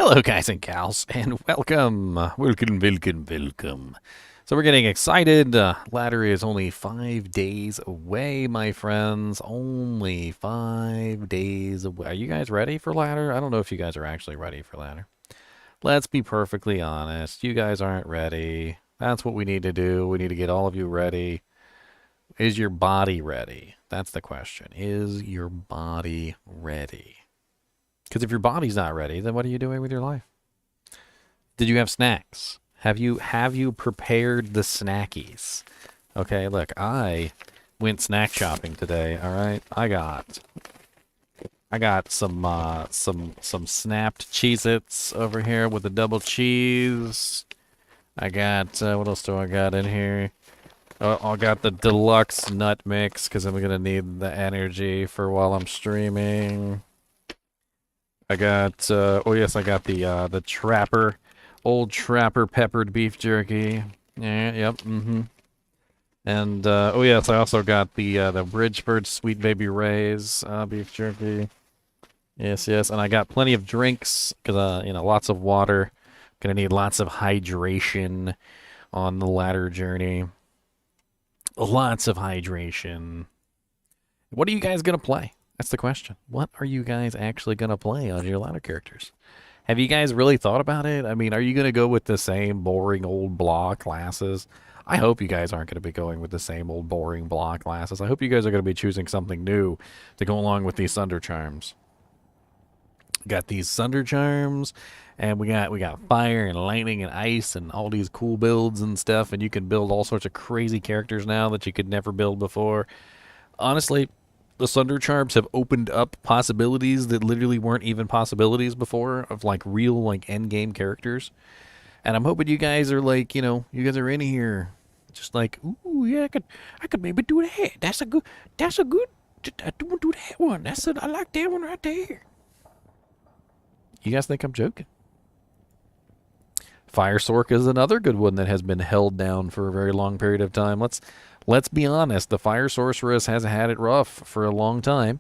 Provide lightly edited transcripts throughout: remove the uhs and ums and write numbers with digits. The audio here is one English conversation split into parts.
Hello, guys and gals, and welcome. Welcome. So we're getting excited. Ladder is only 5 days away, my friends. Only 5 days away. Are you guys ready for ladder? I don't know if you guys are actually ready for ladder. Let's be perfectly honest. You guys aren't ready. That's what we need to do. We need to get all of you ready. Is your body ready? That's the question. Is your body ready? Because if your body's not ready, then what are you doing with your life? Did you have snacks? Have you prepared the snackies? Okay, look, I went snack shopping today. All right, I got some snapped Cheez-Its over here with the double cheese. I got what else do I got in here? I got the deluxe nut mix because I'm gonna need the energy for while I'm streaming. I got oh yes, I got the Trapper, old Trapper peppered beef jerky. Yeah, yep, And oh yes, I also got the Bridgeford Sweet Baby Ray's beef jerky. Yes, and I got plenty of drinks because lots of water. Gonna need lots of hydration on the ladder journey. Lots of hydration. What are you guys gonna play? That's the question. What are you guys actually going to play on your ladder characters? Have you guys really thought about it? I mean, are you going to go with the same boring old blah classes? I hope you guys aren't going to be going with the same old boring blah classes. I hope you guys are going to be choosing something new to go along with these Sunder charms. Got these Sunder charms, and we got fire and lightning and ice and all these cool builds and stuff, and you can build all sorts of crazy characters now that you could never build before. Honestly, the Sunder charms have opened up possibilities that literally weren't even possibilities before of like real like end game characters. And I'm hoping you guys are like, you guys are in here just like, ooh, yeah, I could maybe do that. That's a good I don't do that one. I like that one right there. You guys think I'm joking? Fire Sork is another good one that has been held down for a very long period of time. Let's be honest, the Fire Sorceress has had it rough for a long time,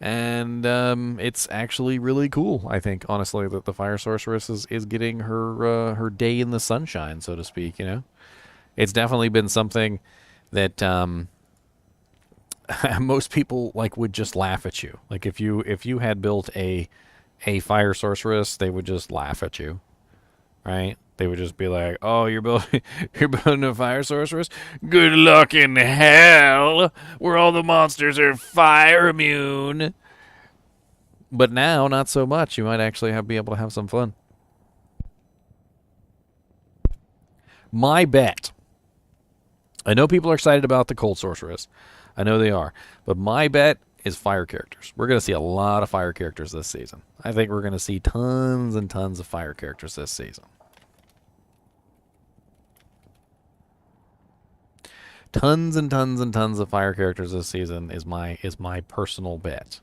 and it's actually really cool, I think, honestly, that the Fire Sorceress is getting her day in the sunshine, so to speak, It's definitely been something that most people like would just laugh at you. Like if you had built a Fire Sorceress, they would just laugh at you, right? They would just be like, "Oh, you're building a Fire Sorceress? Good luck in hell, where all the monsters are fire immune." But now, not so much. You might actually be able to have some fun. My bet. I know people are excited about the Cold Sorceress. I know they are. But my bet is fire characters. We're going to see a lot of fire characters this season. I think we're going to see tons and tons of fire characters this season. Tons and tons and tons of fire characters this season is my personal bet.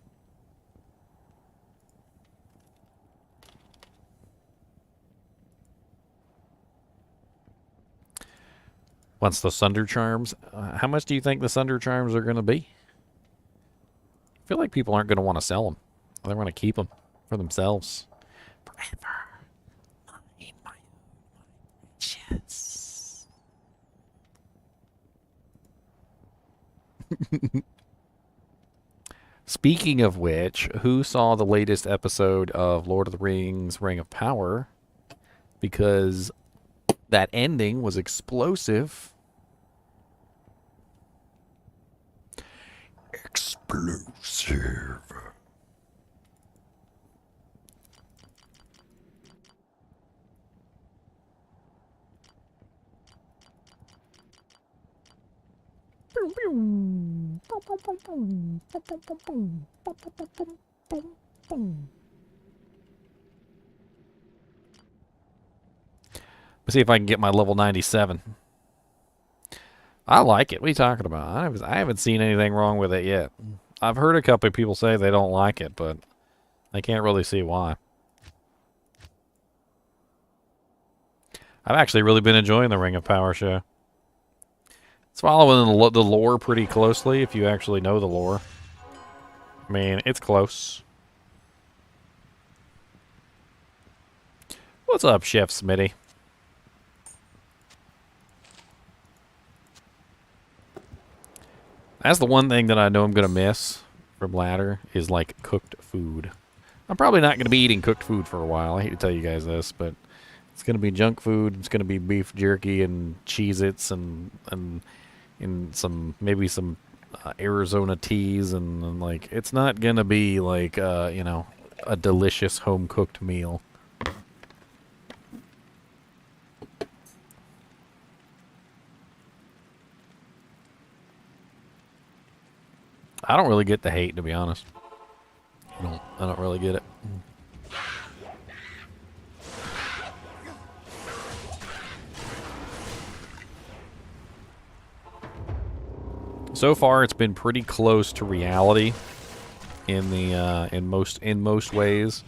Once the Sunder charms, how much do you think the Sunder charms are going to be? I feel like people aren't going to want to sell them. They want to keep them for themselves forever. My yes. Speaking of which, who saw the latest episode of Lord of the Rings Ring of Power? Because that ending was explosive. Explosive. Let's see if I can get my level 97. I like it. What are you talking about? I haven't seen anything wrong with it yet. I've heard a couple of people say they don't like it, but I can't really see why. I've actually really been enjoying the Ring of Power show. It's following the lore pretty closely, if you actually know the lore. I mean, it's close. What's up, Chef Smitty? That's the one thing that I know I'm going to miss from Ladder is, like, cooked food. I'm probably not going to be eating cooked food for a while. I hate to tell you guys this, but it's going to be junk food. It's going to be beef jerky and Cheez-Its and some, maybe some Arizona teas and like, it's not going to be, like, you know, a delicious home-cooked meal. I don't really get the hate, to be honest. I don't really get it. So far, it's been pretty close to reality in the in most ways,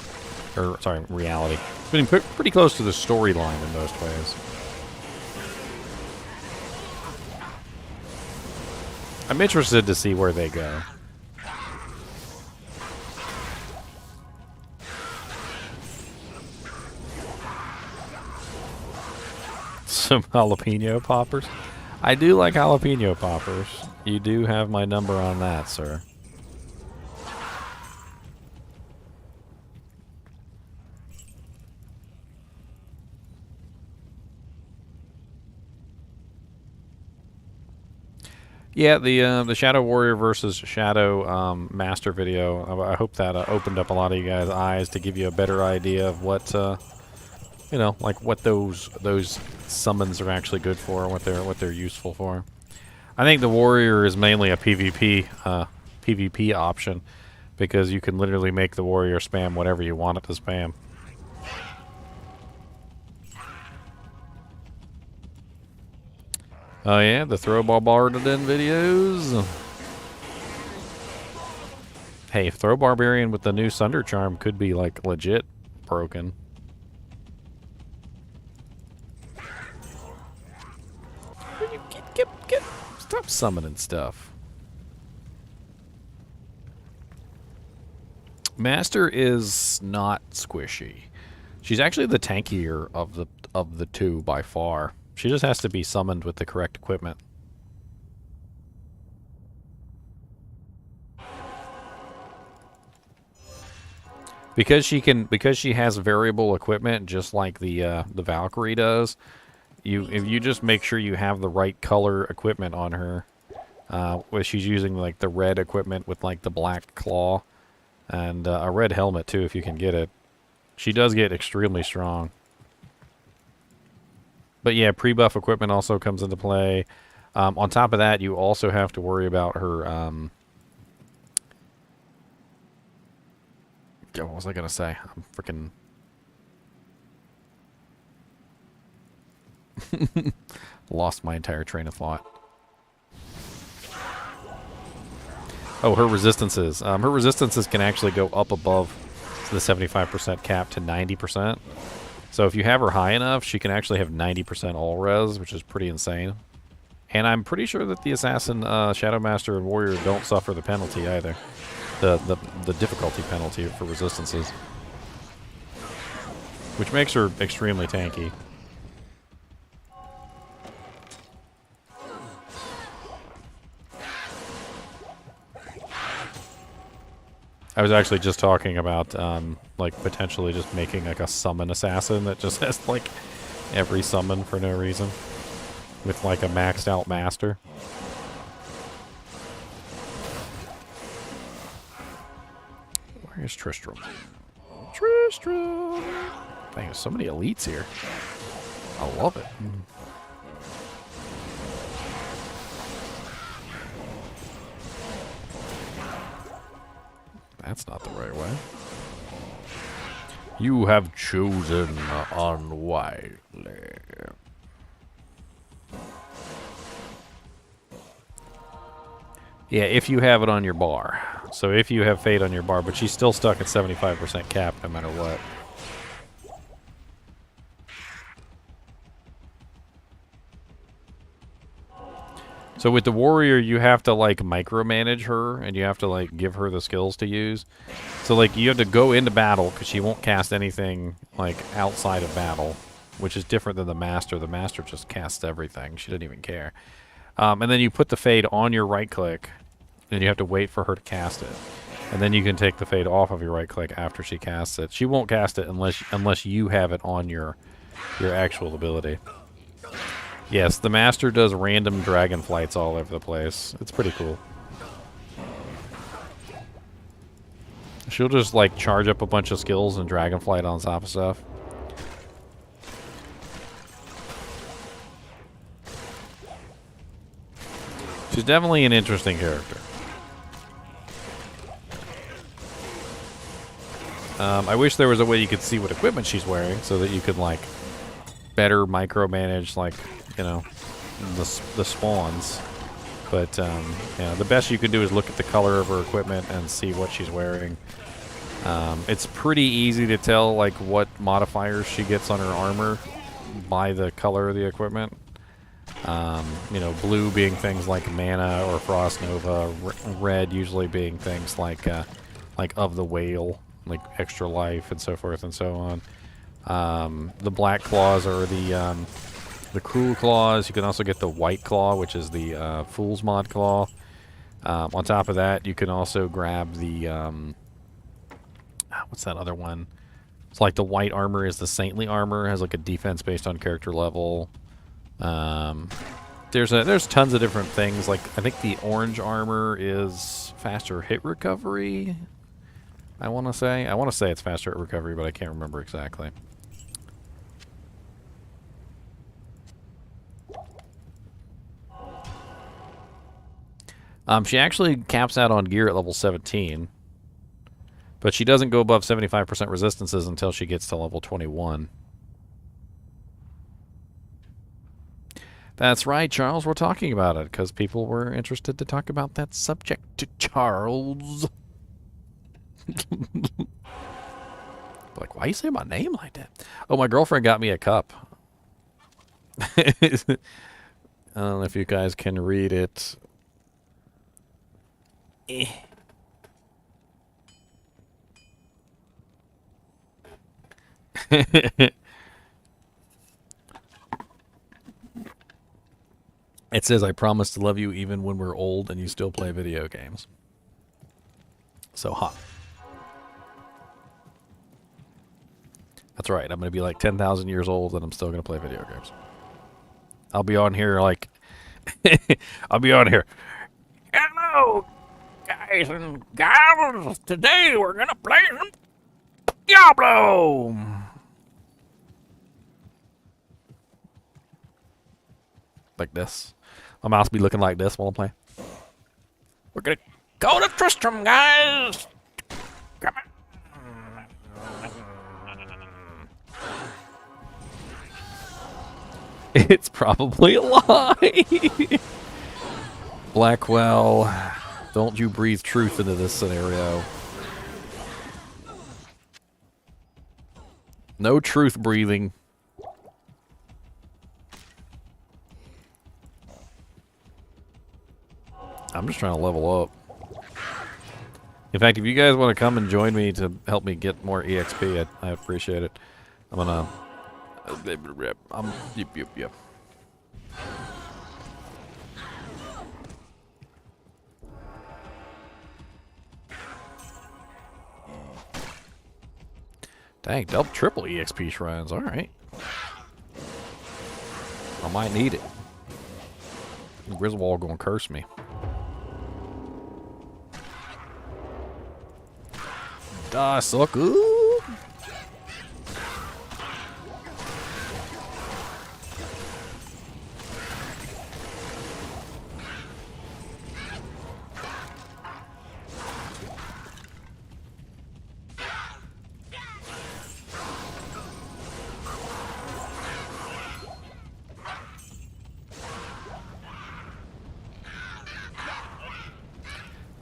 or sorry, reality. It's been pretty close to the storyline in most ways. I'm interested to see where they go. Some jalapeno poppers. I do like jalapeno poppers. You do have my number on that, sir. Yeah, the Shadow Warrior versus Shadow Master video. I hope that opened up a lot of you guys' eyes to give you a better idea of what you know, like what those summons are actually good for, what they're useful for. I think the Warrior is mainly a PvP option because you can literally make the Warrior spam whatever you want it to spam. Oh yeah, the Throwball Barbarian videos. Hey, Throw Barbarian with the new Sunder charm could be like legit broken. Stop summoning stuff. Master is not squishy. She's actually the tankier of the two by far. She just has to be summoned with the correct equipment. Because she has variable equipment just like the Valkyrie does. If you just make sure you have the right color equipment on her, where she's using like the red equipment with like the black claw and a red helmet too, if you can get it. She does get extremely strong. But yeah, pre-buff equipment also comes into play. On top of that, you also have to worry about her. What was I gonna say? I'm freaking. Lost my entire train of thought. Oh, her resistances. Her resistances can actually go up above the 75% cap to 90%. So if you have her high enough, she can actually have 90% all res, which is pretty insane. And I'm pretty sure that the Assassin, Shadow Master, and Warrior don't suffer the penalty either. The difficulty penalty for resistances. Which makes her extremely tanky. I was actually just talking about, like, potentially just making, like, a summon assassin that just has, like, every summon for no reason. With, like, a maxed out master. Where's Tristram? Tristram! Dang, there's so many elites here. I love it. That's not the right way. You have chosen unwisely. Yeah, if you have it on your bar. So if you have Fate on your bar, but she's still stuck at 75% cap no matter what. So with the warrior, you have to like micromanage her, and you have to like give her the skills to use. So like you have to go into battle because she won't cast anything like outside of battle, which is different than the master. The master just casts everything; she doesn't even care. And then you put the fade on your right click, and you have to wait for her to cast it. And then you can take the fade off of your right click after she casts it. She won't cast it unless you have it on your actual ability. Yes, the master does random dragon flights all over the place. It's pretty cool. She'll just like charge up a bunch of skills and dragon flight on top of stuff. She's definitely an interesting character. I wish there was a way you could see what equipment she's wearing so that you could like better micromanage, like, you know, the spawns. But yeah, the best you can do is look at the color of her equipment and see what she's wearing. It's pretty easy to tell like what modifiers she gets on her armor by the color of the equipment. You know, blue being things like mana or frost nova, red usually being things like of the whale, like extra life and so forth and so on. The black claws are the cruel claws. You can also get the white claw, which is the fool's mod claw. On top of that, you can also grab the what's that other one? It's like the white armor is the saintly armor. It has like a defense based on character level. There's tons of different things. Like I think the orange armor is faster hit recovery. I want to say it's faster hit recovery, but I can't remember exactly. She actually caps out on gear at level 17, but she doesn't go above 75% resistances until she gets to level 21. That's right, Charles. We're talking about it because people were interested to talk about that subject to Charles. Like, why you say my name like that? Oh, my girlfriend got me a cup. I don't know if you guys can read it. It says, I promise to love you even when we're old and you still play video games. So hot. That's right. I'm going to be like 10,000 years old and I'm still going to play video games. I'll be on here like... I'll be on here. Hello, guys and gals. Today we're going to play some Diablo. Like this. My mouse be looking like this while I'm playing. We're going to go to Tristram, guys. Come on. It's probably a lie. Blackwell, don't you breathe truth into this scenario. No truth breathing. I'm just trying to level up. In fact, if you guys want to come and join me to help me get more EXP, I appreciate it. I'm gonna... Yep. Dang, double, triple EXP shrines. All right. I might need it. Griswold gonna curse me. Die, sucker.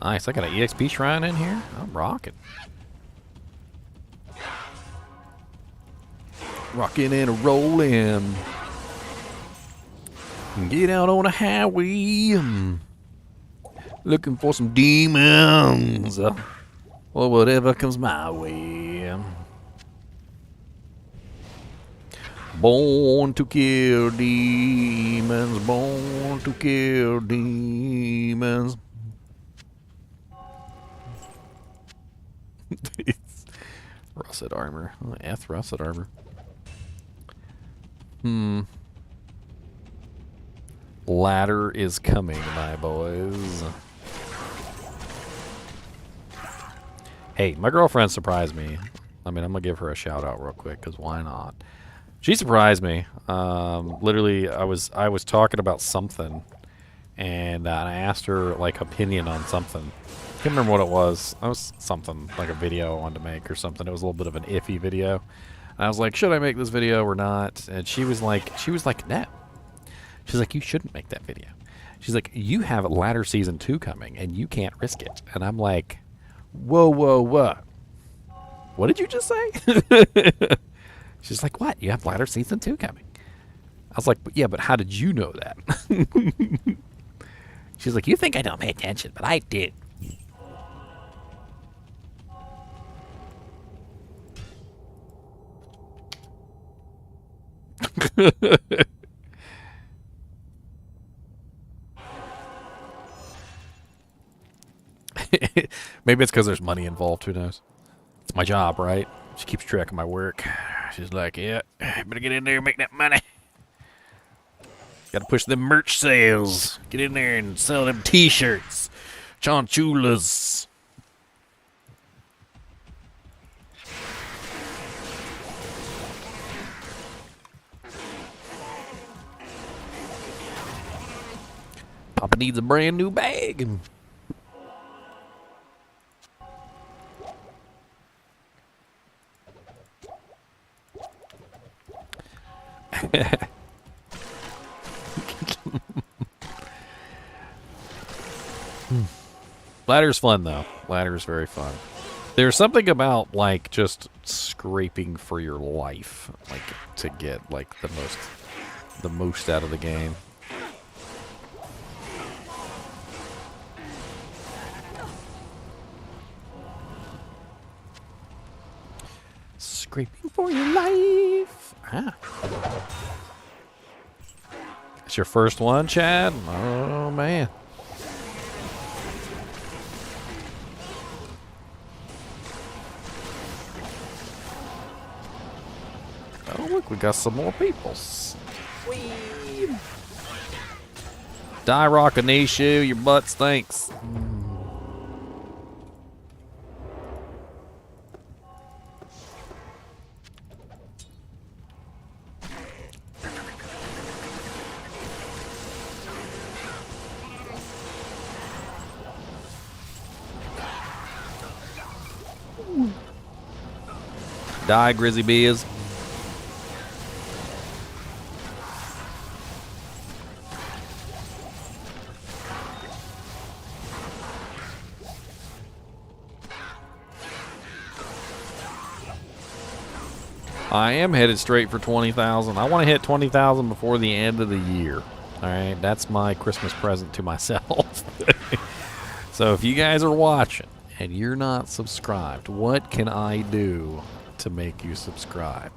Nice, I got an EXP shrine in here. I'm rocking. Rocking and rolling. Get out on a highway. Looking for some demons. Or whatever comes my way. Born to kill demons. Born to kill demons. Russet armor. Oh, F russet armor. Ladder is coming, my boys. Hey, my girlfriend surprised me. I mean, I'm gonna give her a shout out real quick, because why not? She surprised me. Literally, I was talking about something, and I asked her like opinion on something. Can't remember what it was. It was something like a video I wanted to make or something. It was a little bit of an iffy video. And I was like, should I make this video or not? And she was like, no. She's like, you shouldn't make that video. She's like, you have Ladder Season 2 coming, and you can't risk it. And I'm like, whoa, whoa, whoa. What did you just say? She's like, what? You have Ladder Season 2 coming. I was like, yeah, but how did you know that? She's like, you think I don't pay attention, but I did. Maybe it's because there's money involved. Who knows? It's my job, right? She keeps track of my work. She's like, yeah, better get in there and make that money. Gotta push them merch sales. Get in there and sell them t-shirts. Chinchillas. Papa needs a brand new bag. Ladder's fun though. Ladder's very fun. There's something about like just scraping for your life, like to get like the most out of the game. Scraping for your life. Ah. It's your first one, Chad? Oh man. Oh, look, we got some more people. Sweet. Die rock Anishu, your butt stinks. Die, Grizzly Bears. I am headed straight for 20,000. I want to hit 20,000 before the end of the year. All right, that's my Christmas present to myself. So if you guys are watching and you're not subscribed, what can I do to make you subscribe?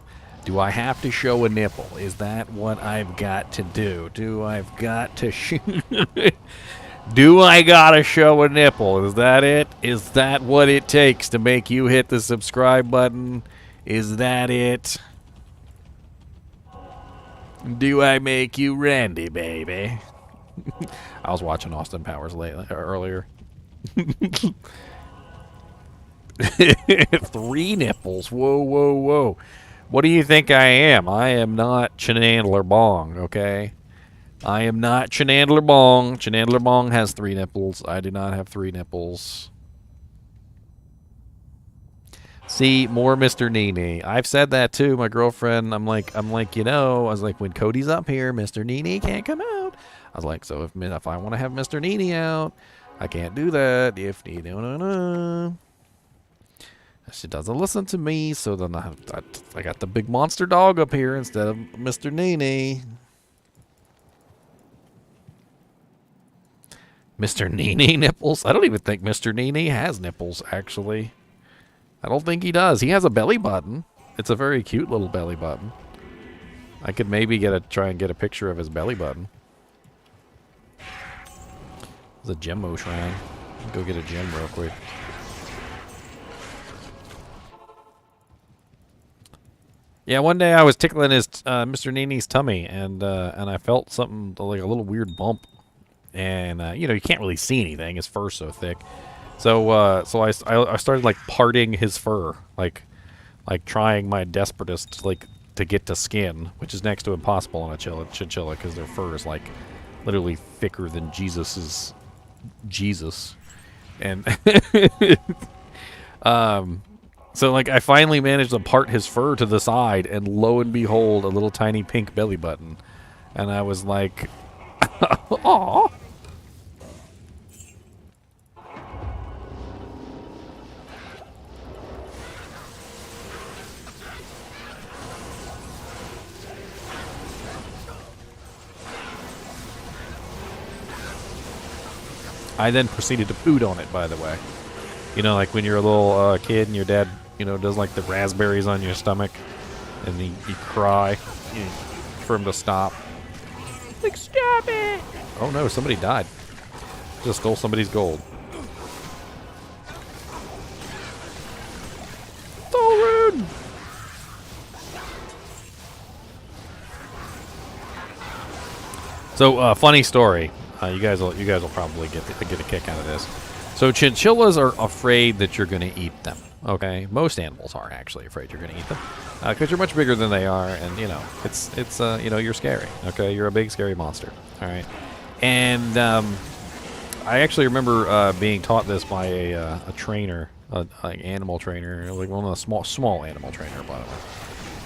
Do I have to show a nipple? Is that what I've got to do? Do I've got to Do I gotta show a nipple? Is that it? Is that what it takes to make you hit the subscribe button? Is that it? Do I make you Randy, baby? I was watching Austin Powers earlier. 3 nipples. Whoa, whoa, whoa. What do you think I am? I am not Chinandler Bong, okay? I am not Chinandler Bong. Chinandler Bong has 3 nipples. I do not have 3 nipples. See, more Mr. NiNi. I've said that too. My girlfriend, I'm like, you know, I was like, when Cody's up here, Mr. NiNi can't come out. I was like, so if I want to have Mr. NiNi out, I can't do that. If she doesn't listen to me, so then I got the big monster dog up here instead of Mr. NiNi. Mr. NiNi nipples? I don't even think Mr. NiNi has nipples, actually. I don't think he does. He has a belly button. It's a very cute little belly button. I could maybe try and get a picture of his belly button. It's a gemmo shrine. Go get a gem real quick. Yeah, one day I was tickling his Mr. NiNi's tummy, and I felt something like a little weird bump. And you know, you can't really see anything. His fur's so thick. So I started like parting his fur, like trying my desperatest to get to skin, which is next to impossible on a chinchilla because their fur is like literally thicker than Jesus. And so like I finally managed to part his fur to the side, and lo and behold, a little tiny pink belly button, and I was like, "Aw." I then proceeded to poot on it, by the way. You know, like when you're a little kid and your dad, you know, does like the raspberries on your stomach, and you cry for him to stop. Like, stop it! Oh no, somebody died. Just stole somebody's gold. So rude! So, funny story. You guys will probably get a kick out of this. So chinchillas are afraid that you're going to eat them. Okay, most animals are actually afraid you're going to eat them because you're much bigger than they are, and you know it's you know, you're scary. Okay, you're a big scary monster. All right, and I actually remember being taught this by a trainer, like animal trainer, like one of the small animal trainer, by the way.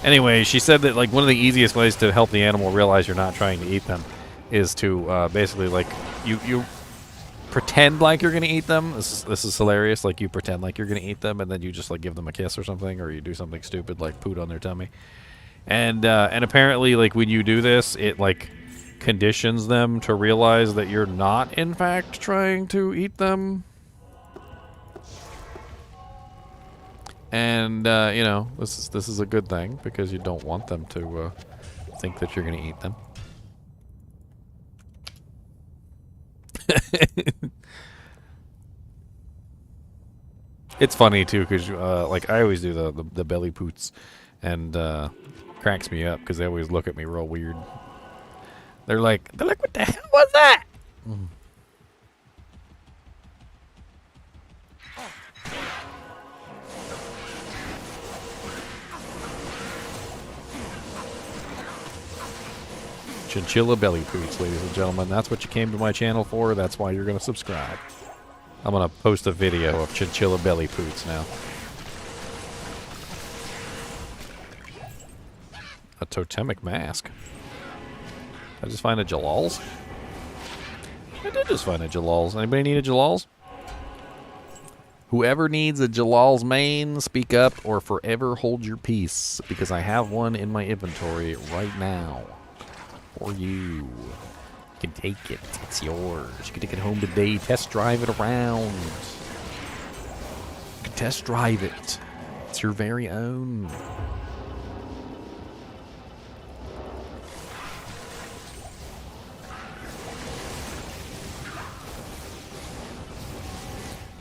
Anyway, she said that like one of the easiest ways to help the animal realize you're not trying to eat them is to basically like you pretend like you're gonna eat them. This is hilarious. Like you pretend like you're gonna eat them, and then you just like give them a kiss or something, or you do something stupid like poot on their tummy. And apparently, like when you do this, it like conditions them to realize that you're not in fact trying to eat them. And you know, this is a good thing because you don't want them to think that you're gonna eat them. It's funny too because like I always do the belly poots, and cracks me up because they always look at me real weird. They're like, what the hell was that? Mm. Chinchilla belly poots, ladies and gentlemen. That's what you came to my channel for. That's why you're going to subscribe. I'm going to post a video of chinchilla belly poots now. A totemic mask. Did I just find a Jalal's? I did just find a Jalal's. Anybody need a Jalal's? Whoever needs a Jalal's mane, speak up or forever hold your peace, because I have one in my inventory right now. For you. You can take it. It's yours. You can take it home today. Test drive it around. You can test drive it. It's your very own.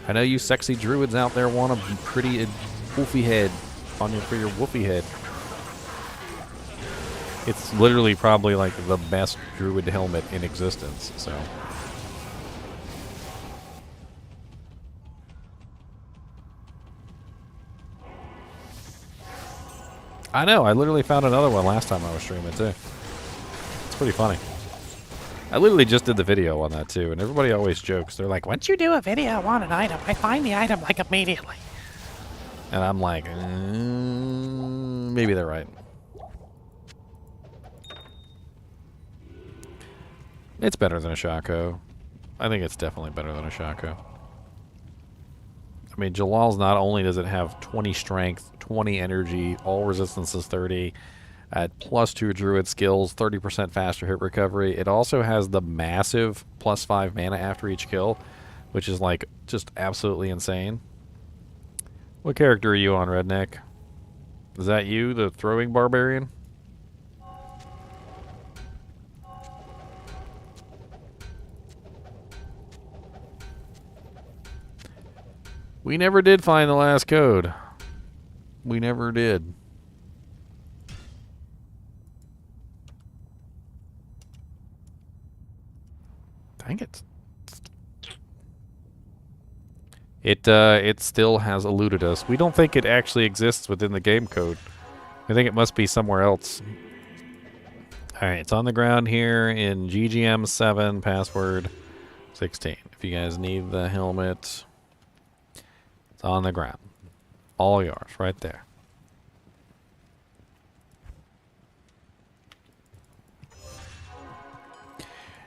I know you sexy druids out there want a pretty woofy head on you for your woofy head. It's literally probably like the best druid helmet in existence, so. I know, I literally found another one last time I was streaming too. It's pretty funny. I literally just did the video on that too, and everybody always jokes. They're like, once you do a video on an item, I find the item like immediately. And I'm like, maybe they're right. It's better than a Shaco. I think it's definitely better than a Shaco. I mean, Jalal's not only does it have 20 strength, 20 energy, all resistance is 30, At +2 druid skills, 30% faster hit recovery. It also has the massive +5 mana after each kill, which is like just absolutely insane. What character are you on, Redneck? Is that you, the throwing barbarian? We never did find the last code. We never did. Dang it. It still has eluded us. We don't think it actually exists within the game code. I think it must be somewhere else. Alright, it's on the ground here in GGM 7, password 16. If you guys need the helmet, it's on the ground. All yours, right there.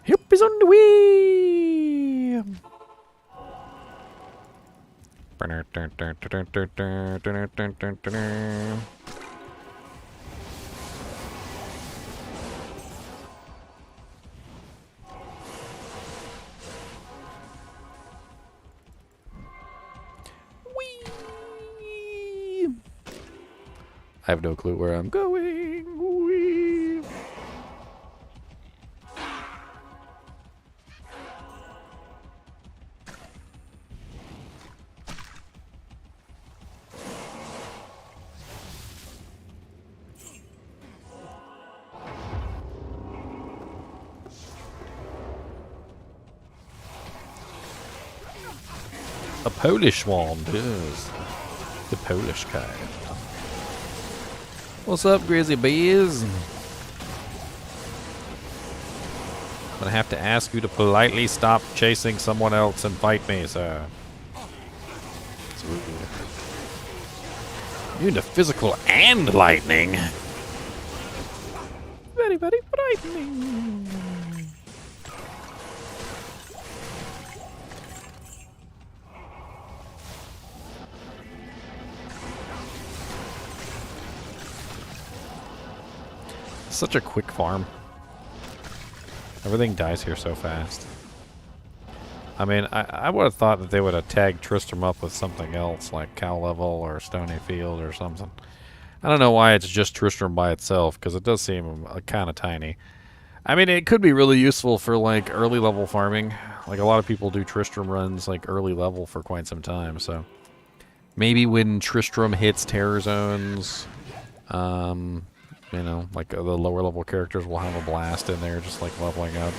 Help is on the way! I have no clue where I'm going. Whee. A Polish one, yes. The Polish kind. What's up, Grizzly Bees? I'm gonna have to ask you to politely stop chasing someone else and fight me, sir. You're into physical and lightning. Very, very frightening. Such a quick farm. Everything dies here so fast. I mean, I would have thought that they would have tagged Tristram up with something else, like Cow Level or Stony Field or something. I don't know why it's just Tristram by itself, because it does seem kind of tiny. I mean, it could be really useful for, like, early level farming. Like, a lot of people do Tristram runs, like, early level for quite some time, so... Maybe when Tristram hits Terror Zones, you know, like the lower level characters will have a blast in there, just like leveling up.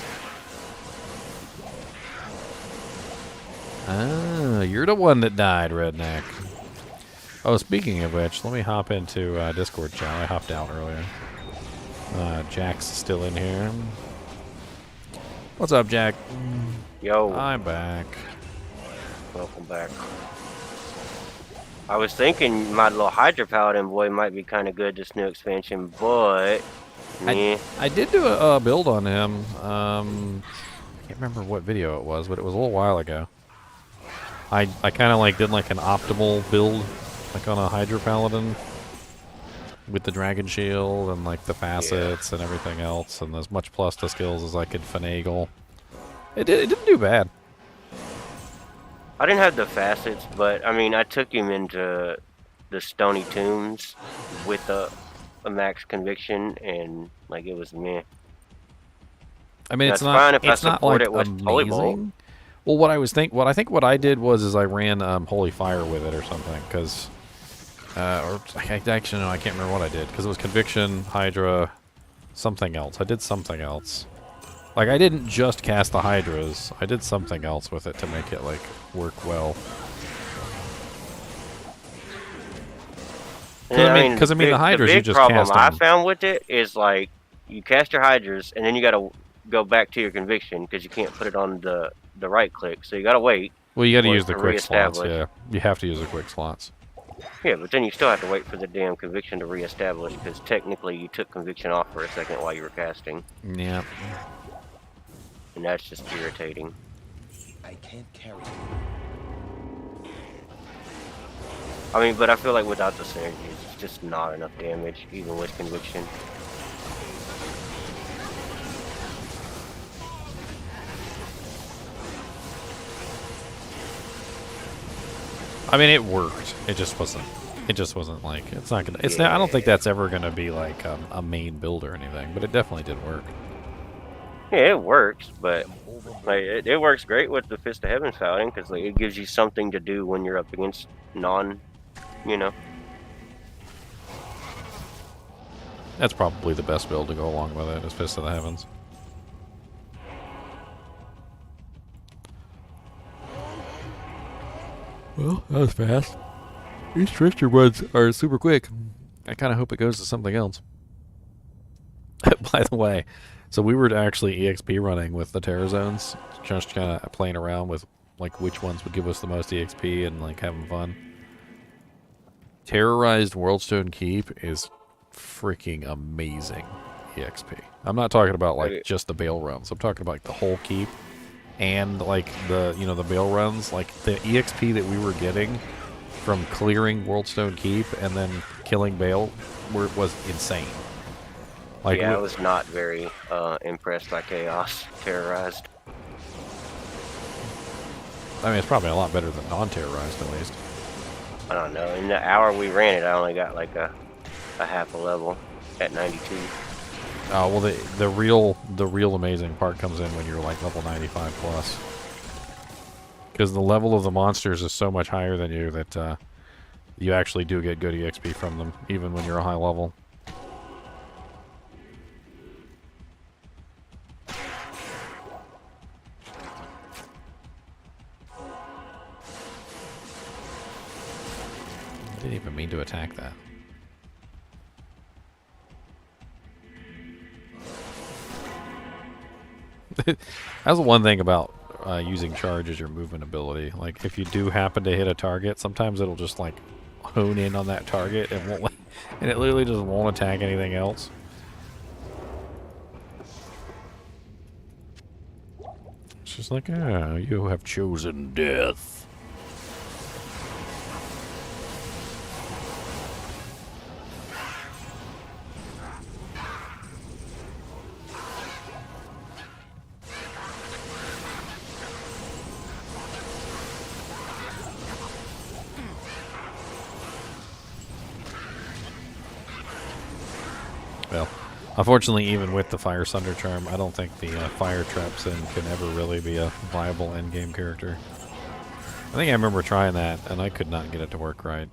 Ah, you're the one that died, Redneck. Oh, speaking of which, let me hop into Discord chat. I hopped out earlier. Jack's still in here. What's up, Jack? Yo. I'm back. Welcome back. I was thinking my little Hydra Paladin boy might be kind of good this new expansion, but... I did do a build on him. I can't remember what video it was, but it was a little while ago. I kind of like did like an optimal build, like on a Hydra Paladin, with the Dragon Shield and like the facets and everything else, and as much plus to skills as I could finagle. It didn't do bad. I didn't have the facets, but I mean, I took him into the Stony Tombs with a max conviction, and like it was meh. I mean, it's not like it with amazing. Well, what I think what I did was I ran Holy Fire with it or something, because or actually no, I can't remember what I did, because it was Conviction, Hydra, something else. I did something else. Like, I didn't just cast the Hydras. I did something else with it to make it, like, work well. Because, I mean, the Hydras you just cast them. The big problem I found with it is, like, you cast your Hydras, and then you gotta go back to your Conviction, because you can't put it on the right click, so you gotta wait. Well, you gotta use the quick slots, yeah. You have to use the quick slots. Yeah, but then you still have to wait for the damn Conviction to reestablish, because technically you took Conviction off for a second while you were casting. Yeah. And that's just irritating. I can't carry. I mean, but I feel like without the synergies, it's just not enough damage, even with conviction. I mean, it worked. It just wasn't. It just wasn't like it's not gonna. It's not. I don't think that's ever gonna be like a main build or anything. But it definitely did work. Yeah, it works, but like it works great with the Fist of Heaven Fountain because like it gives you something to do when you're up against non, you know. That's probably the best build to go along with it. Is Fist of the Heavens. Well, that was fast. These Trickster ones are super quick. I kind of hope it goes to something else. By the way, so we were actually EXP running with the Terror Zones, just kind of playing around with like which ones would give us the most EXP and like having fun. Terrorized Worldstone Keep is freaking amazing EXP. I'm not talking about like just the Bale runs. I'm talking about like the whole keep and like the the Bale runs. Like the EXP that we were getting from clearing Worldstone Keep and then killing Bale was insane. Like, yeah, I was not very impressed by Chaos Terrorized. I mean, it's probably a lot better than non-terrorized, at least. I don't know. In the hour we ran it, I only got like a half a level at 92. Oh well, the real amazing part comes in when you're like level 95 plus, because the level of the monsters is so much higher than you that you actually do get good EXP from them, even when you're a high level. Didn't even mean to attack that. That's the one thing about using charge as your movement ability. Like, if you do happen to hit a target, sometimes it'll just like hone in on that target and won't, and it literally just won't attack anything else. It's just like, ah, you have chosen death. Well, unfortunately, even with the Fire Sunder charm, I don't think the Fire Trap Sin can ever really be a viable endgame character. I think I remember trying that, and I could not get it to work right.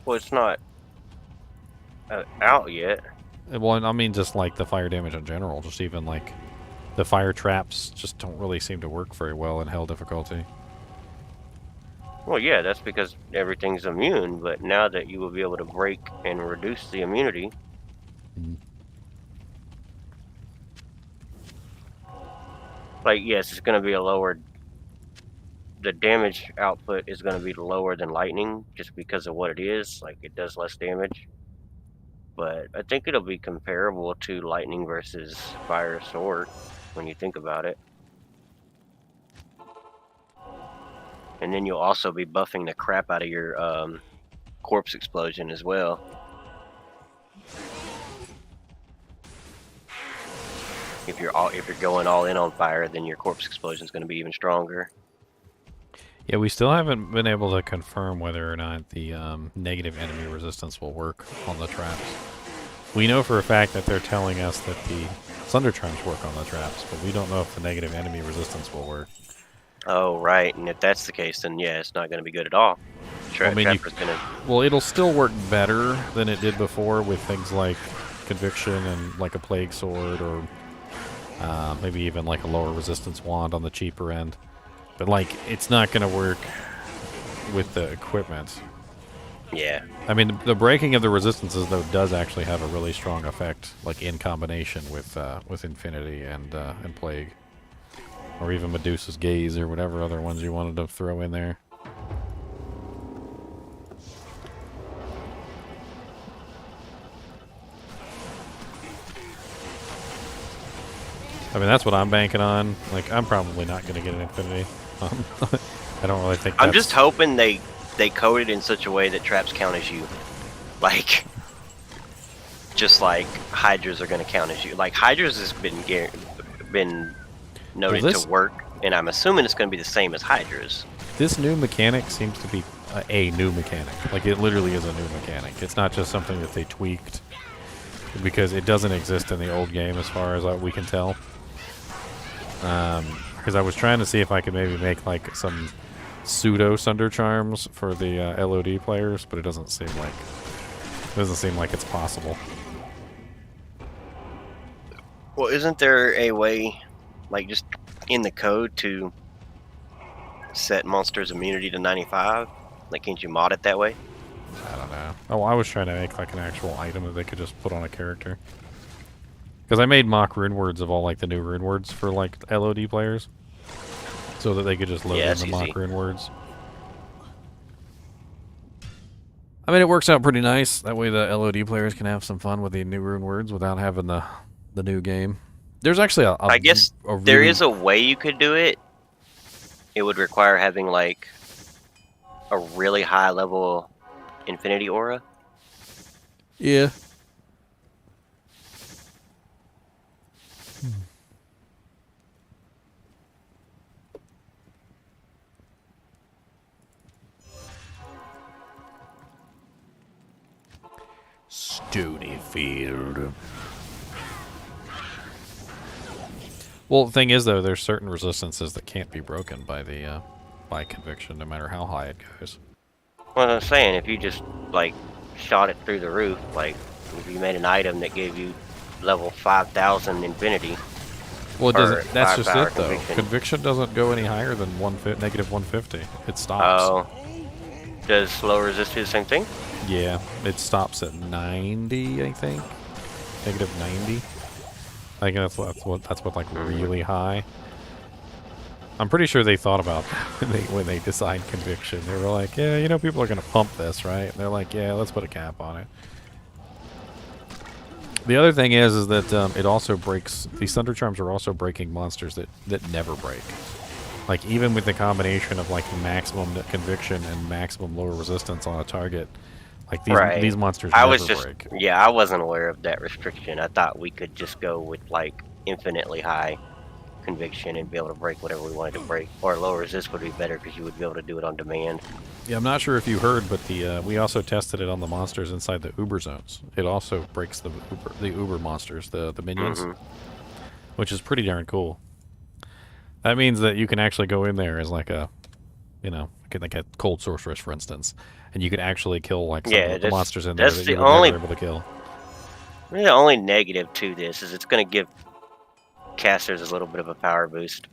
Well, it's not out yet. Well, I mean, just like the fire damage in general, just even like the fire traps just don't really seem to work very well in hell difficulty. Well, yeah, that's because everything's immune, but now that you will be able to break and reduce the immunity. Like, yes, it's going to be a lower... The damage output is going to be lower than lightning, just because of what it is. Like, it does less damage. But I think it'll be comparable to lightning versus fire sword, when you think about it. And then you'll also be buffing the crap out of your corpse explosion as well. If you're going all in on fire, then your corpse explosion is going to be even stronger. Yeah, we still haven't been able to confirm whether or not the negative enemy resistance will work on the traps. We know for a fact that they're telling us that the Sunder charms work on the traps, but we don't know if the negative enemy resistance will work. Oh, right. And if that's the case, then yeah, it's not going to be good at all. Well, it'll still work better than it did before with things like Conviction and like a Plague Sword, or maybe even like a lower resistance wand on the cheaper end. But like, it's not going to work with the equipment. Yeah. I mean, the breaking of the resistances, though, does actually have a really strong effect, like in combination with Infinity and Plague. Or even Medusa's Gaze, or whatever other ones you wanted to throw in there. I mean, that's what I'm banking on. Like, I'm probably not going to get an Infinity. I don't really think. I'm just hoping they code it in such a way that traps count as you, like, just like hydras are going to count as you. Like hydras has been noted to work, and I'm assuming it's going to be the same as hydras. This new mechanic seems to be a new mechanic. Like, it literally is a new mechanic. It's not just something that they tweaked, because it doesn't exist in the old game as far as we can tell. Because I was trying to see if I could maybe make like some pseudo Sunder charms for the LOD players, but it doesn't seem like it's possible. Well, isn't there a way, like just in the code, to set monsters' immunity to 95? Like, can't you mod it that way? I don't know. Oh, I was trying to make like an actual item that they could just put on a character. Because I made mock rune words of all like the new rune words for like LOD players, so that they could just load in the mock rune words. I mean, it works out pretty nice. That way the LOD players can have some fun with the new rune words without having the new game. There's actually I guess there is a way you could do it. It would require having like a really high level infinity aura. Yeah. Stonyfield. Well, the thing is, though, there's certain resistances that can't be broken by the by conviction, no matter how high it goes. Well, I'm saying, if you just like shot it through the roof, like if you made an item that gave you level 5,000 infinity. Well, it doesn't. That's just it, though. Conviction doesn't go any higher than negative 150. It stops. Oh. Does slow resist do the same thing? Yeah, it stops at 90, I think. Negative 90. I think that's what like really high. I'm pretty sure they thought about that when they designed conviction. They were like, yeah, you know, people are gonna pump this, right? And they're like, yeah, let's put a cap on it. The other thing is that it also breaks. These Thunder Charms are also breaking monsters that never break. Like, even with the combination of like maximum conviction and maximum lower resistance on a target, like these monsters never break. Yeah, I wasn't aware of that restriction. I thought we could just go with like infinitely high conviction and be able to break whatever we wanted to break. Or low resist would be better because you would be able to do it on demand. Yeah, I'm not sure if you heard, but we also tested it on the monsters inside the Uber zones. It also breaks the Uber monsters, the minions, which is pretty darn cool. That means that you can actually go in there as like a, you know, like a cold sorceress, for instance, and you could actually kill like some of the monsters in there that you were never able to kill. The only negative to this is it's going to give casters a little bit of a power boost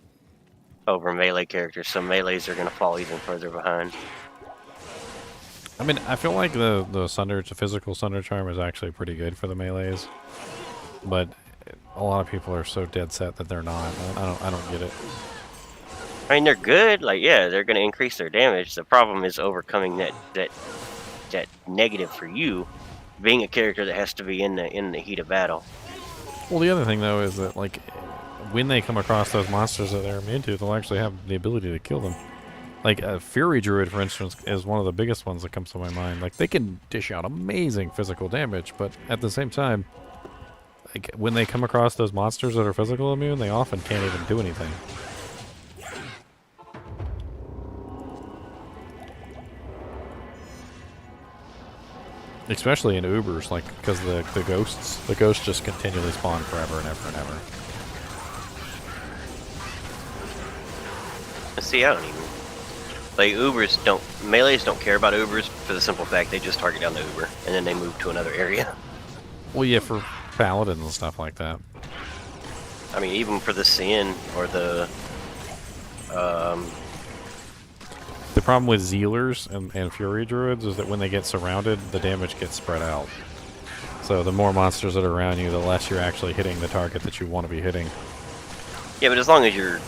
over melee characters, so melees are going to fall even further behind. I mean, I feel like the physical Sunder Charm is actually pretty good for the melees, but a lot of people are so dead set that they're not. I don't get it. I mean, they're good. Like, yeah, they're going to increase their damage. The problem is overcoming that negative for you, being a character that has to be in the heat of battle. Well, the other thing though is that like when they come across those monsters that they're immune to, they'll actually have the ability to kill them. Like a Fury Druid, for instance, is one of the biggest ones that comes to my mind. Like, they can dish out amazing physical damage, but at the same time, like when they come across those monsters that are physical immune, they often can't even do anything. Especially in Ubers, like, because the ghosts just continually spawn forever and ever and ever. See, I don't even... Like, melees don't care about Ubers for the simple fact they just target down the Uber, and then they move to another area. Well, yeah, for paladins and stuff like that. I mean, even for the Sin, or the... The problem with Zealers and Fury Druids is that when they get surrounded, the damage gets spread out. So the more monsters that are around you, the less you're actually hitting the target that you want to be hitting. Yeah, but as long as you're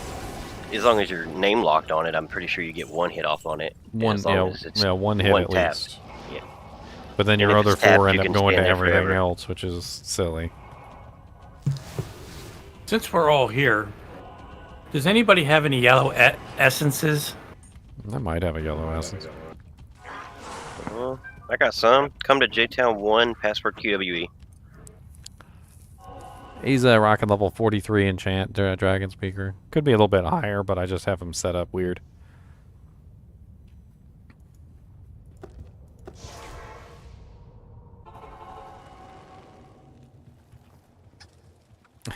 name locked on it, I'm pretty sure you get one hit off on it. One hit at least. Yeah. But then your other four end up going to everything else, which is silly. Since we're all here, does anybody have any yellow essences? I might have a yellow essence. I got some. Come to J-Town 1, password QWE. He's rocking level 43 enchant dragon speaker. Could be a little bit higher, but I just have him set up weird.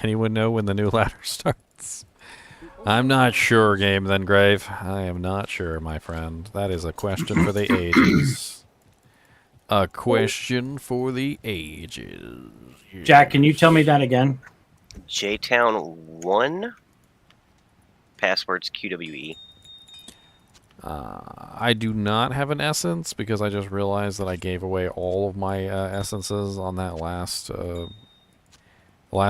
Anyone know when the new ladder starts? I'm not sure, Game Then Grave. I am not sure, my friend. That is a question for the ages. A question for the ages. Jack, can you tell me that again? J-Town 1, password's QWE. I do not have an essence because I just realized that I gave away all of my essences on that last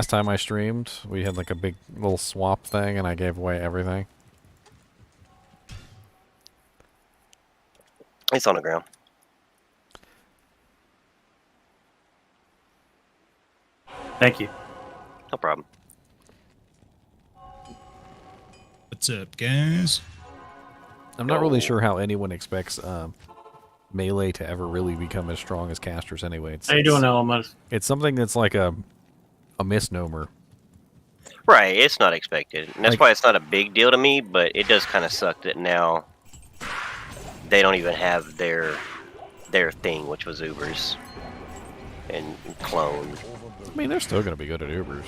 time I streamed. We had like a big little swap thing and I gave away everything. It's on the ground. Thank you. No problem. What's up, guys? I'm not really sure how anyone expects melee to ever really become as strong as casters anyway. How you doing, Elements? It's something that's like a misnomer. Right, it's not expected. And that's Like- why it's not a big deal to me, but it does kind of suck that now they don't even have their thing, which was Ubers and clone. I mean, they're still going to be good at Ubers.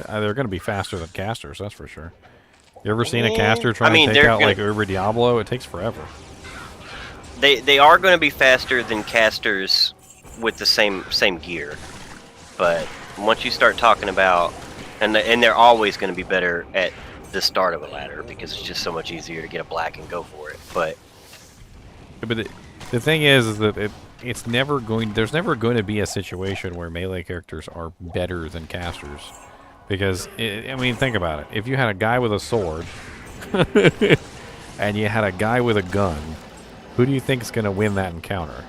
They're going to be faster than casters, that's for sure. You ever seen a caster try to take they're out gonna- like Uber Diablo? It takes forever. They are going to be faster than casters with the same gear, but once you start talking about, and they're always going to be better at the start of a ladder because it's just so much easier to get a black and go for it. But the thing is that it's never going. There's never going to be a situation where melee characters are better than casters, because I mean, think about it. If you had a guy with a sword and you had a guy with a gun, who do you think is going to win that encounter?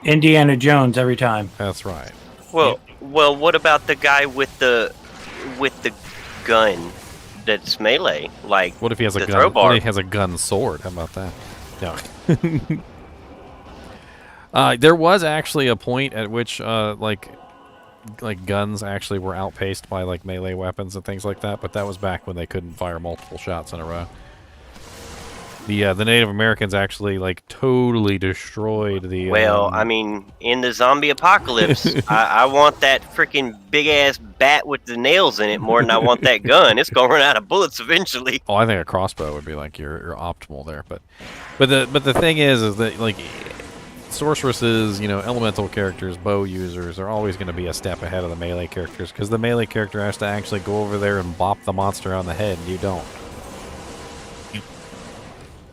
Indiana Jones every time. That's right. well, what about the guy with the gun that's melee? Like, What if he has a the gun? crowbar? What if he has a gun sword? How about that? No. There was actually a point at which like guns actually were outpaced by like melee weapons and things like that, but that was back when they couldn't fire multiple shots in a row. The Native Americans actually like totally destroyed the. Well, I mean, in the zombie apocalypse, I want that freaking big ass bat with the nails in it more than I want that gun. It's gonna run out of bullets eventually. Oh, I think a crossbow would be like your optimal there, but the thing is that like sorceresses, elemental characters, bow users are always going to be a step ahead of the melee characters because the melee character has to actually go over there and bop the monster on the head, and you don't.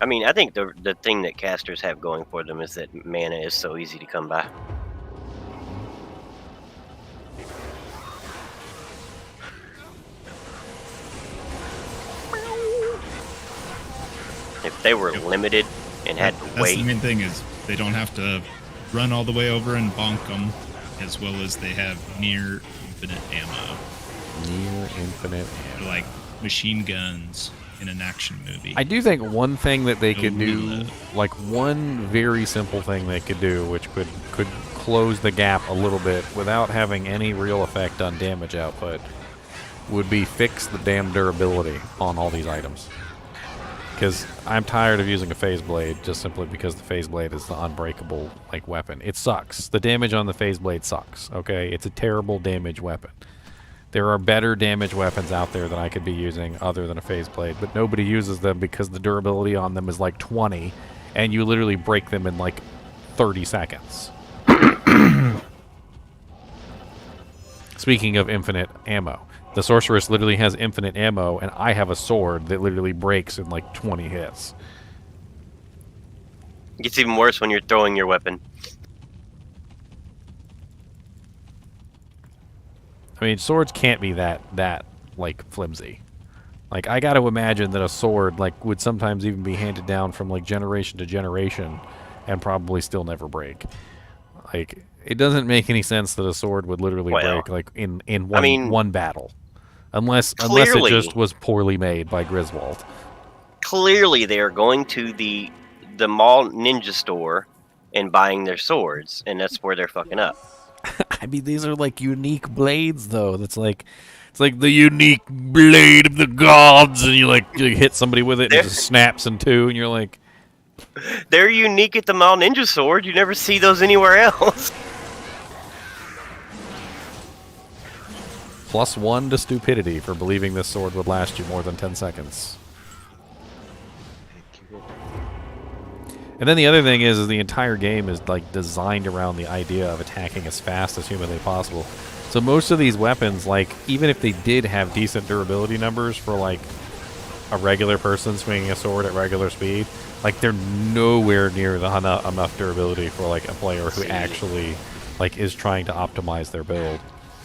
I mean, I think the thing that casters have going for them is that mana is so easy to come by. If they were limited and had to That's the wait, main thing is they don't have to run all the way over and bonk them, as well as they have near infinite ammo. Near infinite. They're like machine guns in an action movie. I do think one thing that they could do, reload. like one very simple thing they could do, which could close the gap a little bit without having any real effect on damage output, would be fix the damn durability on all these items. Because I'm tired of using a phase blade just simply because the phase blade is the unbreakable like weapon. It sucks. The damage on the phase blade sucks. Okay, it's a terrible damage weapon. There are better damage weapons out there that I could be using other than a phase blade, but nobody uses them because the durability on them is like 20, and you literally break them in like 30 seconds. Speaking of infinite ammo, the sorceress literally has infinite ammo, and I have a sword that literally breaks in like 20 hits. it gets even worse when you're throwing your weapon. I mean, swords can't be that like flimsy. Like, I got to imagine that a sword like would sometimes even be handed down from like generation to generation, and probably still never break. Like, it doesn't make any sense that a sword would literally break like in one battle, unless it Clearly. just was poorly made by Griswold. clearly they are going to the mall ninja store and buying their swords, and that's where they're fucking up. I mean, these are like unique blades, though. That's like, it's like the unique blade of the gods, and you hit somebody with it, and it just snaps in two, and you're like, They're unique at the mall ninja sword. You never see those anywhere else. +1 to stupidity for believing this sword would last you more than 10 seconds. And then the other thing is the entire game is like designed around the idea of attacking as fast as humanly possible. So most of these weapons, like, even if they did have decent durability numbers for like a regular person swinging a sword at regular speed, like they're nowhere near the enough durability for like a player who actually like is trying to optimize their build.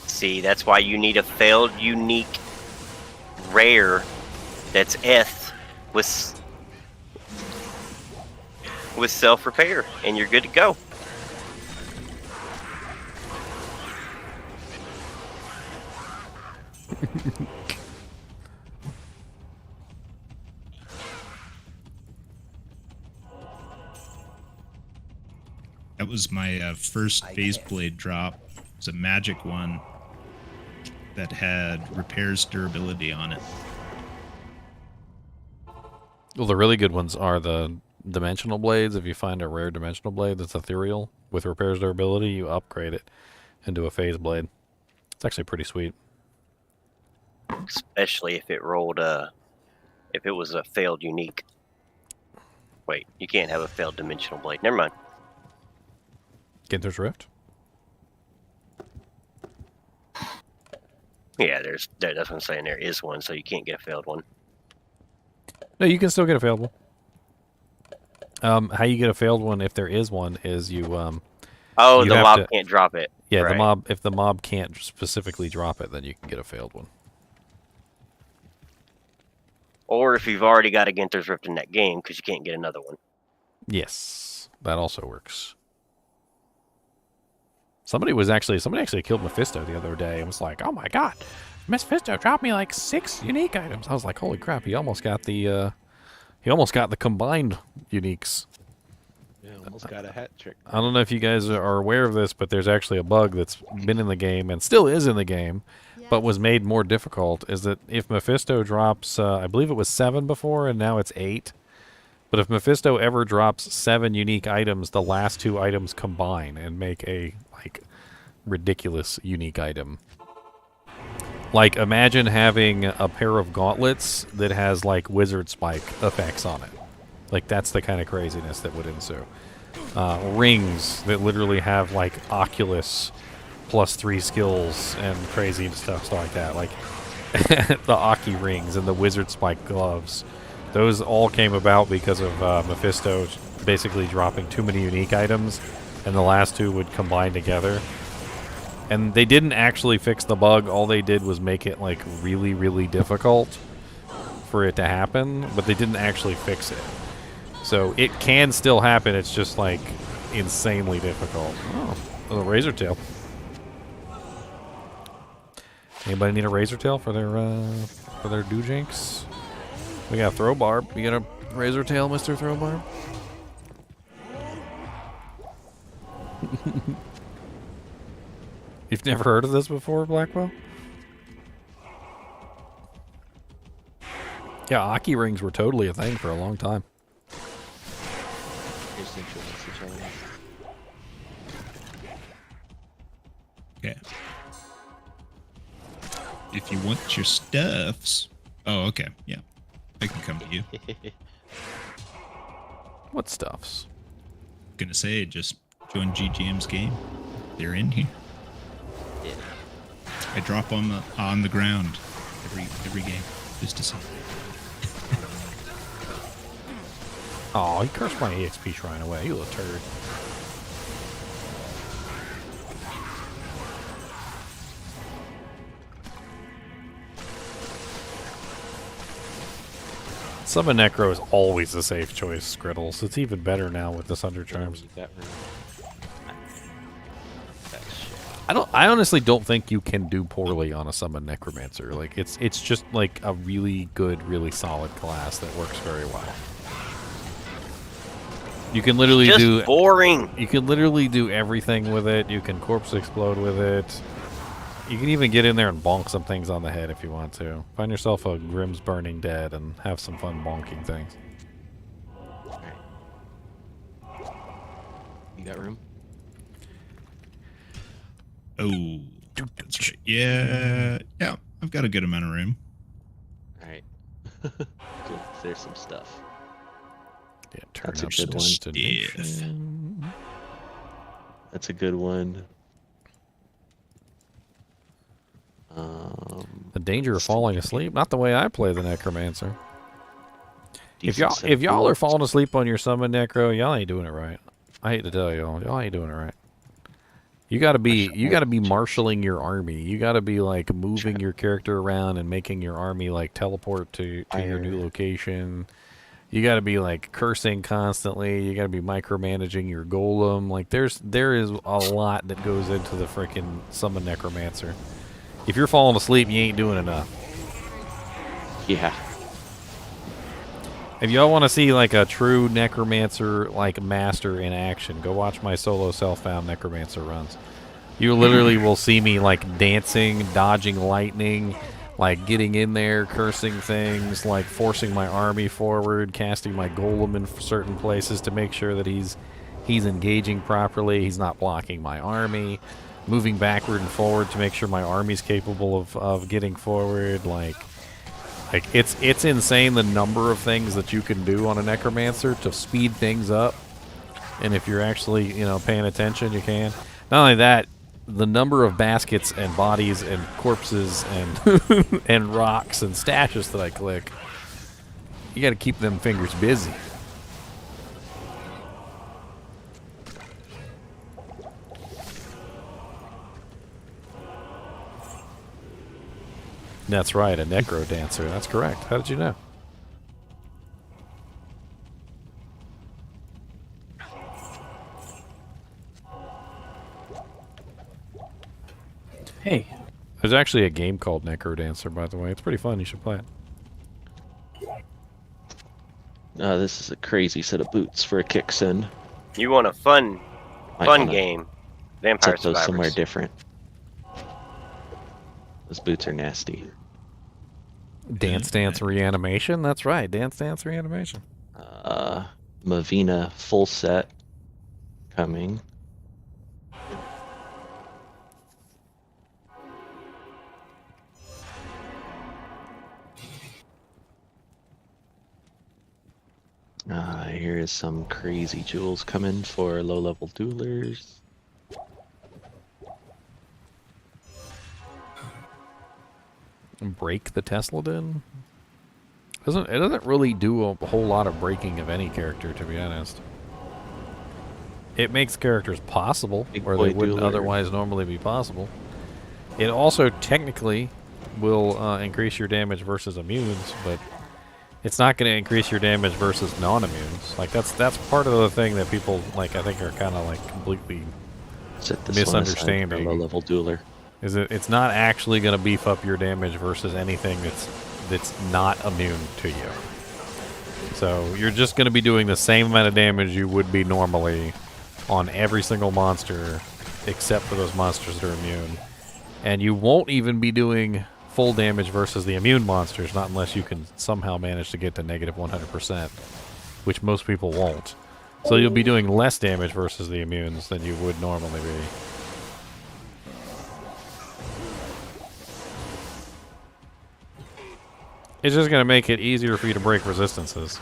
See, that's why you need a failed unique rare that's Eth with self-repair, and you're good to go. That was my first phase blade drop. It was a magic one that had repairs durability on it. Well, the really good ones are the dimensional blades. If you find a rare dimensional blade that's ethereal with repairs durability, you upgrade it into a phase blade. It's actually pretty sweet. Especially if it rolled if it was a failed unique. Wait, you can't have a failed dimensional blade. Never mind. Ginter's Rift? Yeah, that's what I'm saying. There is one, so you can't get a failed one. No, you can still get a failed one. How you get a failed one, if there is one, is you Oh, you the have mob to- can't drop it. yeah, Right. if the mob can't specifically drop it, then you can get a failed one. Or if you've already got a Ginter's Rift in that game, because you can't get another one. Yes, that also works. Somebody actually killed Mephisto the other day and was like, "Oh my god, Mephisto dropped me like 6 unique items." I was like, "Holy crap, he almost got the combined uniques." Yeah, almost got a hat trick. I don't know if you guys are aware of this, but there's actually a bug that's been in the game and still is in the game, but was made more difficult, is that if Mephisto drops, I believe it was 7 before, and now it's 8. But if Mephisto ever drops 7 unique items, the last 2 items combine and make a, like, ridiculous unique item. Like, imagine having a pair of gauntlets that has, like, wizard spike effects on it. Like, that's the kind of craziness that would ensue. Rings that literally have, like, Oculus +3 skills and crazy stuff like that. Like, the Aki rings and the wizard spike gloves. Those all came about because of Mephisto basically dropping too many unique items, and the last 2 would combine together. And they didn't actually fix the bug. All they did was make it, like, really, really difficult for it to happen, but they didn't actually fix it. So it can still happen, it's just, like, insanely difficult. Oh, a razor tail. Anybody need a razor tail for their doojanks? We got a throw barb. You got a razor tail, Mr. Throw Barb? You've never heard of this before, Blackwell? Yeah, Aki rings were totally a thing for a long time. Just influence each other. Okay. If you want your stuffs. Oh, okay. Yeah. I can come to you. What stuffs? Gonna say, just join GGM's game. They're in here. Yeah. I drop on the ground every game just to see. Oh, he cursed my EXP shrine away. You little turd. Summon Necro is always a safe choice, Skrittles. It's even better now with the Sunder charms. That room. That shit. I honestly don't think you can do poorly on a summon Necromancer. Like it's just like a really good, really solid class that works very well. You can literally Just do boring. You can literally do everything with it. You can corpse explode with it. You can even get in there and bonk some things on the head if you want to. Find yourself a Grimm's Burning Dead and have some fun bonking things. You got room? Oh, that's right. Yeah, I've got a good amount of room. All right. Good. There's some stuff. Yeah, turn That's a up good the one. destination. That's a good one. The danger of falling asleep. Not the way I play the Necromancer. If decent set y'all of are tools. falling asleep on your summon Necro, y'all ain't doing it right. I hate to tell y'all ain't doing it right. You gotta be marshaling your army. You gotta be like moving your character around and making your army like teleport to your new location. You gotta be like cursing constantly. You gotta be micromanaging your golem. Like there is a lot that goes into the freaking summon Necromancer. If you're falling asleep, you ain't doing enough. Yeah. If y'all want to see like a true Necromancer like master in action, go watch my solo self-found Necromancer runs. You literally will see me like dancing, dodging lightning, like getting in there, cursing things, like forcing my army forward, casting my golem in certain places to make sure that he's engaging properly, he's not blocking my army, moving backward and forward to make sure my army's capable of getting forward, like it's insane the number of things that you can do on a Necromancer to speed things up. And if you're actually, paying attention, you can. Not only that, the number of baskets and bodies and corpses and and rocks and stashes that I click, you got to keep them fingers busy. That's right, a necro dancer. That's correct. How did you know? Hey, There's actually a game called Necro Dancer, by the way. It's pretty fun. You should play it. This is a crazy set of boots for a kicksin. You want a fun Might wanna game? Vampire Set those somewhere Survivors. different. Those boots are nasty. Dance Reanimation? That's right, Dance Reanimation. Mavina full set coming. Here is some crazy jewels coming for low-level duelers. Break the Tesla Den? It doesn't really do a whole lot of breaking of any character, to be honest. It makes characters possible Big where boy they wouldn't dueler. otherwise normally be possible. It also technically will increase your damage versus immunes, but it's not going to increase your damage versus non-immunes. Like that's part of the thing that people I think are kind of completely Set this one aside for misunderstanding. low-level dueler. Is it's not actually going to beef up your damage versus anything that's not immune to you. So you're just going to be doing the same amount of damage you would be normally on every single monster except for those monsters that are immune. And you won't even be doing full damage versus the immune monsters, not unless you can somehow manage to get to negative 100%, which most people won't. So you'll be doing less damage versus the immunes than you would normally be. It's just going to make it easier for you to break resistances.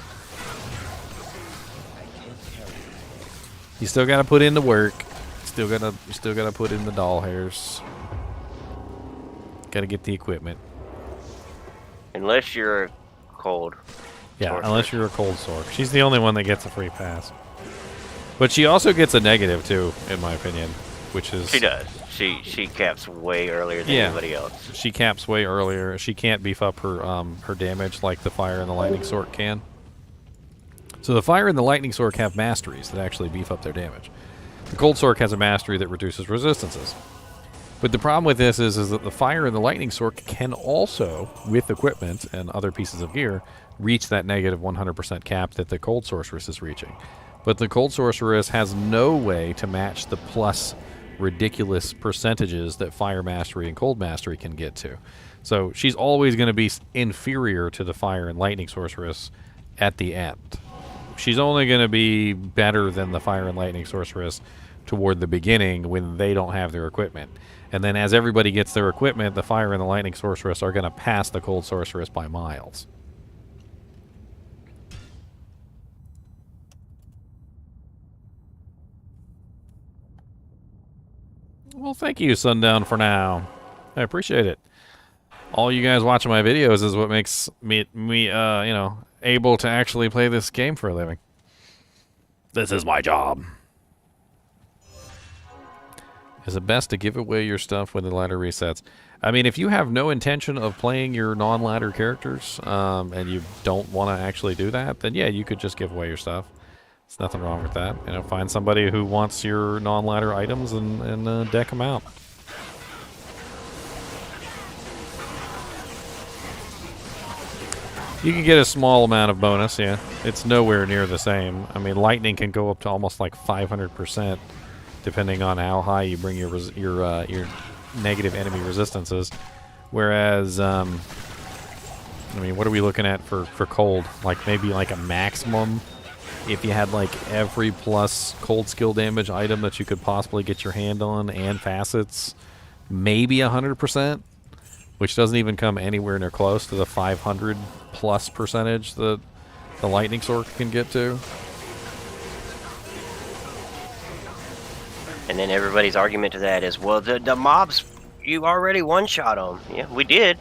You still got to put in the work. You still got to put in the doll hairs. Got to get the equipment. Unless you're cold. Yeah, Sorcerer. unless you're a cold sword. She's the only one that gets a free pass. But she also gets a negative too, in my opinion, which is She does. She caps way earlier than Yeah. anybody else. she caps way earlier. She can't beef up her damage like the fire and the lightning sword can. So the fire and the lightning sword have masteries that actually beef up their damage. The cold sword has a mastery that reduces resistances. But the problem with this is that the fire and the lightning sword can also, with equipment and other pieces of gear, reach that negative 100% cap that the cold sorceress is reaching. But the cold sorceress has no way to match the plus ridiculous percentages that fire mastery and cold mastery can get to. So she's always going to be inferior to the fire and lightning sorceress at the end. She's only going to be better than the fire and lightning sorceress toward the beginning when they don't have their equipment. And then as everybody gets their equipment, the fire and the lightning sorceress are going to pass the cold sorceress by miles. Well, thank you, Sundown, for now. I appreciate it. All you guys watching my videos is what makes me able to actually play this game for a living. This is my job. Is it best to give away your stuff when the ladder resets? I mean, if you have no intention of playing your non-ladder characters, and you don't want to actually do that, then yeah, you could just give away your stuff. There's nothing wrong with that. You know, find somebody who wants your non-ladder items and deck them out. You can get a small amount of bonus, yeah. It's nowhere near the same. I mean, lightning can go up to almost like 500%, depending on how high you bring your negative enemy resistances. Whereas, I mean, what are we looking at for cold? Like maybe like a maximum. If you had like every plus cold skill damage item that you could possibly get your hand on and facets, maybe 100%. Which doesn't even come anywhere near close to the 500 plus percentage that the lightning sword can get to. And then everybody's argument to that is, well, the mobs, you already one-shot them. Yeah, we did.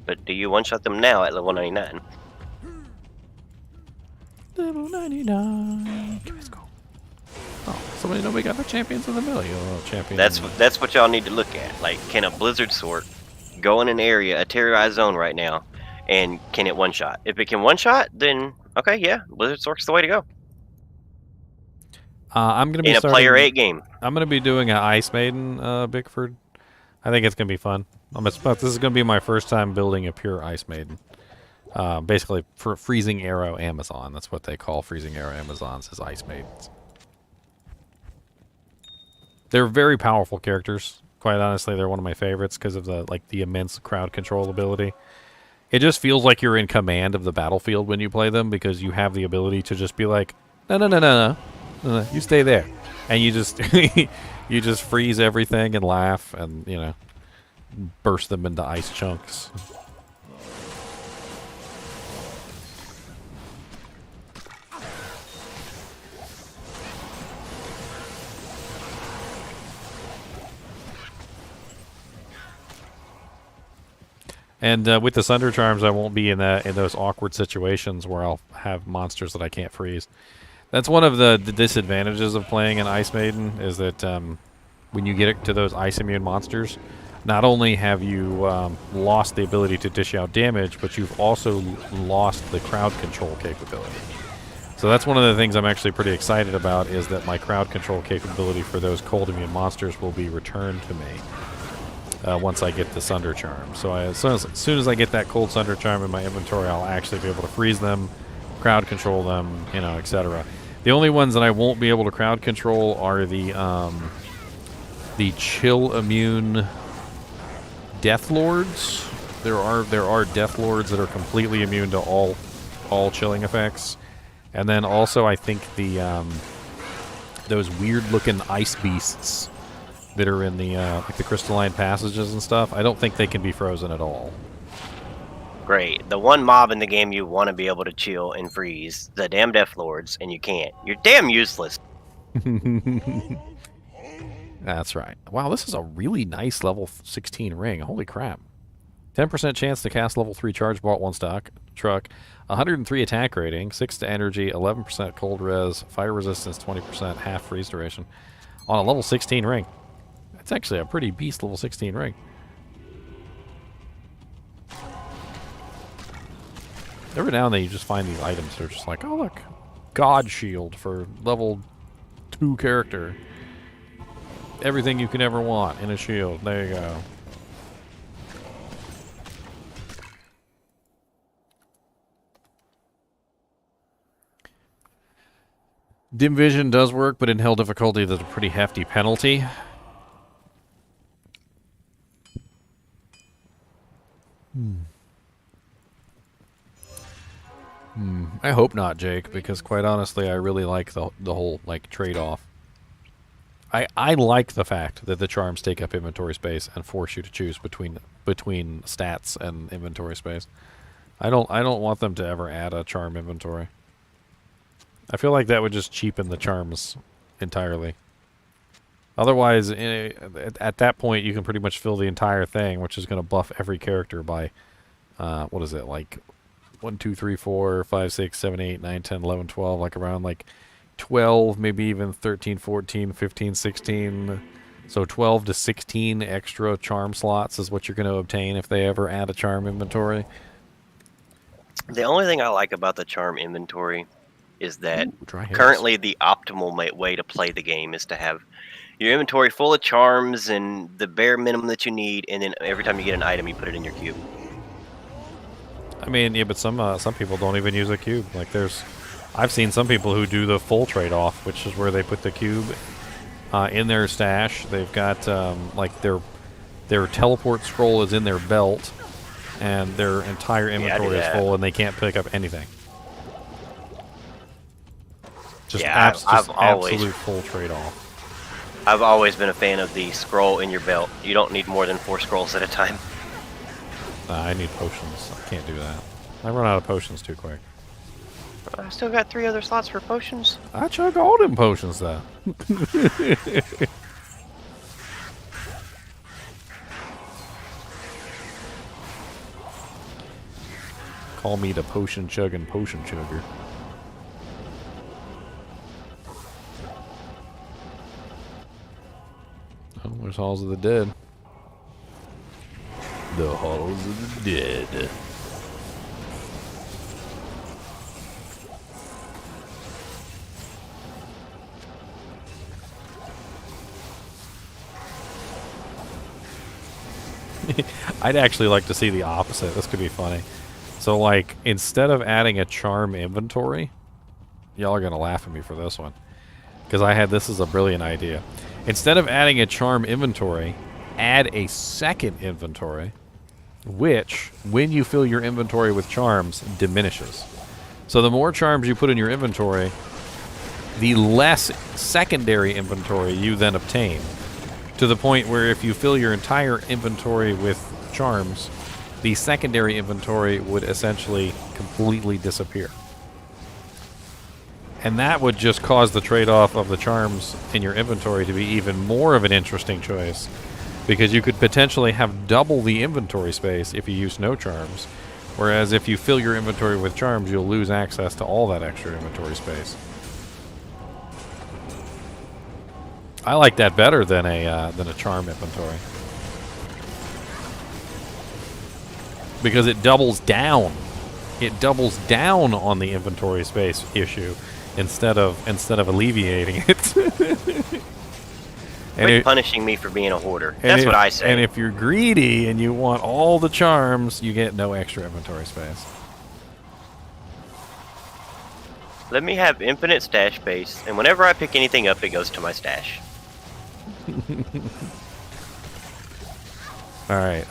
But do you one-shot them now at level 99? Level 99. Let's go. Oh, somebody nobody got the champions of the mill. Champion. That's what y'all need to look at. Like, can a blizzard sword go in an area, a terrorized zone right now, and can it one-shot? If it can one-shot, then okay, yeah, blizzard sword's the way to go. I'm gonna be in a player 8 game. I'm gonna be doing an Ice Maiden, Bickford. I think it's gonna be fun. This is gonna be my first time building a pure Ice Maiden. Basically, for Freezing Arrow Amazon. That's what they call Freezing Arrow Amazons, is Ice Maidens. They're very powerful characters. Quite honestly, they're one of my favorites because of the immense crowd control ability. It just feels like you're in command of the battlefield when you play them because you have the ability to just be like, no, you stay there, and you just you just freeze everything and laugh and burst them into ice chunks. And with the Sunder Charms, I won't be in those awkward situations where I'll have monsters that I can't freeze. That's one of the disadvantages of playing an Ice Maiden, is that when you get to those ice immune monsters, not only have you lost the ability to dish out damage, but you've also lost the crowd control capability. So that's one of the things I'm actually pretty excited about, is that my crowd control capability for those cold immune monsters will be returned to me. Once I get the Sunder Charm. So as soon as I get that cold Sunder Charm in my inventory, I'll actually be able to freeze them, crowd control them, etc. The only ones that I won't be able to crowd control are the chill immune Death Lords. There are Death Lords that are completely immune to all chilling effects. And then also I think those weird looking ice beasts that are in the like the crystalline passages and stuff, I don't think they can be frozen at all. Great. The one mob in the game you want to be able to chill and freeze, the damn Death Lords, and you can't. You're damn useless. That's right. Wow, this is a really nice level 16 ring. Holy crap. 10% chance to cast level 3 charge bolt 1 stock truck, 103 attack rating, 6 to energy, 11% cold res, fire resistance 20%, half freeze duration on a level 16 ring. It's actually a pretty beast level 16 ring. Every now and then you just find these items that are just like, oh look, God Shield for level 2 character. Everything you can ever want in a shield. There you go. Dim vision does work, but in hell difficulty, there's a pretty hefty penalty. I hope not, Jake, because quite honestly, I really like the whole like trade-off. I like the fact that the charms take up inventory space and force you to choose between stats and inventory space. I don't want them to ever add a charm inventory. I feel like that would just cheapen the charms entirely. Otherwise, at that point, you can pretty much fill the entire thing, which is going to buff every character by, what is it, like 1, 2, 3, 4, 5, 6, 7, 8, 9, 10, 11, 12, like around like 12, maybe even 13, 14, 15, 16. So 12 to 16 extra charm slots is what you're going to obtain if they ever add a charm inventory. The only thing I like about the charm inventory is that Dry hairs. currently the optimal way to play the game is to have your inventory full of charms and the bare minimum that you need, and then every time you get an item, you put it in your cube. I mean, yeah, but some people don't even use a cube. Like I've seen some people who do the full trade-off, which is where they put the cube in their stash. They've got like their teleport scroll is in their belt, and their entire inventory is full, and they can't pick up anything. Just, absolute full trade-off. I've always been a fan of the scroll in your belt. You don't need more than 4 scrolls at a time. I need potions. I can't do that. I run out of potions too quick. I still got 3 other slots for potions. I chug all them potions, though. Call me the potion-chugging potion chugger. Oh, there's Halls of the Dead. The Halls of the Dead. I'd actually like to see the opposite. This could be funny. So, like, instead of adding a charm inventory, y'all are going to laugh at me for this one, because I had this as a brilliant idea. Instead of adding a charm inventory, add a second inventory, which, when you fill your inventory with charms, diminishes. So the more charms you put in your inventory, the less secondary inventory you then obtain. To the point where if you fill your entire inventory with charms, the secondary inventory would essentially completely disappear. And that would just cause the trade-off of the charms in your inventory to be even more of an interesting choice, because you could potentially have double the inventory space if you use no charms, whereas if you fill your inventory with charms, you'll lose access to all that extra inventory space. I like that better than a charm inventory, because it doubles down. It doubles down on the inventory space issue instead of alleviating it. Quit punishing me for being a hoarder. That's what I say. And if you're greedy and you want all the charms, you get no extra inventory space. Let me have infinite stash space, and whenever I pick anything up, it goes to my stash. Alright,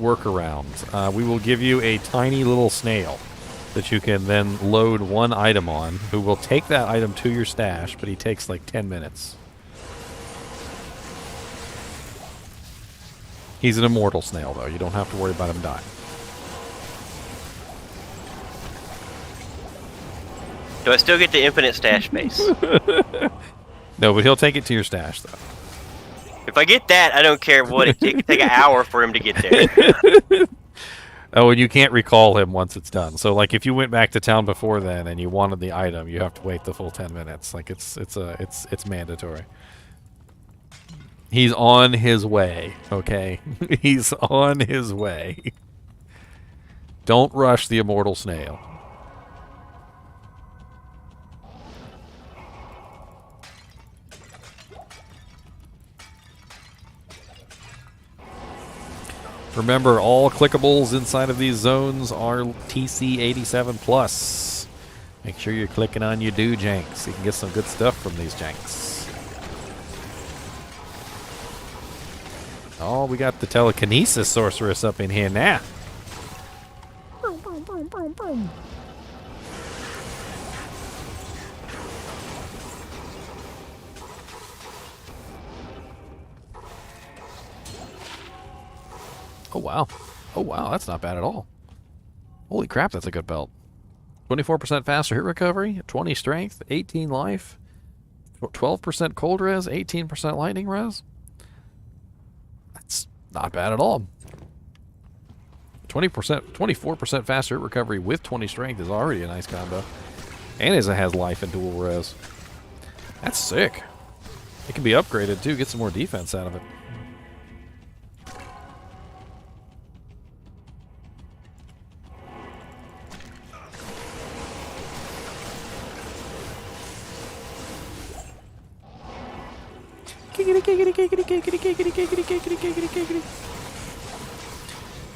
workarounds. We will give you a tiny little snail that you can then load one item on, who will take that item to your stash, but he takes like 10 minutes. He's an immortal snail, though. You don't have to worry about him dying. Do I still get the infinite stash space? No, but he'll take it to your stash, though. If I get that, I don't care what. It could take an hour for him to get there. Oh, and you can't recall him once it's done. So, like, if you went back to town before then and you wanted the item, you have to wait the full 10 minutes. Like, it's mandatory. He's on his way, okay? He's on his way. Don't rush the immortal snail. Remember, all clickables inside of these zones are TC87 plus. Make sure you're clicking on your do janks. You can get some good stuff from these janks. Oh, we got the telekinesis sorceress up in here now. Oh, wow. Oh, wow, that's not bad at all. Holy crap, that's a good belt. 24% faster hit recovery, 20 strength, 18 life, 12% cold res, 18% lightning res. That's not bad at all. 24% faster hit recovery with 20 strength is already a nice combo. And it has life and dual res. That's sick. It can be upgraded too, get some more defense out of it.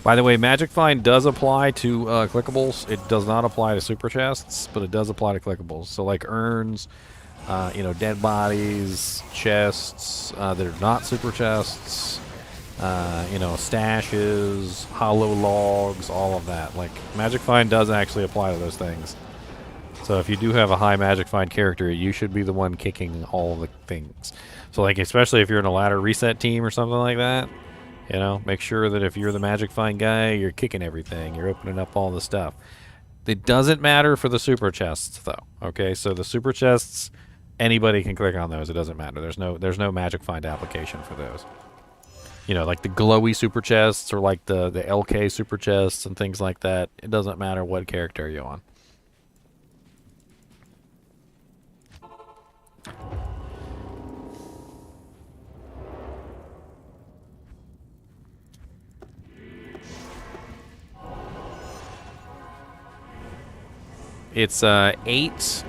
By the way, Magic Find does apply to clickables. It does not apply to super chests, but it does apply to clickables. So like urns, you know, dead bodies, chests that are not super chests, you know, stashes, hollow logs, all of that. Like Magic Find does actually apply to those things. So if you do have a high Magic Find character, you should be the one kicking all the things. So like, especially if you're in a ladder reset team or something like that, you know, make sure that if you're the Magic Find guy, you're kicking everything. You're opening up all the stuff. It doesn't matter for the super chests, though. Okay, so the super chests, anybody can click on those. It doesn't matter. There's no Magic Find application for those. You know, like the glowy super chests or like the LK super chests and things like that. It doesn't matter what character you're on. It's 8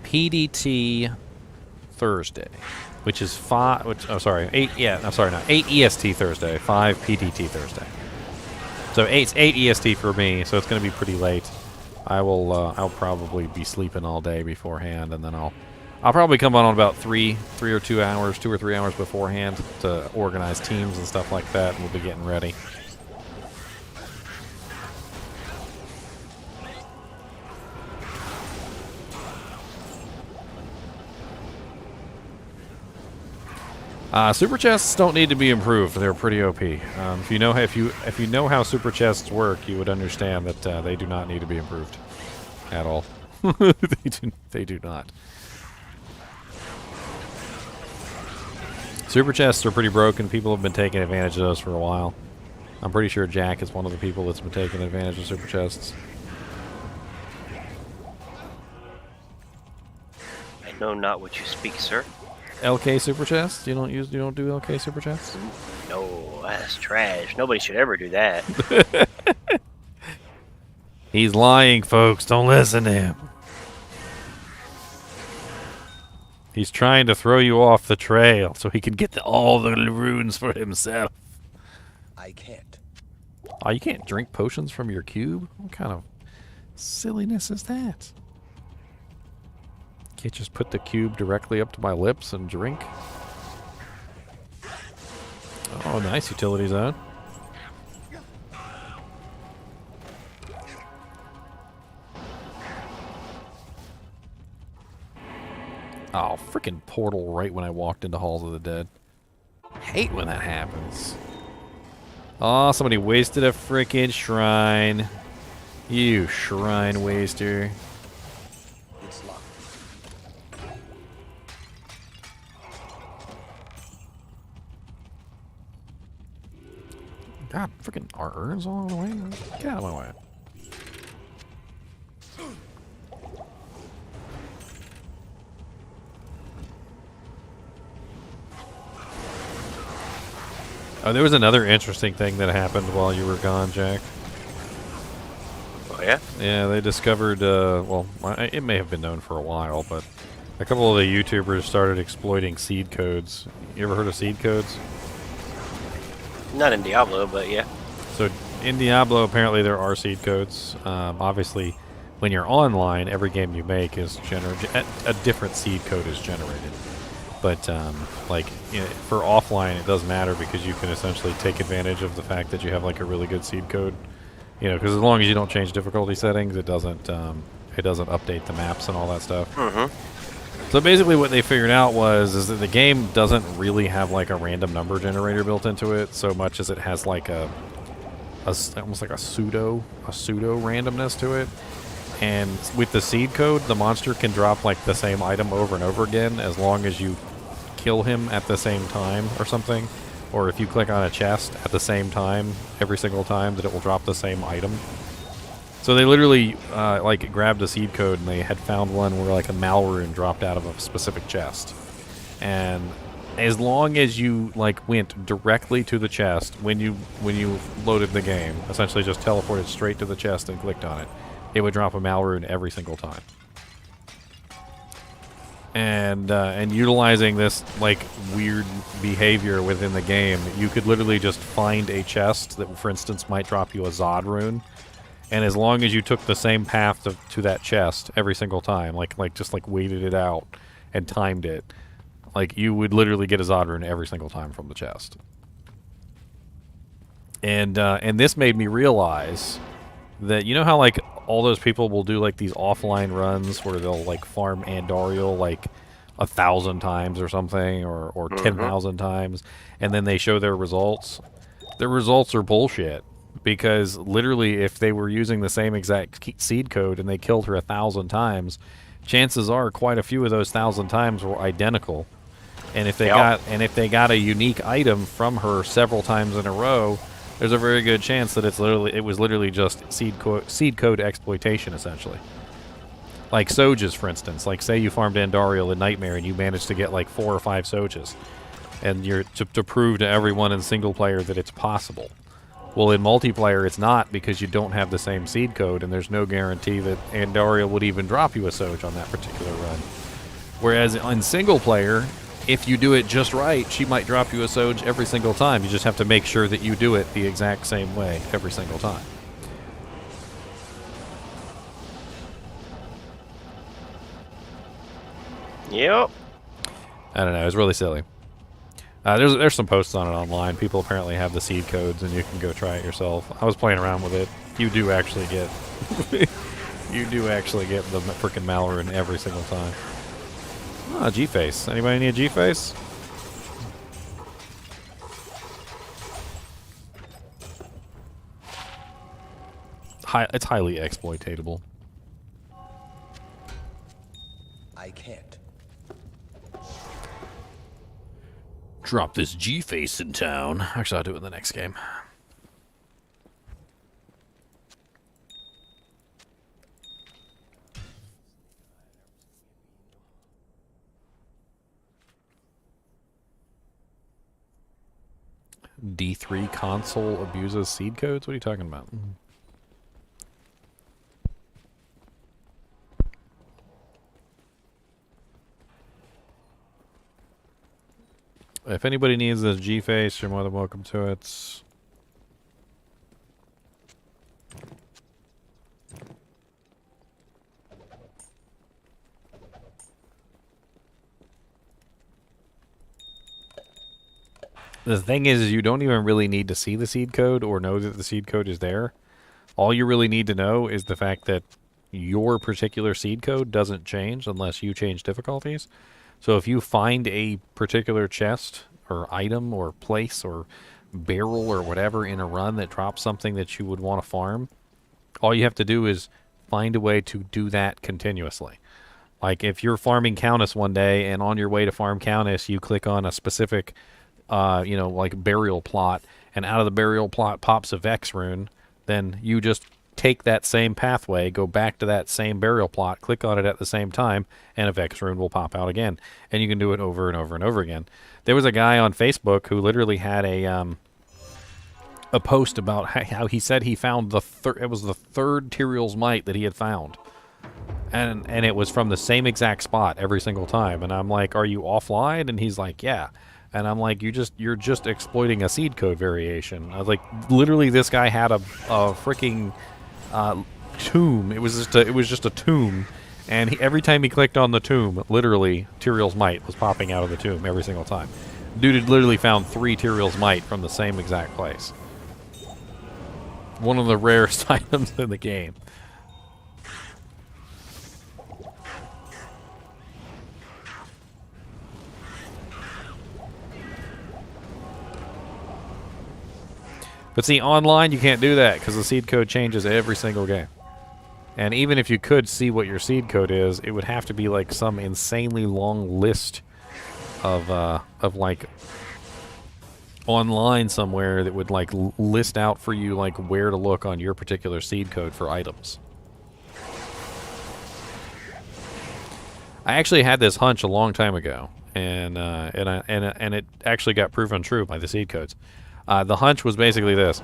PDT Thursday, which is 5. Oh, sorry, 8. Yeah, I'm sorry, not 8 EST Thursday, 5 PDT Thursday. So 8 EST for me, so it's going to be pretty late. I'll probably be sleeping all day beforehand, and then I'll probably come on about 2 or 3 hours beforehand to organize teams and stuff like that, and we'll be getting ready. Super chests don't need to be improved. They're pretty OP. If you know how super chests work, you would understand that they do not need to be improved at all. They do not. Super chests are pretty broken. People have been taking advantage of those for a while. I'm pretty sure Jack is one of the people that's been taking advantage of super chests. I know not what you speak, sir. LK super chests? You don't do LK super chests? No, that's trash. Nobody should ever do that. He's lying, folks. Don't listen to him. He's trying to throw you off the trail so he can get all the runes for himself. I can't. Oh, you can't drink potions from your cube? What kind of silliness is that? Can't just put the cube directly up to my lips and drink? Oh, nice utility zone. Oh, freaking portal right when I walked into Halls of the Dead. Hate when that happens. Oh, somebody wasted a freaking shrine. You shrine waster. It's locked. God, freaking our urns all the way. Get out of my way. Oh, there was another interesting thing that happened while you were gone, Jack. Oh, yeah? Yeah, they discovered, well, it may have been known for a while, but a couple of the YouTubers started exploiting seed codes. You ever heard of seed codes? Not in Diablo, but yeah. So in Diablo, apparently there are seed codes. Obviously, when you're online, every game you make is a different seed code is generated. But like for offline, it doesn't matter because you can essentially take advantage of the fact that you have like a really good seed code. You know, because as long as you don't change difficulty settings, it doesn't update the maps and all that stuff. So basically, what they figured out is that the game doesn't really have like a random number generator built into it, so much as it has like almost like a pseudo randomness to it. And with the seed code, the monster can drop like the same item over and over again as long as you kill him at the same time or something. Or if you click on a chest at the same time, every single time, that it will drop the same item. So they literally like grabbed a seed code and they had found one where like a Malrune dropped out of a specific chest. And as long as you like went directly to the chest when you loaded the game, essentially just teleported straight to the chest and clicked on it, it would drop a Malrune every single time. And utilizing this like weird behavior within the game, you could literally just find a chest that, for instance, might drop you a Zod rune, and as long as you took the same path to that chest every single time, like just like waited it out and timed it, like you would literally get a Zod rune every single time from the chest. And this made me realize that, you know how like all those people will do like these offline runs where they'll like farm Andariel like 1,000 times or something, or 10,000 times, and then they show their results. Their results are bullshit, because literally if they were using the same exact seed code and they killed her 1,000 times, chances are quite a few of those 1,000 times were identical. And if they got a unique item from her several times in a row, there's a very good chance that it was literally just seed code exploitation, essentially. Like Sojas, for instance. Like, say you farmed Andariel in Nightmare and you managed to get like 4 or 5 Sojas, and you're to prove to everyone in single player that it's possible. Well, in multiplayer, it's not, because you don't have the same seed code, and there's no guarantee that Andariel would even drop you a Soj on that particular run. Whereas in single player, if you do it just right, she might drop you a Soj every single time. You just have to make sure that you do it the exact same way every single time. Yep. I don't know. It's really silly. There's some posts on it online. People apparently have the seed codes, and you can go try it yourself. I was playing around with it. You do actually get the freaking Malrune every single time. Ah, G-Face. Anybody need a G-Face? It's highly exploitatable. I can't. Drop this G-Face in town. Actually, I'll do it in the next game. D3 console abuses seed codes? What are you talking about? If anybody needs this G-Face, you're more than welcome to it. The thing is, you don't even really need to see the seed code or know that the seed code is there. All you really need to know is the fact that your particular seed code doesn't change unless you change difficulties. So if you find a particular chest or item or place or barrel or whatever in a run that drops something that you would want to farm, all you have to do is find a way to do that continuously. Like if you're farming Countess one day and on your way to farm Countess you click on a specific like burial plot, and out of the burial plot pops a Vex rune, then you just take that same pathway, go back to that same burial plot, click on it at the same time, and a Vex rune will pop out again. And you can do it over and over and over again. There was a guy on Facebook who literally had a post about how he said he found the third Tyrael's Might that he had found. And it was from the same exact spot every single time. And I'm like, are you offline? And he's like, yeah. And I'm like, you're just exploiting a seed code variation. I was like, literally, this guy had a freaking tomb. It was just a tomb, and every time he clicked on the tomb, literally Tyrael's Might was popping out of the tomb every single time. Dude had literally found 3 Tyrael's Might from the same exact place. One of the rarest items in the game. But see, online you can't do that because the seed code changes every single game. And even if you could see what your seed code is, it would have to be like some insanely long list of like online somewhere that would like list out for you like where to look on your particular seed code for items. I actually had this hunch a long time ago, and it actually got proven true by the seed codes. The hunch was basically this: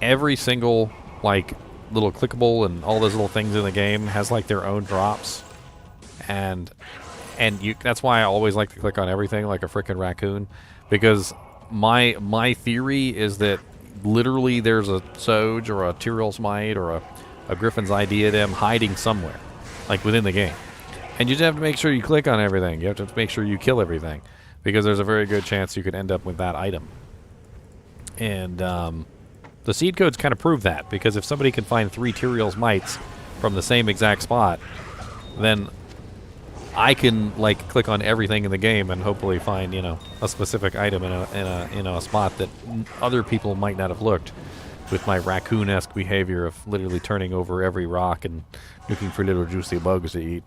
every single like little clickable and all those little things in the game has like their own drops, and that's why I always like to click on everything like a frickin' raccoon, because my theory is that literally there's a Soj or a Tyrael's Might or a Griffin's Diadem hiding somewhere, like within the game, and you just have to make sure you click on everything. You have to make sure you kill everything, because there's a very good chance you could end up with that item. And the seed codes kind of prove that, because if somebody can find 3 Tyrael's Mights from the same exact spot, then I can like click on everything in the game and hopefully find, you know, a specific item in a spot that other people might not have looked, with my raccoon-esque behavior of literally turning over every rock and looking for little juicy bugs to eat.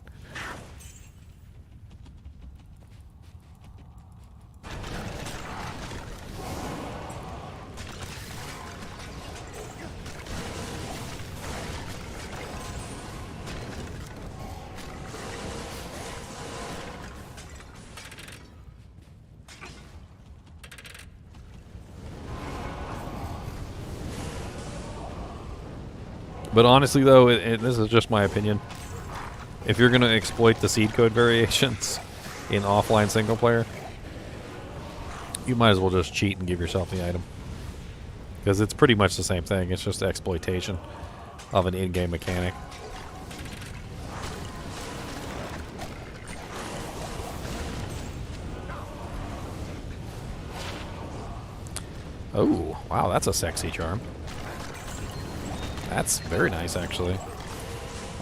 But honestly, though, this is just my opinion. If you're going to exploit the seed code variations in offline single player, you might as well just cheat and give yourself the item. Because it's pretty much the same thing. It's just exploitation of an in-game mechanic. Oh, wow, that's a sexy charm. That's very nice, actually.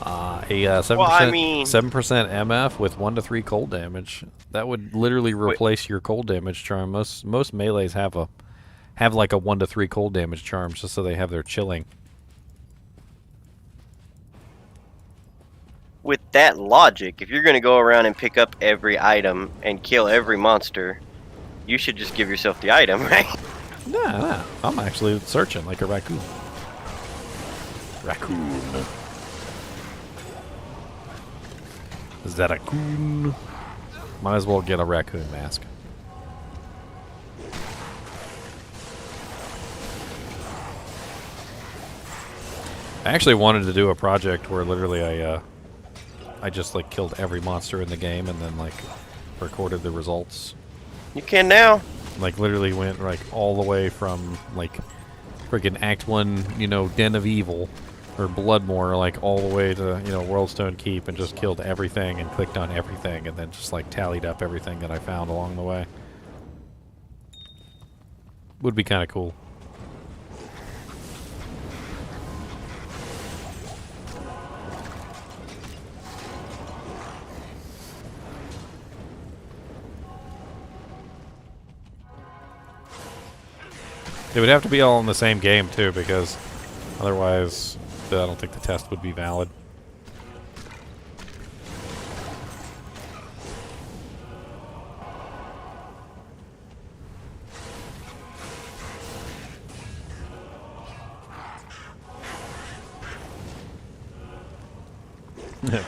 A 7%, Well, I mean- 7% MF with 1 to 3 cold damage. That would literally replace your cold damage charm. Most melees have like a 1 to 3 cold damage charm, just so they have their chilling. With that logic, if you're going to go around and pick up every item and kill every monster, you should just give yourself the item, right? Nah, I'm actually searching like a raccoon. Raccoon. Is that a coon? Might as well get a raccoon mask. I actually wanted to do a project where literally I just like killed every monster in the game and then like recorded the results. You can now. Like literally went like all the way from like freaking Act 1, you know, Den of Evil or Bloodmore, like all the way to, you know, Worldstone Keep, and just killed everything and clicked on everything and then just like tallied up everything that I found along the way. Would be kind of cool. It would have to be all in the same game too, because otherwise I don't think the test would be valid.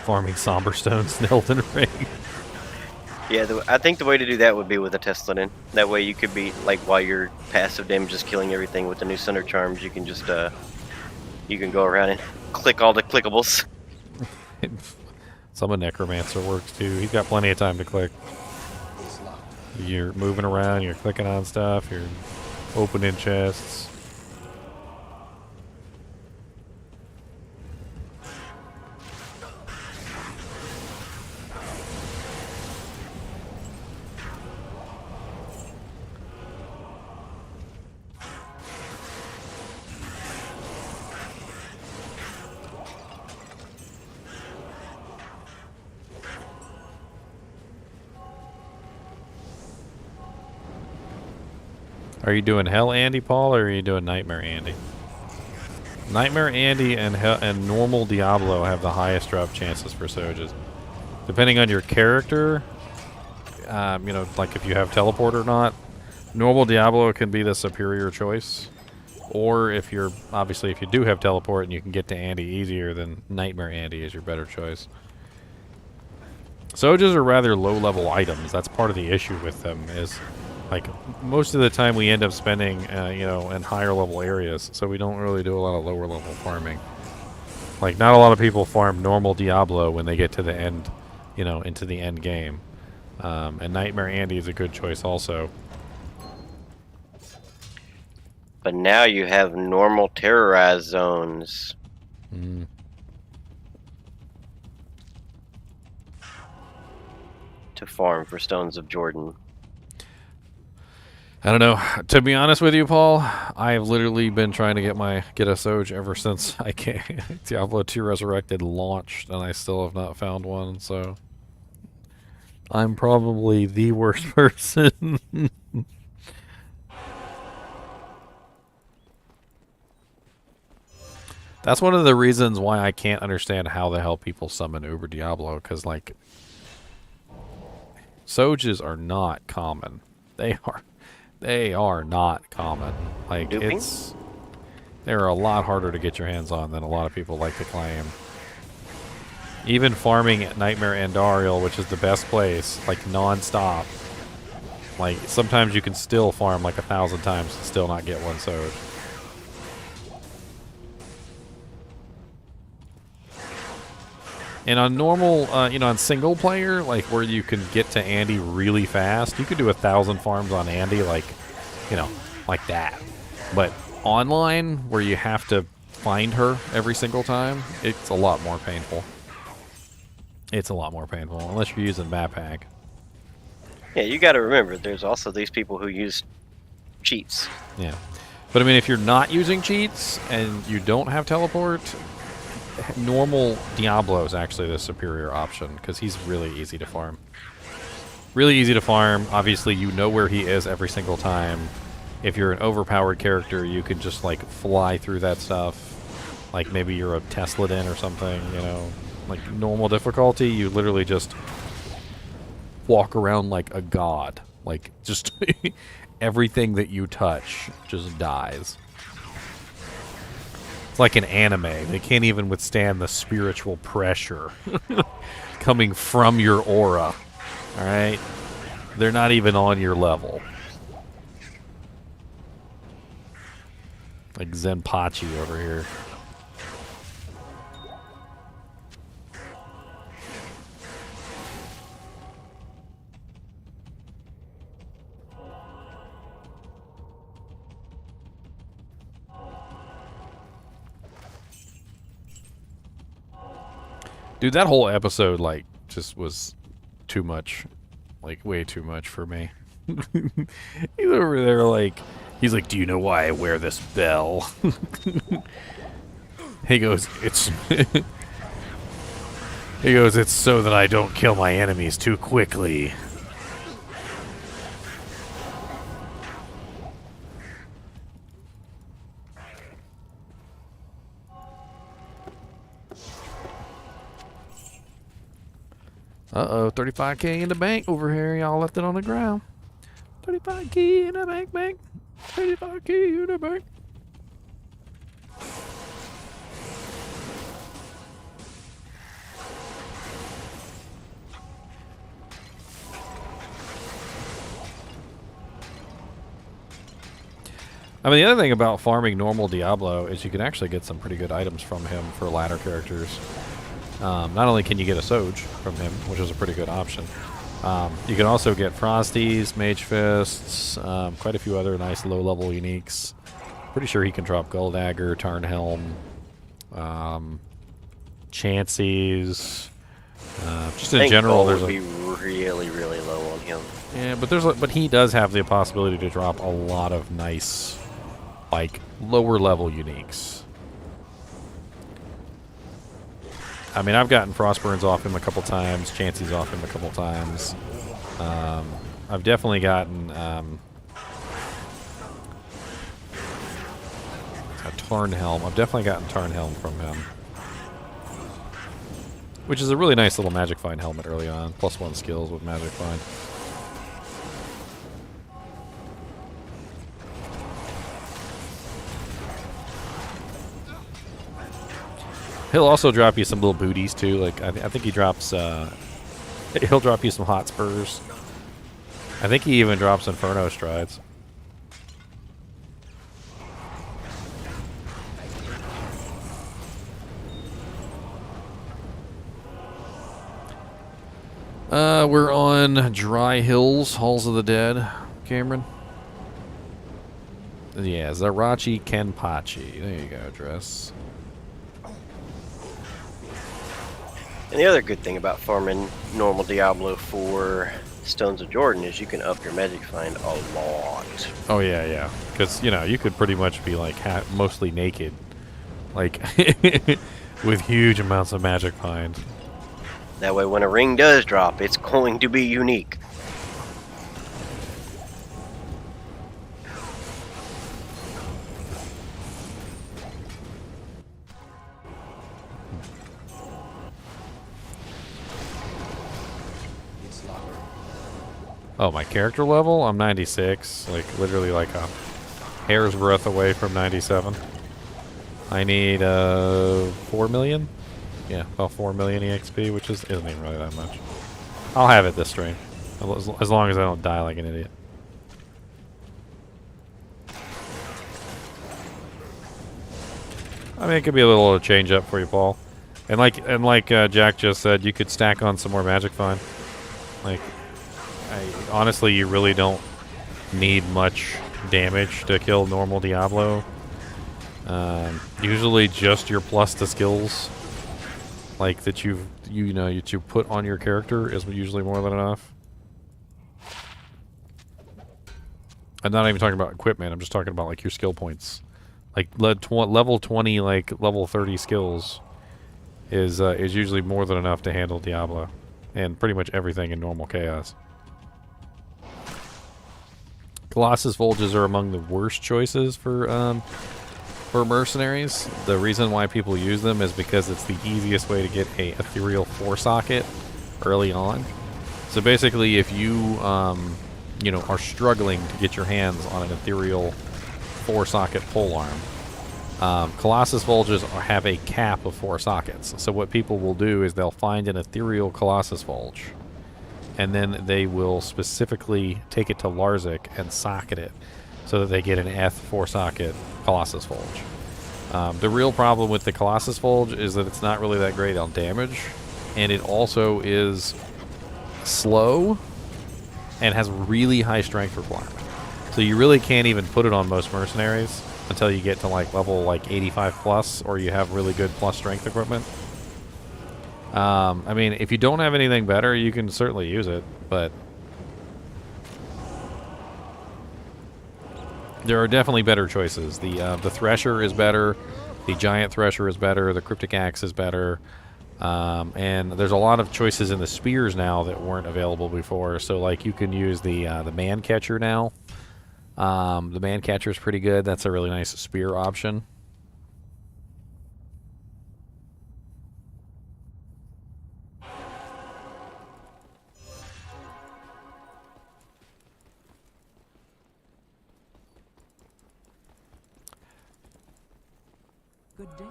Farming somber stones in Elden Ring. Yeah, I think the way to do that would be with a Tesla. That way you could be, like, while your passive damage is killing everything with the new Sunder charms, you can just, you can go around and click all the clickables. Some of Necromancer works too. He's got plenty of time to click. You're moving around, you're clicking on stuff, you're opening chests. Are you doing Hell Andy, Paul, or are you doing Nightmare Andy? Nightmare Andy and normal Diablo have the highest drop chances for Sojas. Depending on your character, you know, like if you have teleport or not, normal Diablo can be the superior choice. Or if you're, obviously if you do have teleport and you can get to Andy easier, then Nightmare Andy is your better choice. Sojas are rather low-level items. That's part of the issue with them is, like, most of the time we end up spending, you know, in higher-level areas, so we don't really do a lot of lower-level farming. Like, not a lot of people farm normal Diablo when they get to the end, you know, into the end game. And Nightmare Andy is a good choice also. But now you have normal terrorized zones. Mm. To farm for Stones of Jordan. I don't know. To be honest with you, Paul, I've literally been trying to get a Soj ever since Diablo 2 Resurrected launched, and I still have not found one, so I'm probably the worst person. That's one of the reasons why I can't understand how the hell people summon Uber Diablo, because, like, Sojas are not common. They are not common. Like, Duping? they're a lot harder to get your hands on than a lot of people like to claim. Even farming at Nightmare Andariel, which is the best place, like, non-stop, like, sometimes you can still farm like 1,000 times and still not get one Soj. And on normal, you know, on single player, like where you can get to Andy really fast, you could do 1,000 farms on Andy, like, you know, like that. But online, where you have to find her every single time, it's a lot more painful. It's a lot more painful, unless you're using map hack. Yeah, you got to remember, there's also these people who use cheats. Yeah. But I mean, if you're not using cheats and you don't have teleport, normal Diablo is actually the superior option because he's really easy to farm. Really easy to farm. Obviously, you know where he is every single time. If you're an overpowered character, you can just, like, fly through that stuff. Like, maybe you're a Tesladin or something, you know. Like, normal difficulty, you literally just walk around like a god. Like, just everything that you touch just dies. It's like an anime. They can't even withstand the spiritual pressure coming from your aura. Alright? They're not even on your level. Like Zenpachi over here. Dude, that whole episode, like, just was too much. Like, way too much for me. He's over there, like, he's like, do you know why I wear this bell? He goes, it's... He goes, it's so that I don't kill my enemies too quickly. Uh-oh, 35K in the bank over here. Y'all left it on the ground. 35K in the bank. 35K in the bank. I mean, the other thing about farming normal Diablo is you can actually get some pretty good items from him for ladder characters. Not only can you get a Soj from him, which is a pretty good option, You can also get Frosties, Mage Fists, quite a few other nice low-level uniques. Pretty sure he can drop Gull Dagger, Tarn Helm, Chances. Just I in think general, Gull there's would a be really, really low on him. yeah, but he does have the possibility to drop a lot of nice, like lower-level uniques. I mean, I've gotten Frostburns off him a couple times, Chances off him a couple times. I've definitely gotten a Tarn Helm. I've definitely gotten Tarn Helm from him, which is a really nice little Magic Find helmet early on. +1 skills with Magic Find. He'll also drop you some little booties too. Like I think he drops. He'll drop you some Hotspurs. I think he even drops Inferno Strides. We're on Dry Hills, Halls of the Dead, Cameron. Yeah, Zarachi Kenpachi. There you go, Dress. And the other good thing about farming normal Diablo for Stones of Jordan is you can up your Magic Find a lot. Oh yeah, yeah. Because you could pretty much be like mostly naked, like with huge amounts of Magic Find. That way when a ring does drop, it's going to be unique. Oh, my character level? I'm 96. Like, literally like a hair's breadth away from 97. I need 4 million? Yeah, about 4 million EXP, which isn't even really that much. I'll have it this stream. As long as I don't die like an idiot. I mean, it could be a little change up for you, Paul. And like Jack just said, you could stack on some more Magic Find. Like, honestly, you really don't need much damage to kill normal Diablo. Usually, just your plus to skills, like that you put on your character, is usually more than enough. I'm not even talking about equipment. I'm just talking about like your skill points. Like level 20, like level 30 skills is usually more than enough to handle Diablo and pretty much everything in normal chaos. Colossus Volges are among the worst choices for mercenaries. The reason why people use them is because it's the easiest way to get a ethereal 4-socket early on. So basically, if you are struggling to get your hands on an ethereal 4-socket polearm, Colossus Volges have a cap of 4 sockets. So what people will do is they'll find an ethereal Colossus Volge, and then they will specifically take it to Larzik and socket it so that they get an F4-socket Colossus Volge. The real problem with the Colossus Volge is that it's not really that great on damage, and it also is slow and has really high strength requirement. So you really can't even put it on most mercenaries until you get to like level like 85 plus, or you have really good plus strength equipment. I mean, if you don't have anything better, you can certainly use it, but there are definitely better choices. The Thresher is better, the Giant Thresher is better, the Cryptic Axe is better, and there's a lot of choices in the spears now that weren't available before. So like you can use the Man Catcher now. The Man Catcher is pretty good. That's a really nice spear option. Good day.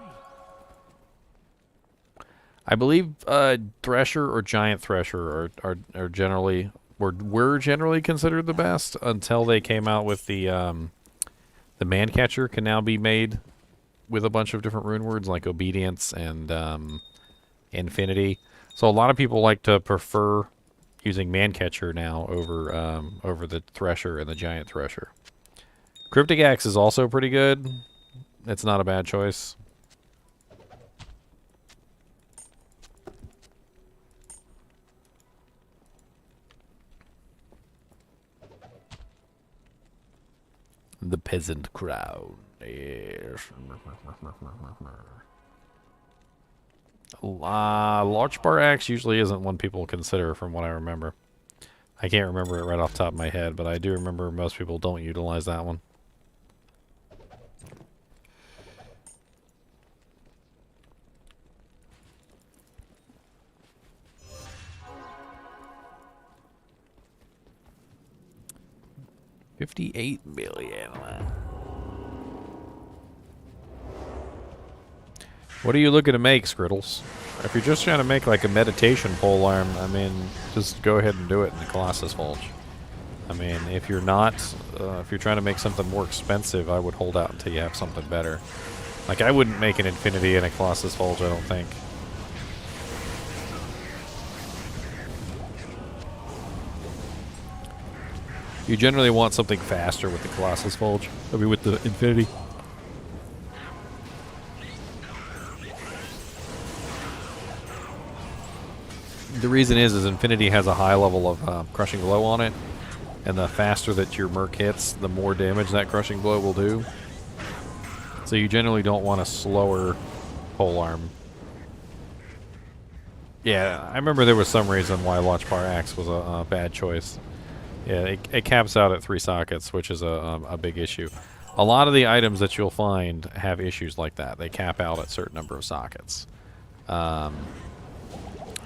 I believe Thresher or Giant Thresher are generally were generally considered the best until they came out with the Man Catcher can now be made with a bunch of different rune words like Obedience and Infinity. So a lot of people like to prefer using Mancatcher now over the Thresher and the Giant Thresher. Cryptic Axe is also pretty good. It's not a bad choice. The peasant crowd. Large bar axe usually isn't one people consider from what I remember. I can't remember it right off the top of my head, but I do remember most people don't utilize that one. $58 million. What are you looking to make, Skriddles? If you're just trying to make like a meditation polearm, I mean, just go ahead and do it in the Colossus Bulge. I mean, if you're not, if you're trying to make something more expensive, I would hold out until you have something better. Like, I wouldn't make an Infinity in a Colossus Bulge, I don't think. You generally want something faster with the Colossus Bulge. I mean, with the Infinity. The reason is Infinity has a high level of Crushing Blow on it, and the faster that your Merc hits, the more damage that Crushing Blow will do. So you generally don't want a slower polearm. Yeah, I remember there was some reason why Lodgebar Axe was a bad choice. Yeah, it caps out at 3 sockets, which is a big issue. A lot of the items that you'll find have issues like that. They cap out at a certain number of sockets.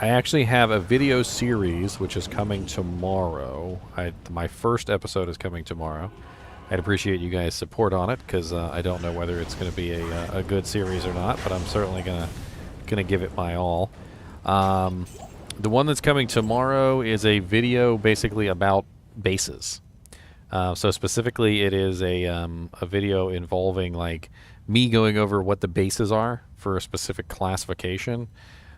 I actually have a video series which is coming tomorrow. My first episode is coming tomorrow. I'd appreciate you guys' support on it, because I don't know whether it's going to be a good series or not, but I'm certainly gonna give it my all. The one that's coming tomorrow is a video basically about bases. So specifically, it is a video involving like me going over what the bases are for a specific classification.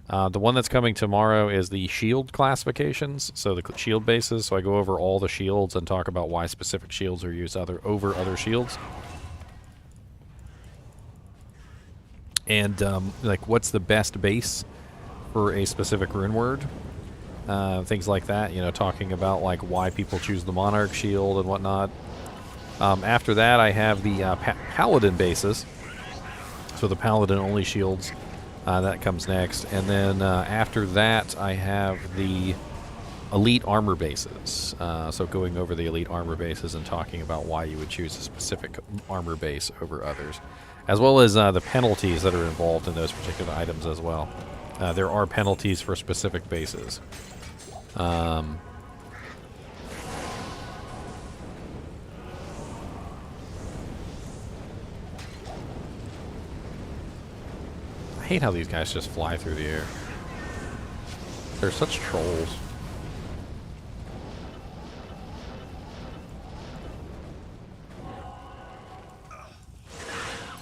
The one that's coming tomorrow is the shield classifications, so the shield bases. So I go over all the shields and talk about why specific shields are used over other shields. And like what's the best base for a specific rune word. Things like that, you know, talking about like why people choose the Monarch shield and whatnot. After that, I have the Paladin bases. So the Paladin only shields. That comes next. And then after that, I have the Elite Armor bases. So going over the Elite Armor bases and talking about why you would choose a specific armor base over others. As well as the penalties that are involved in those particular items as well. There are penalties for specific bases. I hate how these guys just fly through the air. They're such trolls.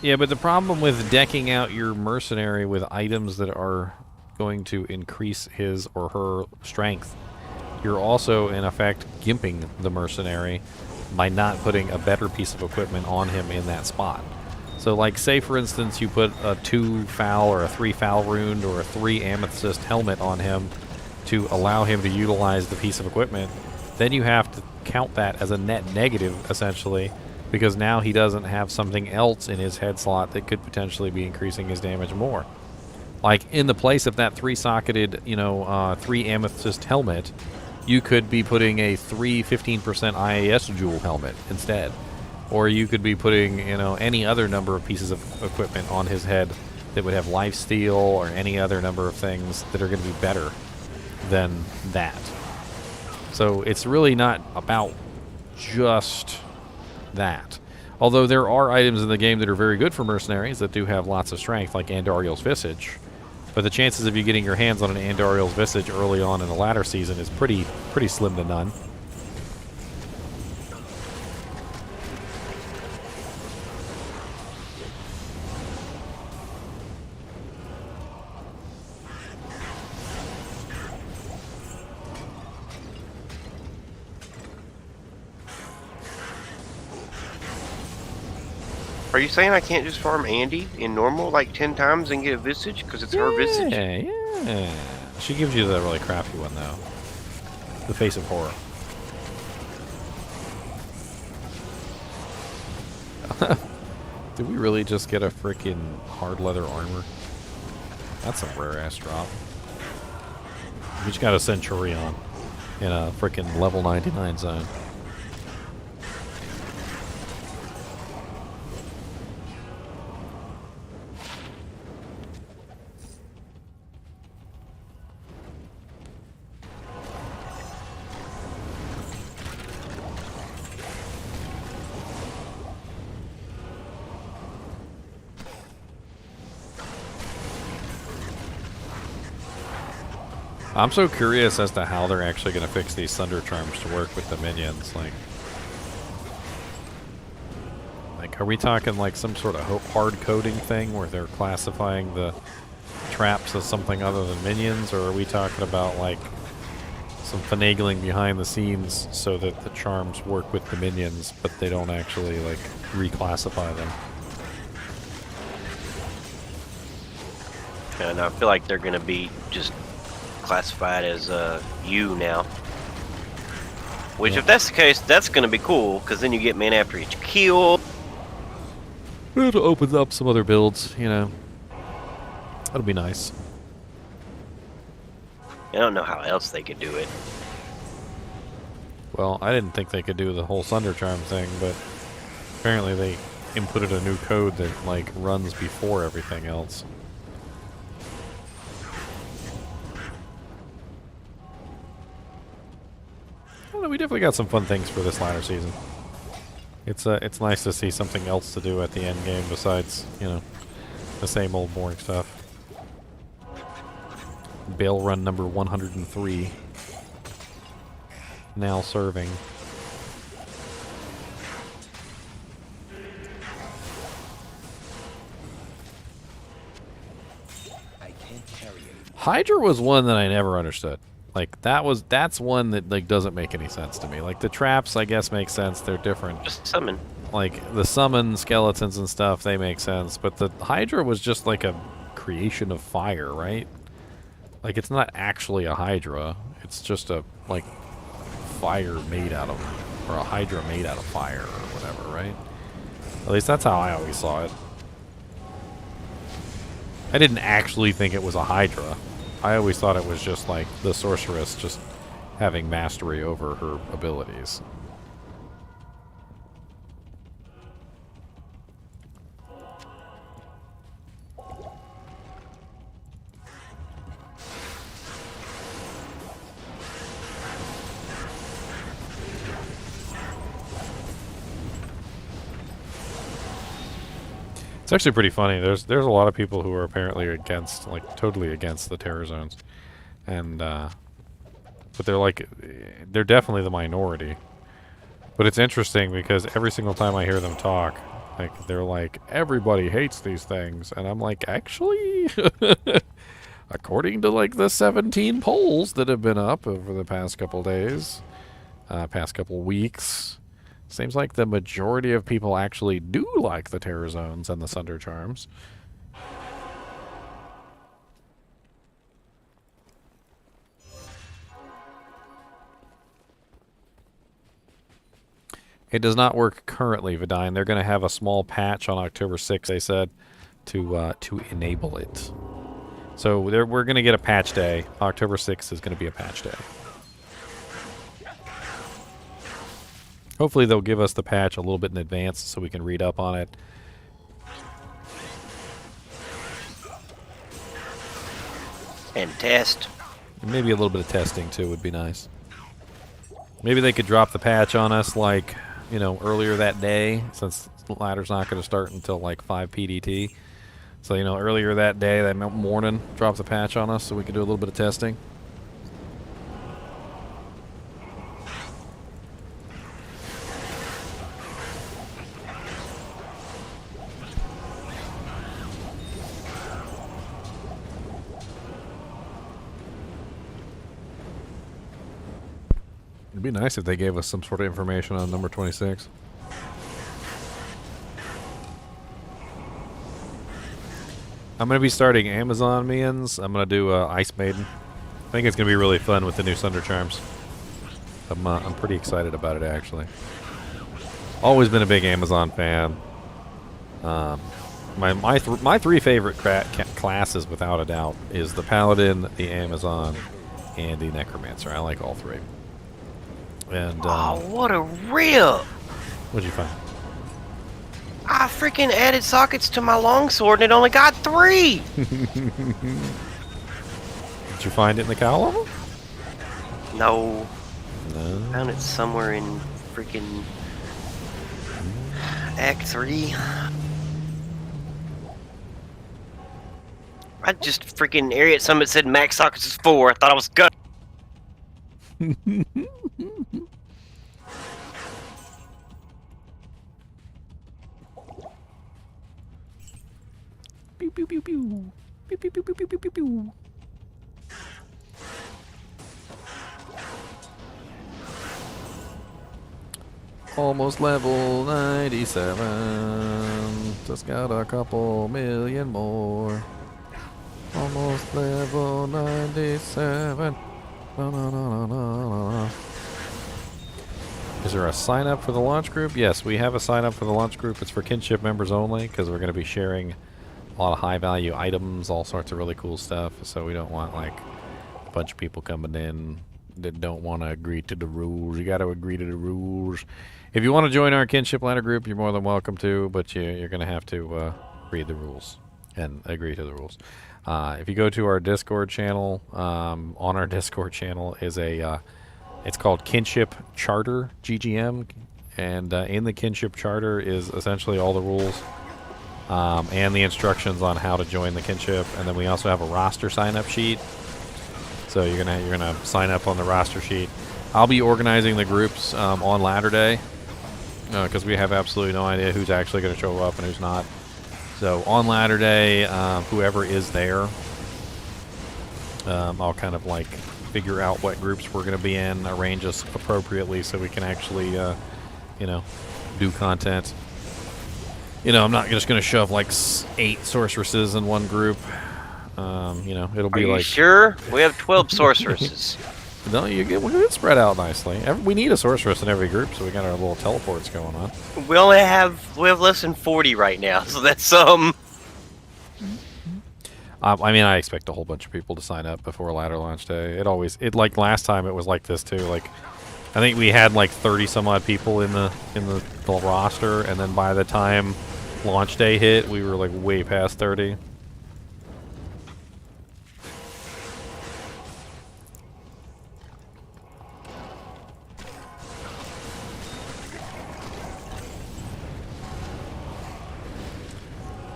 Yeah, but the problem with decking out your mercenary with items that are going to increase his or her strength, you're also, in effect, gimping the mercenary by not putting a better piece of equipment on him in that spot. So, like, say, for instance, you put a 2 foul or a 3 foul rune or a 3 amethyst helmet on him to allow him to utilize the piece of equipment, then you have to count that as a net negative, essentially, because now he doesn't have something else in his head slot that could potentially be increasing his damage more. Like, in the place of that 3-socketed, you know, 3 amethyst helmet, you could be putting a 3 15% IAS jewel helmet instead. Or you could be putting, you know, any other number of pieces of equipment on his head that would have lifesteal or any other number of things that are going to be better than that. So it's really not about just that. Although there are items in the game that are very good for mercenaries that do have lots of strength, like Andariel's Visage. But the chances of you getting your hands on an Andariel's Visage early on in the latter season is pretty slim to none. Are you saying I can't just farm Andy in normal like 10 times and get a Visage? Because it's her Visage? Yeah. She gives you the really crappy one, though. The Face of Horror. Did we really just get a freaking hard leather armor? That's a rare-ass drop. We just got a Centurion in a freaking level 99 zone. I'm so curious as to how they're actually going to fix these Sunder charms to work with the minions. Like, are we talking like some sort of hard coding thing where they're classifying the traps as something other than minions, or are we talking about like some finagling behind the scenes so that the charms work with the minions, but they don't actually like reclassify them? And I feel like they're going to be just classified as U now. Which, if that's the case, that's going to be cool, because then you get men after each kill. It opens up some other builds, you know. That'll be nice. I don't know how else they could do it. Well, I didn't think they could do the whole Sunder Charm thing, but apparently they inputted a new code that, like, runs before everything else. I don't know, we definitely got some fun things for this latter season. It's nice to see something else to do at the end game besides, you know, the same old boring stuff. Bail run number 103. Now serving. I can't carry it. Hydra was one that I never understood. Like that's one that like doesn't make any sense to me. Like the traps I guess make sense, they're different. Just summon. Like the summon skeletons and stuff, they make sense, but the Hydra was just like a creation of fire, right? Like it's not actually a Hydra. It's just a like fire made out of, or a Hydra made out of fire or whatever, right? At least that's how I always saw it. I didn't actually think it was a Hydra. I always thought it was just like the sorceress just having mastery over her abilities. It's actually pretty funny. There's a lot of people who are apparently against, like, totally against the terror zones, and but they're definitely the minority. But it's interesting because every single time I hear them talk, like they're like, everybody hates these things, and I'm like, actually, according to like the 17 polls that have been up over the past couple days, past couple weeks. Seems like the majority of people actually do like the terror zones and the Sunder charms. It does not work currently, Vidine. They're going to have a small patch on October 6th, they said, to enable it. So we're going to get a patch day. October 6th is going to be a patch day. Hopefully they'll give us the patch a little bit in advance so we can read up on it. And test. Maybe a little bit of testing too would be nice. Maybe they could drop the patch on us like, you know, earlier that day, since the ladder's not going to start until like 5 PDT. So, you know, earlier that day, that morning, drop the patch on us so we can do a little bit of testing. It'd be nice if they gave us some sort of information on number 26. I'm gonna be starting Amazon Mians. I'm gonna do Ice Maiden. I think it's gonna be really fun with the new Sunder charms. I'm pretty excited about it actually. Always been a big Amazon fan. My three favorite classes, without a doubt, is the Paladin, the Amazon, and the Necromancer. I like all three. And Oh, what a rip! what'd you find? I freaking added sockets to my longsword and it only got 3! Did you find it in the cow level? No. No. Found it somewhere in freaking Act 3. I just freaking area at Summit said max sockets is 4. I thought I was good. Pew pew pew pew. Pew pew pew pew pew pew pew pew. Almost level 97. Just got a couple million more. Almost level 97. Na, na, na, na, na, na. Is there a sign up for the launch group? Yes, we have a sign up for the launch group. It's for kinship members only because we're going to be sharing a lot of high value items, all sorts of really cool stuff. So we don't want like a bunch of people coming in that don't want to agree to the rules. You got to agree to the rules. If you want to join our kinship ladder group, you're more than welcome to, but you're going to have to read the rules and agree to the rules. If you go to our Discord channel, on our Discord channel is a it's called Kinship Charter GGM, and in the Kinship Charter is essentially all the rules and the instructions on how to join the kinship. And then we also have a roster sign-up sheet. So you're gonna sign up on the roster sheet. I'll be organizing the groups on ladder day because we have absolutely no idea who's actually going to show up and who's not. So on ladder day, whoever is there, I'll kind of like figure out what groups we're going to be in, arrange us appropriately so we can actually, you know, do content. You know, I'm not just going to shove like 8 sorceresses in one group. You know, it'll be Are you like. sure? We have 12 sorceresses. No, we get spread out nicely. We need a sorceress in every group, so we got our little teleports going on. We have less than 40 right now, so that's I mean, I expect a whole bunch of people to sign up before ladder launch day. It like last time it was like this too. Like, I think we had like 30 some odd people in the roster, and then by the time launch day hit, we were like way past 30.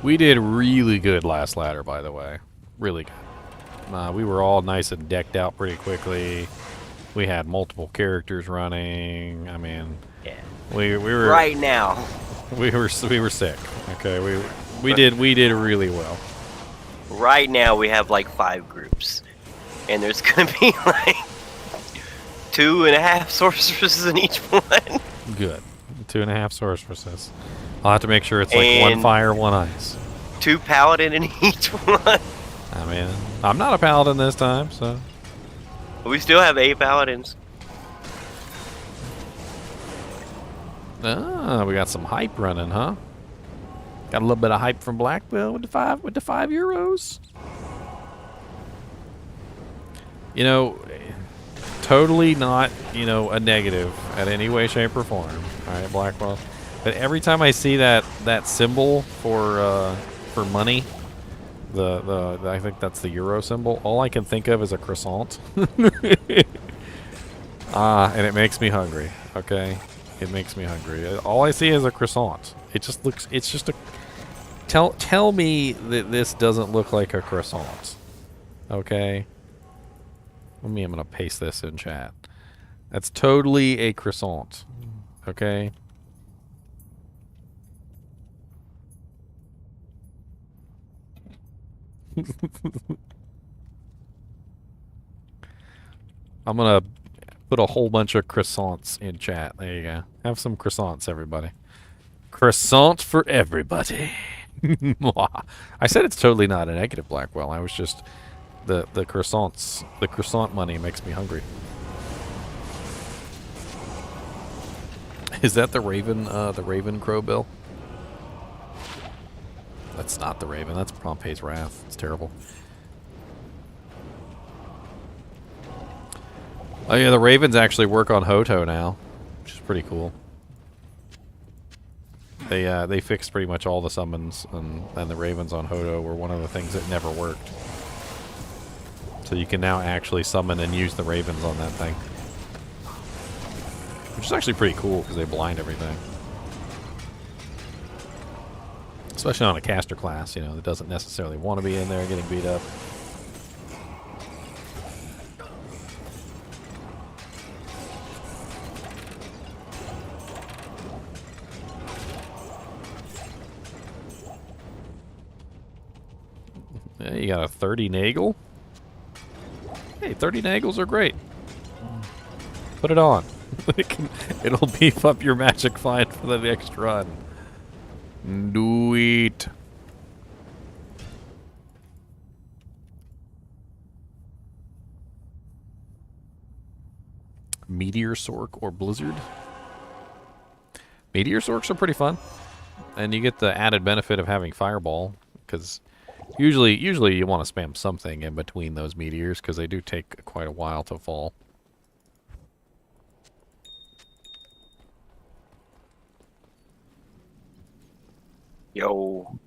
We did really good last ladder, by the way. Really good. We were all nice and decked out pretty quickly. We had multiple characters running. I mean, yeah. we were Right now. we were sick. Okay, we did really well. Right now we have like 5 groups, and there's gonna be like 2.5 sorceresses in each one. Good. 2.5 sorceresses. I'll have to make sure it's like 1 fire, 1 ice. 2 paladin in each one. I mean, I'm not a paladin this time, so. We still have 8 paladins. Ah, we got some hype running, huh? Got a little bit of hype from Blackbill with the 5 euros. You know, totally not, you know, a negative at any way, shape, or form. All right, Blackwell. But every time I see that symbol for money, I think that's the euro symbol. All I can think of is a croissant. And it makes me hungry. Okay, it makes me hungry. All I see is a croissant. It just looks. It's just a. Tell me that this doesn't look like a croissant. Okay. I'm gonna paste this in chat. That's totally a croissant. Okay. I'm gonna put a whole bunch of croissants in chat. There you go. Have some croissants, everybody. Croissant for everybody. I said it's totally not a negative, Blackwell. I was just the croissants. The croissant money makes me hungry. Is that the Raven Crow bill? That's not the Raven. That's Pompey's Wrath. It's terrible. Oh yeah, the Ravens actually work on Hoto now, which is pretty cool. They fixed pretty much all the summons, and the Ravens on Hoto were one of the things that never worked. So you can now actually summon and use the Ravens on that thing. Which is actually pretty cool, because they blind everything. Especially on a caster class, you know, that doesn't necessarily want to be in there getting beat up. Yeah, you got a 30 Nagel? Hey, 30 Nagels are great. Put it on. It'll beef up your magic find for the next run. Do it. Meteor Sork or Blizzard? Meteor Sorks are pretty fun. And you get the added benefit of having Fireball, because usually you want to spam something in between those meteors, because they do take quite a while to fall. Yo.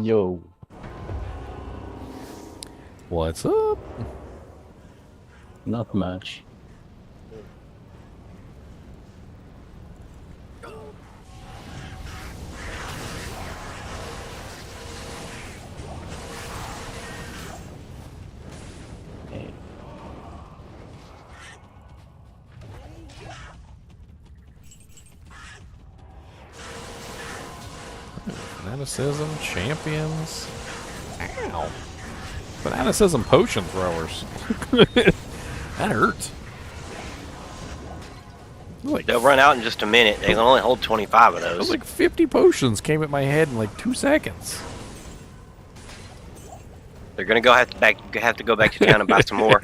Yo. What's up? Not much. Fanaticism, champions. Ow. Fanaticism potion throwers. That hurts. Like, They'll run out in just a minute. They can only hold 25 of it was those. like 50 potions came at my head in like 2 seconds. They're gonna have to go back to town and buy some more.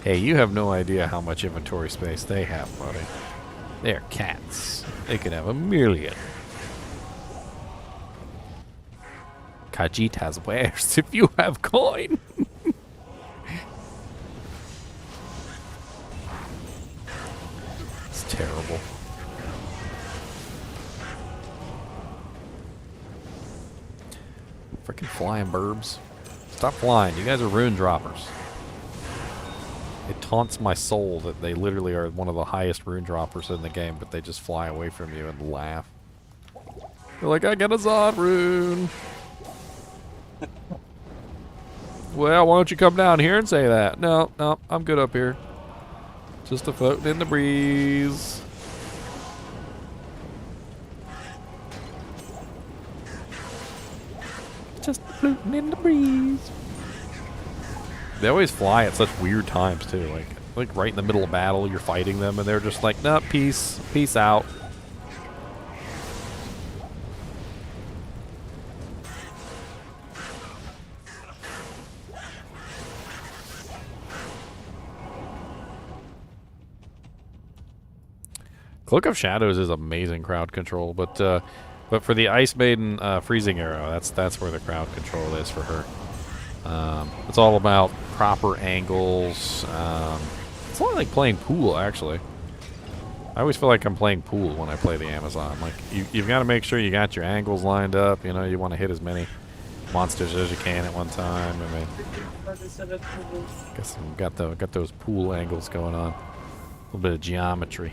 Hey, you have no idea how much inventory space they have, buddy. They're cats. They could have a million. Kajitas wares if you have coin. It's terrible. Freaking flying burbs. Stop flying. You guys are rune droppers. It taunts my soul that they literally are one of the highest rune droppers in the game, but they just fly away from you and laugh. They're like, I got a Zod rune. Well, why don't you come down here and say that? No, no, I'm good up here. Just a floating in the breeze. Just floating in the breeze. They always fly at such weird times too, like right in the middle of battle, you're fighting them, and they're just like, nah, peace out. Cloak of Shadows is amazing crowd control, but for the Ice Maiden Freezing Arrow, that's where the crowd control is for her. It's all about proper angles. It's a lot like playing pool, actually. I always feel like I'm playing pool when I play the Amazon. Like you've got to make sure you got your angles lined up. You know, you want to hit as many monsters as you can at one time. I mean, guess you got those pool angles going on. A little bit of geometry.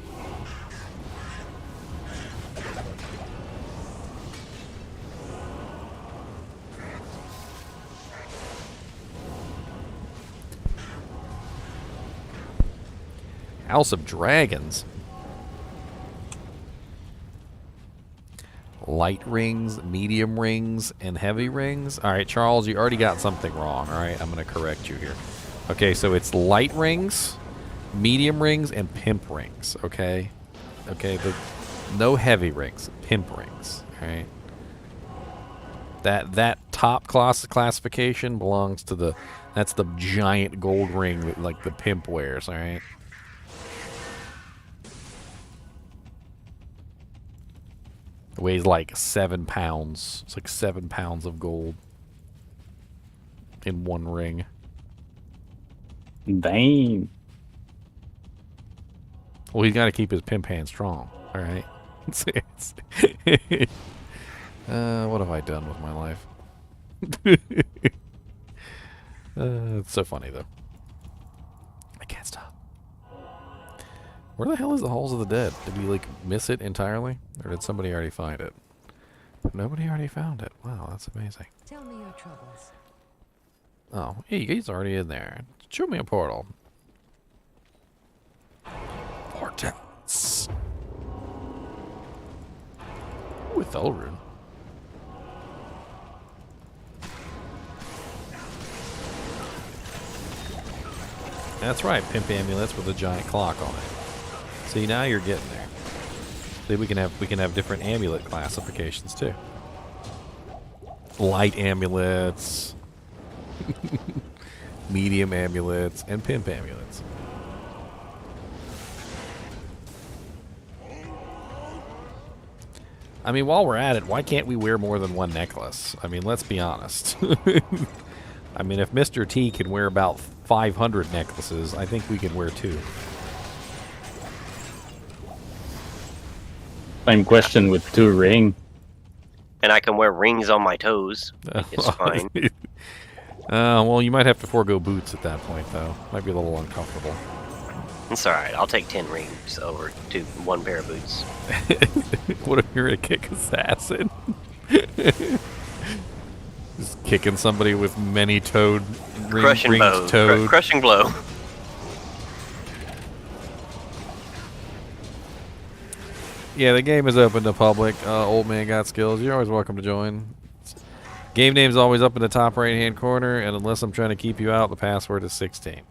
House of Dragons. Light rings, medium rings, and heavy rings. Alright, Charles, you already got something wrong. Alright, I'm going to correct you here. Okay, so it's light rings, medium rings, and pimp rings. Okay? Okay, no heavy rings. Pimp rings. Alright? That top classification belongs to the. That's the giant gold ring that like the pimp wears. All right. It weighs like 7 pounds. It's like 7 pounds of gold in one ring. Dang. Well, he's got to keep his pimp hand strong. All right. What have I done with my life? It's so funny though. I can't stop. Where the hell is the Halls of the Dead? Did we like miss it entirely, or did somebody already find it? Nobody already found it. Wow, that's amazing. Tell me your troubles. Oh, hey, he's already in there. Show me a portal. Portals. With Elrune. That's right, pimp amulets with a giant clock on it. See, now you're getting there. See, we can have different amulet classifications too. Light amulets, medium amulets, and pimp amulets. I mean, while we're at it, why can't we wear more than one necklace? I mean, let's be honest. I mean, if Mr. T can wear about 500 necklaces, I think we can wear 2. Same question with 2 ring. And I can wear rings on my toes. It's fine. Well, you might have to forego boots at that point, though. Might be a little uncomfortable. It's alright. I'll take 10 rings over to 1 pair of boots. What if you're a kick assassin? Just kicking somebody with many toed Crushing blow. toed. Crushing blow. Yeah, the game is open to public. Old man got skills. You're always welcome to join. Game name's always up in the top right hand corner, and unless I'm trying to keep you out, the password is 16.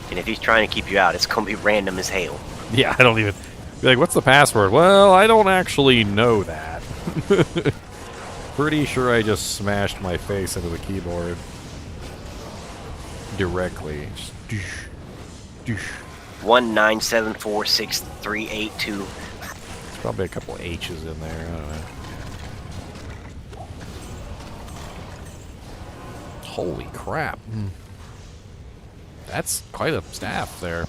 And if he's trying to keep you out, it's going to be random as hell. Yeah, I don't even... Be like, what's the password? Well, I don't actually know that. Pretty sure I just smashed my face into the keyboard. Directly. Just doosh, doosh. 1974638 2. There's probably a couple H's in there. I don't know. Holy crap. That's quite a staff there.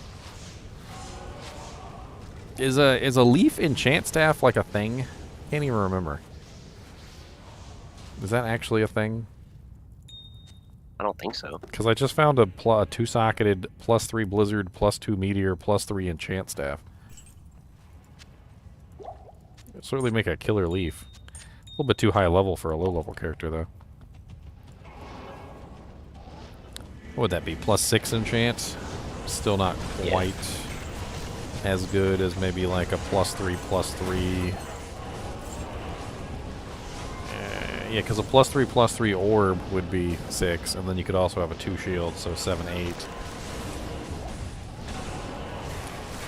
Is a leaf enchant staff like a thing? Can't even remember. Is that actually a thing? I don't think so. Because I just found a 2-socketed +3 blizzard, +2 meteor, +3 enchant staff. It'd certainly make a killer leaf. A little bit too high level for a low level character though. What would that be? +6 enchant? Still not quite as good as maybe like a +3/+3. Yeah, because a +3/+3 orb would be 6, and then you could also have a 2 shield, so 7, 8. It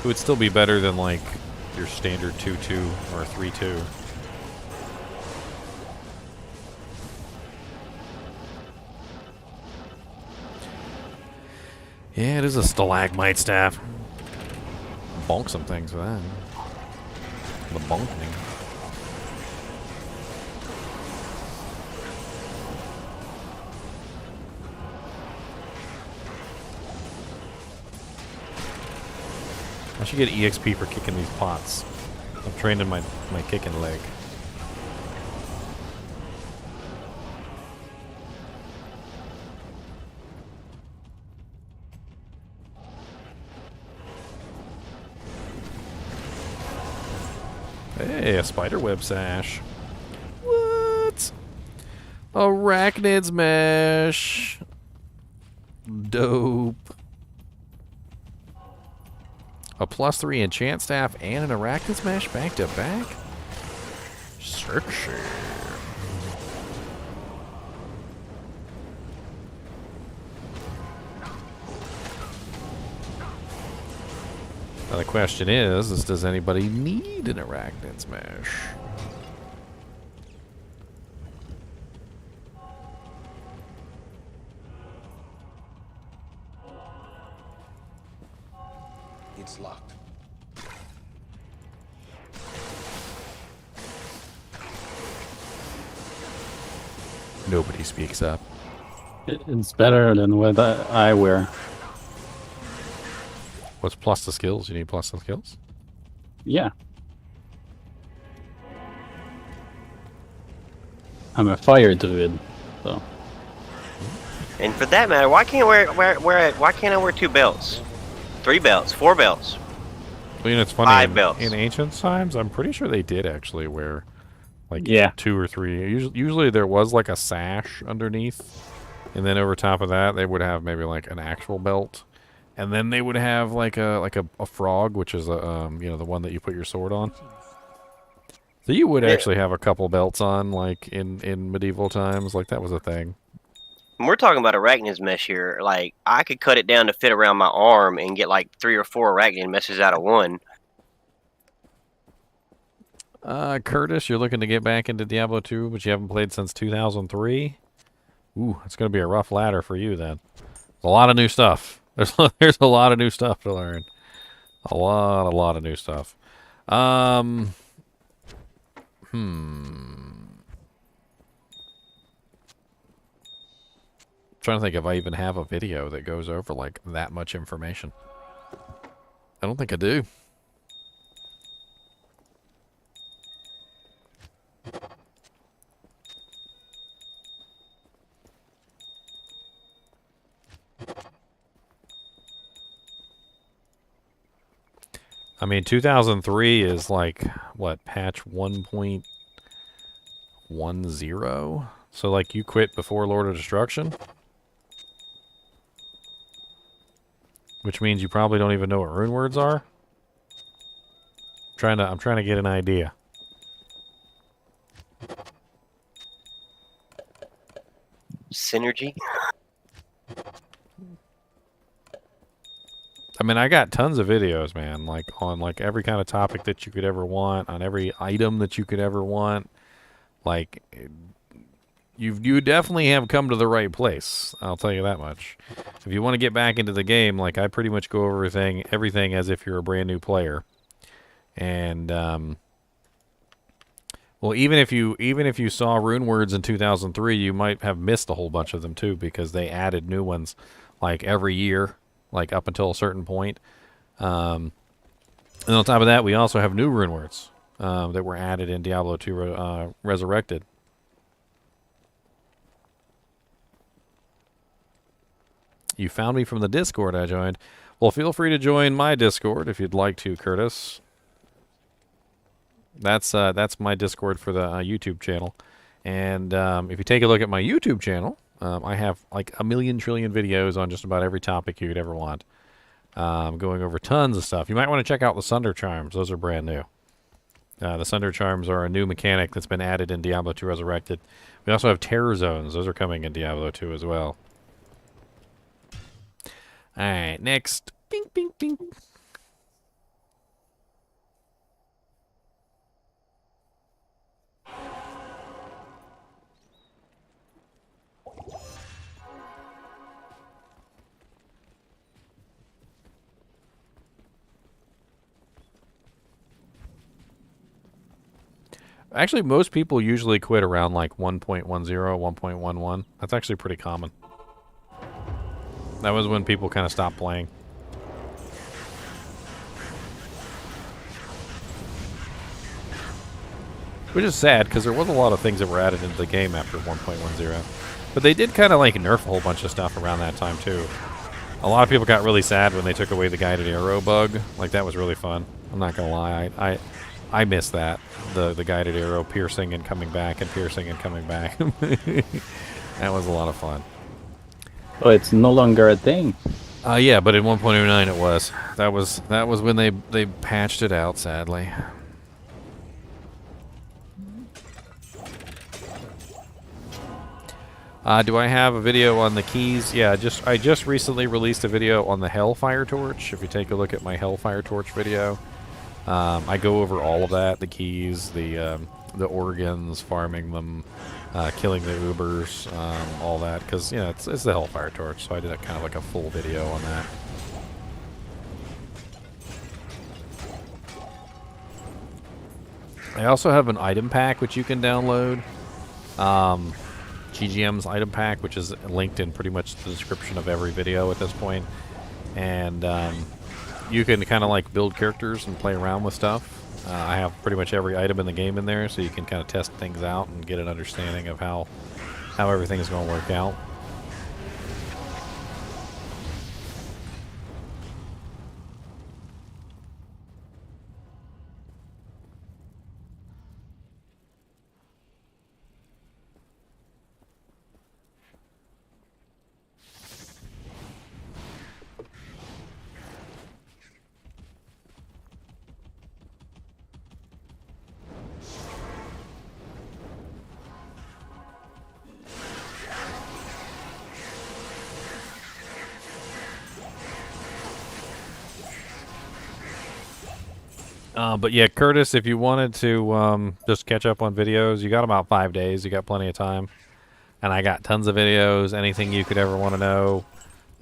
would still be better than like your standard 2/2 or 3/2. Yeah, it is a stalagmite staff. Bonk some things with that. The bonking. I should get EXP for kicking these pots. I'm trained in my kicking leg. Hey, a spiderweb sash. What? Arachnid's mesh. Dope. A +3 enchant staff and an arachnid's mesh back to back? Sexy. Now the question is does anybody need an arachnid smash? It's locked. Nobody speaks up. It's better than what I wear. What's plus the skills? You need plus the skills? Yeah. I'm a fire druid, so. And for that matter, why can't why can't I wear 2 belts, 3 belts, 4 belts? Well, you know, it's funny. 5 belts. In ancient times, I'm pretty sure they did actually wear like Yeah. 2 or 3. Usually there was like a sash underneath, and then over top of that they would have maybe like an actual belt, and then they would have like a frog, which is a you know, the one that you put your sword on. So you would actually have a couple belts on, like in medieval times, like that was a thing. When we're talking about arachnid mesh here, like I could cut it down to fit around my arm and get like 3 or 4 arachnid meshes out of one. Curtis, you're looking to get back into Diablo 2, but you haven't played since 2003. Ooh, it's gonna be a rough ladder for you then. A lot of new stuff. There's a lot of new stuff to learn. A lot of new stuff. Trying to think if I even have a video that goes over like that much information. I don't think I do. I mean, 2003 is like, what, patch 1.10? So, like, you quit before Lord of Destruction? Which means you probably don't even know what rune words are? I'm trying to get an idea. Synergy. I mean, I got tons of videos, man, like on like every kind of topic that you could ever want, on every item that you could ever want. Like, you definitely have come to the right place. I'll tell you that much. If you want to get back into the game, like I pretty much go over everything as if you're a brand new player. And well, even if you saw rune words in 2003, you might have missed a whole bunch of them too, because they added new ones like every year, like up until a certain point. And on top of that, we also have new rune words that were added in Diablo 2 Resurrected. You found me from the Discord I joined. Well, feel free to join my Discord if you'd like to, Curtis. That's my Discord for the YouTube channel. And if you take a look at my YouTube channel, I have like a million trillion videos on just about every topic you could ever want. Going over tons of stuff. You might want to check out the Sunder Charms. Those are brand new. The Sunder Charms are a new mechanic that's been added in Diablo 2 Resurrected. We also have Terror Zones. Those are coming in Diablo 2 as well. Alright, next. Bing, bing, bing. Actually, most people usually quit around like 1.10, 1.11. That's actually pretty common. That was when people kind of stopped playing. Which is sad, because there was a lot of things that were added into the game after 1.10. But they did kind of like nerf a whole bunch of stuff around that time too. A lot of people got really sad when they took away the guided arrow bug. Like, that was really fun. I'm not gonna lie, I miss that. The guided arrow piercing and coming back and piercing and coming back. That was a lot of fun. Oh, it's no longer a thing. Yeah, but in 1.09 it was. That was when they patched it out, sadly. Do I have a video on the keys? Yeah, I just recently released a video on the Hellfire Torch. If you take a look at my Hellfire Torch video, I go over all of that, the keys, the organs, farming them, killing the Ubers, all that, because, you know, it's the Hellfire Torch, so I did kind of like a full video on that. I also have an item pack which you can download. GGM's item pack, which is linked in pretty much the description of every video at this point. And you can kind of like build characters and play around with stuff. I have pretty much every item in the game in there, so you can kind of test things out and get an understanding of how everything is going to work out. But yeah, Curtis, if you wanted to just catch up on videos, you got about 5 days. You got plenty of time. And I got tons of videos, anything you could ever want to know.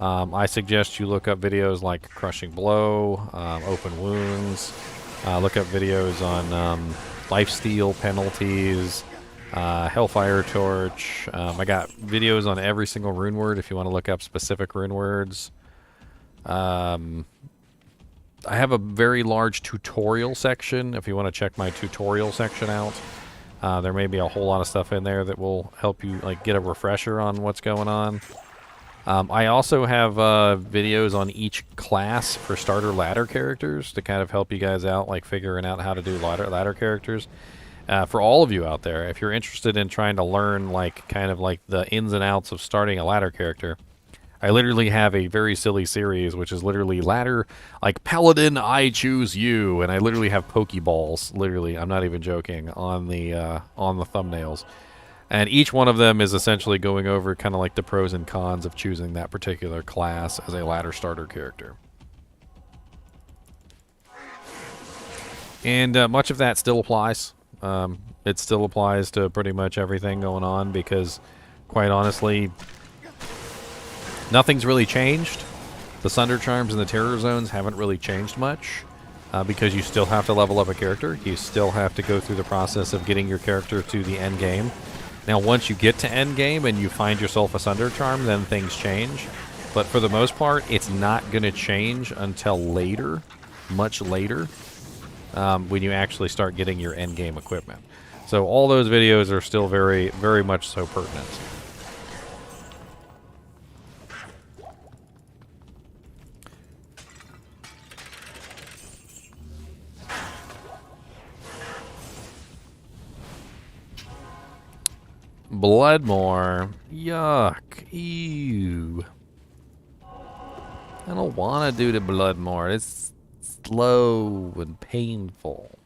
I suggest you look up videos like Crushing Blow, Open Wounds. Look up videos on lifesteal penalties, Hellfire Torch. I got videos on every single rune word if you want to look up specific rune words. I have a very large tutorial section if you want to check my tutorial section out. There may be a whole lot of stuff in there that will help you like get a refresher on what's going on. I also have videos on each class for starter ladder characters to kind of help you guys out, like figuring out how to do ladder characters. For all of you out there, if you're interested in trying to learn like kind of like the ins and outs of starting a ladder character, I literally have a very silly series, which is literally ladder, like Paladin, I choose you, and I literally have Pokeballs, literally, I'm not even joking, on the thumbnails. And each one of them is essentially going over kind of like the pros and cons of choosing that particular class as a ladder starter character. And much of that still applies. It still applies to pretty much everything going on because, quite honestly, nothing's really changed. The Sunder Charms and the Terror Zones haven't really changed much because you still have to level up a character. You still have to go through the process of getting your character to the end game. Now, once you get to end game and you find yourself a Sunder Charm, then things change. But for the most part, it's not going to change until later, much later, when you actually start getting your end game equipment. So all those videos are still very, very much so pertinent. Bloodmore. Yuck. Ew. I don't want to do the Bloodmore. It's slow and painful.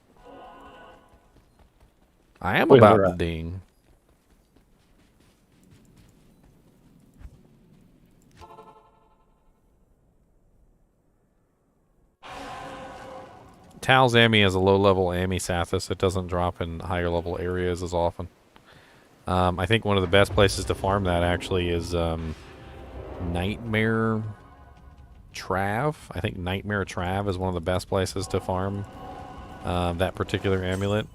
I am about to ding. Tal's Ami is a low-level Ami Sathis. It doesn't drop in higher-level areas as often. I think one of the best places to farm that actually is Nightmare Trav. I think Nightmare Trav is one of the best places to farm that particular amulet.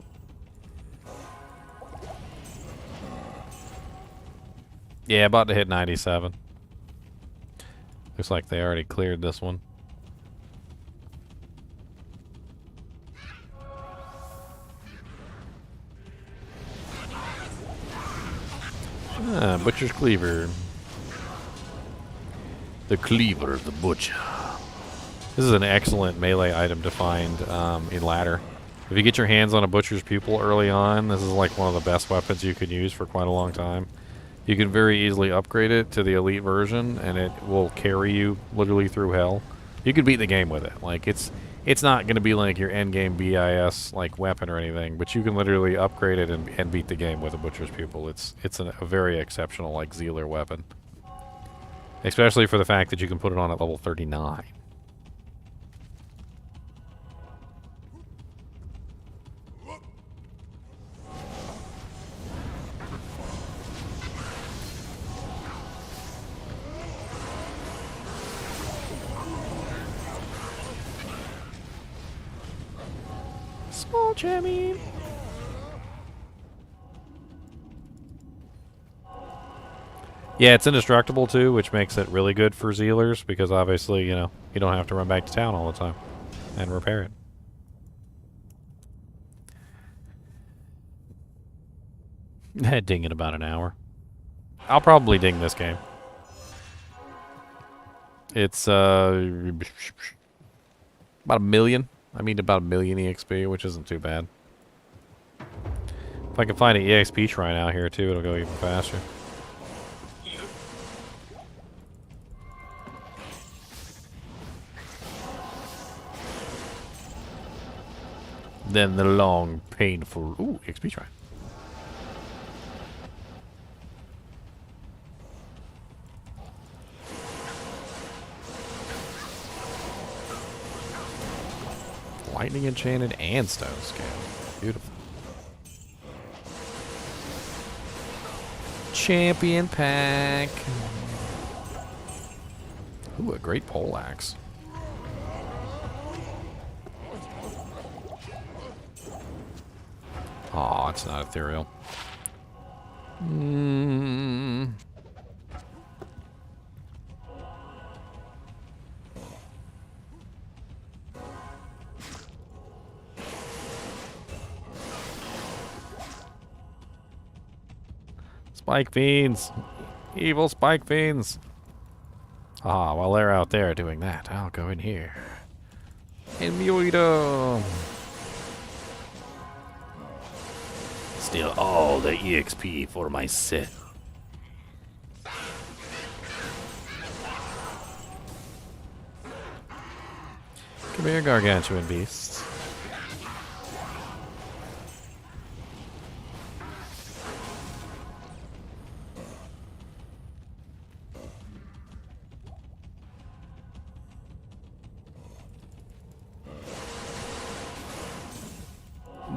Yeah, about to hit 97. Looks like they already cleared this one. Butcher's Cleaver. The Cleaver, the Butcher. This is an excellent melee item to find in ladder. If you get your hands on a Butcher's Pupil early on, this is like one of the best weapons you can use for quite a long time. You can very easily upgrade it to the elite version, and it will carry you literally through hell. You can beat the game with it. Like it's It's not going to be like your endgame BIS like weapon or anything, but you can literally upgrade it and beat the game with a Butcher's Pupil. It's a very exceptional like Zealer weapon. Especially for the fact that you can put it on at level 39. Small Jimmy. Yeah, it's indestructible too, which makes it really good for Zealers because obviously, you know, you don't have to run back to town all the time and repair it. Ding in about an hour. I'll probably ding this game. It's about 1 million. I mean about 1 million EXP, which isn't too bad. If I can find an EXP shrine out here too, it'll go even faster. Then the long, painful... Ooh, XP shrine. Lightning enchanted and stone scale. Beautiful. Champion pack. Ooh, a great pole axe. Aw, it's not ethereal. Spike fiends. Evil spike fiends. Ah, while they're out there doing that, I'll go in here. And mute them. Steal all the EXP for myself. Come here, gargantuan beasts.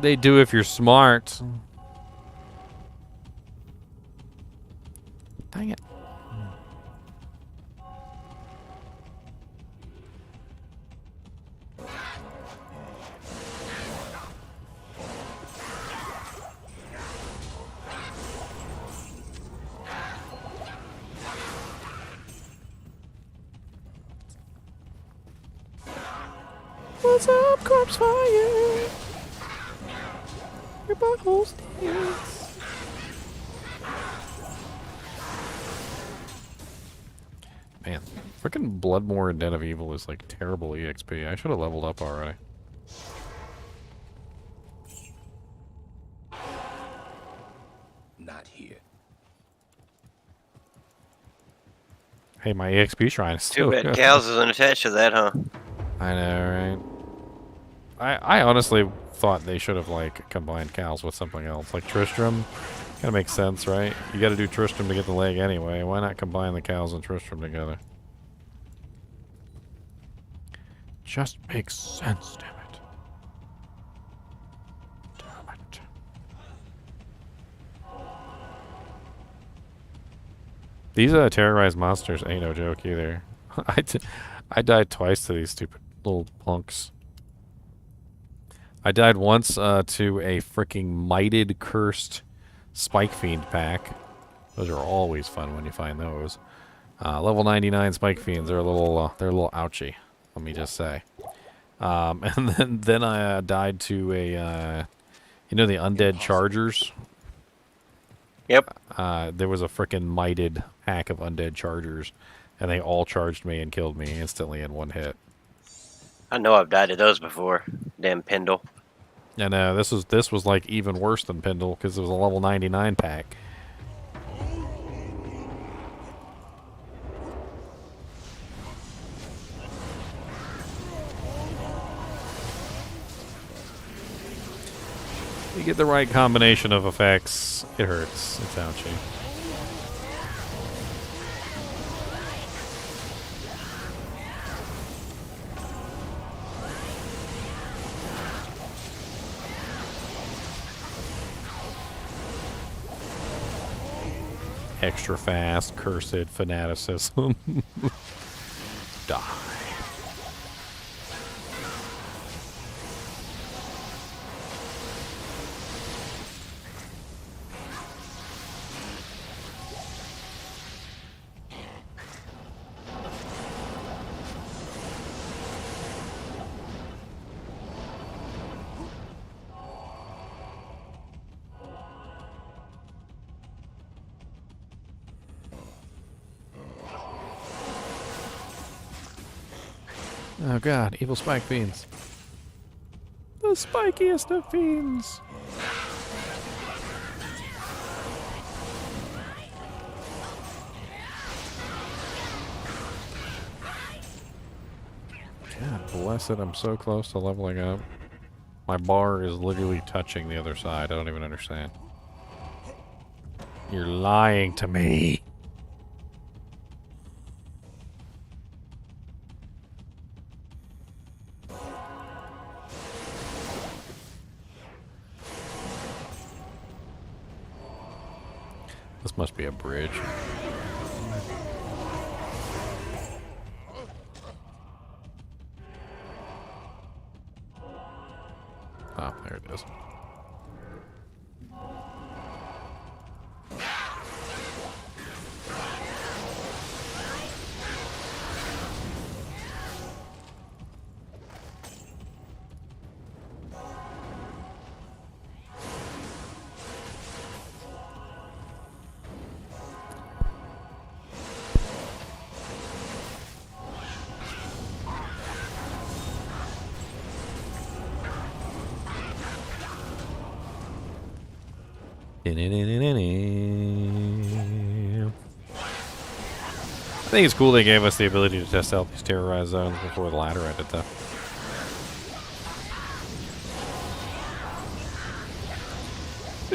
They do if you're smart. Dang it. What's up, corpse fire? Your butthole stinks. Man, freaking Bloodmore and Den of Evil is like terrible EXP. I should have leveled up already. Not here. Hey, my EXP shrine is still Too bad good. cows isn't attached to that, huh? I know, right? I honestly thought they should have like combined cows with something else, like Tristram. Kind of makes sense, right? You got to do Tristram to get the leg anyway. Why not combine the cows and Tristram together? Just makes sense, damn it. Damn it. These terrorized monsters ain't no joke either. I died twice to these stupid little punks. I died once to a freaking mighted, cursed Spike Fiend pack. Those are always fun when you find those. Level 99 Spike Fiends are a little ouchy. Let me just say. And then I died to a, you know, the undead chargers. Yep. There was a freaking mighted pack of undead chargers, and they all charged me and killed me instantly in one hit. I know I've died to those before. Damn Pendle. And this was like even worse than Pendle because it was a level 99 pack. You get the right combination of effects, it hurts. It's ouchy. Extra fast, cursed fanaticism. Die. Oh god, evil spike fiends. The spikiest of fiends. God bless it, I'm so close to leveling up. My bar is literally touching the other side. I don't even understand. You're lying to me. This must be a bridge. Oh, there it is. I think it's cool they gave us the ability to test out these terrorized zones before the ladder ended, though.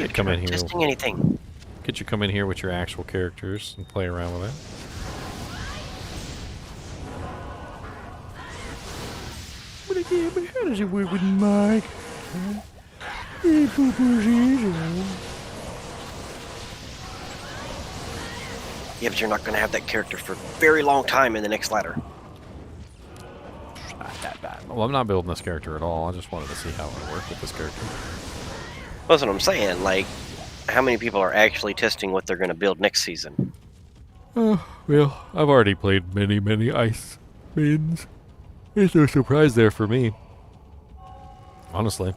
You come in here. Testing anything. Could you come in here with your actual characters and play around with it? But again, but how does it work with Mike? Yeah, but you're not going to have that character for a very long time in the next ladder. Not that bad. Well, I'm not building this character at all. I just wanted to see how it would work with this character. That's what I'm saying. Like, how many people are actually testing what they're going to build next season? Well, I've already played many ice maidens. There's no surprise there for me. Honestly.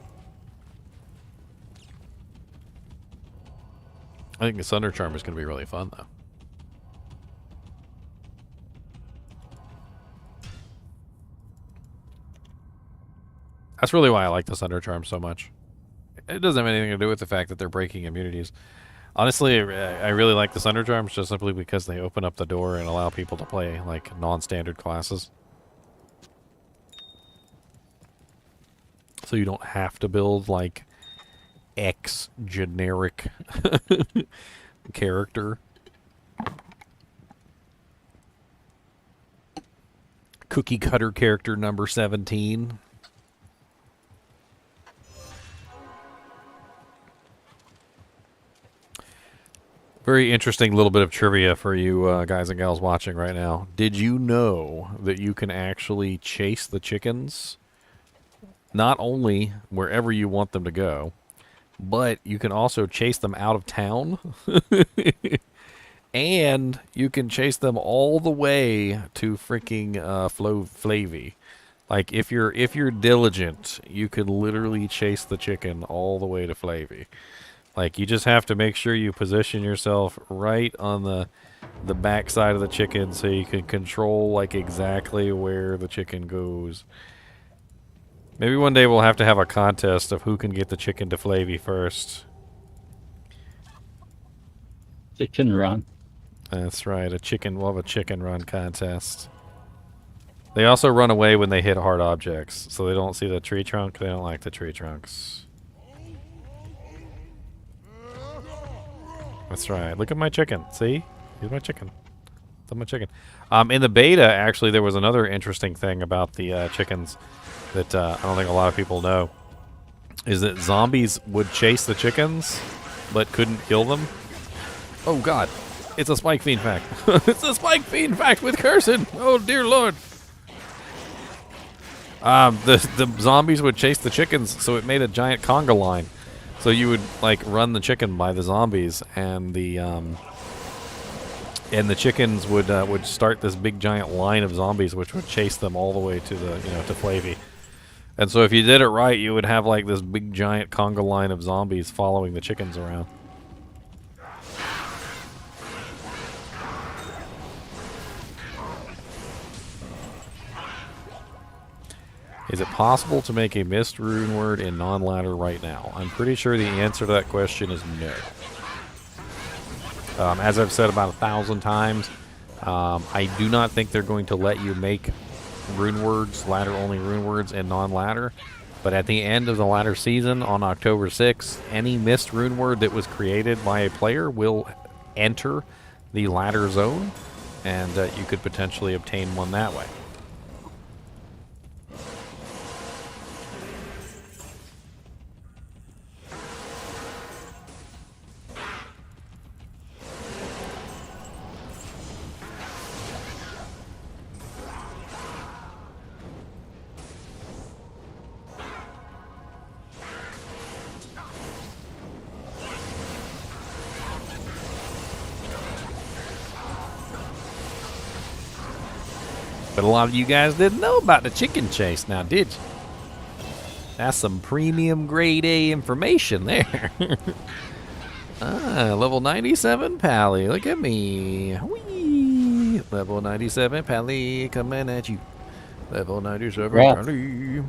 I think the Sunder Charm is going to be really fun, though. That's really why I like the Sunder Charm so much. It doesn't have anything to do with the fact that they're breaking immunities. Honestly, I really like the Sunder Charms just simply because they open up the door and allow people to play, like, non-standard classes. So you don't have to build, like, X generic character. Cookie cutter character number 17. Very interesting little bit of trivia for you guys and gals watching right now. Did you know that you can actually chase the chickens not only wherever you want them to go, but you can also chase them out of town? And you can chase them all the way to freaking Flavy. Like if you're diligent, you can literally chase the chicken all the way to Flavy. Like, you just have to make sure you position yourself right on the back side of the chicken so you can control, like, exactly where the chicken goes. Maybe one day we'll have to have a contest of who can get the chicken to Flavy first. Chicken run. That's right, we'll have a chicken run contest. They also run away when they hit hard objects, so they don't see the tree trunk. They don't like the tree trunks. That's right. Look at my chicken. See? Here's my chicken. That's my chicken. In the beta, actually, there was another interesting thing about the chickens that I don't think a lot of people know. Is that zombies would chase the chickens, but couldn't kill them. Oh god. It's a spike fiend fact. It's a spike fiend fact with cursing. Oh dear lord. The zombies would chase the chickens, so it made a giant conga line. So you would like run the chicken by the zombies, and the chickens would start this big giant line of zombies, which would chase them all the way to the to Flavy. And so if you did it right, you would have like this big giant conga line of zombies following the chickens around. Is it possible to make a mist rune word in non-ladder right now? I'm pretty sure the answer to that question is no. As I've said about 1,000 times, I do not think they're going to let you make rune words, ladder-only rune words in non-ladder. But at the end of the ladder season on October 6th, any mist rune word that was created by a player will enter the ladder zone, and you could potentially obtain one that way. But a lot of you guys didn't know about the chicken chase now, did you? That's some premium grade A information there. Level 97 Pally. Look at me. Whee! Level 97 Pally coming at you. Level 97 Pally.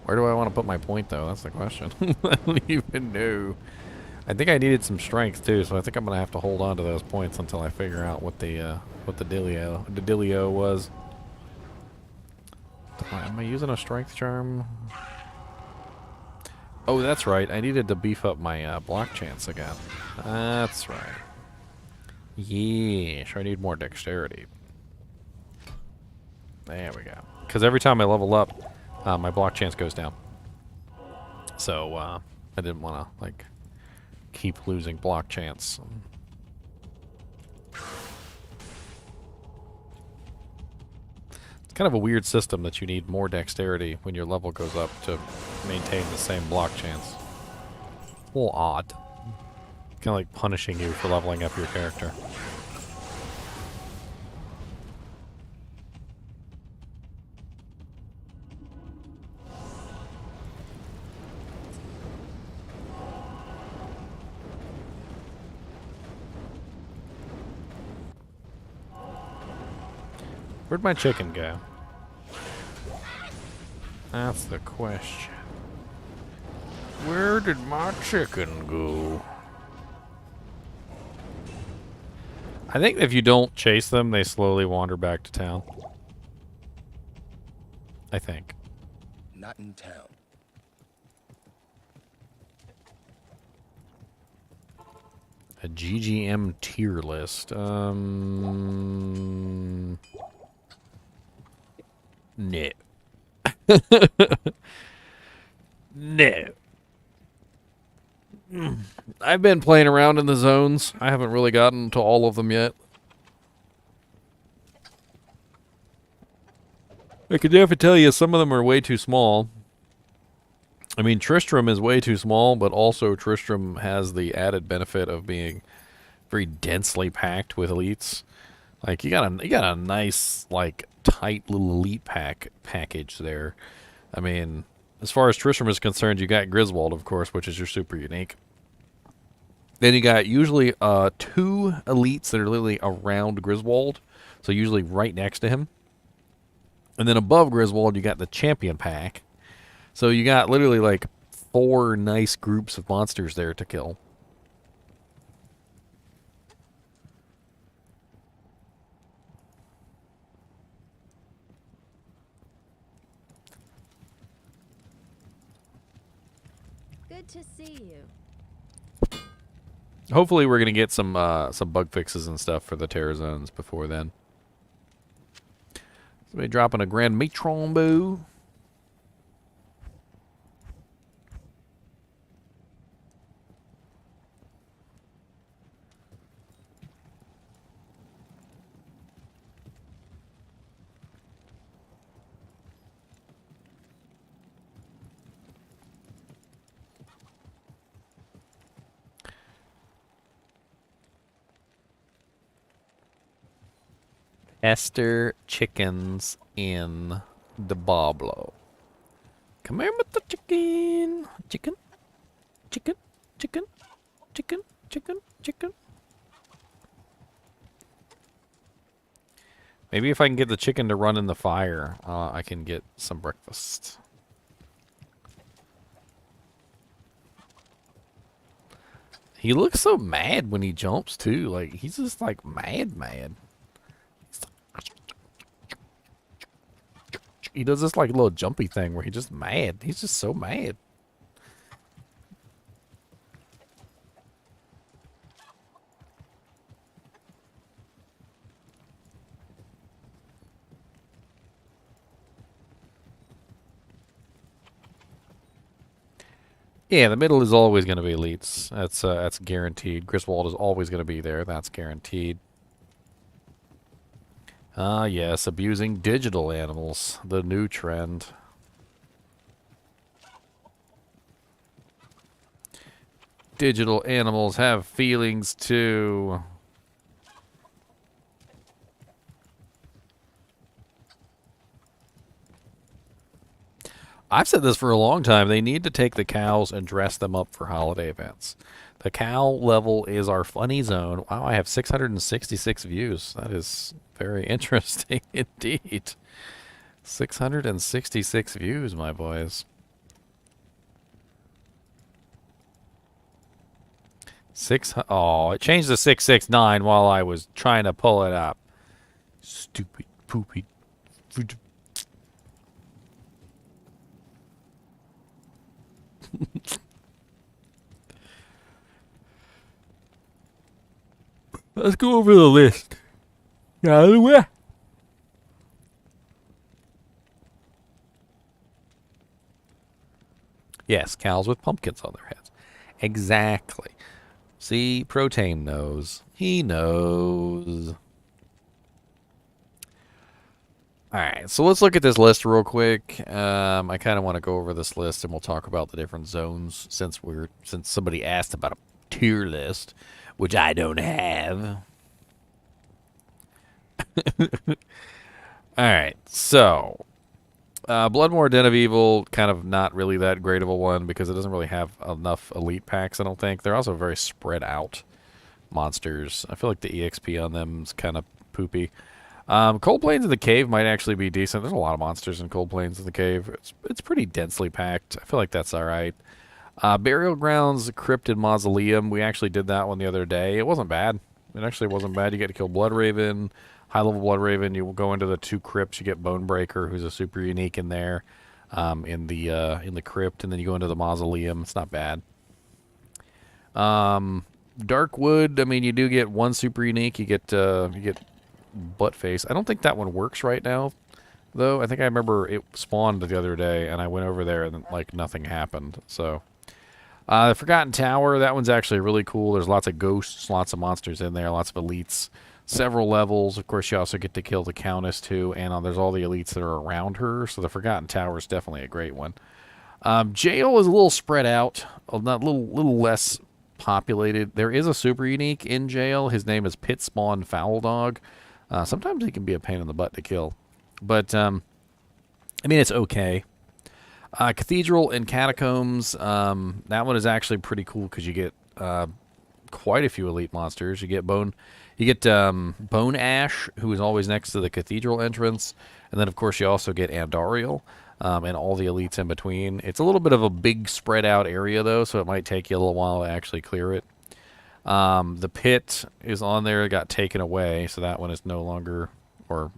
Where do I want to put my point, though? That's the question. I don't even know. I think I needed some strength, too, so I think I'm going to have to hold on to those points until I figure out what the dealio was. Am I using a strength charm? Oh, that's right. I needed to beef up my block chance again. That's right. Yeah, sure I need more dexterity. There we go. Because every time I level up, my block chance goes down. So, I didn't want to, like, keep losing block chance. It's kind of a weird system that you need more dexterity when your level goes up to maintain the same block chance. A little odd. Kind of like punishing you for leveling up your character. Where'd my chicken go? That's the question. Where did my chicken go? I think if you don't chase them, they slowly wander back to town. I think. Not in town. A GGM tier list. No. No. I've been playing around in the zones. I haven't really gotten to all of them yet. I could definitely tell you some of them are way too small. I mean, Tristram is way too small, but also Tristram has the added benefit of being very densely packed with elites. Like you got a nice, like, tight little elite package there. I mean, as far as Tristram is concerned, you got Griswold, of course, which is your super unique. Then you got usually 2 elites that are literally around Griswold, so usually right next to him. And then above Griswold, you got the champion pack. So you got literally like 4 nice groups of monsters there to kill. Good to see you. Hopefully we're gonna get some bug fixes and stuff for the terror zones before then. Somebody dropping a Grand Matron boo. Esther chickens in the Bablo. Come here with the chicken. Chicken. Chicken. Chicken. Chicken. Chicken. Chicken. Maybe if I can get the chicken to run in the fire, I can get some breakfast. He looks so mad when he jumps too. Like he's just like mad. He does this like little jumpy thing where he's just mad. He's just so mad. Yeah, the middle is always going to be elites. That's guaranteed. Griswold is always going to be there. That's guaranteed. Ah, yes, abusing digital animals, the new trend. Digital animals have feelings too. I've said this for a long time. They need to take the cows and dress them up for holiday events. The cow level is our funny zone. Wow, I have 666 views. That is very interesting indeed. 666 views, my boys. Oh, it changed to 669 while I was trying to pull it up. Stupid, poopy. Let's go over the list. Yes, cows with pumpkins on their heads. Exactly. See, Protein knows. He knows. Alright, so let's look at this list real quick. I kind of want to go over this list and we'll talk about the different zones since somebody asked about a tier list, which I don't have. Alright, so Bloodmore Den of Evil, kind of not really that great of a one because it doesn't really have enough elite packs, I don't think. They're also very spread out monsters. I feel like the EXP on them is kind of poopy. Cold Plains in the Cave might actually be decent. There's a lot of monsters in Cold Plains in the Cave. It's pretty densely packed. I feel like that's alright. Burial Grounds, Crypt, and Mausoleum. We actually did that one the other day. It wasn't bad. It actually wasn't bad. You get to kill Bloodraven, high-level Bloodraven. You will go into the 2 crypts. You get Bonebreaker, who's a super unique in there, in the crypt, and then you go into the Mausoleum. It's not bad. Darkwood. I mean, you do get 1 super unique. You get Buttface. I don't think that one works right now, though. I think I remember it spawned the other day, and I went over there, and like nothing happened. So. The Forgotten Tower, that one's actually really cool. There's lots of ghosts, lots of monsters in there, lots of elites, several levels. Of course, you also get to kill the Countess, too, and there's all the elites that are around her, so the Forgotten Tower is definitely a great one. Jail is a little spread out, not little less populated. There is a super unique in Jail. His name is Pit Spawn Foul Dog. Sometimes he can be a pain in the butt to kill, but, I mean, it's okay. Cathedral and Catacombs, that one is actually pretty cool because you get quite a few elite monsters. You get Bone Ash, who is always next to the Cathedral entrance, and then of course you also get Andariel and all the elites in between. It's a little bit of a big spread out area though, so it might take you a little while to actually clear it. The Pit is on there, it got taken away, so that one is no longer, or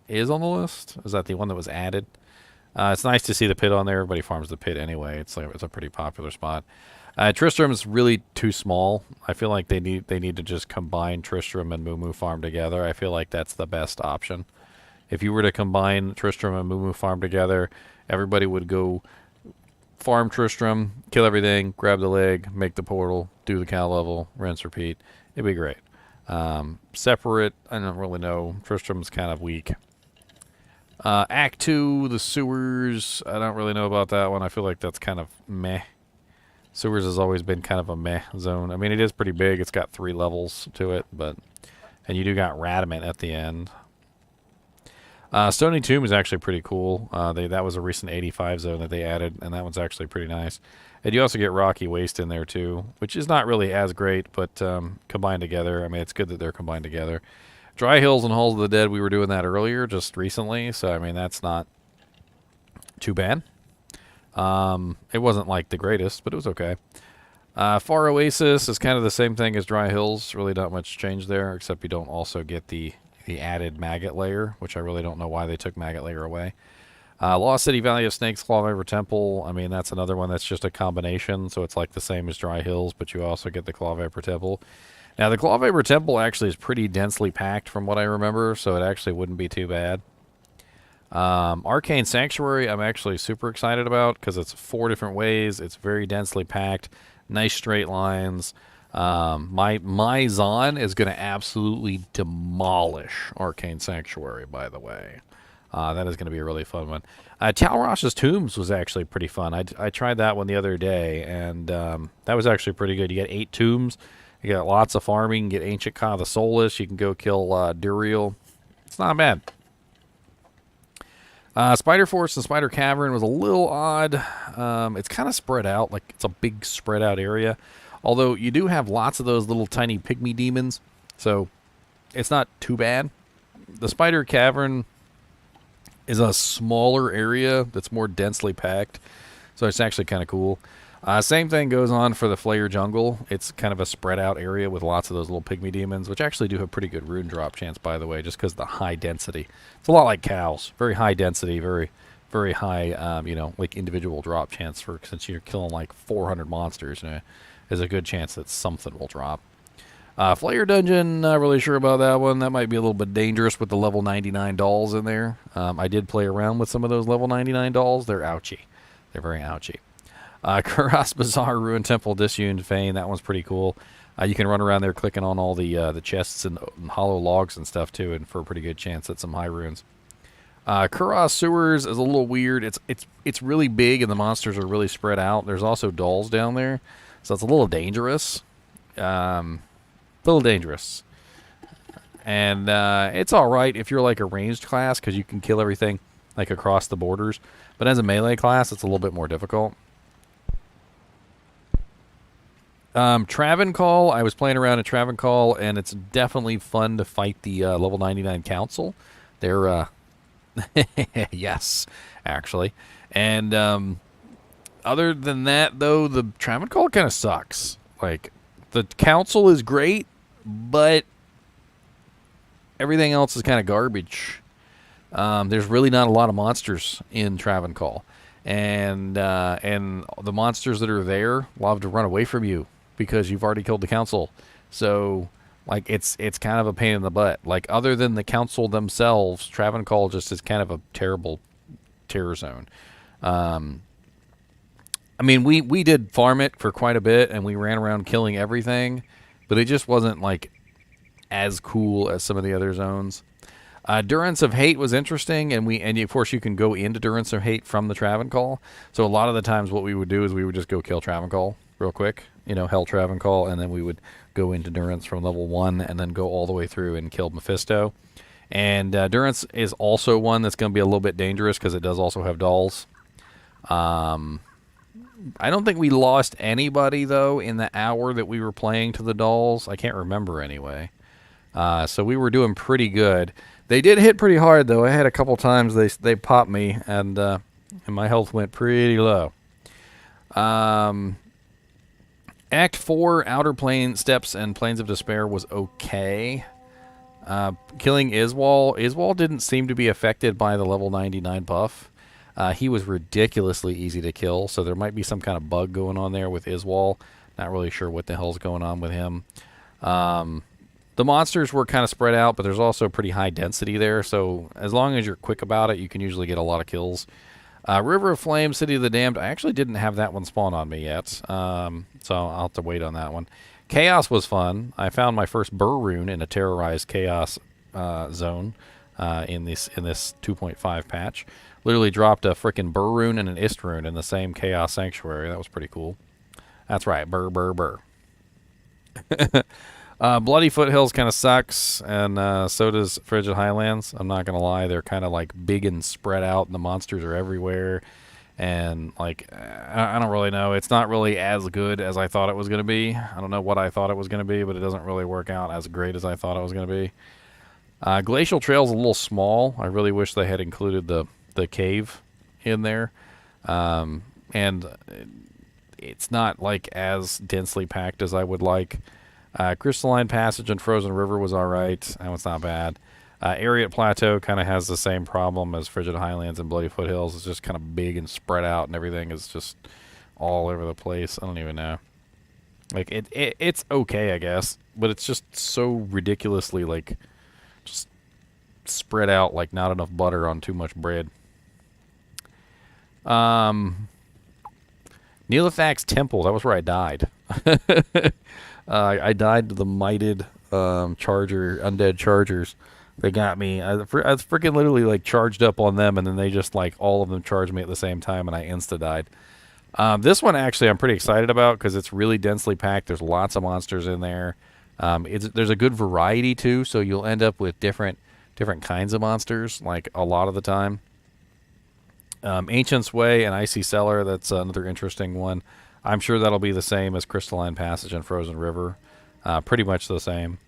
is on the list. Is that the one that was added? It's nice to see the Pit on there. Everybody farms the Pit anyway. It's a pretty popular spot. Tristram's really too small. I feel like they need to just combine Tristram and Moo Farm together. I feel like that's the best option. If you were to combine Tristram and Moo Farm together, everybody would go farm Tristram, kill everything, grab the leg, make the portal, do the cow level, rinse, repeat. It'd be great. Separate, I don't really know. Tristram's kind of weak. Act 2, the sewers, I don't really know about that one. I feel like that's kind of meh. Sewers has always been kind of a meh zone. I mean, it is pretty big. It's got 3 levels to it, but... And you do got Radamant at the end. Stony Tomb is actually pretty cool. That was a recent 85 zone that they added, and that one's actually pretty nice. And you also get Rocky Waste in there, too, which is not really as great, but combined together, I mean, it's good that they're combined together. Dry Hills and Halls of the Dead, we were doing that earlier, just recently, so, I mean, that's not too bad. It wasn't, like, the greatest, but it was okay. Far Oasis is kind of the same thing as Dry Hills. Really not much change there, except you don't also get the added maggot layer, which I really don't know why they took maggot layer away. Lost City Valley of Snakes, Clawviper Temple. I mean, that's another one that's just a combination, so it's like the same as Dry Hills, but you also get the Clawviper Temple. Now, the Clawviper Temple actually is pretty densely packed from what I remember, so it actually wouldn't be too bad. Arcane Sanctuary, I'm actually super excited about, because it's 4 different ways. It's very densely packed, nice straight lines. My Zon is going to absolutely demolish Arcane Sanctuary, by the way. That is going to be a really fun one. Talrosh's Tombs was actually pretty fun. I tried that one the other day, and that was actually pretty good. You get 8 tombs. You got lots of farming. You get Ancient Ka of the Soulless. You can go kill Duriel. It's not bad. Spider Forest and Spider Cavern was a little odd. It's kind of spread out. Like, it's a big spread out area. Although, you do have lots of those little tiny pygmy demons. So, it's not too bad. The Spider Cavern is a smaller area that's more densely packed. So, it's actually kind of cool. Same thing goes on for the Flayer Jungle. It's kind of a spread out area with lots of those little pygmy demons, which actually do have pretty good rune drop chance, by the way, just because of the high density. It's a lot like cows. Very high density, very, very high, like individual drop chance for, since you're killing like 400 monsters, there's a good chance that something will drop. Flayer Dungeon, not really sure about that one. That might be a little bit dangerous with the level 99 dolls in there. I did play around with some of those level 99 dolls. They're ouchy. They're very ouchy. Kuras Bazaar, Ruined Temple, Disuned Fane. That one's pretty cool. You can run around there clicking on all the chests and hollow logs and stuff too, and for a pretty good chance at some high runes. Kuras Sewers is a little weird. It's really big and the monsters are really spread out. There's also dolls down there, so it's a little dangerous. And it's all right if you're like a ranged class because you can kill everything like across the borders. But as a melee class, it's a little bit more difficult. Travancore, I was playing around at Travancore, and it's definitely fun to fight the level 99 Council. They're, yes, actually. And other than that, though, the Travancore kind of sucks. Like, the Council is great, but everything else is kind of garbage. There's really not a lot of monsters in Travancore. And the monsters that are there love to run away from you because you've already killed the council. So, like, it's kind of a pain in the butt. Like, other than the council themselves, Travancore just is kind of a terrible terror zone. I mean, we did farm it for quite a bit, and we ran around killing everything, but it just wasn't, like, as cool as some of the other zones. Durance of Hate was interesting, and of course you can go into Durance of Hate from the Travancore. So a lot of the times what we would do is we would just go kill Travancore real quick, hell Travancore, and then we would go into Durance from level 1 and then go all the way through and kill Mephisto. And Durance is also one that's going to be a little bit dangerous because it does also have dolls. I don't think we lost anybody, though, in the hour that we were playing to the dolls. I can't remember anyway. So we were doing pretty good. They did hit pretty hard, though. I had a couple times they popped me, and my health went pretty low. Act 4, Outer Plane Steps and Plains of Despair was okay. Killing Iswal didn't seem to be affected by the level 99 buff. He was ridiculously easy to kill, so there might be some kind of bug going on there with Iswal. Not really sure what the hell's going on with him. The monsters were kind of spread out, but there's also pretty high density there, so as long as you're quick about it, you can usually get a lot of kills. River of Flame, City of the Damned, I actually didn't have that one spawn on me yet, so I'll have to wait on that one. Chaos was fun. I found my first Burr rune in a terrorized Chaos zone in this 2.5 patch. Literally dropped a frickin' Burr rune and an Ist rune in the same Chaos Sanctuary. That was pretty cool. That's right, Burr, Burr, Burr. Bloody Foothills kind of sucks, and so does Frigid Highlands. I'm not going to lie. They're kind of like big and spread out, and the monsters are everywhere. And like, I don't really know. It's not really as good as I thought it was going to be. I don't know what I thought it was going to be, but it doesn't really work out as great as I thought it was going to be. Glacial Trail's a little small. I really wish they had included the cave in there. And it's not like as densely packed as I would like. Crystalline Passage and Frozen River was alright. That one's not bad. Ariat Plateau kind of has the same problem as Frigid Highlands and Bloody Foothills. It's just kind of big and spread out, and everything is just all over the place. I don't even know. Like, it's okay, I guess, but it's just so ridiculously, like, just spread out like not enough butter on too much bread. Neelithak's Temple, that was where I died. I died to the mighted undead chargers. They got me. I was freaking literally like charged up on them, and then they just like all of them charged me at the same time, and I insta-died. This one actually I'm pretty excited about because it's really densely packed. There's lots of monsters in there. There's a good variety too, so you'll end up with different kinds of monsters like a lot of the time. Ancient's Way and Icy Cellar, that's another interesting one. I'm sure that'll be the same as Crystalline Passage and Frozen River. Pretty much the same.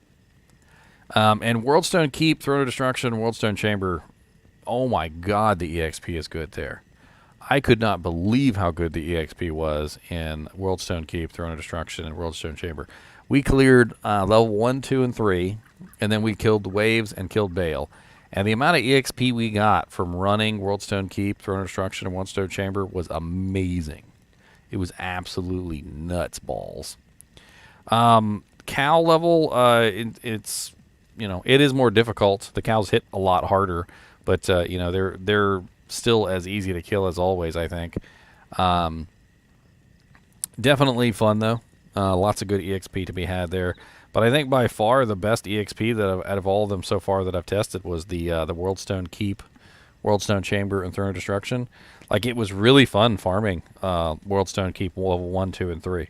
And Worldstone Keep, Throne of Destruction, Worldstone Chamber. Oh my god, the EXP is good there. I could not believe how good the EXP was in Worldstone Keep, Throne of Destruction, and Worldstone Chamber. We cleared level 1, 2, and 3, and then we killed the waves and killed Bale. And the amount of EXP we got from running Worldstone Keep, Throne of Destruction, and Worldstone Chamber was amazing. It was absolutely nuts balls. Cow level, it's, you know, it is more difficult. The cows hit a lot harder, but you know, they're still as easy to kill as always, I think. Definitely fun though. Lots of good EXP to be had there. But I think by far the best EXP that out of all of them so far that I've tested was the Worldstone Keep, Worldstone Chamber, and Throne of Destruction. Like, it was really fun farming Worldstone Keep level 1, 2, and 3.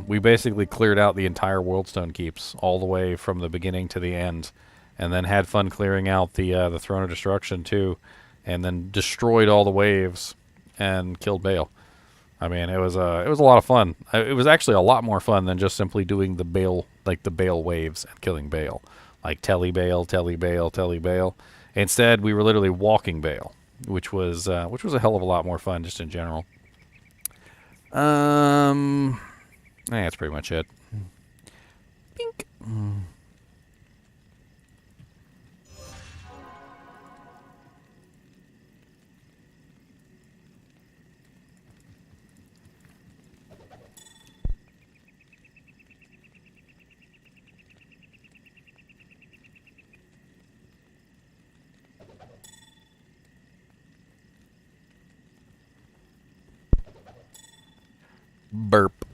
We basically cleared out the entire Worldstone Keeps all the way from the beginning to the end, and then had fun clearing out the Throne of Destruction too, and then destroyed all the waves and killed Bale. I mean, it was a lot of fun. It was actually a lot more fun than just simply doing the Bale, like the Bale waves and killing Bale, like Telly Bale, Telly Bale, Telly Bale. Instead, we were literally walking Bale, which was a hell of a lot more fun just in general. That's pretty much it. Bink. Burp.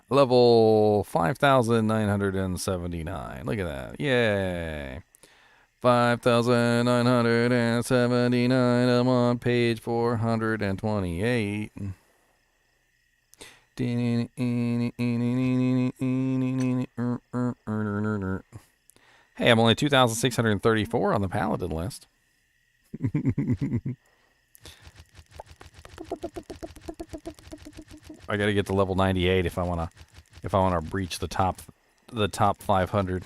Level 5,979. Look at that. Yay. 5,979. I'm on page 428. Hey, I'm only 2,634 on the Paladin list. I gotta get to level 98 if I wanna breach the top 500.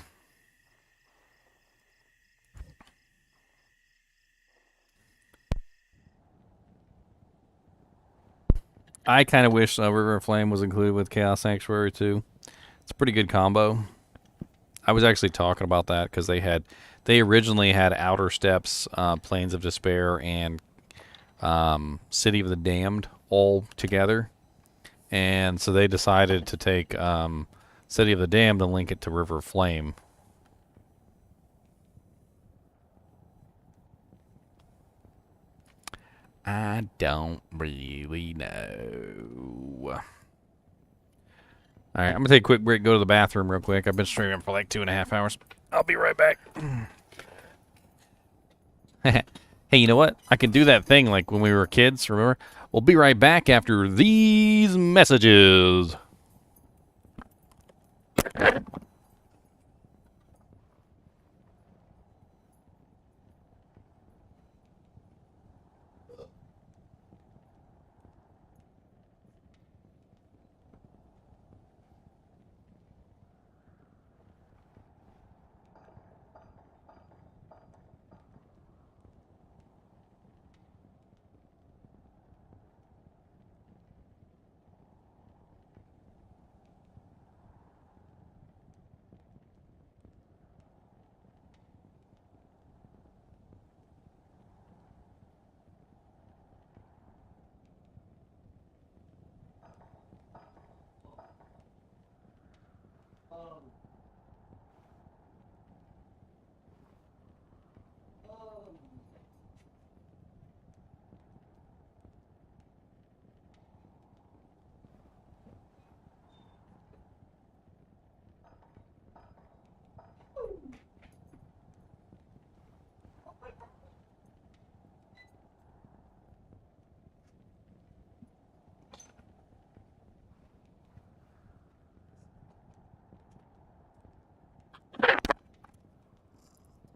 I kind of wish River of Flame was included with Chaos Sanctuary too. It's a pretty good combo. I was actually talking about that because they originally had Outer Steps, Plains of Despair, and City of the Damned all together, and so they decided to take City of the Damned and link it to River of Flame. I don't really know. Alright, I'm going to take a quick break, go to the bathroom real quick. I've been streaming for like 2.5 hours. I'll be right back. Hey, you know what? I can do that thing like when we were kids, remember? We'll be right back after these messages.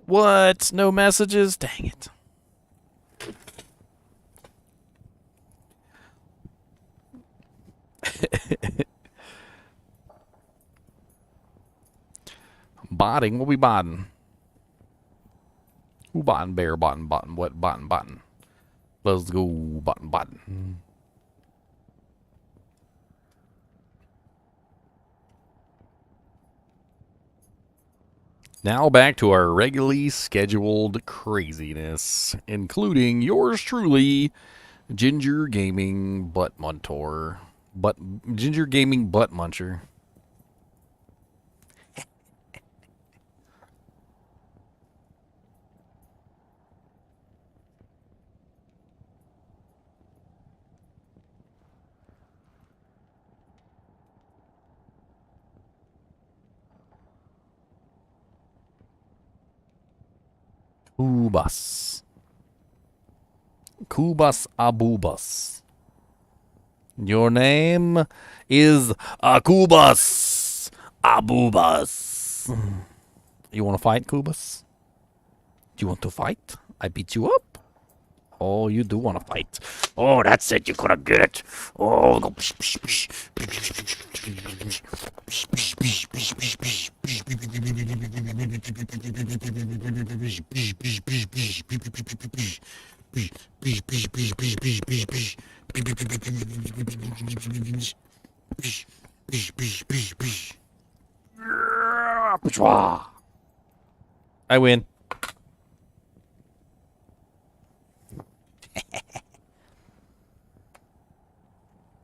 What? No messages? Dang it. Botting? What we botting? Who botting? Bear botting, botting. What botting, botting? Let's go botting, botting. Now back to our regularly scheduled craziness, including yours truly, Ginger Gaming Butt Muntor. Ginger Gaming Butt Muncher. Kubas. Kubas Abubas. Your name is Kubas Abubas. You want to fight, Kubas? Do you want to fight? I beat you up? Oh, you do want to fight. Oh, that's it. You're gonna get it. Oh, go. I win.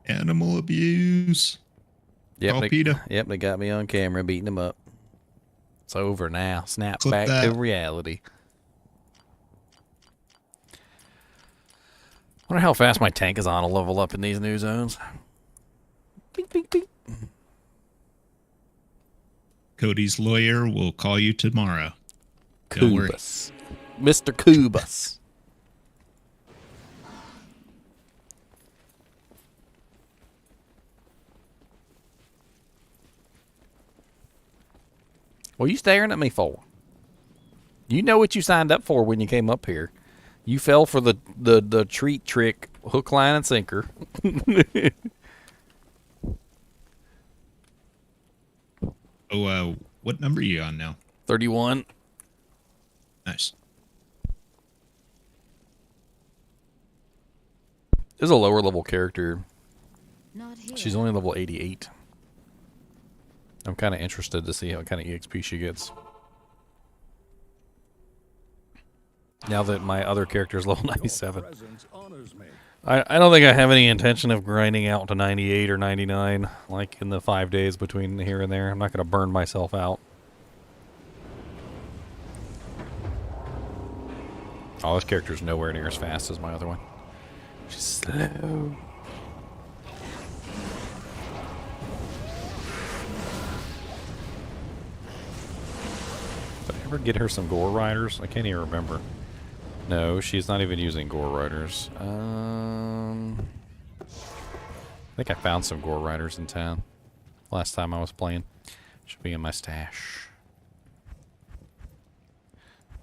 Animal abuse. Yep, PETA. they got me on camera beating him up. It's over now. Snap Clip back that. to reality. Wonder how fast my tank is on to level up in these new zones. Bing, bing, bing. Cody's lawyer will call you tomorrow. Don't worry. Kubas. Mr. Kubas. What are you staring at me for? You know what you signed up for when you came up here. You fell for the treat trick, hook, line, and sinker. Oh, what number are you on now? 31. Nice. There's a lower level character Not here. She's only level 88. I'm kind of interested to see what kind of EXP she gets. Now that my other character is level 97. I don't think I have any intention of grinding out to 98 or 99, like in the 5 days between here and there. I'm not going to burn myself out. Oh, this character's nowhere near as fast as my other one. She's slow. Did I ever get her some gore riders? I can't even remember. No, she's not even using gore riders. I think I found some gore riders in town last time I was playing. Should be in my stash.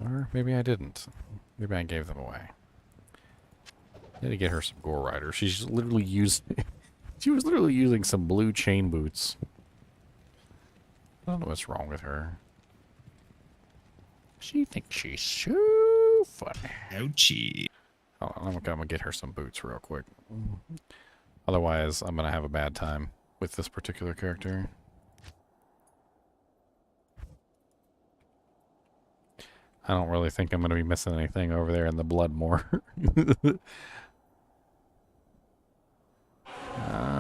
Or maybe I didn't. Maybe I gave them away. Need to get her some gore riders. She's literally using... she was literally using some blue chain boots. I don't know what's wrong with her. She thinks she's so funny. Ouchie. Oh, I'm gonna get her some boots real quick. Otherwise, I'm gonna have a bad time with this particular character. I don't really think I'm gonna be missing anything over there in the Bloodmore.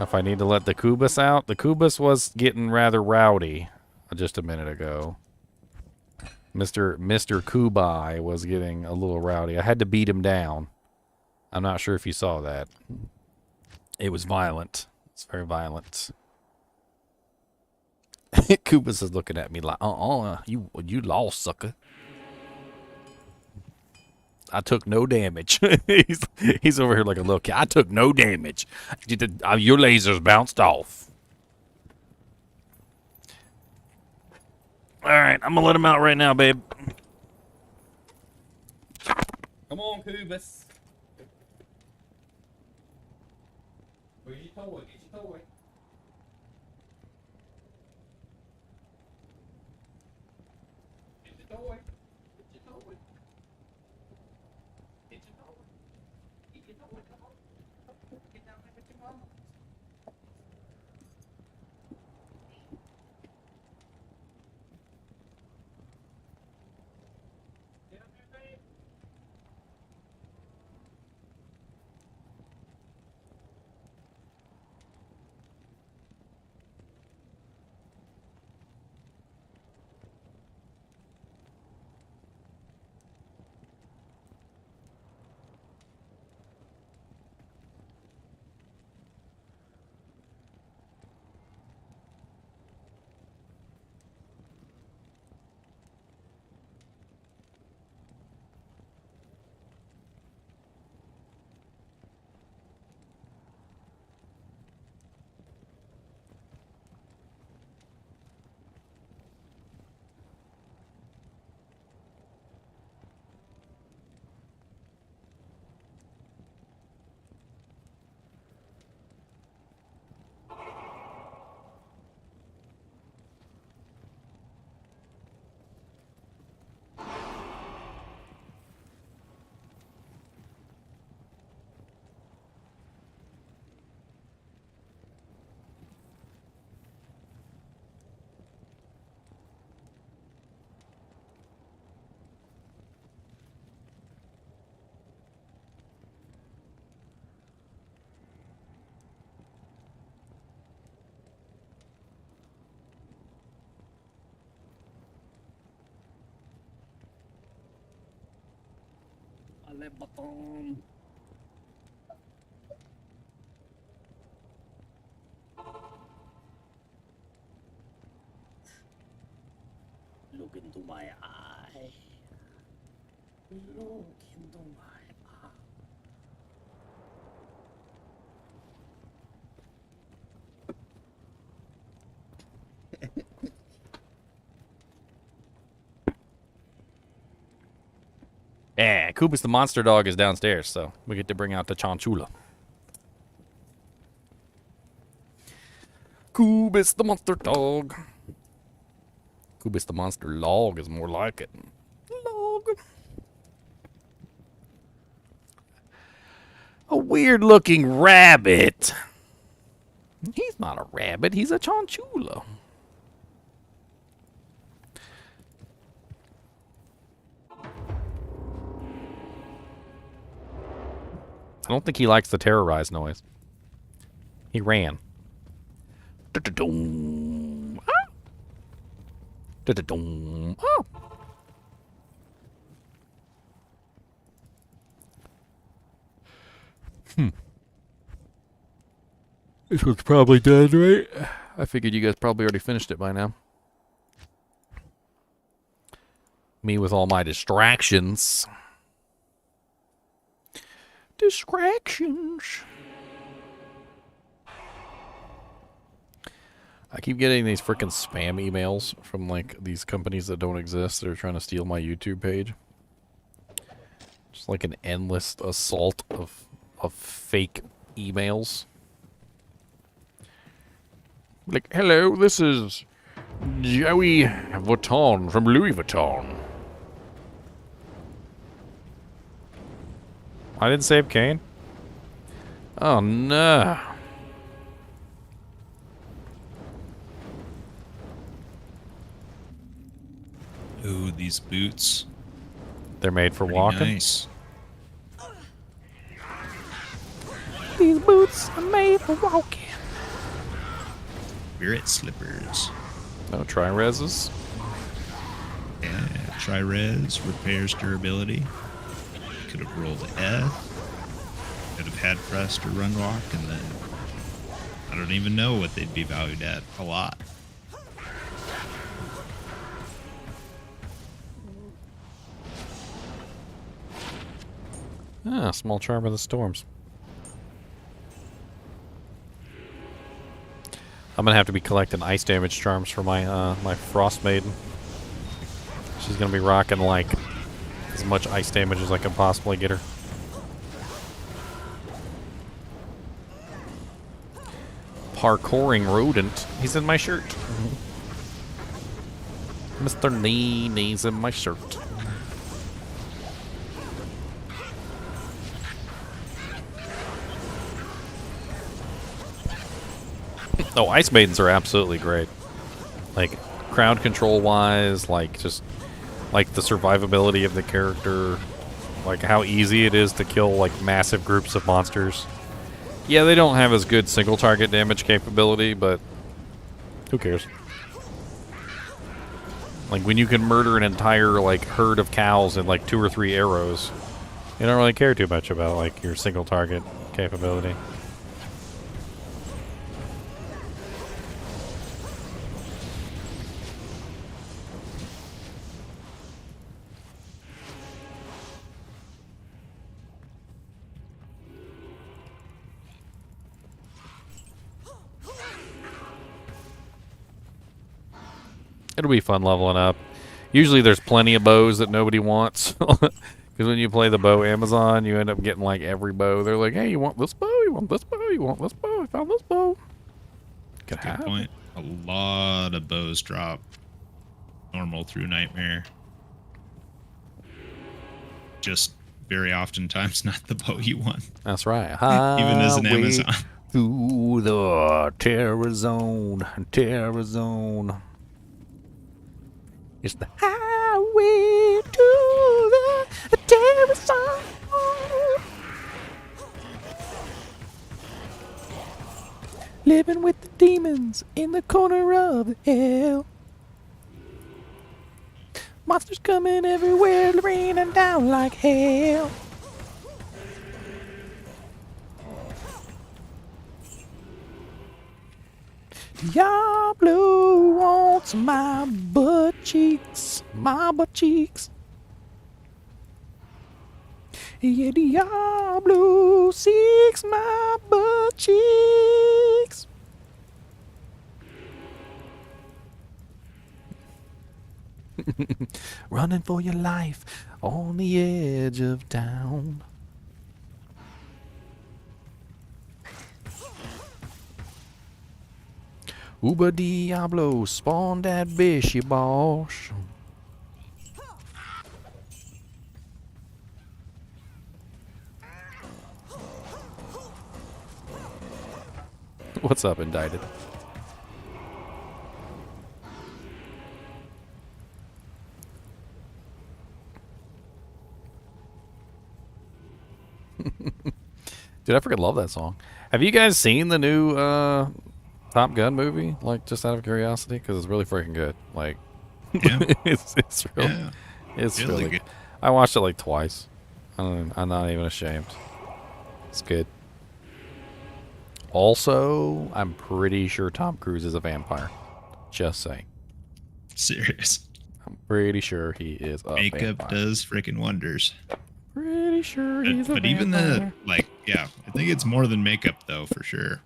If I need to let the Kubus out, the Kubus was getting rather rowdy just a minute ago. Mr. Kubai was getting a little rowdy. I had to beat him down. I'm not sure if you saw that. It was violent. It's very violent. Kubus is looking at me like, you lost, sucker. I took no damage. he's over here like a little kid. I took no damage. Your lasers bounced off. Alright, I'm gonna let him out right now, babe. Come on, Kubus. Where's your toy? Get your toy. Get your toy. Get your toy. Get your toy. Get your toy. Come on. Get down there with your mama. Get up there, babe. Look into my eye. Look into my eye. Yeah, Kubus the monster dog is downstairs, so we get to bring out the Chinchilla. Kubus the monster dog. Kubus the monster log is more like it. Log. A weird looking rabbit. He's not a rabbit, he's a Chinchilla. I don't think he likes the terrorize noise. He ran. Da-da-dum. Ah. Da-da-dum. Oh. This one's probably done, right? I figured you guys probably already finished it by now. Me with all my distractions. Distractions. I keep getting these freaking spam emails from like these companies that don't exist that are trying to steal my YouTube page. Just like an endless assault of fake emails. Like, hello, this is Joey Vuitton from Louis Vuitton. I didn't save Kane? Oh no. Ooh, these boots. They're made for Pretty walking? nice. These boots are made for walking. Spirit slippers. No tri-reses? Yeah, tri-res, repairs durability. Could have rolled F. Could have had pressed or run walk, and then I don't even know what they'd be valued at. A lot. Ah, small charm of the storms. I'm gonna have to be collecting ice damage charms for my my frost maiden. She's gonna be rocking like as much ice damage as I can possibly get her. Parkouring rodent. He's in my shirt. Mr. NiNi's in my shirt. Oh, Ice Maidens are absolutely great. Like, crowd control wise, like, just, like, the survivability of the character, like, how easy it is to kill, like, massive groups of monsters. Yeah, they don't have as good single target damage capability, but who cares? Like, when you can murder an entire, like, herd of cows in, like, 2 or 3 arrows, you don't really care too much about, like, your single target capability. It'll be fun leveling up. Usually there's plenty of bows that nobody wants. Because when you play the bow Amazon, you end up getting like every bow. They're like, hey, you want this bow? You want this bow? You want this bow? I found this bow. Good point. A lot of bows drop normal through Nightmare. Just very oftentimes not the bow you want. That's right. Even as an Highway Amazon. Through the terror zone. Terror zone. It's the highway to the terror zone. Living with the demons in the corner of hell. Monsters coming everywhere, raining down like hell. Diablo wants my butt cheeks, my butt cheeks. Yeah, Diablo seeks my butt cheeks. Running for your life on the edge of town. Uber Diablo spawned that bishy boss. What's up, Indicted? Dude, I freaking love that song. Have you guys seen the new Top Gun movie? Like, just out of curiosity, because it's really freaking good. Like, Yeah. it's really, Yeah. it's Really really good. I watched it like twice. I'm not even ashamed. It's good. Also, I'm pretty sure Tom Cruise is a vampire. Just saying. Serious. I'm pretty sure he is a Makeup vampire. does freaking wonders. Pretty sure he's a But vampire. even the, like, yeah, I think it's more than makeup, though, for sure.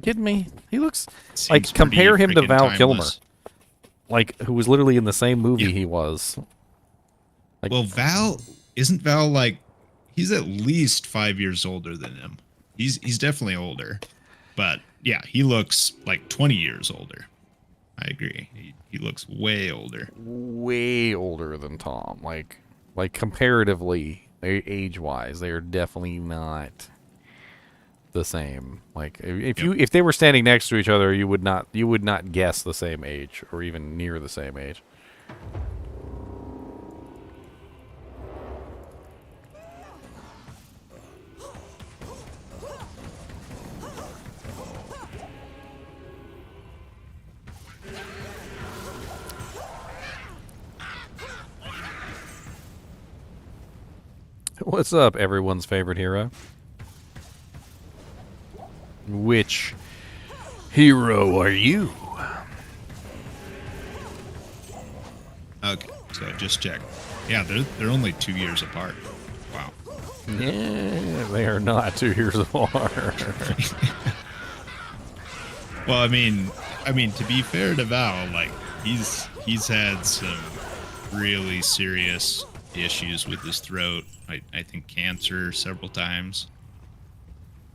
Kidding me? He looks Seems like, compare pretty him to freaking Val Kilmer. timeless. Like, who was literally in the same movie Yeah. he was. Like, Well, isn't Val, like, he's at least 5 years older than him. He's definitely older. But, yeah, he looks like 20 years older. I agree. He looks way older. way older than Tom. Like comparatively, age-wise, they are definitely not the same. Like, if they were standing next to each other, you would not guess the same age or even near the same age. What's up, everyone's favorite hero? Which hero are you? Okay, so just check. Yeah, they're only 2 years apart. Wow. Yeah, they are not 2 years apart. Well, I mean, to be fair to Val, like he's had some really serious issues with his throat. I think cancer several times,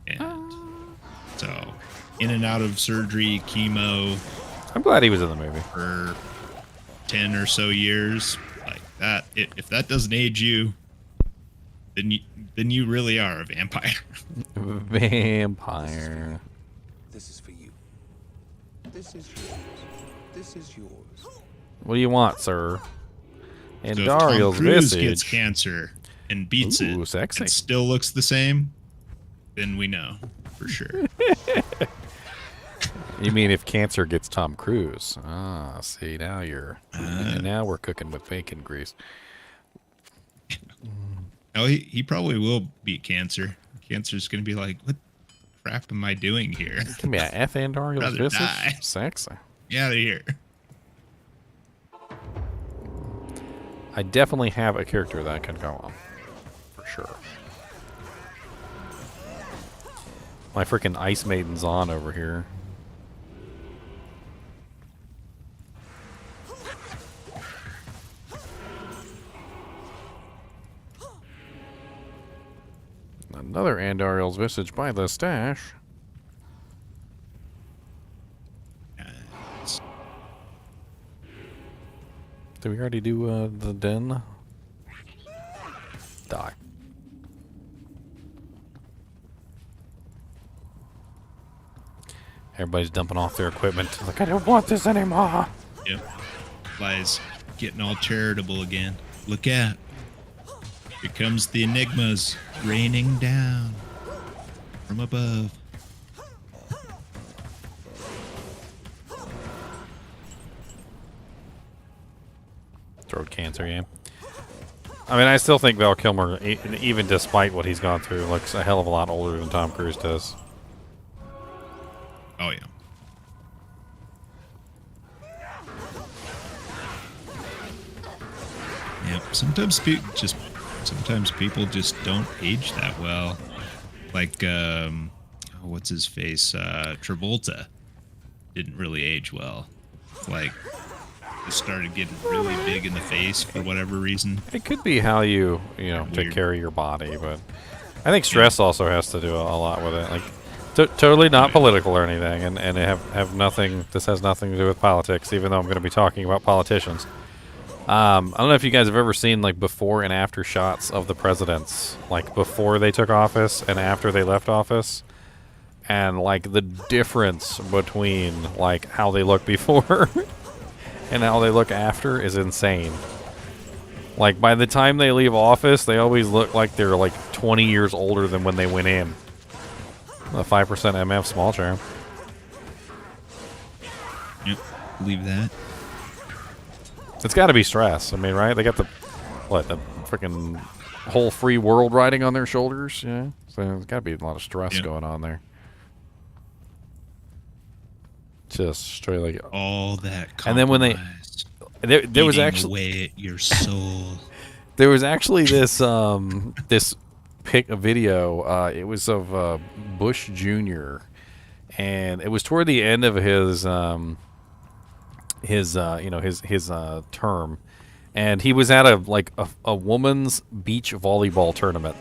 and so in and out of surgery, chemo I'm glad he was in the movie. for 10 or so years. Like that, if that doesn't age you, then you really are a vampire. Vampire. This is for you. This is yours. This is yours. What do you want, sir? And So if Tom Dariel's Cruise visage. gets cancer and beats Ooh, it, sexy. and still looks the same, then we know for sure. You mean if cancer gets Tom Cruise? Ah, see, now now we're cooking with bacon grease. Oh, he probably will beat cancer. Cancer's gonna be like, what crap am I doing here? Give me a F and Dariel's Rather visage. die. Sexy. Get out of here. I definitely have a character that can go on. For sure. My freaking Ice Maiden's on over here. Another Andariel's visage by the stash. Did we already do the den? Die. Everybody's dumping off their equipment. Like, I don't want this anymore. Yep. Lies getting all charitable again. Look out. Here comes the enigmas raining down from above. Throat cancer, yeah. I mean, I still think Val Kilmer, even despite what he's gone through, looks a hell of a lot older than Tom Cruise does. Oh yeah. Yep. Sometimes people just don't age that well. Like what's his face? Travolta didn't really age well. Like just started getting really big in the face for whatever reason. It could be how you take Weird. care of your body, but I think stress also has to do a lot with it. Like, totally not political or anything, and have nothing. This has nothing to do with politics, even though I'm going to be talking about politicians. I don't know if you guys have ever seen like before and after shots of the presidents, like before they took office and after they left office, and like the difference between like how they look before and how they look after is insane. Like by the time they leave office, they always look like they're like 20 years older than when they went in. A 5% MF small charm. Yep, believe that. It's got to be stress. I mean, right? They got the freaking whole free world riding on their shoulders. Yeah, so there's got to be a lot of stress going on there. Just straight like all that. And then when there was actually away at your soul. There was actually this this video. It was of Bush Jr. and it was toward the end of his term, and he was at a woman's beach volleyball tournament,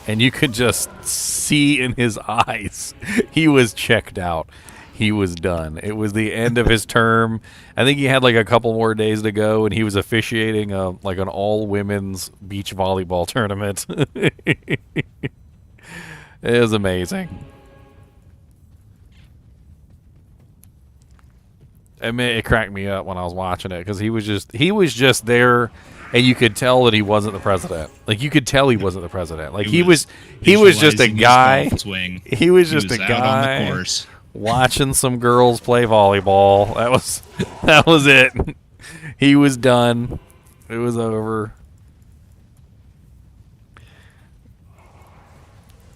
and you could just see in his eyes he was checked out. He was done. It was the end of his term. I think he had like a couple more days to go, and he was officiating like an all-women's beach volleyball tournament. It was amazing. I mean, it cracked me up when I was watching it because he was just there, and you could tell that he wasn't the president. Like you could tell he wasn't the president. Like he was just a guy. He was just a guy. On the course. Watching some girls play volleyball. That was it. He was done. It was over.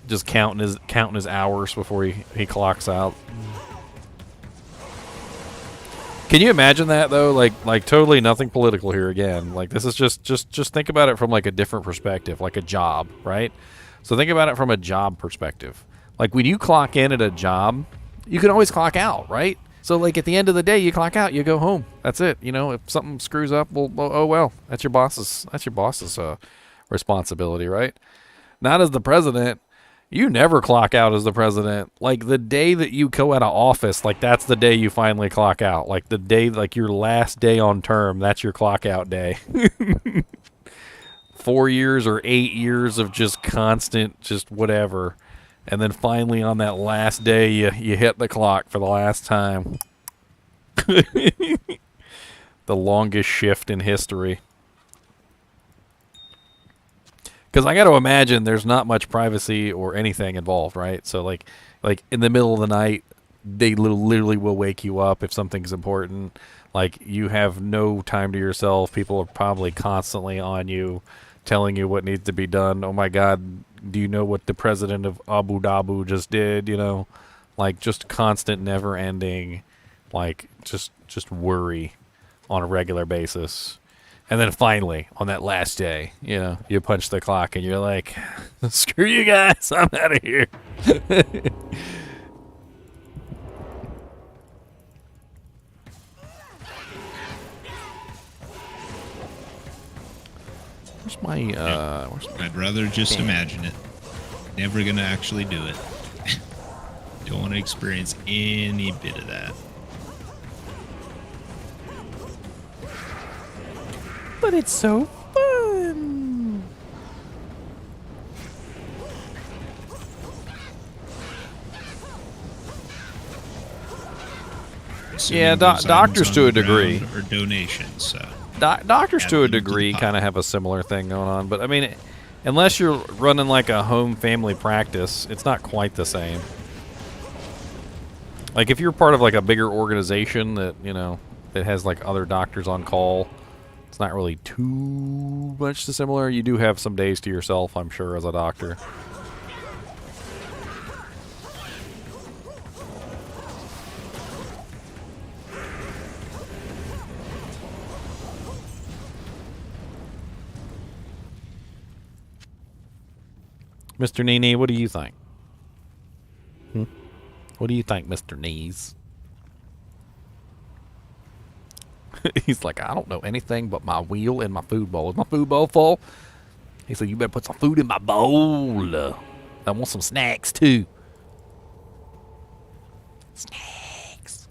Just counting his hours before he clocks out. Can you imagine that though? Like totally nothing political here again. Like this is just think about it from like a different perspective, like a job, right? So think about it from a job perspective. Like when you clock in at a job, you can always clock out, right? So like at the end of the day, you clock out, you go home. That's it. You know, if something screws up, well, oh well. That's your boss's responsibility, right? Not as the president. You never clock out as the president. Like the day that you go out of office, like that's the day you finally clock out. Like the day, like your last day on term, that's your clock out day. 4 years or 8 years of just constant, just whatever. And then finally on that last day, you hit the clock for the last time. The longest shift in history. Because I got to imagine there's not much privacy or anything involved, right? So like in the middle of the night, they literally will wake you up if something's important. Like you have no time to yourself. People are probably constantly on you, telling you what needs to be done. Oh my God, do you know what the president of Abu Dhabi just did? You know, like just constant, never-ending, like just worry on a regular basis. And then finally, on that last day, you know, you punch the clock and you're like, screw you guys, I'm out of here. Where's my, I'd rather just imagine it. Never gonna actually do it. Don't want to experience any bit of that. But it's so fun. Yeah, doctors to a degree. Or donations, so. Doctors to a degree kind of have a similar thing going on, but I mean, unless you're running like a home family practice, it's not quite the same. Like if you're part of like a bigger organization that, you know, that has like other doctors on call, it's not really too much dissimilar. You do have some days to yourself, I'm sure, as a doctor. Mr. NiNi, what do you think? What do you think, Mr. Knees? He's like, I don't know anything but my wheel and my food bowl. Is my food bowl full? He said, you better put some food in my bowl. I want some snacks, too. Snacks.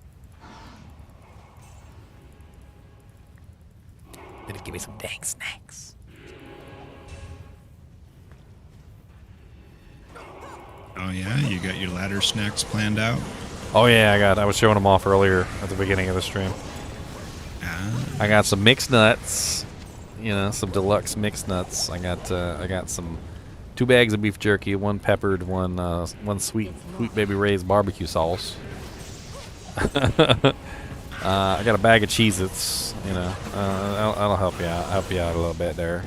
Better give me some dang snacks. Oh yeah, you got your ladder snacks planned out. Oh yeah, I was showing them off earlier at the beginning of the stream. I got some mixed nuts, you know, some deluxe mixed nuts. I got some 2 bags of beef jerky, 1 peppered, one sweet baby Ray's barbecue sauce. I got a bag of Cheez-Its, you know. I'll help you out. Help you out a little bit there.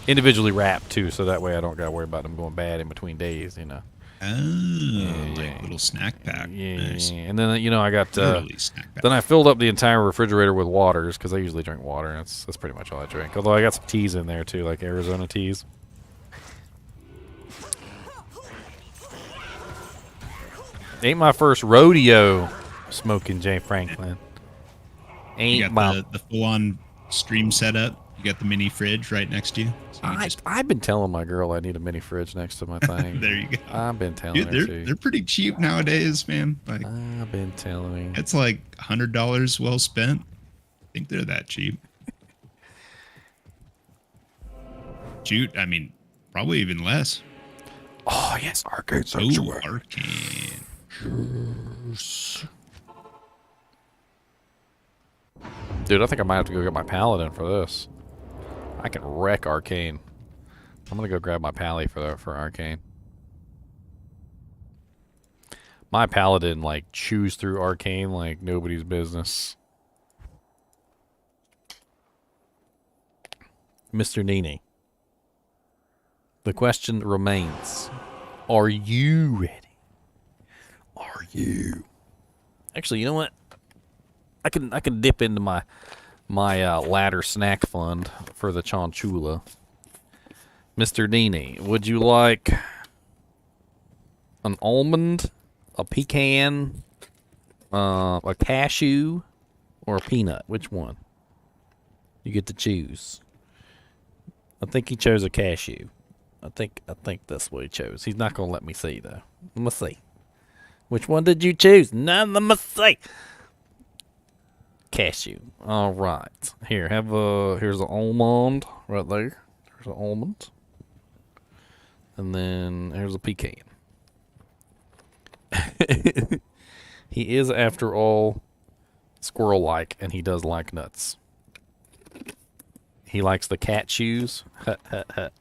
Individually wrapped too, so that way I don't gotta worry about them going bad in between days, you know. Oh, like little snack pack. Yeah, Nice. and then you know I got Totally snack pack. then I filled up the entire refrigerator with waters because I usually drink water. And that's pretty much all I drink. Although I got some teas in there too, like Arizona teas. Ain't my first rodeo smoking Jay Franklin. You Ain't got my. the full-on stream setup. You got the mini fridge right next to you. So you just, I've been telling my girl I need a mini fridge next to my thing. there you go. I've been telling Dude, her they're pretty cheap nowadays, man. Like I've been telling her. it's like $100 well spent. I think they're that cheap. Shoot, I mean, probably even less. Oh yes, arcade Ooh, sanctuary. arcane. Dude, I think I might have to go get my paladin for this. I can wreck arcane. I'm gonna go grab my pally for arcane. My paladin like chews through arcane like nobody's business. Mr. NiNi, the question remains: are you ready? Are you? Actually, you know what? I can dip into my ladder snack fund for the Chinchilla. Mr. NiNi, would you like an almond, a pecan, a cashew, or a peanut? Which one? You get to choose. I think he chose a cashew. I think that's what he chose. He's not gonna let me see though. Let me see. Which one did you choose? None. Let me see. Cashew. All right. Here, here's an almond right there. There's an almond. And then here's a pecan. He is, after all, squirrel-like, and he does like nuts. He likes the cat shoes. Hut, hut, hut.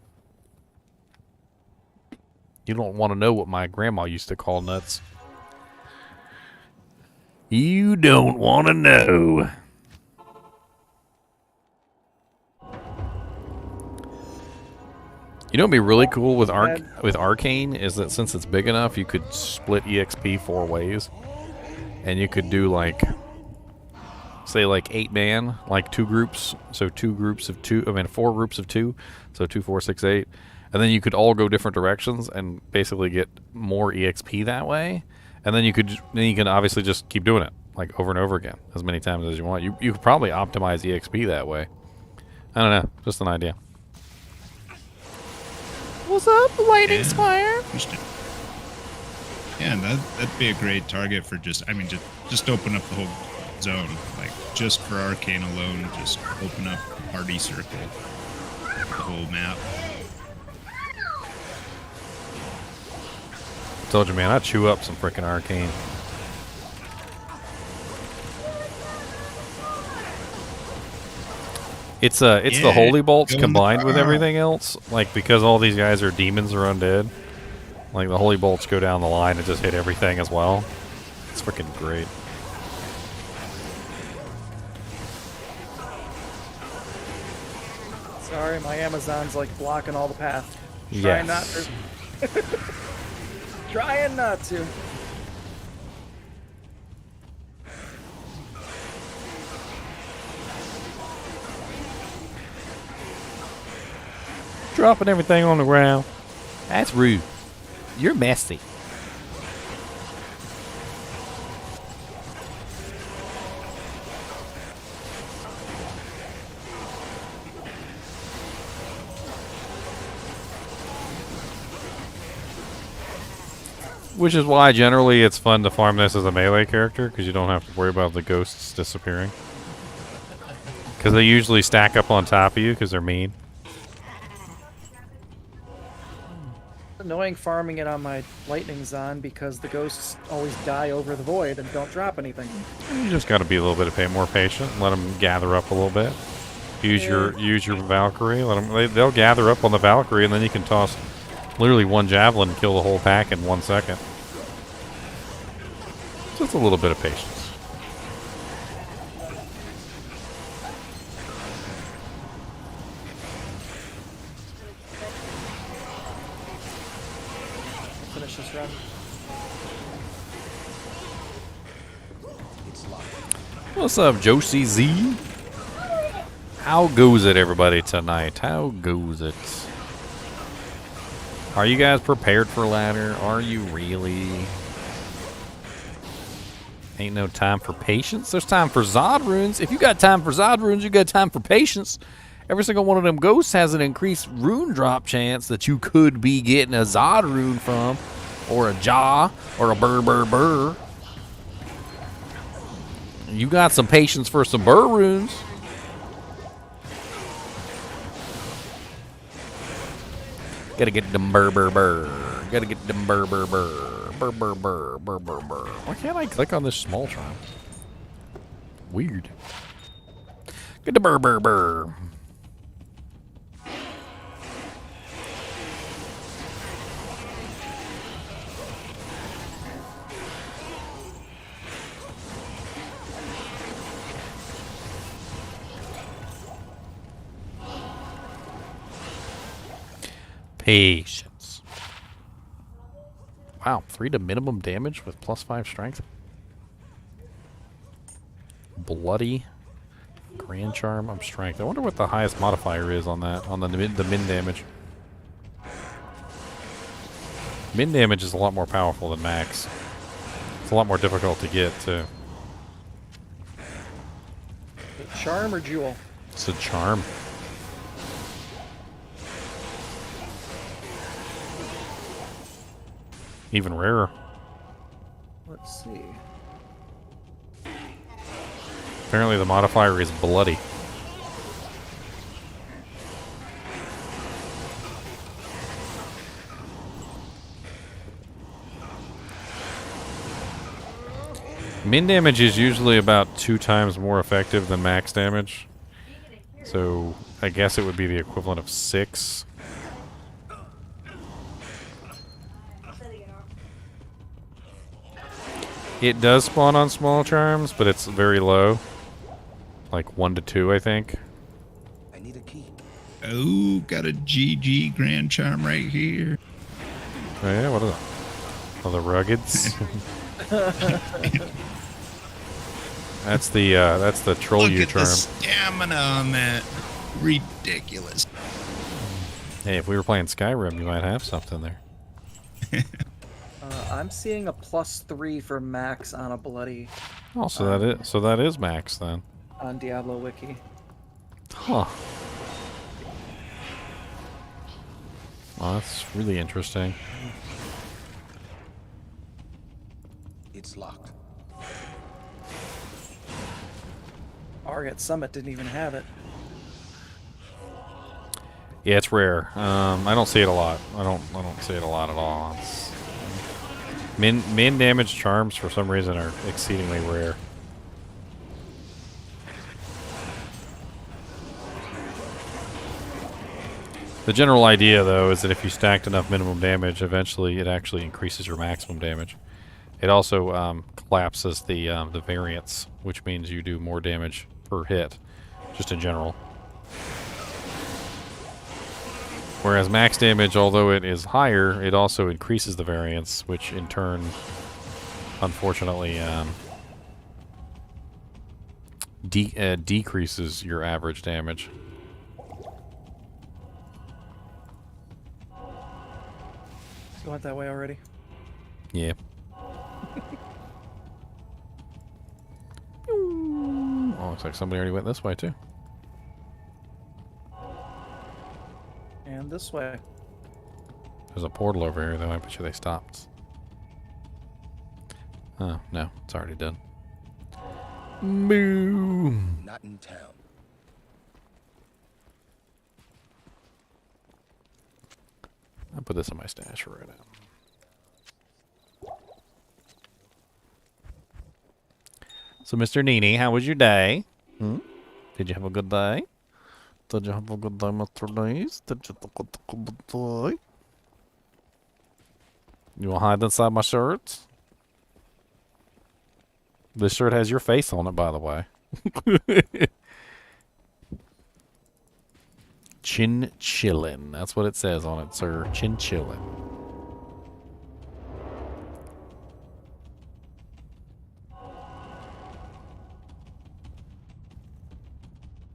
You don't want to know what my grandma used to call nuts. You don't want to know. You know what'd be really cool with Arcane is that since it's big enough, you could split EXP 4 ways. And you could do like, say like 8-man, like 2 groups. So 2 groups of 2, I mean 4 groups of 2. So 2, 4, 6, 8. And then you could all go different directions and basically get more EXP that way. And then you can obviously just keep doing it like over and over again as many times as you want. You could probably optimize EXP that way. I don't know, just an idea. What's up, Lightning Spire? Interesting. Yeah, and that'd be a great target for just open up the whole zone, like just for arcane alone. Just open up party circle, the whole map. Told you, man, I chew up some freaking arcane. It's the holy bolts combined with everything else. Like, because all these guys are demons or undead, like the holy bolts go down the line and just hit everything as well. It's freaking great. Sorry, my Amazon's like blocking all the path. Yes. Trying not to. Trying not to. Dropping everything on the ground. That's rude. You're messy. Which is why generally it's fun to farm this as a melee character, because you don't have to worry about the ghosts disappearing. Because they usually stack up on top of you because they're mean. annoying farming it on my lightning zone because the ghosts always die over the void and don't drop anything. You just got to be a little bit more patient. Let them gather up a little bit. Use your Valkyrie. Let them. They'll gather up on the Valkyrie, and then you can toss literally one javelin and kill the whole pack in 1 second. Just a little bit of patience. Finish this run. What's up, Josie Z? How goes it, everybody, tonight? How goes it? Are you guys prepared for ladder? Are you really? Ain't no time for patience. There's time for Zod runes. If you got time for Zod runes, you got time for patience. Every single one of them ghosts has an increased rune drop chance that you could be getting a Zod rune from, or a Jaw, or a Burr. You got some patience for some Burr runes. Gotta get them burr. Gotta get them burr. Why can't I click on this small charm? Weird. Get the burr. Patience. Wow, 3 to minimum damage with +5 strength. Bloody. Grand Charm of Strength. I wonder what the highest modifier is on that, on the min damage. Min damage is a lot more powerful than max. It's a lot more difficult to get, too. Charm or Jewel? It's a charm. Even rarer. Let's see. Apparently the modifier is bloody. Min damage is usually about 2 times more effective than max damage. So I guess it would be the equivalent of 6. It does spawn on small charms, but it's very low. Like 1 to 2, I think. I need a key. Oh, got a GG Grand Charm right here. Oh yeah, what are the? Oh, the ruggeds. That's the troll Look you at charm. the stamina on that. Ridiculous. Hey, if we were playing Skyrim, you might have something there. I'm seeing a +3 for max on a bloody Oh, so that is max then. on Diablo Wiki. Huh. Well, that's really interesting. It's locked. Argot Summit didn't even have it. Yeah, it's rare. I don't see it a lot. I don't see it a lot at all. Min damage charms for some reason are exceedingly rare. The general idea, though, is that if you stacked enough minimum damage, eventually it actually increases your maximum damage. It also collapses the variance, which means you do more damage per hit, just in general. Whereas max damage, although it is higher, it also increases the variance, which in turn, unfortunately, decreases your average damage. You went that way already? Yeah. Oh, looks like somebody already went this way, too. And this way. There's a portal over here, though. I bet you they stopped. Oh, no. It's already done. Boom. Not in town. I'll put this in my stash for right now. So, Mr. NiNi, how was your day? Hmm? Did you have a good day? Did you have a good day, Mr. Nice? Did you have a good day? You want to hide inside my shirt? This shirt has your face on it, by the way. Chinchillin. That's what it says on it, sir. Chinchillin.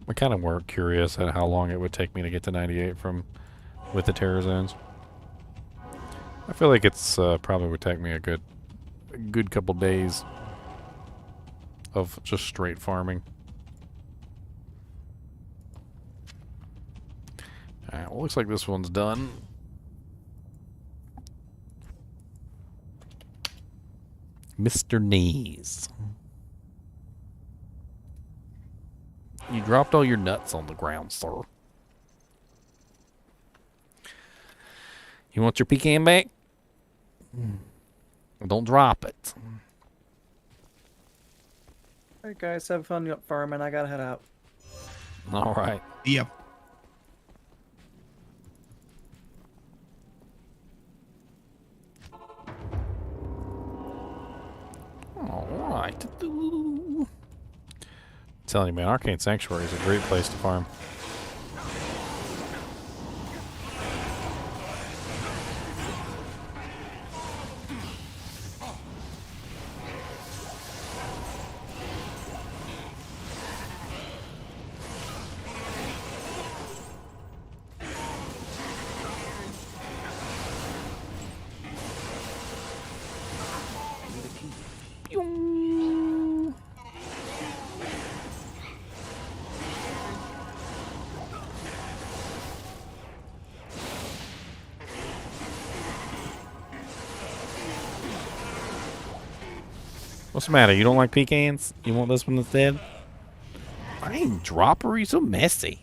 I'm kind of more curious at how long it would take me to get to 98 with the terror zones. I feel like it's probably would take me a good couple days of just straight farming. Alright, well, looks like this one's done. Mr. Knees. You dropped all your nuts on the ground, sir. You want your pecan back? Don't drop it. Alright, guys, have fun farming. I gotta head out. All right. Yep. All right. Telling you, man, Arcane Sanctuary is a great place to farm. What's the matter? You don't like pecans? You want this one instead? I ain't droppery, so messy.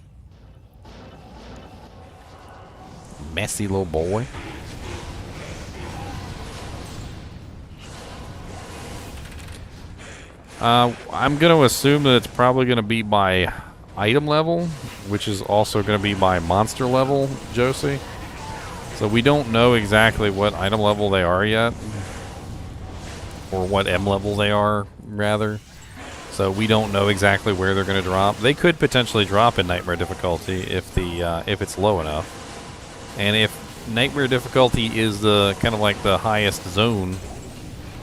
Messy little boy. I'm going to assume that it's probably going to be by item level, which is also going to be by monster level, Josie. So we don't know exactly what item level they are yet. Or what M level they are, rather. So we don't know exactly where they're going to drop. They could potentially drop in Nightmare difficulty if it's low enough. And if Nightmare difficulty is the kind of like the highest zone,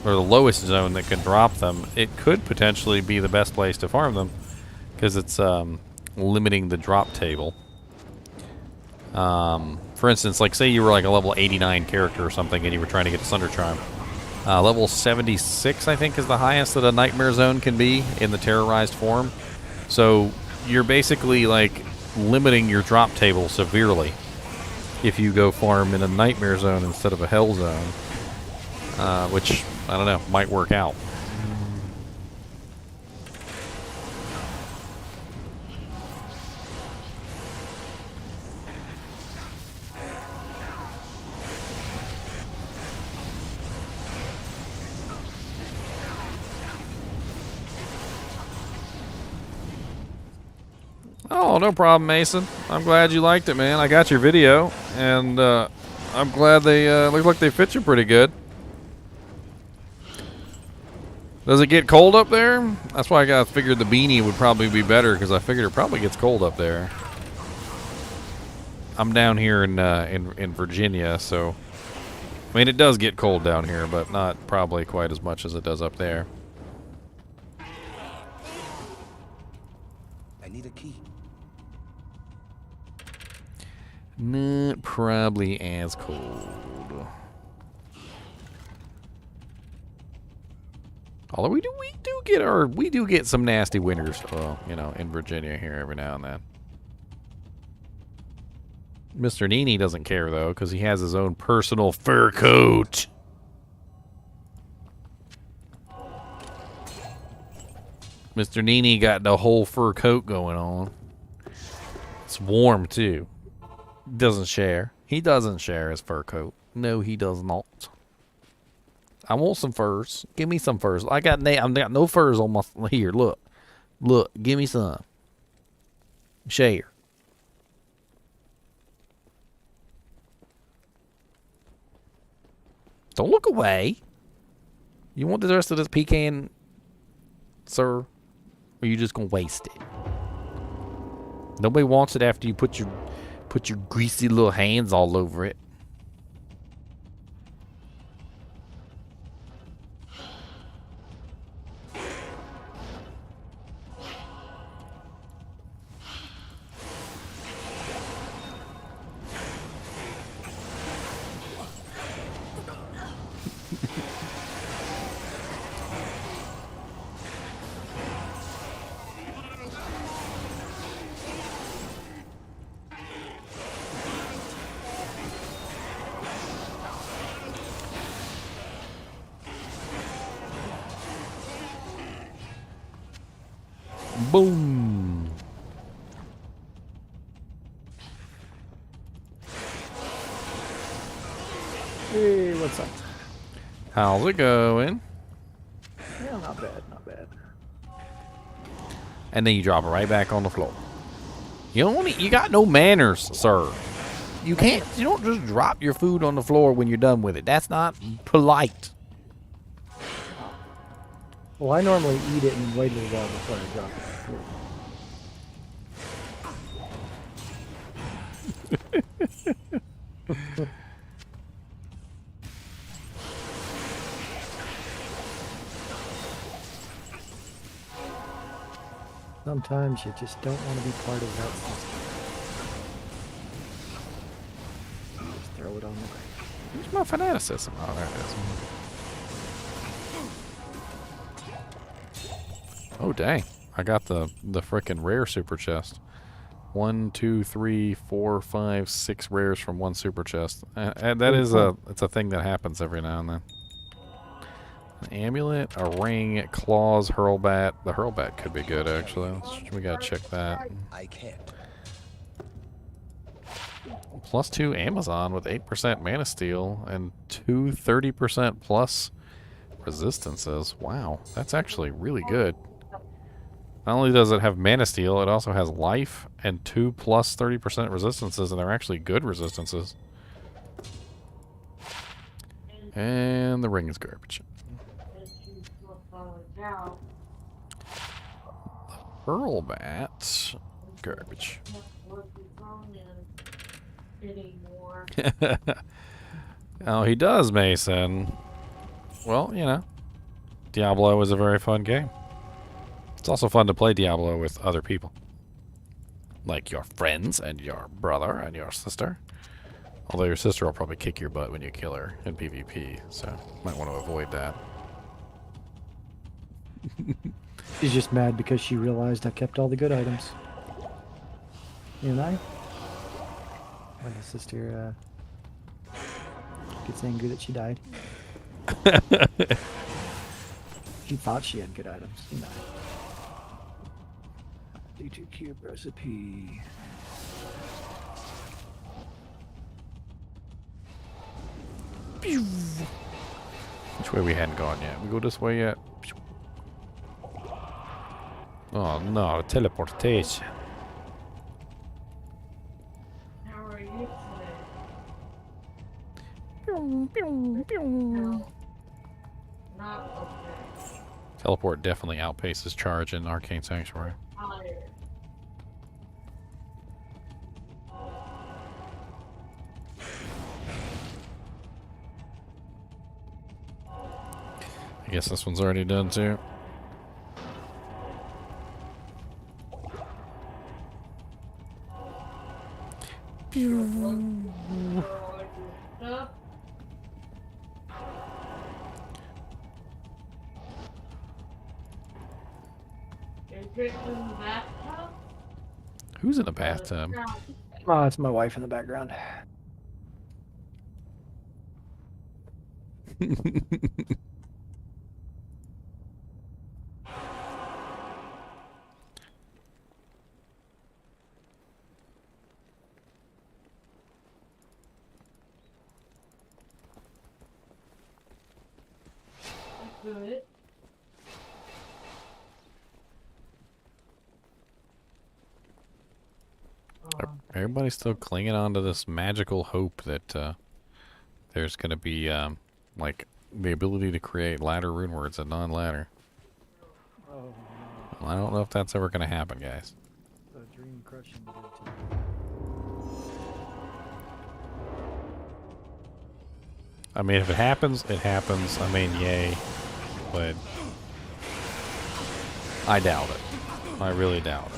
or the lowest zone that can drop them, it could potentially be the best place to farm them, because it's limiting the drop table. For instance, like say you were like a level 89 character or something and you were trying to get to Sunder Charm. Level 76, I think, is the highest that a Nightmare Zone can be in the terrorized form. So you're basically like limiting your drop table severely if you go farm in a Nightmare Zone instead of a Hell Zone, which, I don't know, might work out. Oh, no problem, Mason. I'm glad you liked it, man. I got your video, and I'm glad they look like they fit you pretty good. Does it get cold up there? That's why I figured the beanie would probably be better, because I figured it probably gets cold up there. I'm down here in Virginia, so I mean it does get cold down here, but not probably quite as much as it does up there. I need a key. Not probably as cold. Although we do get some nasty winters, you know, in Virginia here every now and then. Mr. NiNi doesn't care though, because he has his own personal fur coat. Mr. NiNi got the whole fur coat going on. It's warm too. Doesn't share. He doesn't share his fur coat. No, he does not. I want some furs. Give me some furs. I got no furs on my here. Look, give me some. Share. Don't look away. You want the rest of this pecan, sir? Or are you just gonna waste it? Nobody wants it after you put your greasy little hands all over it. Boom. Hey, what's up? How's it going? Yeah, not bad, not bad. And then you drop it right back on the floor. You got no manners, sir. You don't just drop your food on the floor when you're done with it. That's not polite. Well, I normally eat it and wait a little while before I drop it. Sometimes you just don't want to be part of that system. Just throw it on the ground. Where's my fanaticism? Oh, there it is. Oh, dang. I got the frickin' rare super chest. 1, 2, 3, 4, 5, 6 rares from one super chest. And that is it's a thing that happens every now and then. An amulet, a ring, claws, hurlbat. The hurlbat could be good, actually. We gotta check that. I can't. +2 Amazon with 8% mana steal and 2 30% plus resistances. Wow, that's actually really good. Not only does it have mana steal, it also has life and 2 plus 30% resistances, and they're actually good resistances. And the ring is garbage. Hurlbat, garbage. Oh, he does, Mason. Well, you know, Diablo is a very fun game. It's also fun to play Diablo with other people. Like your friends and your brother and your sister. Although your sister will probably kick your butt when you kill her in PvP, so might want to avoid that. She's just mad because she realized I kept all the good items. And I? When the sister gets angry that she died. She thought she had good items. No. D2 cube recipe. Which way we hadn't gone yet? We go this way yet? Oh no, teleportation. How are you today? Not okay. Teleport definitely outpaces charge in Arcane Sanctuary. Tired. I guess this one's already done too. Who's in the bathtub? Oh, it's my wife in the background. could. Everybody's still clinging on to this magical hope that there's going to be like the ability to create ladder rune words and non-ladder. Oh, Well, I don't know if that's ever going to happen, guys. no. The dream crushing good too. I mean, if it happens, it happens. I mean, yay. But I doubt it. I really doubt it.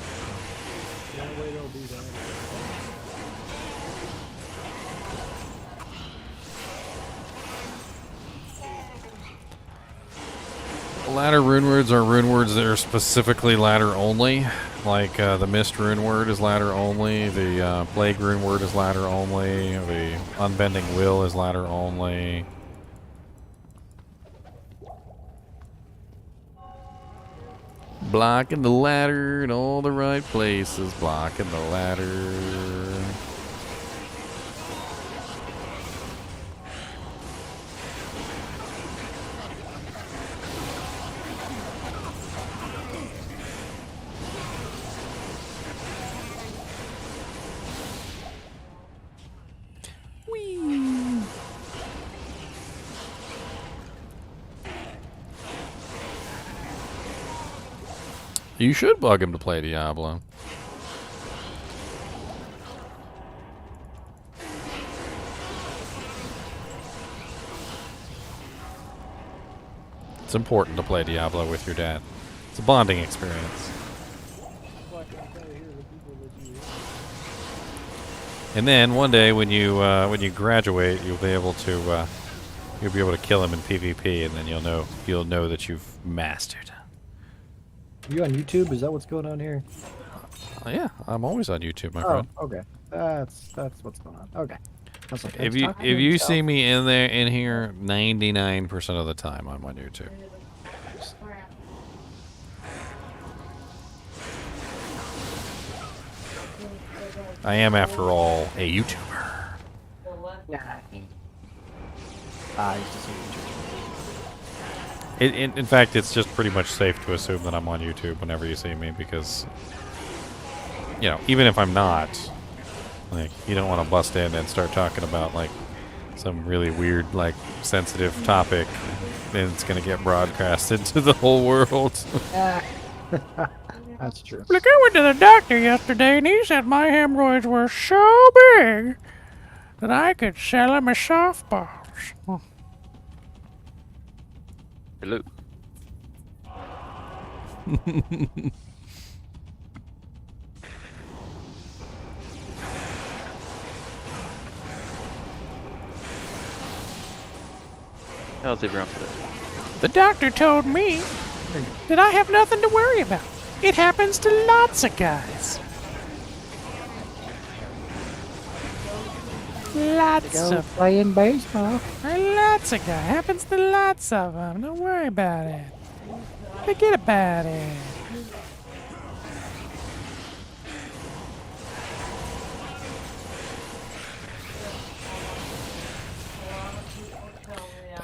The only way they'll do that is Ladder rune words are rune words that are specifically ladder only. Like the Mist rune word is ladder only. The Plague rune word is ladder only. The Unbending Will is ladder only. Blocking the ladder in all the right places. Blocking the ladder. You should bug him to play Diablo. It's important to play Diablo with your dad. It's a bonding experience. And then one day when you graduate, you'll be able to kill him in PvP, and then you'll know that you've mastered. Are you on YouTube? Is that what's going on here? Yeah, I'm always on YouTube, my Oh, friend. okay. That's what's going on. Okay. I was like, If he's you talking if to you himself. see me in here, 99% of the time I'm on YouTube. I am, after all, a YouTuber. I used to see you. In fact, it's just pretty much safe to assume that I'm on YouTube whenever you see me, because, you know, even if I'm not, like, you don't want to bust in and start talking about, like, some really weird, like, sensitive topic, and it's going to get broadcasted to the whole world. That's true. Look, I went to the doctor yesterday and he said my hemorrhoids were so big that I could sell them as softballs. Hello. How's everyone today? The doctor told me that I have nothing to worry about. It happens to lots of guys. Lots of playing baseball. Lots of guys. Happens to lots of them. Don't worry about it. Forget about it.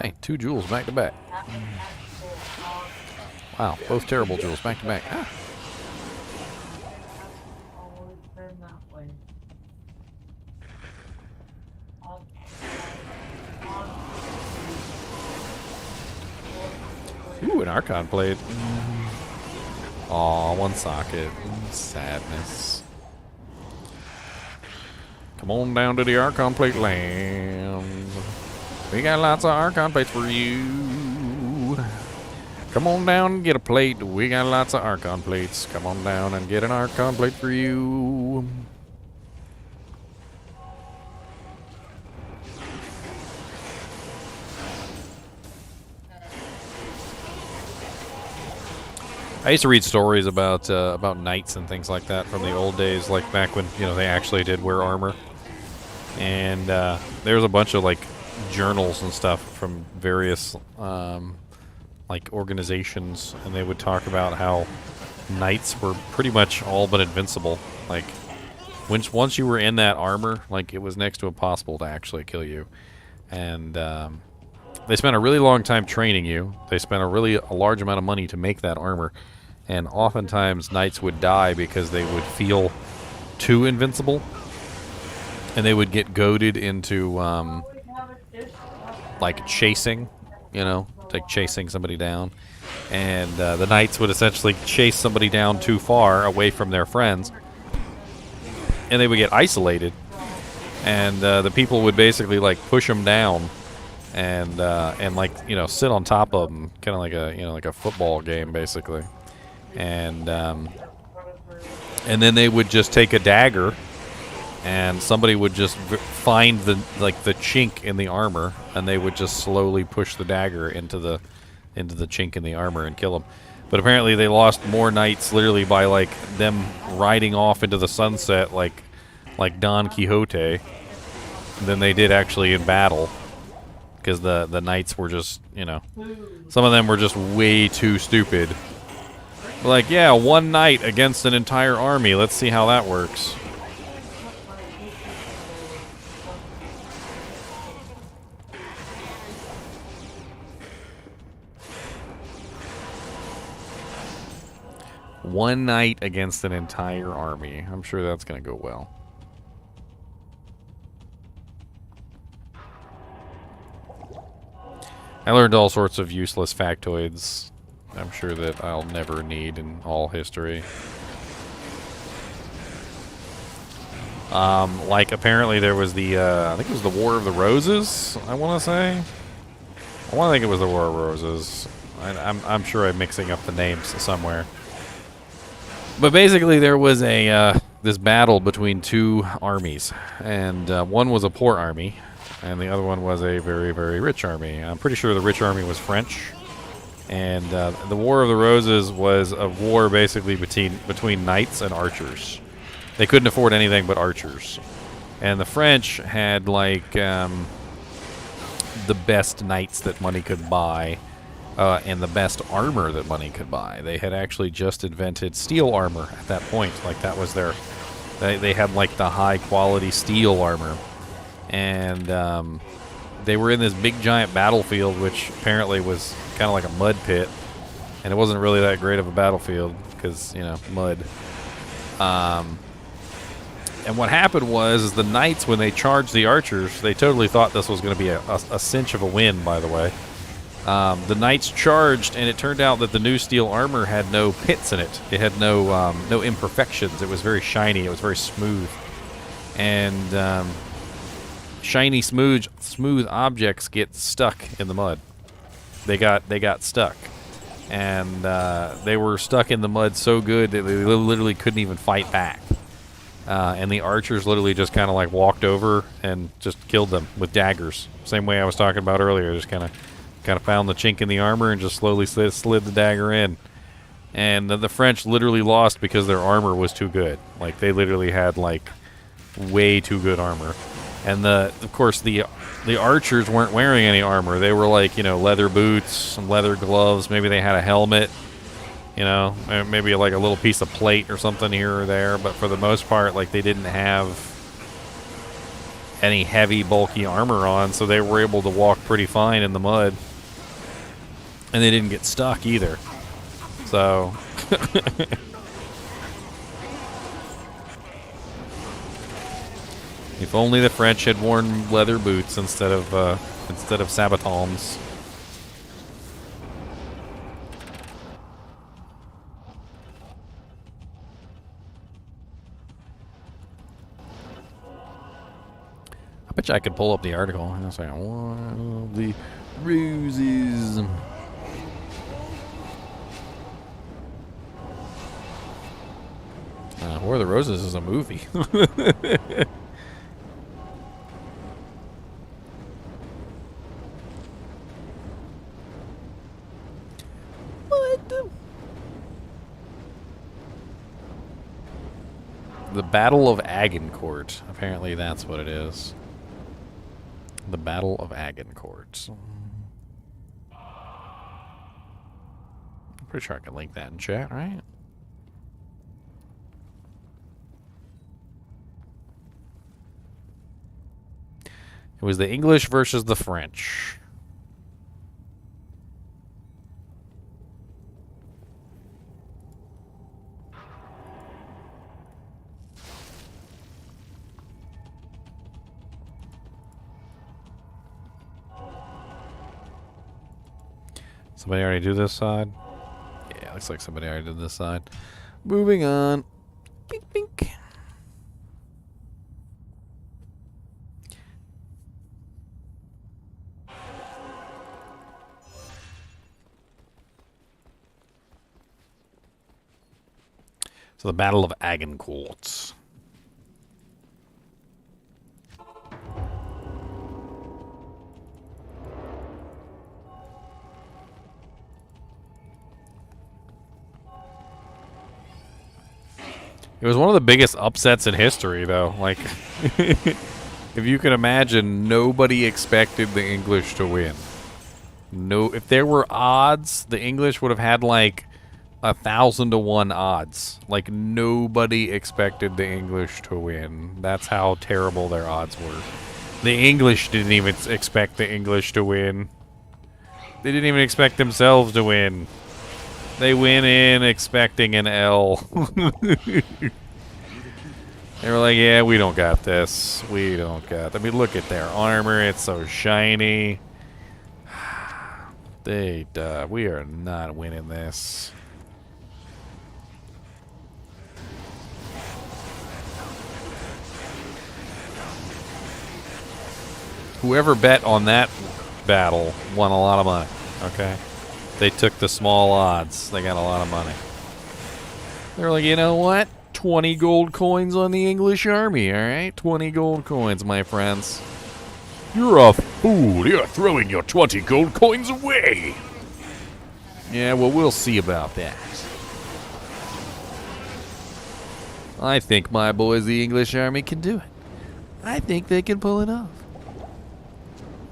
Dang, 2 jewels back to back. Wow, both terrible jewels back to back. Ah. Ooh, an Archon blade. Aw, 1 socket. Sadness. Come on down to the Archon plate land. We got lots of Archon plates for you. Come on down and get a plate. We got lots of Archon plates. Come on down and get an Archon plate for you. I used to read stories about knights and things like that from the old days, like back when, you know, they actually did wear armor. And there was a bunch of, like, journals and stuff from various like organizations, and they would talk about how knights were pretty much all but invincible. Like, once you were in that armor, like, it was next to impossible to actually kill you. And they spent a really long time training you. They spent a large amount of money to make that armor, and oftentimes knights would die because they would feel too invincible, and they would get goaded into like chasing, you know, like chasing somebody down, and the knights would essentially chase somebody down too far away from their friends, and they would get isolated, and the people would basically like push them down. And like, you know, sit on top of them, kind of like a, you know, like a football game basically, and then they would just take a dagger, and somebody would just find the chink in the armor, and they would just slowly push the dagger into the chink in the armor and kill them. But apparently they lost more knights literally by like them riding off into the sunset like Don Quixote than they did actually in battle. Because the knights were just, you know, some of them were just way too stupid. Like, yeah, one knight against an entire army. Let's see how that works. One knight against an entire army. I'm sure that's going to go well. I learned all sorts of useless factoids. I'm sure that I'll never need in all history. Like apparently there was the, I think it was the War of the Roses, I want to say. I want to think it was the War of Roses. I'm sure I'm mixing up the names somewhere. But basically there was a, this battle between two armies. And one was a poor army, and the other one was a very, very rich army. I'm pretty sure the rich army was French. And the War of the Roses was a war basically between knights and archers. They couldn't afford anything but archers. And the French had, like, the best knights that money could buy, and the best armor that money could buy. They had actually just invented steel armor at that point. Like, that was their... They had, like, the high-quality steel armor. And they were in this big, giant battlefield, which apparently was kind of like a mud pit. And it wasn't really that great of a battlefield, because, you know, mud. And what happened was the knights, when they charged the archers, they totally thought this was going to be a cinch of a win, by the way. The knights charged, and it turned out that the new steel armor had no pits in it. It had no imperfections. It was very shiny. It was very smooth. And shiny, smooth objects get stuck in the mud. They got stuck. And they were stuck in the mud so good that they literally couldn't even fight back. And the archers literally just kind of like walked over and just killed them with daggers. Same way I was talking about earlier. Just kind of found the chink in the armor and just slowly slid the dagger in. And the French literally lost because their armor was too good. Like, they literally had like way too good armor. And of course the archers weren't wearing any armor. They were like, you know, leather boots, some leather gloves. Maybe they had a helmet. You know, maybe like a little piece of plate or something here or there, but for the most part, like, they didn't have any heavy, bulky armor on, so they were able to walk pretty fine in the mud. And they didn't get stuck either. So... if only the French had worn leather boots instead of sabatons. I bet you I could pull up the article. And it's like, one of the roses. War of the Roses is a movie. The Battle of Agincourt. Apparently that's what it is. The Battle of Agincourt. I'm pretty sure I can link that in chat, right? It was the English versus the French. Somebody already do this side? Yeah, looks like somebody already did this side. Moving on. Bink, bink. So the Battle of Agincourt. It was one of the biggest upsets in history, though. Like, if you can imagine, nobody expected the English to win. No, if there were odds, the English would have had like 1,000 to 1 odds. Like, nobody expected the English to win. That's how terrible their odds were. The English didn't even expect the English to win. They didn't even expect themselves to win. They went in expecting an L. They were like, yeah, we don't got this. We don't got... I mean, look at their armor. It's so shiny. We are not winning this. Whoever bet on that battle won a lot of money, okay? They took the small odds. They got a lot of money. They're like, you know what? 20 gold coins on the English army, alright? 20 gold coins, my friends. You're a fool. You're throwing your 20 gold coins away. Yeah, well, we'll see about that. I think my boys, the English army, can do it. I think they can pull it off.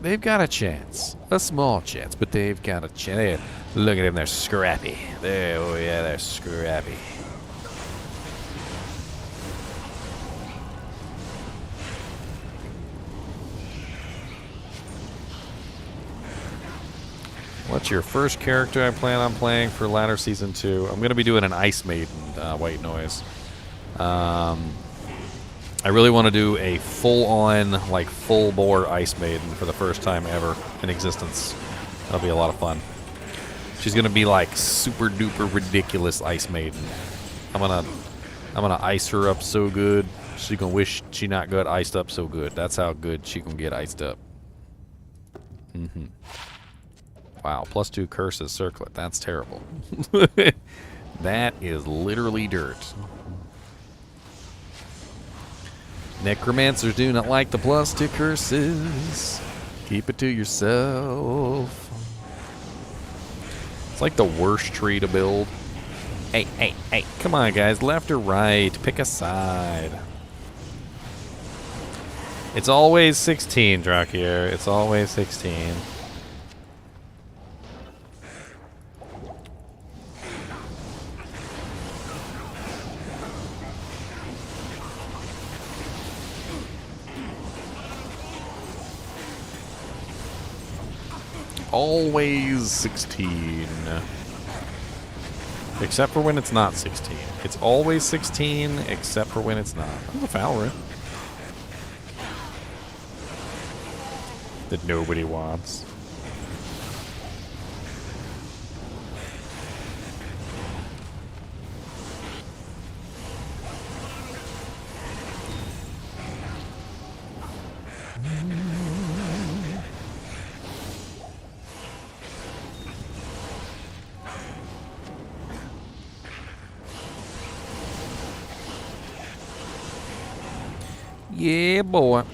They've got a chance. A small chance, but they've got a chance. Look at them, they're scrappy. Oh yeah, they're scrappy. What's your first character I plan on playing for latter season 2? I'm going to be doing an Ice Maiden white noise. I really want to do a full-on, like, full-bore Ice Maiden for the first time ever in existence. That'll be a lot of fun. She's gonna be like super-duper ridiculous Ice Maiden. I'm gonna ice her up so good, she gonna wish she not got iced up so good. That's how good she can get iced up. Wow, +2 curses circlet. That's terrible. That is literally dirt. Necromancers do not like the +2 curses. Keep it to yourself. It's like the worst tree to build. Hey, come on, guys. Left or right? Pick a side. It's always 16, Drakier. It's always 16. Always 16. Except for when it's not 16. It's always 16, except for when it's not. That's a foul room that nobody wants. Yeah, boy.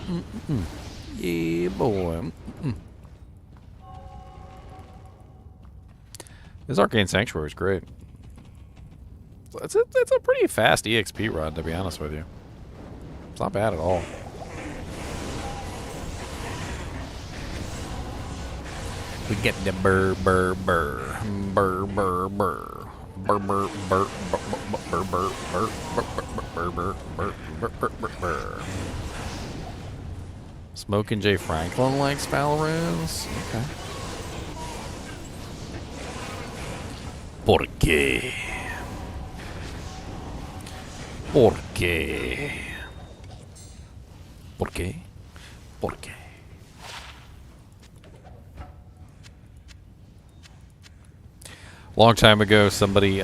Yeah, boy. This Arcane Sanctuary is great. It's a pretty fast EXP run, to be honest with you. It's not bad at all. We get the burr. Smoking J. Franklin likes foul runes? Okay. ¿Por qué? ¿Por qué? ¿Por qué? ¿Por qué? Long time ago, somebody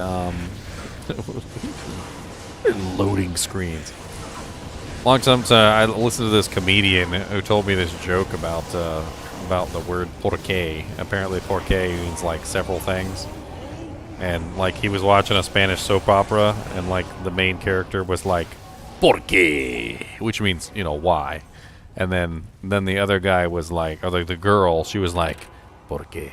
loading screens. Long time I listened to this comedian who told me this joke about the word porque. Apparently, porque means like several things. And like he was watching a Spanish soap opera, and like the main character was like porque, which means, you know, why. And then the other guy was like, or the girl, she was like porque,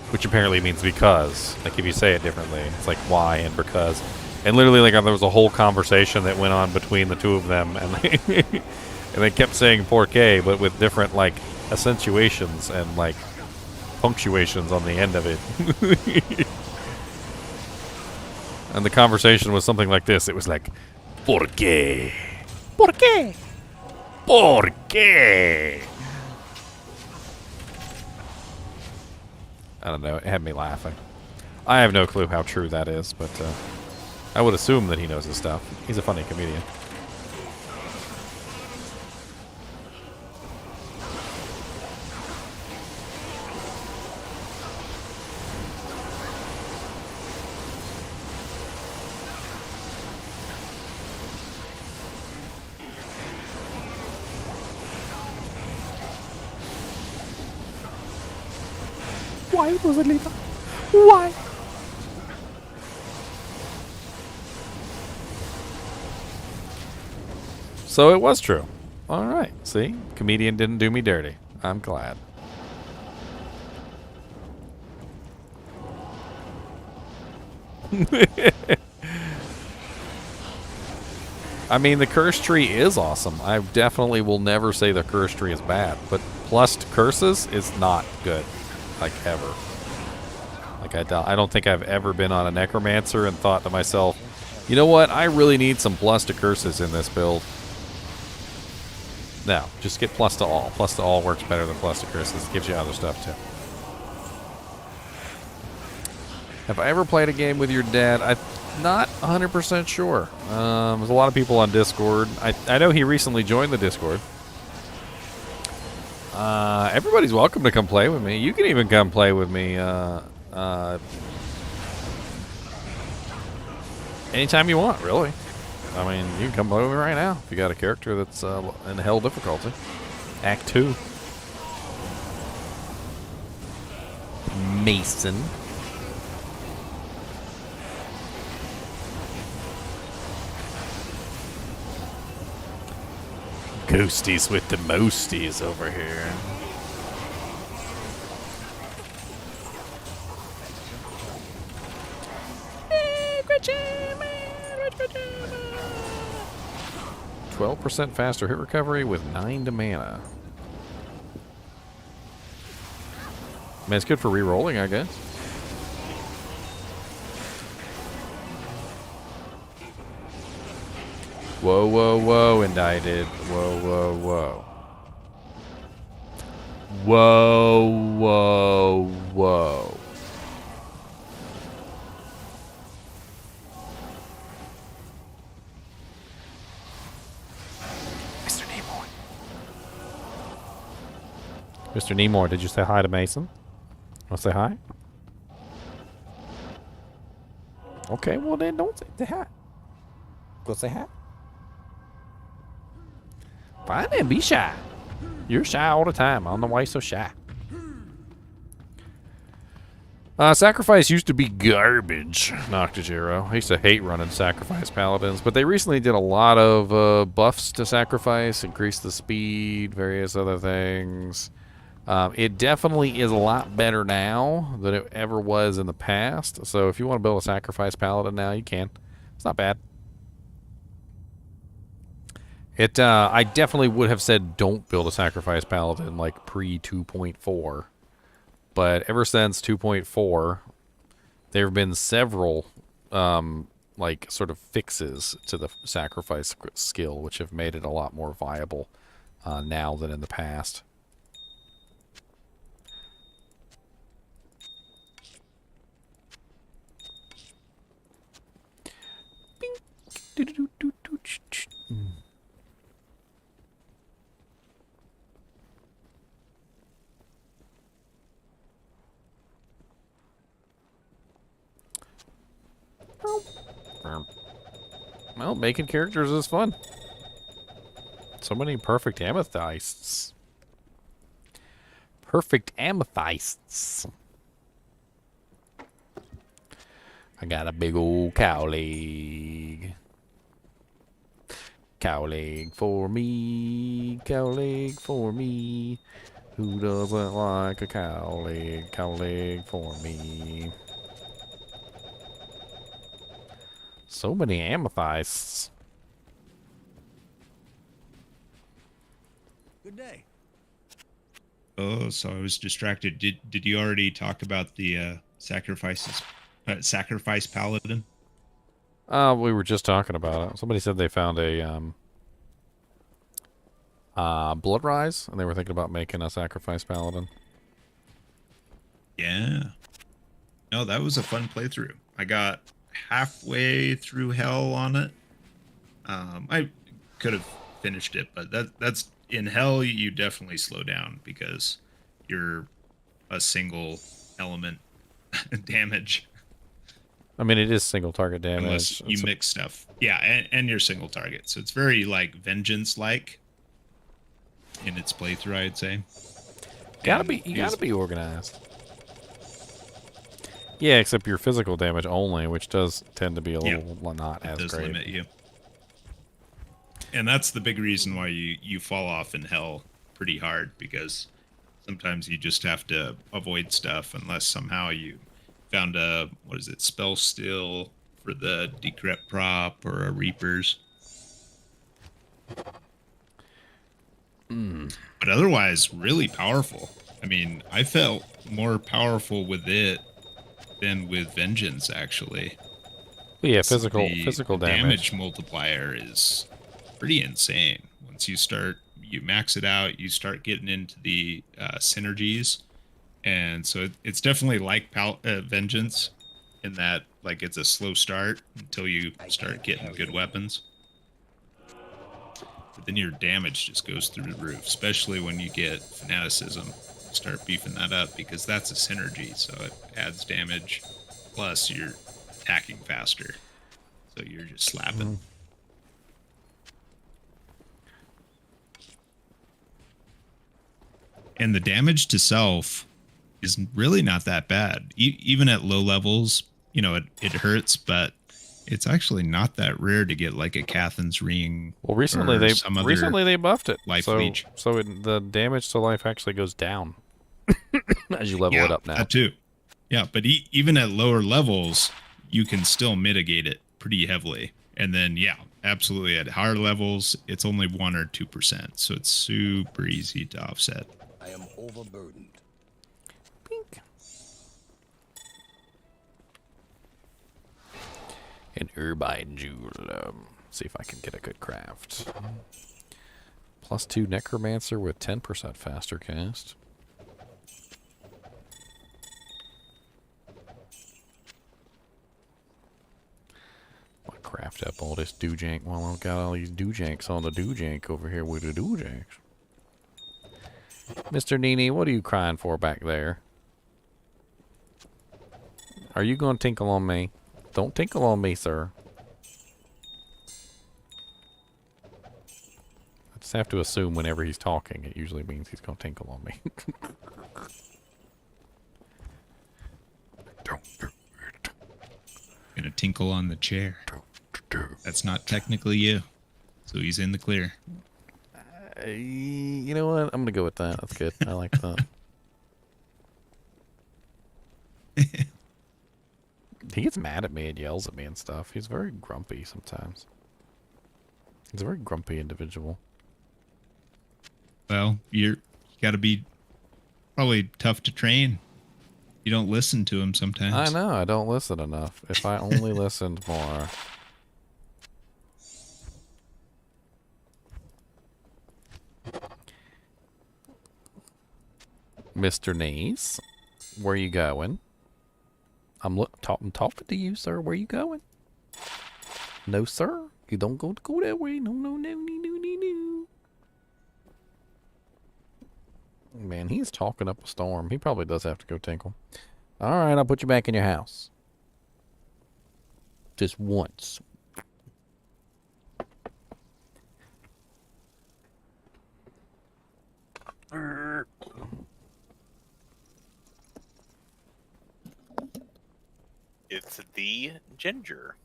which apparently means because. Like if you say it differently, it's like why and because. And literally, like, there was a whole conversation that went on between the two of them, and they kept saying porque, but with different like accentuations and like punctuations on the end of it. And the conversation was something like this. It was like, porque, porque, porque. I don't know. It had me laughing. I have no clue how true that is, but I would assume that he knows his stuff. He's a funny comedian. Why, Rosalita? Why? So it was true. All right. See? Comedian didn't do me dirty. I'm glad. I mean, the curse tree is awesome. I definitely will never say the curse tree is bad, but plus curses is not good. Like, ever. Like, I don't think I've ever been on a Necromancer and thought to myself, you know what? I really need some plus to curses in this build. No, just get plus to all. Plus to all works better than plus to curses. It gives you other stuff, too. Have I ever played a game with your dad? I'm not 100% sure. There's a lot of people on Discord. I know he recently joined the Discord. Everybody's welcome to come play with me. You can even come play with me anytime you want, really. I mean, you can come play with me right now if you got a character that's in hell difficulty. Act 2. Mason. Ghosties with the mosties over here. Hey, 12% faster hit recovery with 9 to mana. I mean, it's good for re-rolling, I guess. Whoa, whoa, whoa, indicted. Whoa, whoa, whoa. Whoa, whoa, whoa. Mr. Nemore. Mr. Nemore, did you say hi to Mason? Want to say hi? Okay, well then don't say hi. Go say hi. Fine then, be shy. You're shy all the time. I don't know why you're so shy. Sacrifice used to be garbage, Noctajiro. I used to hate running Sacrifice Paladins, but they recently did a lot of buffs to Sacrifice, increased the speed, various other things. It definitely is a lot better now than it ever was in the past. So if you want to build a Sacrifice Paladin now, you can. It's not bad. I definitely would have said don't build a Sacrifice Paladin like pre 2.4. But ever since 2.4, there have been several like sort of fixes to the Sacrifice skill, which have made it a lot more viable now than in the past. making characters is fun. So many perfect amethysts. Perfect amethysts. I got a big old cow leg. Cow leg for me. Cow leg for me. Who doesn't like a cow leg? Cow leg for me. So many amethysts. Good day. Oh, so I was distracted. Did you already talk about the sacrifice paladin? We were just talking about it. Somebody said they found a blood rise, and they were thinking about making a sacrifice paladin. Yeah. No, that was a fun playthrough. I got halfway through hell on it. I could have finished it, but that's in hell. You definitely slow down because you're a single element damage. I mean, it is single target damage. Unless you mix stuff. Yeah, and you're single target. So it's very like vengeance-like in its playthrough, I'd say. You gotta be organized. Yeah, except your physical damage only, which does tend to be a little not as does great. Limit you. And that's the big reason why you fall off in hell pretty hard, because sometimes you just have to avoid stuff unless somehow you found a, spell still for the decrep prop or a reapers. But otherwise, really powerful. I mean, I felt more powerful with it than with vengeance, actually. But yeah, physical damage multiplier is pretty insane. Once you max it out, you start getting into the synergies. And so it's definitely like vengeance in that, like, it's a slow start until you start getting good weapons. But then your damage just goes through the roof, especially when you get fanaticism. Start beefing that up because that's a synergy, so it adds damage. Plus, you're attacking faster, so you're just slapping. And the damage to self is really not that bad. Even at low levels, you know, it hurts, but it's actually not that rare to get like a Cathin's Ring. Well, recently they buffed it. Life so leech. So the damage to life actually goes down as you level it up now. That too. Yeah, but even at lower levels, you can still mitigate it pretty heavily. And then, yeah, absolutely. At higher levels, it's only 1 or 2%, so it's super easy to offset. I am overburdened. Pink. An Urbine Jewel. See if I can get a good craft. +2 Necromancer with 10% faster cast. I'll craft up all this doojank while I've got all these doojanks on the doojank over here with the doojanks. Mr. NiNi, what are you crying for back there? Are you going to tinkle on me? Don't tinkle on me, sir. I just have to assume whenever he's talking, it usually means he's going to tinkle on me. Don't do it. Gonna tinkle on the chair. That's not technically you, so he's in the clear. You know what? I'm going to go with that. That's good. I like that. He gets mad at me and yells at me and stuff. He's very grumpy sometimes. He's a very grumpy individual. Well, you gotta be probably tough to train. You don't listen to him sometimes. I know. I don't listen enough. If I only listened more. Mr. Nice, where you going? I'm talking to you, sir. Where you going? No, sir. You don't go that way. No, no, no, no, no, no, no. Man, he's talking up a storm. He probably does have to go tinkle. All right, I'll put you back in your house. Just once. It's the ginger.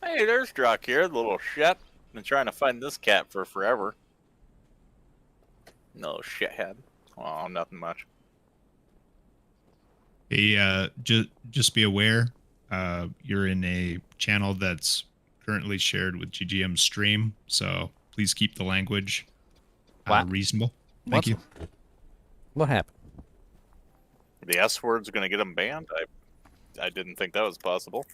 Hey, there's Drock here, the little shit. Been trying to find this cat for forever. No shithead. Oh, nothing much. Hey, just be aware, you're in a channel that's currently shared with GGM's stream, so please keep the language reasonable. Thank you. What happened? The S word's gonna get him banned? I didn't think that was possible.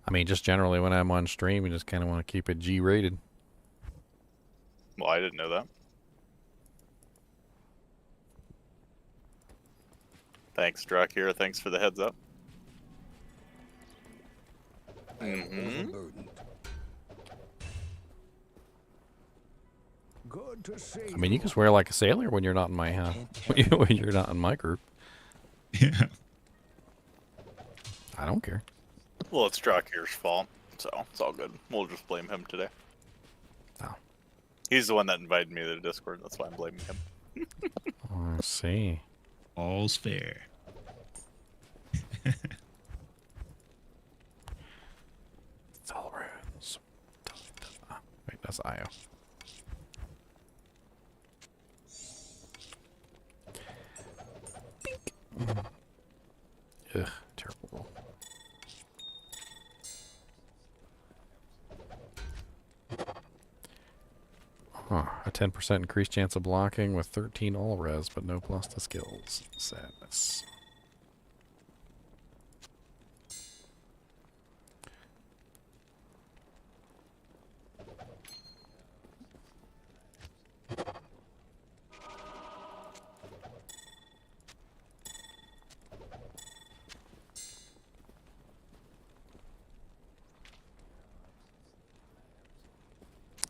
I mean, just generally when I'm on stream, you just kind of want to keep it G-rated. Well, I didn't know that. Thanks, Drakir. Thanks for the heads up. Overburdened. Good to see I mean, you can swear like a sailor when you're not in my when you're not in my group. Yeah. I don't care. Well, it's Drakir's fault, so it's all good. We'll just blame him today. Oh. He's the one that invited me to the Discord. That's why I'm blaming him. Oh, I see. All's fair. It's all runes. Wait, that's IO. Ugh, terrible roll. Huh, a 10% increased chance of blocking with 13 all res, but no plus to skills. Sadness.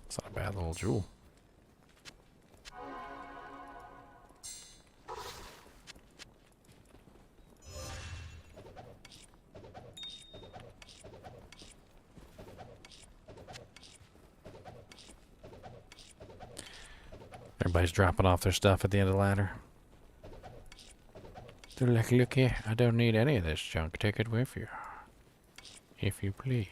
It's not a bad little jewel. Everybody's dropping off their stuff at the end of the ladder. They're like, look here, I don't need any of this junk. Take it with you. If you please.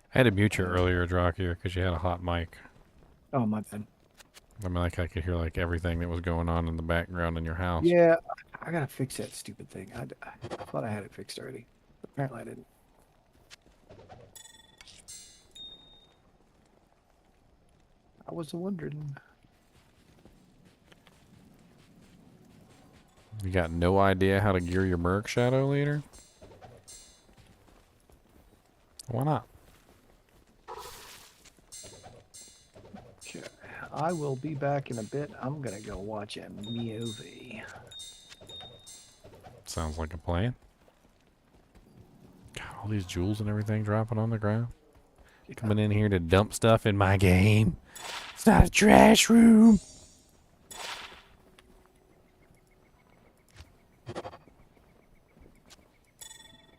I had to mute you earlier, Drakir, because you had a hot mic. Oh, my bad. I mean, like I could hear like everything that was going on in the background in your house. Yeah, I gotta fix that stupid thing. I thought I had it fixed already. Apparently I didn't. I was wondering. You got no idea how to gear your Merc Shadow Leader? Why not? Okay, I will be back in a bit. I'm gonna go watch a movie. Sounds like a plan. God, all these jewels and everything dropping on the ground. Coming in here to dump stuff in my game. It's not a trash room.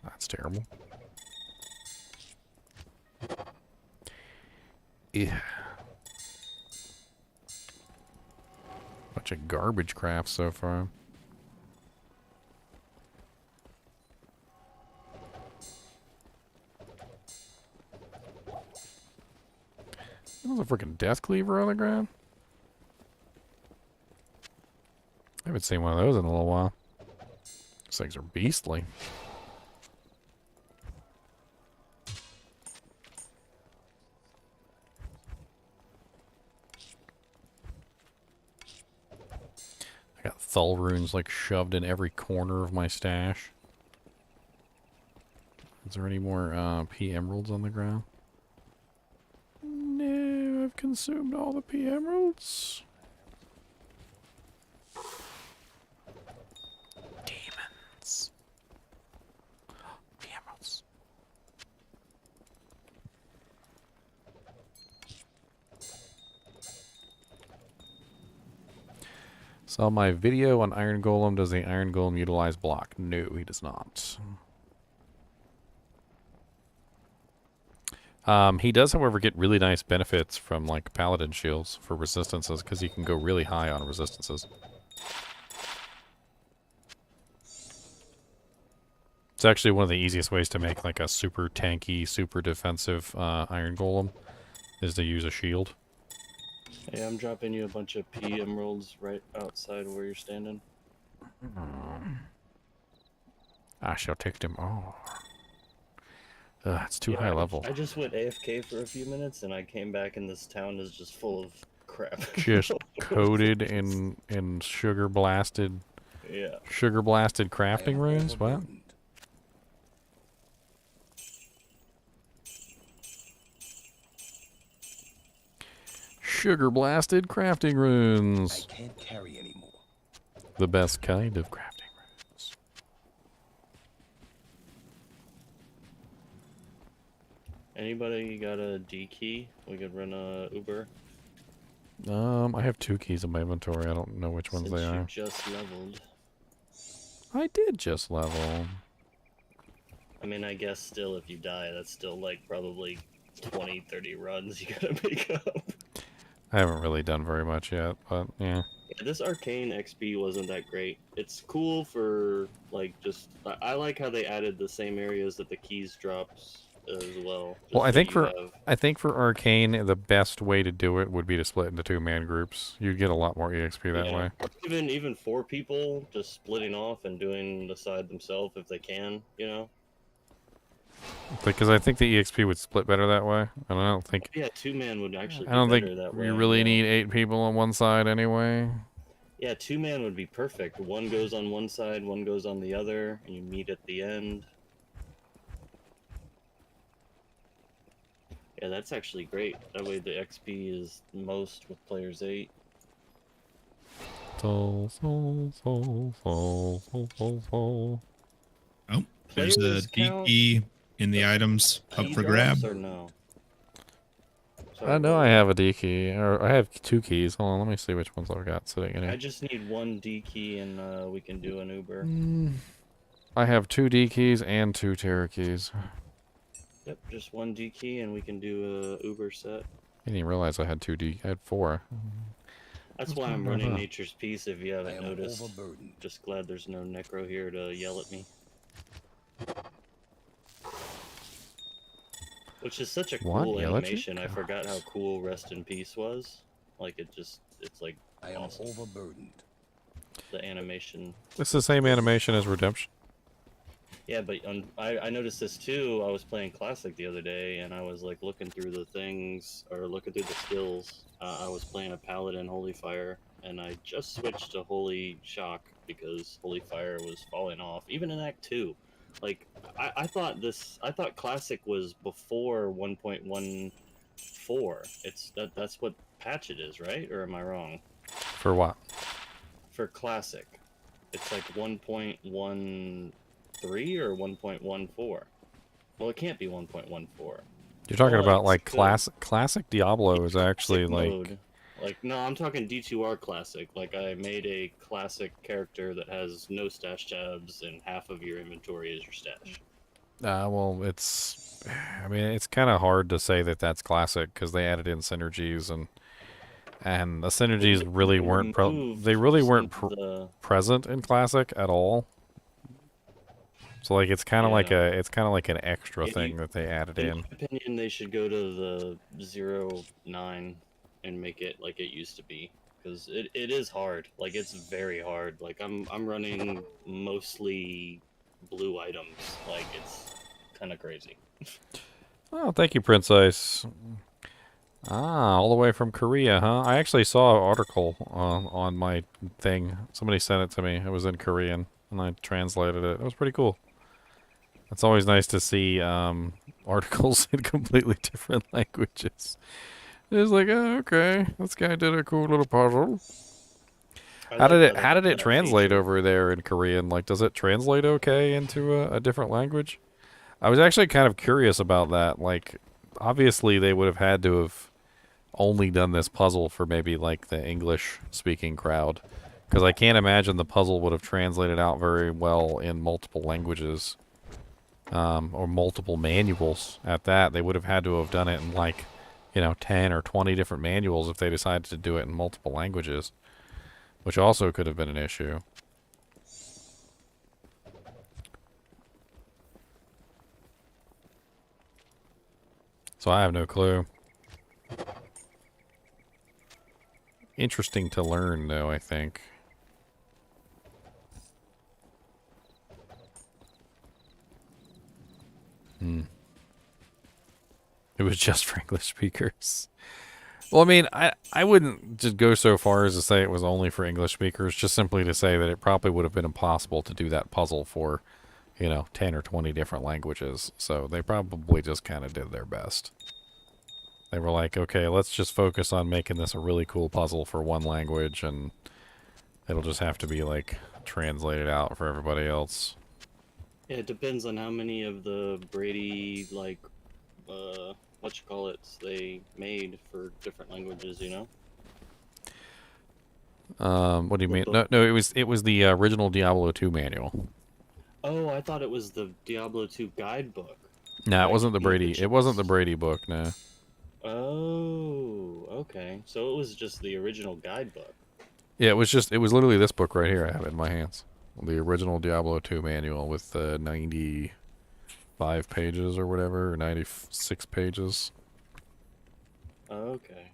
That's terrible. Yeah. Bunch of garbage crafts so far. There's a freaking death cleaver on the ground. I haven't seen one of those in a little while. These things are beastly. I got Thull runes like shoved in every corner of my stash. Is there any more P emeralds on the ground? No, I've consumed all the P emeralds. Saw my video on Iron Golem. Does the Iron Golem utilize block? No, he does not. He does, however, get really nice benefits from like Paladin shields for resistances because he can go really high on resistances. It's actually one of the easiest ways to make like a super tanky, super defensive Iron Golem is to use a shield. Hey, I'm dropping you a bunch of P emeralds right outside where you're standing. I shall take them all. It's too high level. I just went AFK for a few minutes and I came back and this town is just full of crap. Just coated in sugar blasted crafting runes? What? Sugar blasted crafting runes. I can't carry anymore. The best kind of crafting runes. Anybody got a D key? We could run a Uber. I have 2 keys in my inventory. I don't know which ones Since they you are. just leveled. I did just level. I mean, I guess still if you die, that's still like probably 20, 30 runs you gotta make up. I haven't really done very much yet, but yeah. Yeah, this arcane XP wasn't that great. It's cool for like just I like how they added the same areas that the keys drops as well. Well, I think for arcane, the best way to do it would be to split into 2-man groups. You'd get a lot more EXP that way. Even 4 people just splitting off and doing the side themselves if they can, you know. Because I think the EXP would split better that way, and I don't think. Yeah, 2-man would actually. I don't be think better that way, we really need 8 people on one side anyway. Yeah, 2-man would be perfect. One goes on one side, one goes on the other, and you meet at the end. Yeah, that's actually great. That way the XP is most with players 8. Soul. Oh, there's a DP in the items up for grab. Or no? I know I have a D key, or I have 2 keys. Hold on, let me see which ones I've got sitting in here. I just need 1 D key and we can do an Uber. I have 2 D keys and 2 Terra keys. Yep, just 1 D key and we can do a Uber set. I didn't even realize I had 2 D. I had 4. That's why I'm running Nature's Peace if you haven't noticed. Just glad there's no Necro here to yell at me. Which is such a cool animation. I forgot how cool Rest in Peace was. Like it's like awesome. Overburdened. The animation. It's the same animation as Redemption. Yeah, but I noticed this too. I was playing Classic the other day, and I was like looking through the things, or looking through the skills. I was playing a Paladin Holy Fire, and I just switched to Holy Shock because Holy Fire was falling off, even in Act 2. Like, I thought Classic was before 1.14. That's what patch it is, right? Or am I wrong? For what? For Classic. It's like 1.13 or 1.14. Well, it can't be 1.14. You're talking about like classic Diablo is actually like no, I'm talking D2R Classic. Like I made a Classic character that has no stash tabs and half of your inventory is your stash. Well, I mean, it's kind of hard to say that that's Classic because they added in synergies and the synergies really weren't present in Classic at all. So like it's kind of like an extra thing that they added in. In my opinion, they should go to the 0.9 and make it like it used to be, because it is hard. Like it's very hard. Like I'm running mostly blue items. Like it's kind of crazy. Oh, thank you, Prince Ice. All the way from Korea, huh? I actually saw an article on my thing. Somebody sent it to me. It was in Korean, and I translated it. It was pretty cool. It's always nice to see articles in completely different languages. It's like, oh, okay, this guy did a cool little puzzle. How did it translate over there in Korean? Like, does it translate okay into a different language? I was actually kind of curious about that. Like, obviously they would have had to have only done this puzzle for maybe like the English-speaking crowd, Because I can't imagine the puzzle would have translated out very well in multiple languages. Or multiple manuals at that. They would have had to have done it in like, 10 or 20 different manuals if they decided to do it in multiple languages. Which also could have been an issue. So I have no clue. Interesting to learn, though, I think. It was just for English speakers. Well, I mean, I wouldn't just go so far as to say it was only for English speakers, just simply to say that it probably would have been impossible to do that puzzle for, 10 or 20 different languages. So they probably just kind of did their best. They were like, okay, let's just focus on making this a really cool puzzle for one language, and it'll just have to be, like, translated out for everybody else. Yeah, it depends on how many of the Brady, like, they made for different languages, What do you The mean? book. No, it was the original Diablo 2 manual. Oh, I thought it was the Diablo 2 guidebook. No, it Like, wasn't the Brady. each It wasn't the was- Brady book, no. Oh, okay. So it was just the original guidebook. Yeah, it was literally this book right here. I have it in my hands. The original Diablo 2 manual with 95 pages or whatever, or 96 pages. Okay.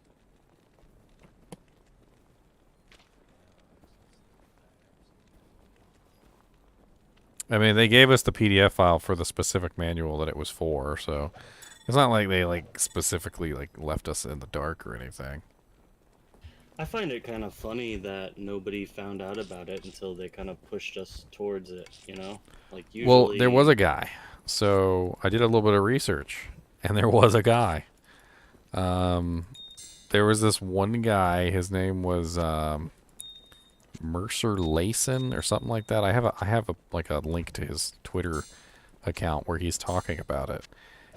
I mean, they gave us the PDF file for the specific manual that it was for, so it's not like they like specifically like left us in the dark or anything. I find it kind of funny that nobody found out about it until they kind of pushed us towards it, Like usually. Well, there was a guy. So I did a little bit of research, and there was a guy. There was this one guy. His name was Mercer Layson or something like that. I have a link to his Twitter account where he's talking about it.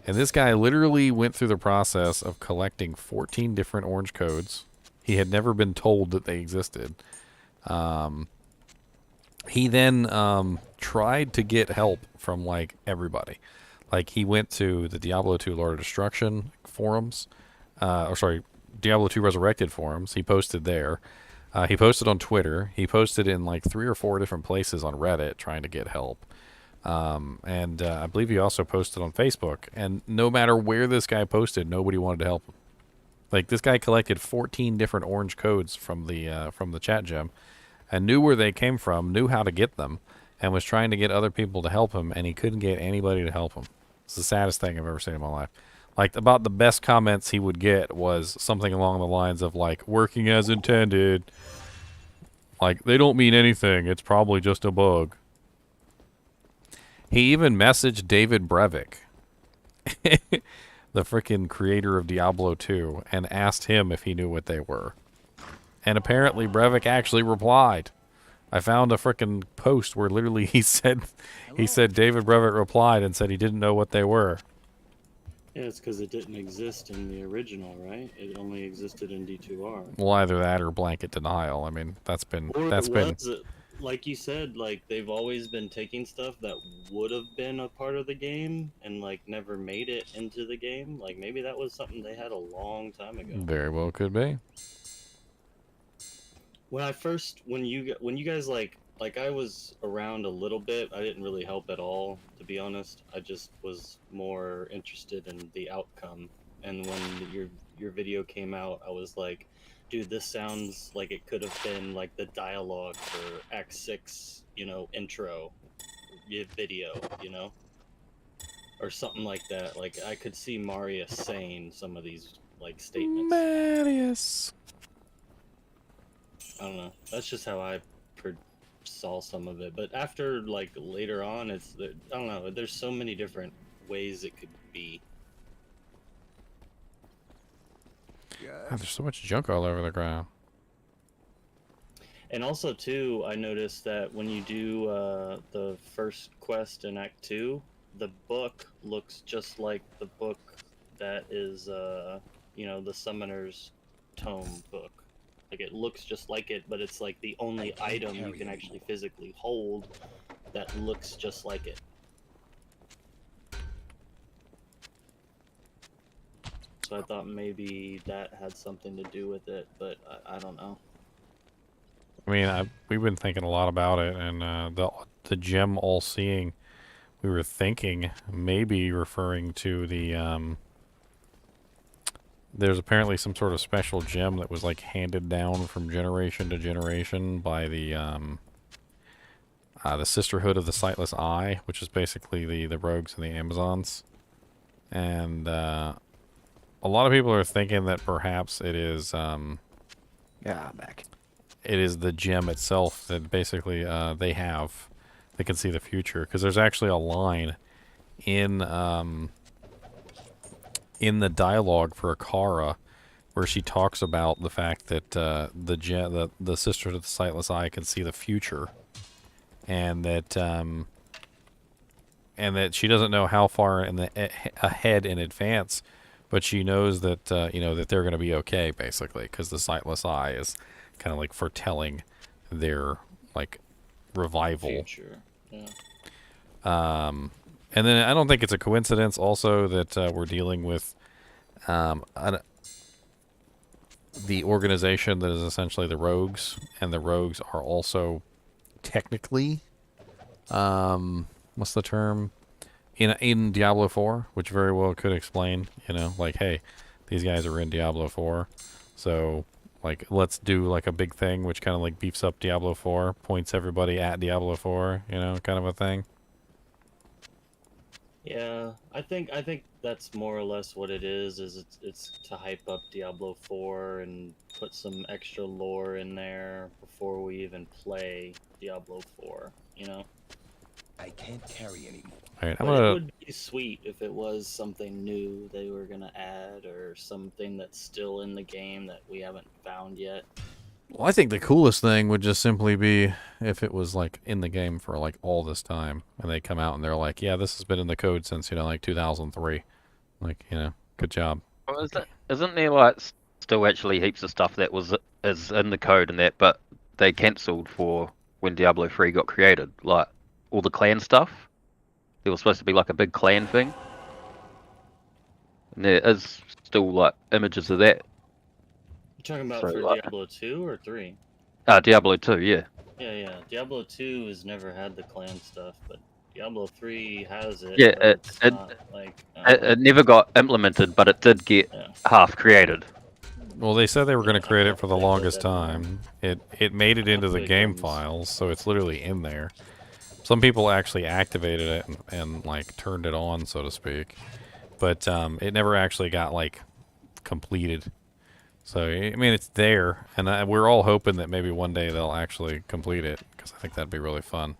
And this guy literally went through the process of collecting 14 different orange codes. He had never been told that they existed. He then tried to get help from like everybody. Like he went to the Diablo 2 Lord of Destruction forums, Diablo 2 Resurrected forums. He posted there. He posted on Twitter. He posted in like 3 or 4 different places on Reddit trying to get help. And I believe he also posted on Facebook. And no matter where this guy posted, nobody wanted to help him. Like this guy collected 14 different orange codes from the chat gem, and knew where they came from, knew how to get them, and was trying to get other people to help him, and he couldn't get anybody to help him. It's the saddest thing I've ever seen in my life. Like, about the best comments he would get was something along the lines of, like, working as intended. Like, they don't mean anything. It's probably just a bug. He even messaged David Brevik, the freaking creator of Diablo 2, and asked him if he knew what they were. And apparently Brevik actually replied. I found a freaking post where literally he said David Brevik replied and said he didn't know what they were. Yeah, it's because it didn't exist in the original, right? It only existed in D2R. Well, either that or blanket denial. I mean, that's been like you said, like they've always been taking stuff that would have been a part of the game and like never made it into the game. Like maybe that was something they had a long time ago. Very well could be. When you guys like I was around a little bit. I didn't really help at all, to be honest. I just was more interested in the outcome. And when your video came out, I was like, dude, this sounds like it could have been like the dialogue for Act 6, intro video, or something like that. Like I could see Marius saying some of these like statements. Marius. I don't know. That's just how I saw some of it. But after, like, later on, I don't know. There's so many different ways it could be. God, there's so much junk all over the ground. And also, too, I noticed that when you do the first quest in Act 2, the book looks just like the book that is, the Summoner's Tome book. Like it looks just like it, but it's like the only item you can actually physically hold that looks just like it. So I thought maybe that had something to do with it, but I don't know. I mean, we've been thinking a lot about it, and the gem all-seeing, we were thinking maybe referring to the there's apparently some sort of special gem that was like handed down from generation to generation by the Sisterhood of the Sightless Eye, which is basically the rogues and the Amazons, and a lot of people are thinking that perhaps it is Yeah, I'm back. it is the gem itself that basically they can see the future, because there's actually a line in the dialogue for Akara where she talks about the fact that the Sister of the Sightless Eye can see the future, and that she doesn't know how far ahead in advance, but she knows that that they're going to be okay, basically, because the Sightless Eye is kind of like foretelling their like revival. Future. Yeah. And then I don't think it's a coincidence also that we're dealing with the organization that is essentially the rogues, and the rogues are also technically what's the term in Diablo 4, which very well could explain, like, hey, these guys are in Diablo 4, so like let's do like a big thing which kind of like beefs up Diablo 4, points everybody at Diablo 4, kind of a thing. Yeah, I think that's more or less what it is it's to hype up Diablo 4 and put some extra lore in there before we even play Diablo 4, I can't carry anymore. All right, But it would be sweet if it was something new they were gonna add, or something that's still in the game that we haven't found yet. Well, I think the coolest thing would just simply be if it was like in the game for like all this time, and they come out and they're like, yeah, this has been in the code since like 2003. Like, good job. Well, isn't there like still actually heaps of stuff that is in the code and that, but they cancelled for when Diablo 3 got created, like all the clan stuff. There was supposed to be like a big clan thing, and there is still like images of that. You're talking about So, for like, Diablo 2 or 3? Diablo 2, yeah. Yeah. Diablo 2 has never had the clan stuff, but Diablo 3 has it. Yeah, but it's not like it never got implemented, but it did get half created. Well, they said they were going to create it for the longest time. It made it into the game files, so it's literally in there. Some people actually activated it and like turned it on, so to speak, but it never actually got like completed. So I mean, it's there, and we're all hoping that maybe one day they'll actually complete it, because I think that'd be really fun.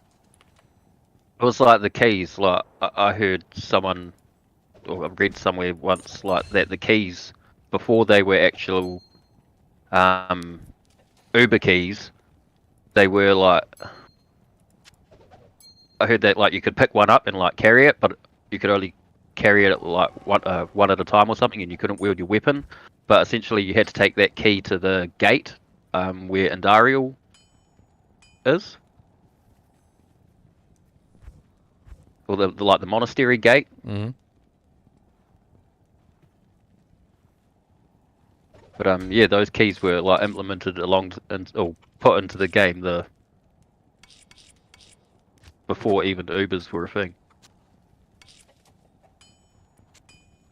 It was like the keys. Like I heard someone, or I read somewhere once, like that the keys before they were actual Uber keys, they were like, I heard that like you could pick one up and like carry it, but you could only carry it like one at a time or something, and you couldn't wield your weapon. But essentially, you had to take that key to the gate where Andariel is, or the monastery gate. Mm-hmm. But yeah, those keys were like implemented or put into the game before even Ubers were a thing.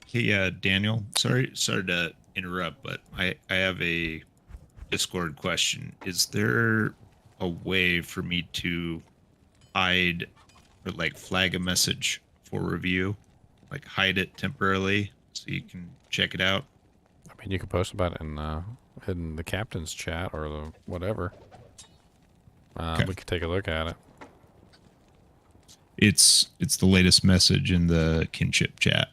Hey, Daniel, sorry to interrupt, but I have a Discord question. Is there a way for me to hide or like flag a message for review, like hide it temporarily so you can check it out? I mean, you can post about it in the captain's chat or the whatever. Okay. We could take a look at it. It's the latest message in the kinship chat.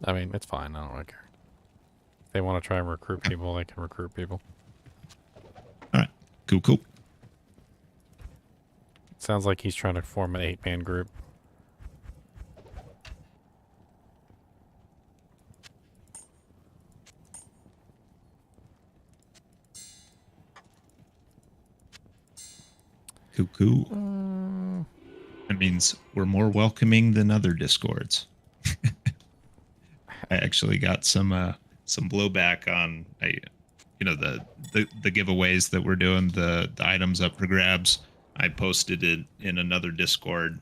I mean, it's fine. I don't really care. If they want to try and recruit people, they can recruit people. All right. Cool, cool. Sounds like he's trying to form an 8-man group. Cool, cool. That means we're more welcoming than other Discords. I actually got some blowback on the giveaways that we're doing, the items up for grabs. I posted it in another Discord.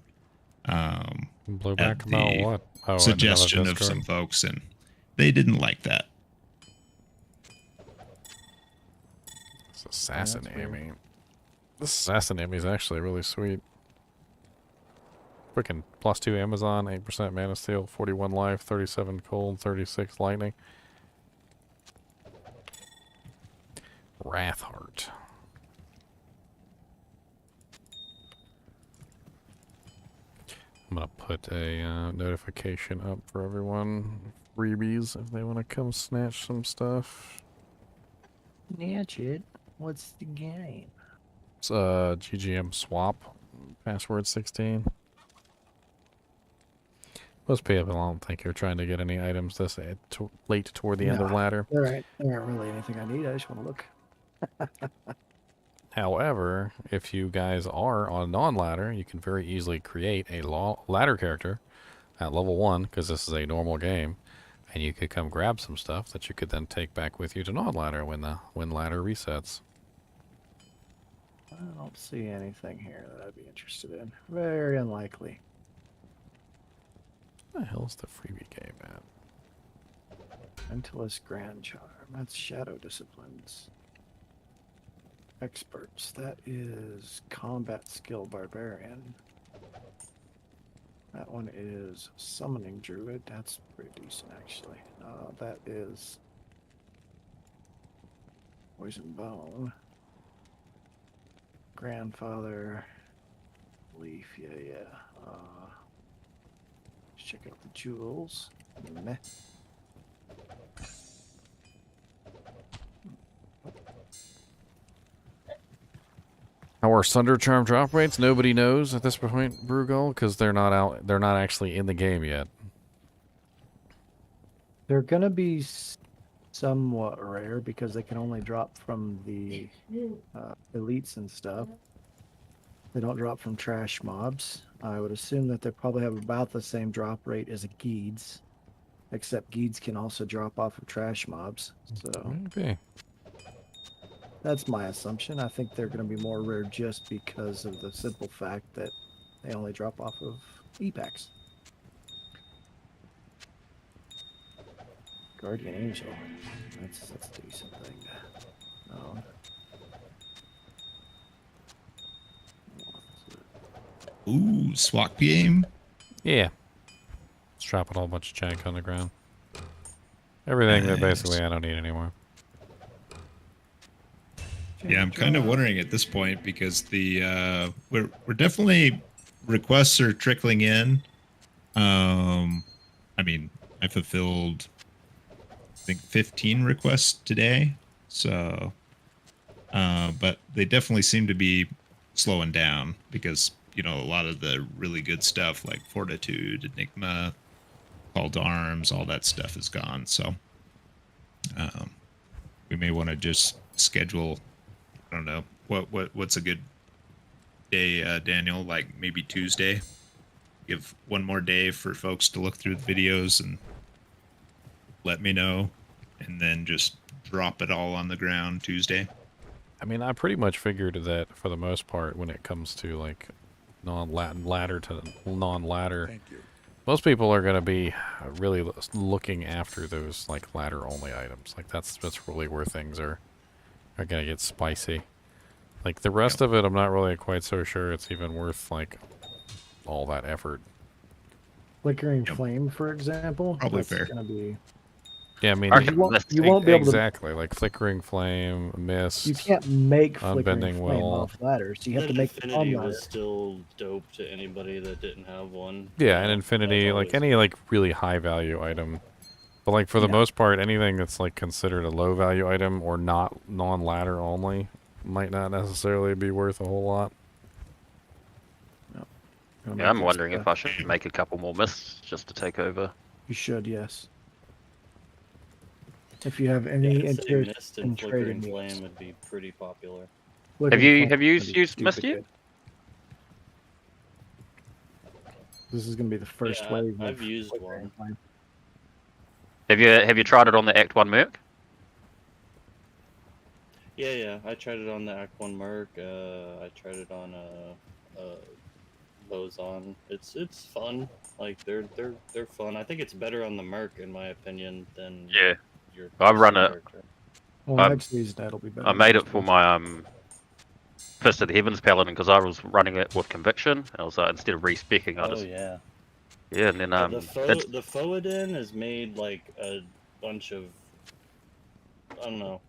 Blowback about what? Oh, suggestion of some folks, and they didn't like that. This assassin Amy. This assassin Amy is actually really sweet. Freaking +2 Amazon, 8% mana steel, 41 life, 37 cold, 36 lightning. Wrathheart. I'm gonna put a notification up for everyone. Freebies if they want to come snatch some stuff. Snatch it. What's the game? It's GGM swap. Password 16. Most people, I don't think you're trying to get any items this late toward the end of ladder. There aren't really anything I need. I just want to look. However, if you guys are on non-ladder, you can very easily create a ladder character at level 1, because this is a normal game, and you could come grab some stuff that you could then take back with you to non-ladder when ladder resets. I don't see anything here that I'd be interested in. Very unlikely. Where the hell's the freebie game at? Mentalist Grand Charm. That's Shadow Disciplines. Experts. That is Combat Skill Barbarian. That one is Summoning Druid. That's pretty decent, actually. That is Poison Bone. Grandfather. Leaf. Yeah. Let's check out the jewels. Meh. How are Sunder Charm drop rates? Nobody knows at this point, Brugal, because they're not out. They're not actually in the game yet. They're gonna be somewhat rare because they can only drop from the elites and stuff. They don't drop from trash mobs. I would assume that they probably have about the same drop rate as a Geeds, except Geeds can also drop off of trash mobs. So Okay. that's my assumption. I think they're going to be more rare just because of the simple fact that they only drop off of E-packs. Guardian Angel. That's a decent thing. Ooh, swap game. Yeah. Let's drop a whole bunch of jank on the ground. Everything that basically I don't need anymore. Yeah, I'm kind of wondering at this point because the we're definitely requests are trickling in. I mean, I fulfilled I think 15 requests today, so but they definitely seem to be slowing down because a lot of the really good stuff like Fortitude, Enigma, Call to Arms, all that stuff is gone. So we may want to just schedule. I don't know what's a good day, Daniel. Like maybe Tuesday. Give one more day for folks to look through the videos and let me know, and then just drop it all on the ground Tuesday. I mean, I pretty much figured that for the most part, when it comes to like non-ladder to non-ladder, most people are going to be really looking after those like ladder-only items. Like that's really where things are going to get spicy. Like the rest of it, I'm not really quite so sure it's even worth like all that effort. Flickering Flame, for example. Probably that's fair. Gonna be... Yeah, I mean, you won't be able exactly like Flickering Flame, Mist. You can't make Flickering Unbending Flame Will. off ladders. You have to That make it on Infinity ladder. was still dope to anybody that didn't have one. Yeah, and Infinity, That's like always- any like really high value item, But like for the Yeah. most part, anything that's like considered a low value item or not non-ladder only might not necessarily be worth a whole lot. Yeah, I'm wondering if I should make a couple more mists just to take over. You should, yes. If you have any Yeah, I'd say interest Mist in and trading Flickering these. Flame would be pretty popular. Have you Flickering Flame would be used stupid Mist yet? good. This is going to be the first Yeah, wave I've of used Flickering one. Flame. Have you tried it on the Act 1 Merc? Yeah, I tried it on the Act 1 Merc. I tried it on Boson. It's fun. Like they're fun. I think it's better on the Merc in my opinion than Yeah. your I've run basic it. character. Well, next season that'll be better. I made it for my Fist of the Heavens Paladin because I was running it with Conviction. I was instead of respecing, I Oh just yeah. yeah, and then The Foadin has made like a bunch of I don't know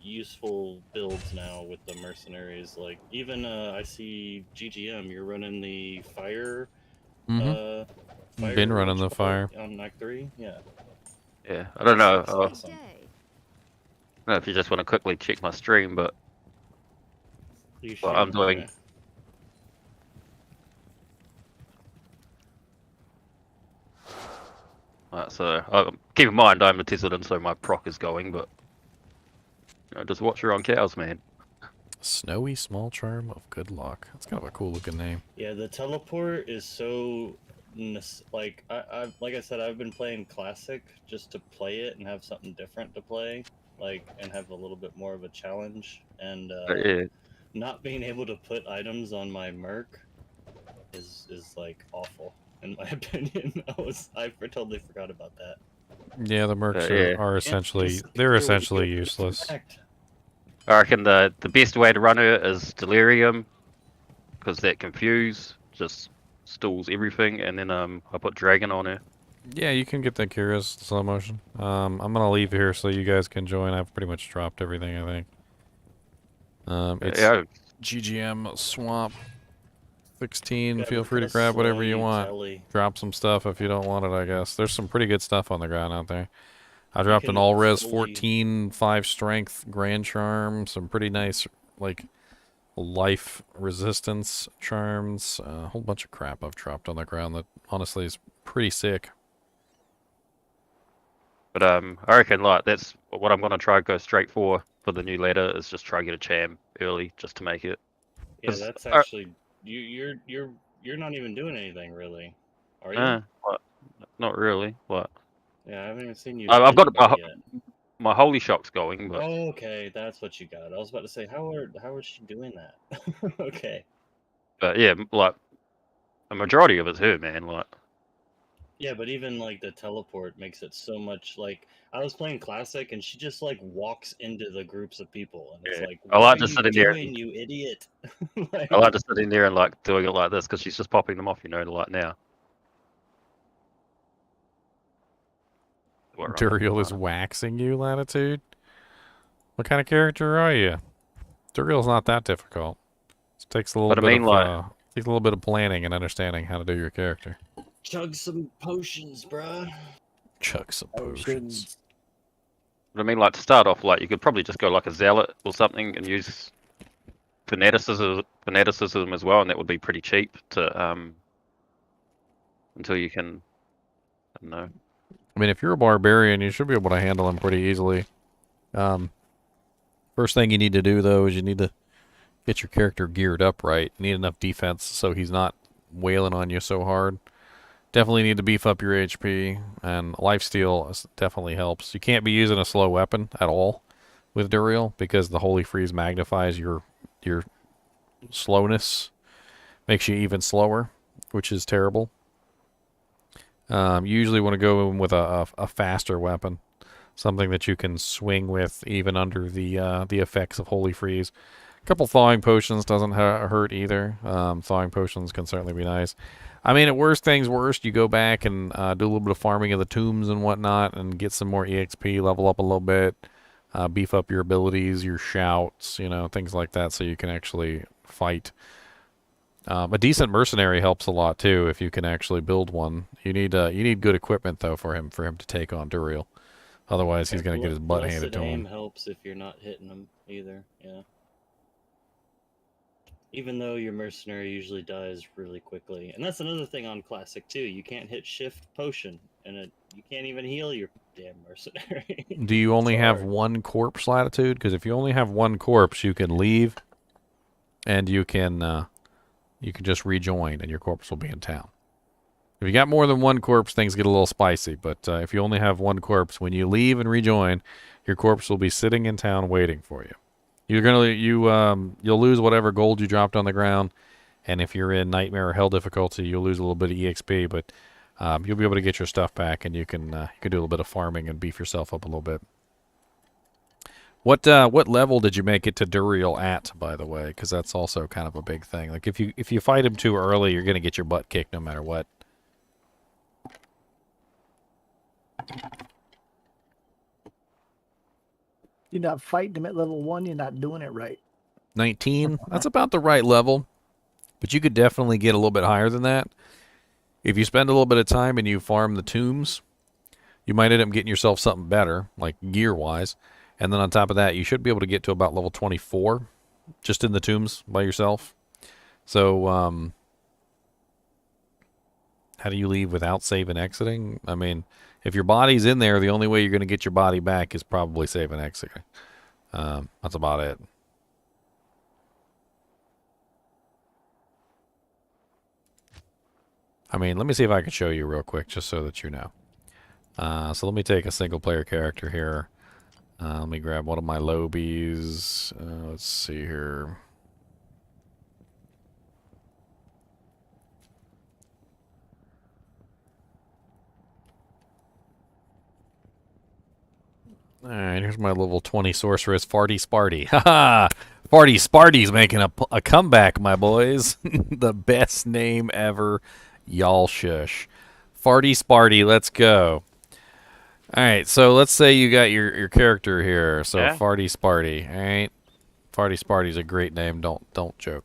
useful builds now with the mercenaries. Like even I see GGM, you're running the fire. Been running the fire on Act 3. Yeah. Yeah, I don't know. That's awesome. I don't know if you just want to quickly check my stream, but You well, should, I'm doing. okay. Alright, so keep in mind I'm a Tesseldin, so my proc is going, but you know, just watch your own cows, man. Snowy Small Charm of Good Luck. That's kind of a cool looking name. Yeah, the teleport is so like like I said, I've been playing classic just to play it and have something different to play, like and have a little bit more of a challenge. And Yeah. not being able to put items on my Merc is like awful in my opinion. I totally forgot about that. Yeah, the mercs yeah. are essentially useless. I reckon the best way to run her is Delirium, because that Confuse just stalls everything, and then I put Dragon on her. Yeah, you can get that Curious slow motion. I'm gonna leave here so you guys can join. I've pretty much dropped everything, I think. It's Yeah. GGM Swamp 16. Yeah, Feel look free to how grab slow whatever you you want. telly. Drop some stuff if you don't want it, I guess. There's some pretty good stuff on the ground out there. I dropped an can all-res fully- 14, 5 strength, Grand Charm, some pretty nice, like, life resistance charms, a whole bunch of crap I've dropped on the ground that honestly is pretty sick. But I reckon like that's what I'm gonna try to go straight for the new ladder is just try to get a champ early just to make it. Yeah, 'Cause, that's actually you're not even doing anything really, are you? what? Not really. What? Yeah, I haven't even seen you. I've got anybody yet. my holy shock's going, but Oh, okay, that's what you got. I was about to say, how is she doing that? Okay. but yeah, like a majority of it's her, man. Like Yeah, but even like the teleport makes it so much like I was playing classic and she just like walks into the groups of people and it's Yeah. like, I what like are to you sit in there doing, you idiot? Like, I like to sit in there and like doing it like this because she's just popping them off, you know, like now. Duriel is waxing you, Latitude? What kind of character are you? Duriel's not that difficult. It takes a little But I mean, like- takes a little bit of planning and understanding how to do your character. chug some potions, bruh. Chug some potions. But I mean, like to start off, like you could probably just go like a zealot or something and use fanaticism as well, and that would be pretty cheap to until you can, I don't know. I mean, if you're a barbarian, you should be able to handle him pretty easily. First thing you need to do, though, is you need to get your character geared up right. You need enough defense so he's not wailing on you so hard. Definitely need to beef up your HP, and lifesteal definitely helps. You can't be using a slow weapon at all with Duriel because the Holy Freeze magnifies your slowness, makes you even slower, which is terrible. You usually want to go in with a faster weapon, something that you can swing with even under the effects of Holy Freeze. A couple thawing potions doesn't hurt either. Thawing potions can certainly be nice. I mean, at worst things worst, you go back and do a little bit of farming of the tombs and whatnot and get some more EXP, level up a little bit, beef up your abilities, your shouts, you know, things like that so you can actually fight A decent mercenary helps a lot too if you can actually build one. You need good equipment though for him to take on Duriel. Otherwise, he's going to get his butt handed to aim him. helps if you're not hitting them either. Yeah. Even though your mercenary usually dies really quickly, and that's another thing on classic too. You can't hit shift potion, and you can't even heal your damn mercenary. Do you only have one corpse latitude? Because if you only have one corpse, you can leave, and you can just rejoin, and your corpse will be in town. If you got more than one corpse, things get a little spicy. But if you only have one corpse, when you leave and rejoin, your corpse will be sitting in town waiting for you. You'll lose whatever gold you dropped on the ground, and if you're in Nightmare or Hell difficulty, you'll lose a little bit of EXP. But you'll be able to get your stuff back, and you can do a little bit of farming and beef yourself up a little bit. What level did you make it to Duriel at, by the way? Because that's also kind of a big thing. Like if you fight him too early, you're gonna get your butt kicked no matter what. You're not fighting him at level 1, you're not doing it right. 19. That's about the right level, but you could definitely get a little bit higher than that. If you spend a little bit of time and you farm the tombs, you might end up getting yourself something better, like gear-wise. And then on top of that, you should be able to get to about level 24 just in the tombs by yourself. So, how do you leave without save and exiting? I mean, if your body's in there, the only way you're going to get your body back is probably save and exiting. That's about it. I mean, let me see if I can show you real quick, just so that you know. So let me take a single player character here. Let me grab one of my lobies. Let's see here. Alright, here's my level 20 sorceress, Farty Sparty. Haha! Farty Sparty's making a comeback, my boys. The best name ever. Y'all shush. Farty Sparty, let's go. Alright, so let's say you got your character here. So yeah. Farty Sparty, alright? Farty Sparty's a great name, don't joke.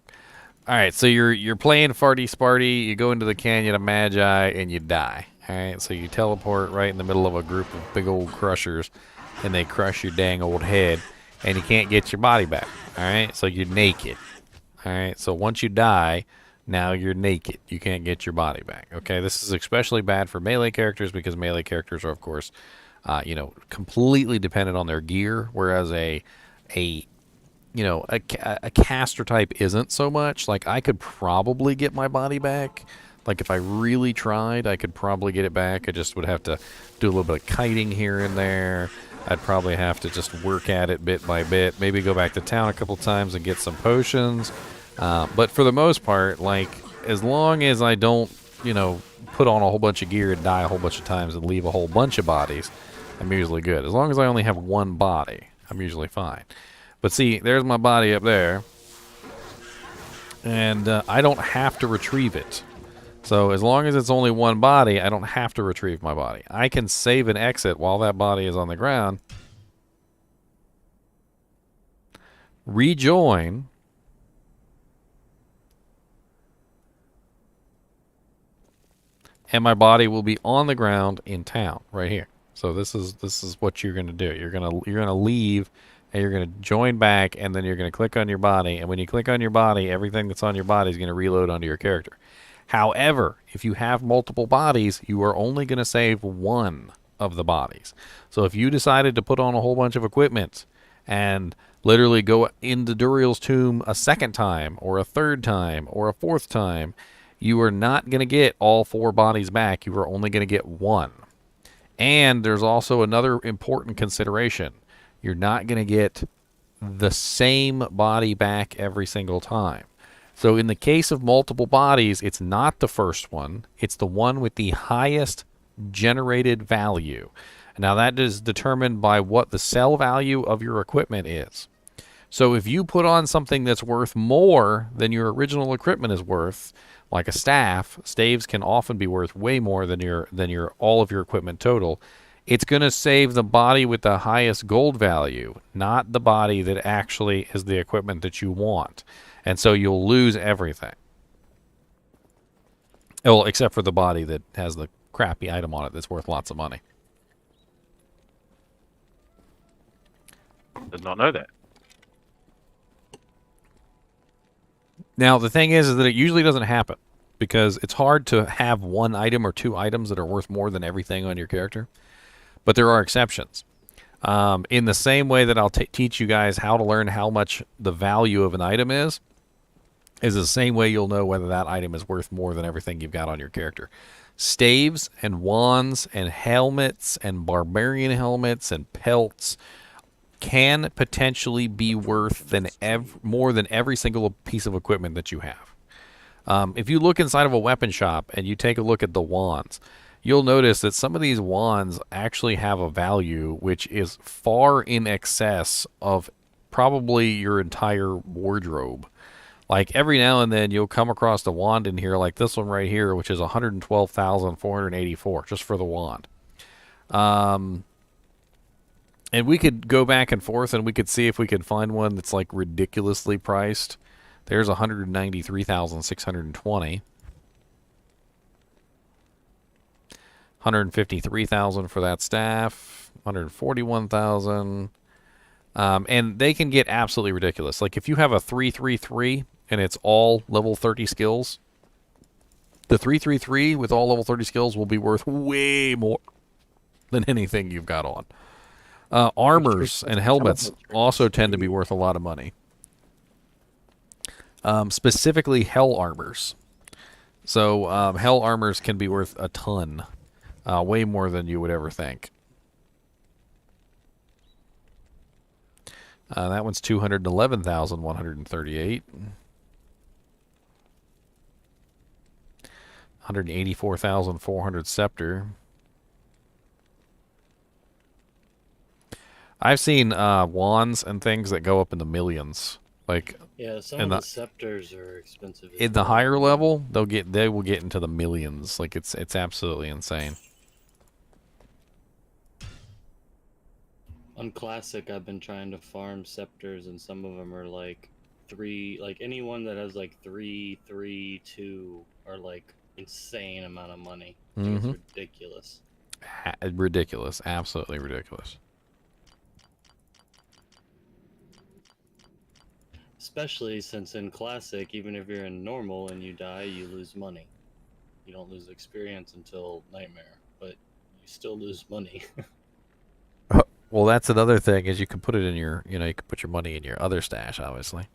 Alright, so you're playing Farty Sparty, you go into the Canyon of Magi, and you die. Alright, so you teleport right in the middle of a group of big old crushers, and they crush your dang old head, and you can't get your body back. Alright, so you're naked. Alright, so once you die, now you're naked. You can't get your body back. Okay, this is especially bad for melee characters because melee characters are, of course, completely dependent on their gear, whereas a caster type isn't so much. Like, I could probably get my body back. Like, if I really tried, I could probably get it back. I just would have to do a little bit of kiting here and there. I'd probably have to just work at it bit by bit. Maybe go back to town a couple times and get some potions. But for the most part, like, as long as I don't, put on a whole bunch of gear and die a whole bunch of times and leave a whole bunch of bodies, I'm usually good. As long as I only have one body, I'm usually fine. But see, there's my body up there. And I don't have to retrieve it. So as long as it's only one body, I don't have to retrieve my body. I can save and exit while that body is on the ground. Rejoin. And my body will be on the ground in town right here. So this is what you're going to do. You're going to leave and you're going to join back, and then you're going to click on your body, and when you click on your body, everything that's on your body is going to reload onto your character. However, if you have multiple bodies, you are only going to save one of the bodies. So if you decided to put on a whole bunch of equipment and literally go into Duriel's tomb a second time or a third time or a fourth time, you are not going to get all 4 bodies back. You are only going to get 1. And there's also another important consideration. You're not going to get the same body back every single time. So in the case of multiple bodies, it's not the first one. It's the one with the highest generated value. Now that is determined by what the sell value of your equipment is. So if you put on something that's worth more than your original equipment is worth, like a staff, staves can often be worth way more than your all of your equipment total. It's going to save the body with the highest gold value, not the body that actually is the equipment that you want. And so you'll lose everything. Well, except for the body that has the crappy item on it that's worth lots of money. Did not know that. Now, the thing is that it usually doesn't happen because it's hard to have one item or two items that are worth more than everything on your character. But there are exceptions. In the same way that I'll teach you guys how to learn how much the value of an item is the same way you'll know whether that item is worth more than everything you've got on your character. Staves and wands and helmets and barbarian helmets and pelts can potentially be worth more than every single piece of equipment that you have. If you look inside of a weapon shop and you take a look at the wands, you'll notice that some of these wands actually have a value which is far in excess of probably your entire wardrobe. Like every now and then you'll come across a wand in here like this one right here, which is 112,484 just for the wand. And we could go back and forth and we could see if we could find one that's like ridiculously priced. There's 193,620. 153,000 for that staff. 141,000. And they can get absolutely ridiculous. Like if you have a 333 and it's all level 30 skills, the 333 with all level 30 skills will be worth way more than anything you've got on. Armors and helmets also tend to be worth a lot of money. Specifically hell armors. So hell armors can be worth a ton. Way more than you would ever think. That one's 211,138. 184,400 scepter. I've seen wands and things that go up in the millions. Like yeah, some of the scepters are expensive. In the higher level, they will get into the millions. Like it's absolutely insane. On Classic, I've been trying to farm scepters, and some of them are like 3. Like anyone that has like 3, 3, 2 are like insane amount of money. It's ridiculous. Ridiculous, absolutely ridiculous. Especially since in Classic, even if you're in normal and you die, you lose money. You don't lose experience until Nightmare, but you still lose money. Well, that's another thing is you can put it in your, you can put your money in your other stash, obviously.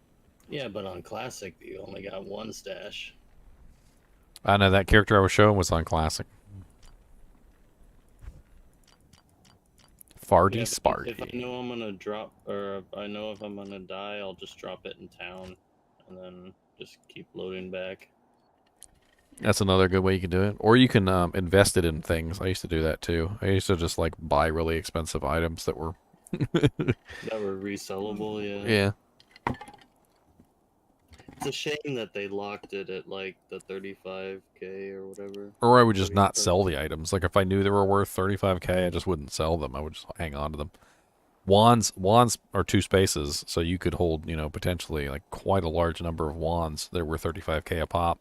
Yeah, but on Classic, you only got one stash. I know that character I was showing was on Classic. Farty Sparty. If I know I'm gonna drop, or I know if I'm gonna die, I'll just drop it in town, and then just keep loading back. That's another good way you can do it. Or you can invest it in things. I used to do that too. I used to just like buy really expensive items that were that were resellable, yeah. Yeah. It's a shame that they locked it at like the 35k or whatever. Or I would just not sell the items. Like if I knew they were worth 35k, I just wouldn't sell them. I would just hang on to them. Wands are 2 spaces, so you could hold, potentially like quite a large number of wands that were 35k a pop.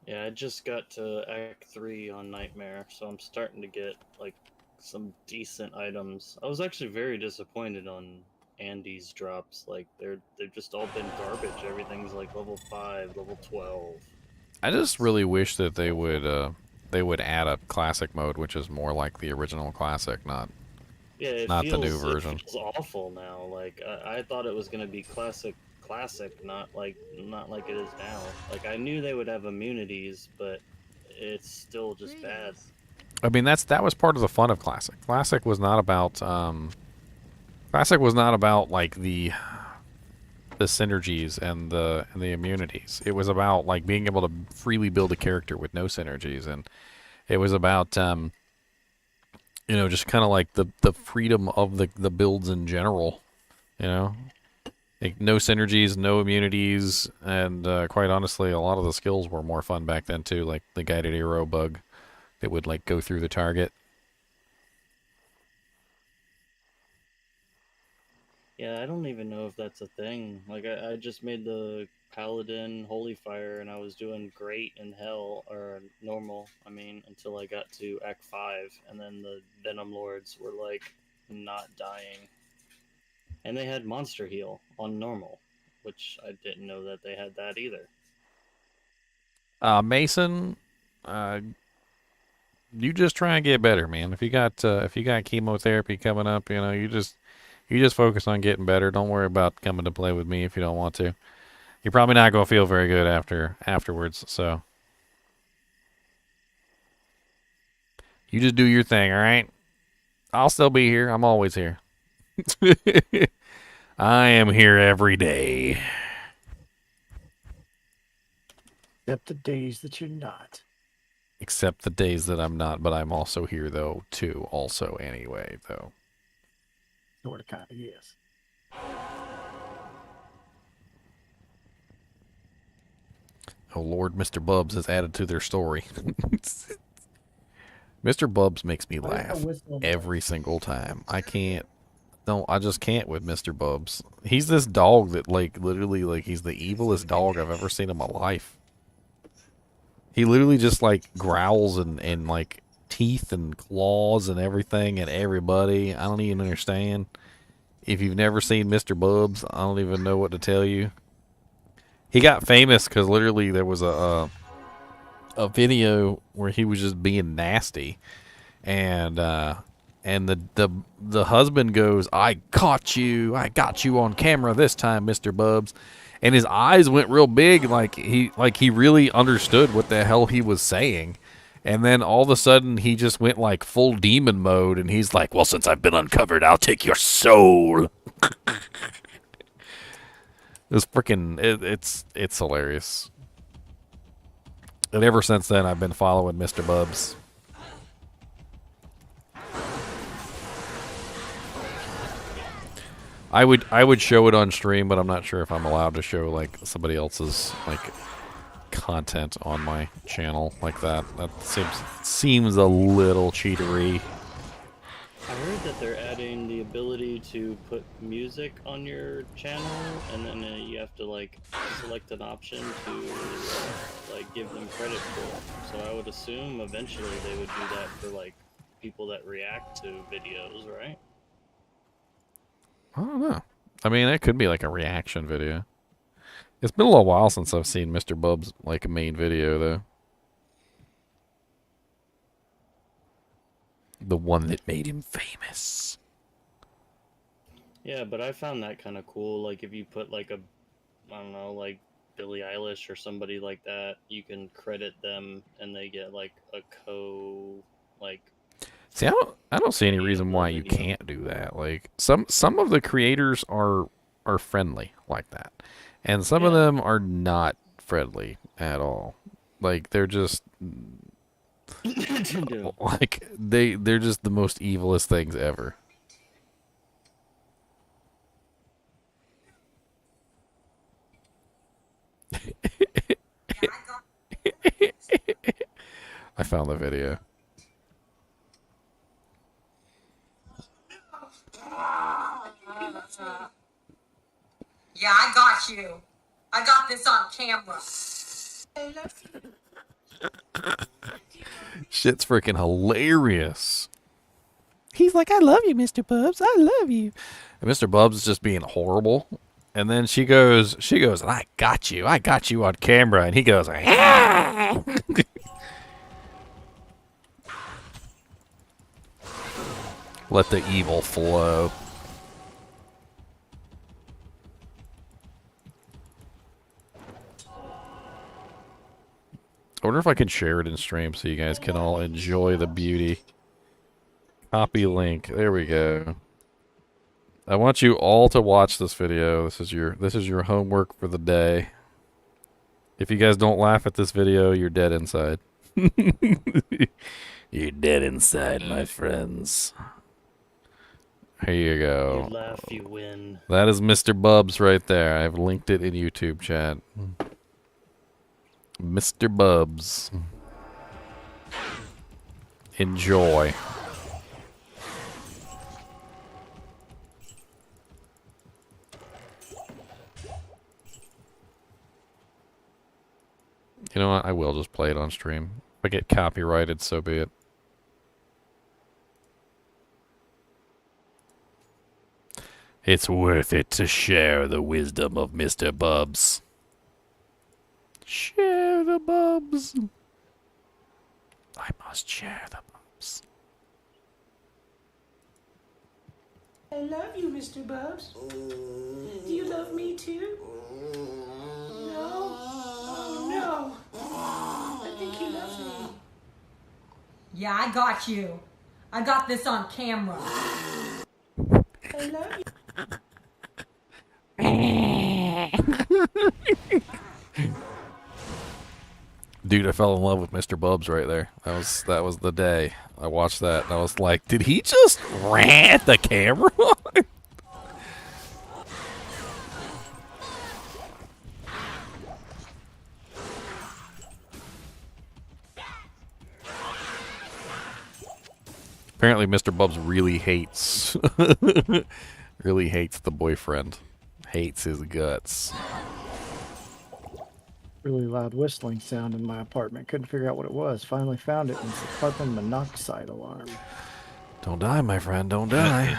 Yeah, I just got to Act 3 on Nightmare, so I'm starting to get like some decent items. I was actually very disappointed on Andy's drops. Like they've just all been garbage. Everything's like level 5, level 12. I just really wish that they would add a classic mode, which is more like the original classic, not the new version. It feels awful now. Like I thought it was gonna be classic, not like it is now. Like I knew they would have immunities, but it's still just bad. I mean that was part of the fun of classic. Classic was not about like the synergies and the immunities. It was about like being able to freely build a character with no synergies, and it was about just kind of like the freedom of the builds in general. Like no synergies, no immunities, and quite honestly, a lot of the skills were more fun back then too. Like the guided arrow bug that would like go through the target. Yeah, I don't even know if that's a thing. Like, I just made the Paladin Holy Fire, and I was doing great in Hell, or normal, I mean, until I got to Act 5, and then the Venom Lords were, like, not dying. And they had Monster Heal on normal, which I didn't know that they had that either. Mason, you just try and get better, man. If you got chemotherapy coming up, you just focus on getting better. Don't worry about coming to play with me if you don't want to. You're probably not gonna feel very good afterwards, so you just do your thing, all right? I'll still be here. I'm always here. I am here every day. Except the days that you're not. Except the days that I'm not, but I'm also here though too. Also anyway though. Sort of, kind of, yes. Oh Lord, Mr. Bubs has added to their story. Mr. Bubs makes me laugh every single time. I just can't with Mr. Bubs. He's this dog that, like, literally, like, he's the evilest dog I've ever seen in my life. He literally just, like, growls and like, teeth and claws and everything at everybody. I don't even understand. If you've never seen Mr. Bubs, I don't even know what to tell you. He got famous because literally there was a video where he was just being nasty, and the husband goes, I got you on camera this time, Mr. Bubs," and his eyes went real big, like he really understood what the hell he was saying, and then all of a sudden he just went like full demon mode, and he's like, "Well, since I've been uncovered, I'll take your soul." It's freaking, it's hilarious. And ever since then, I've been following Mr. Bubs. I would show it on stream, but I'm not sure if I'm allowed to show like somebody else's like content on my channel like that. That seems a little cheatery. I heard that they're adding the ability to put music on your channel, and then you have to like select an option to like give them credit for. So I would assume eventually they would do that for like people that react to videos, right? I don't know. I mean, it could be like a reaction video. It's been a little while since I've seen Mr. Bub's like main video though. The one that made him famous. Yeah, but I found that kind of cool. Like if you put like I don't know, like Billie Eilish or somebody like that, you can credit them and they get like a See, I don't see any reason why you can't do that. Like some of the creators are friendly like that, and some of them are not friendly at all. Like they're just like they're just the most evilest things ever. I found the video. Yeah, I got you. I got this on camera. Shit's freaking hilarious. He's like, "I love you, Mr. Bubs. I love you." And Mr. Bubs is just being horrible. And then she goes, "I got you on camera." And he goes, "Ah!" Let the evil flow. I wonder if I can share it in stream so you guys can all enjoy the beauty. Copy link. There we go. I want you all to watch this video. This is your homework for the day. If you guys don't laugh at this video, you're dead inside. You're dead inside, my friends. Here you go. You laugh, you win. That is Mr. Bubs right there. I've linked it in YouTube chat. Mr. Bubs. Enjoy. You know what? I will just play it on stream. If I get copyrighted, so be it. It's worth it to share the wisdom of Mr. Bubs. Share the Bubs. I must share the Bubs. I love you, Mr. Bubs. Do you love me too? No? Oh, no. I think he loves me. Yeah, I got you. I got this on camera. I love you. Dude, I fell in love with Mr. Bubs right there. That was the day I watched that, and I was like, did he just rant the camera? Apparently, Mr. Bubs really hates the boyfriend. Hates his guts. Really loud whistling sound in my apartment. Couldn't figure out what it was. Finally found it, and it's a carbon monoxide alarm. Don't die, my friend. Don't die.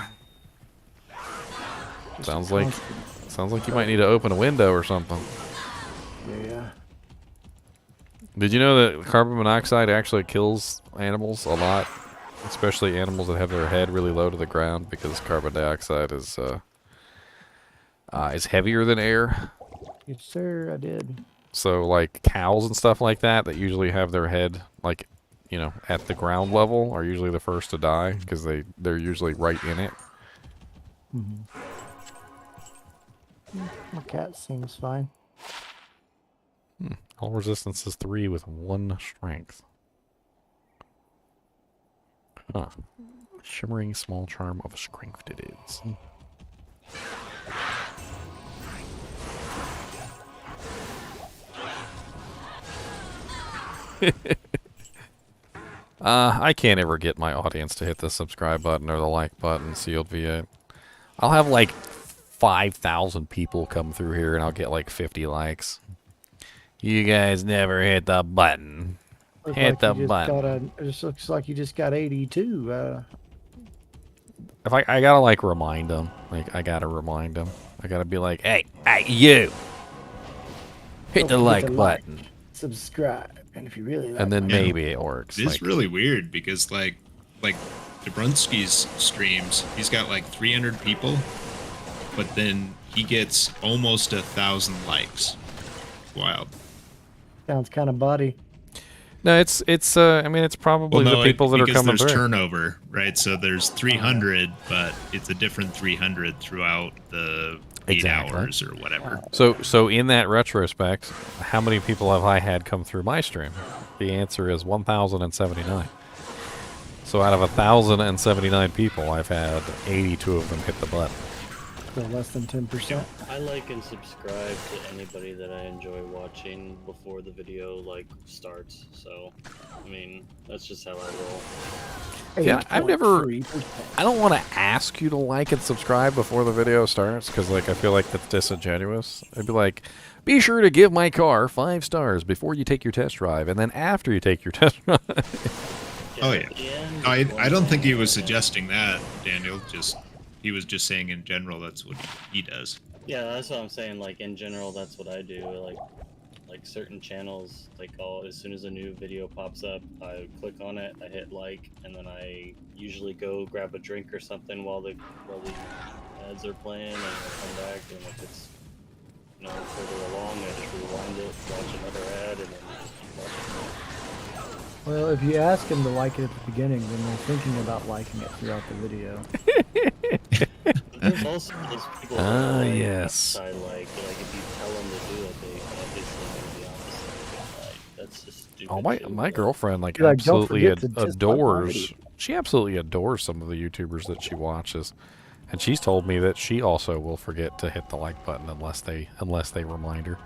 Sounds like you might need to open a window or something. Yeah. Did you know that carbon monoxide actually kills animals a lot? Especially animals that have their head really low to the ground, because carbon dioxide is heavier than air. Yes, sir, I did. So, like, cows and stuff like that usually have their head, like, you know, at the ground level, are usually the first to die, because they're usually right in it. Mm-hmm. My cat seems fine. All resistance is 3 with 1 strength. Huh. Shimmering small charm of strength it is. I can't ever get my audience to hit the subscribe button or the like button, sealed via. I'll have like 5,000 people come through here and I'll get like 50 likes. You guys never hit the button. Hit the button. It just looks like you just got 82. If I gotta like remind them. Like I gotta remind them. I gotta be like, hey, you! Hit the like button. Subscribe. And if you really like and then maybe it works. It's really weird because like Jabrunski's streams, he's got like 300 people, but then he gets almost 1,000 likes. Wild. Sounds kind of body. No, it's I mean it's probably the people that are coming through. Because there's turnover, right? So there's 300, but it's a different 300 throughout the 8 hours or whatever. So in that retrospect, how many people have I had come through my stream? The answer is 1,079. So out of 1,079 people, I've had 82 of them hit the button. So less than 10%. I like and subscribe to anybody that I enjoy watching before the video like starts. So, I mean, that's just how I roll. Yeah, I don't want to ask you to like and subscribe before the video starts, because like I feel like that's disingenuous. I'd be like, be sure to give my car 5 stars before you take your test drive, and then after you take your test drive. Oh yeah. I don't think he was suggesting that, Daniel. He was just saying in general that's what he does. Yeah, that's what I'm saying. Like in general, that's what I do. Like certain channels, like as soon as a new video pops up, I click on it, I hit like, and then I usually go grab a drink or something while the ads are playing, and I come back, and if it's further along, I just rewind it, watch another ad, and then just keep watching. Well, if you ask them to like it at the beginning, then they're thinking about liking it throughout the video. There's also those people yes. Like if you tell them to do it, they obviously do the opposite. Like, that's just stupid. Oh, my girlfriend like You're absolutely don't forget to just like my adores. video. She absolutely adores some of the YouTubers that she watches, and she's told me that she also will forget to hit the like button unless they remind her.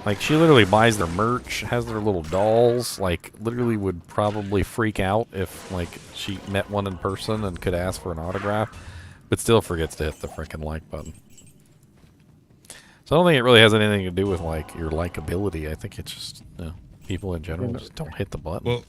Like she literally buys their merch, has their little dolls. Like literally would probably freak out if like she met one in person and could ask for an autograph, but still forgets to hit the freaking like button. So I don't think it really has anything to do with like your likability. I think it's just people in general just don't hit the button. Well,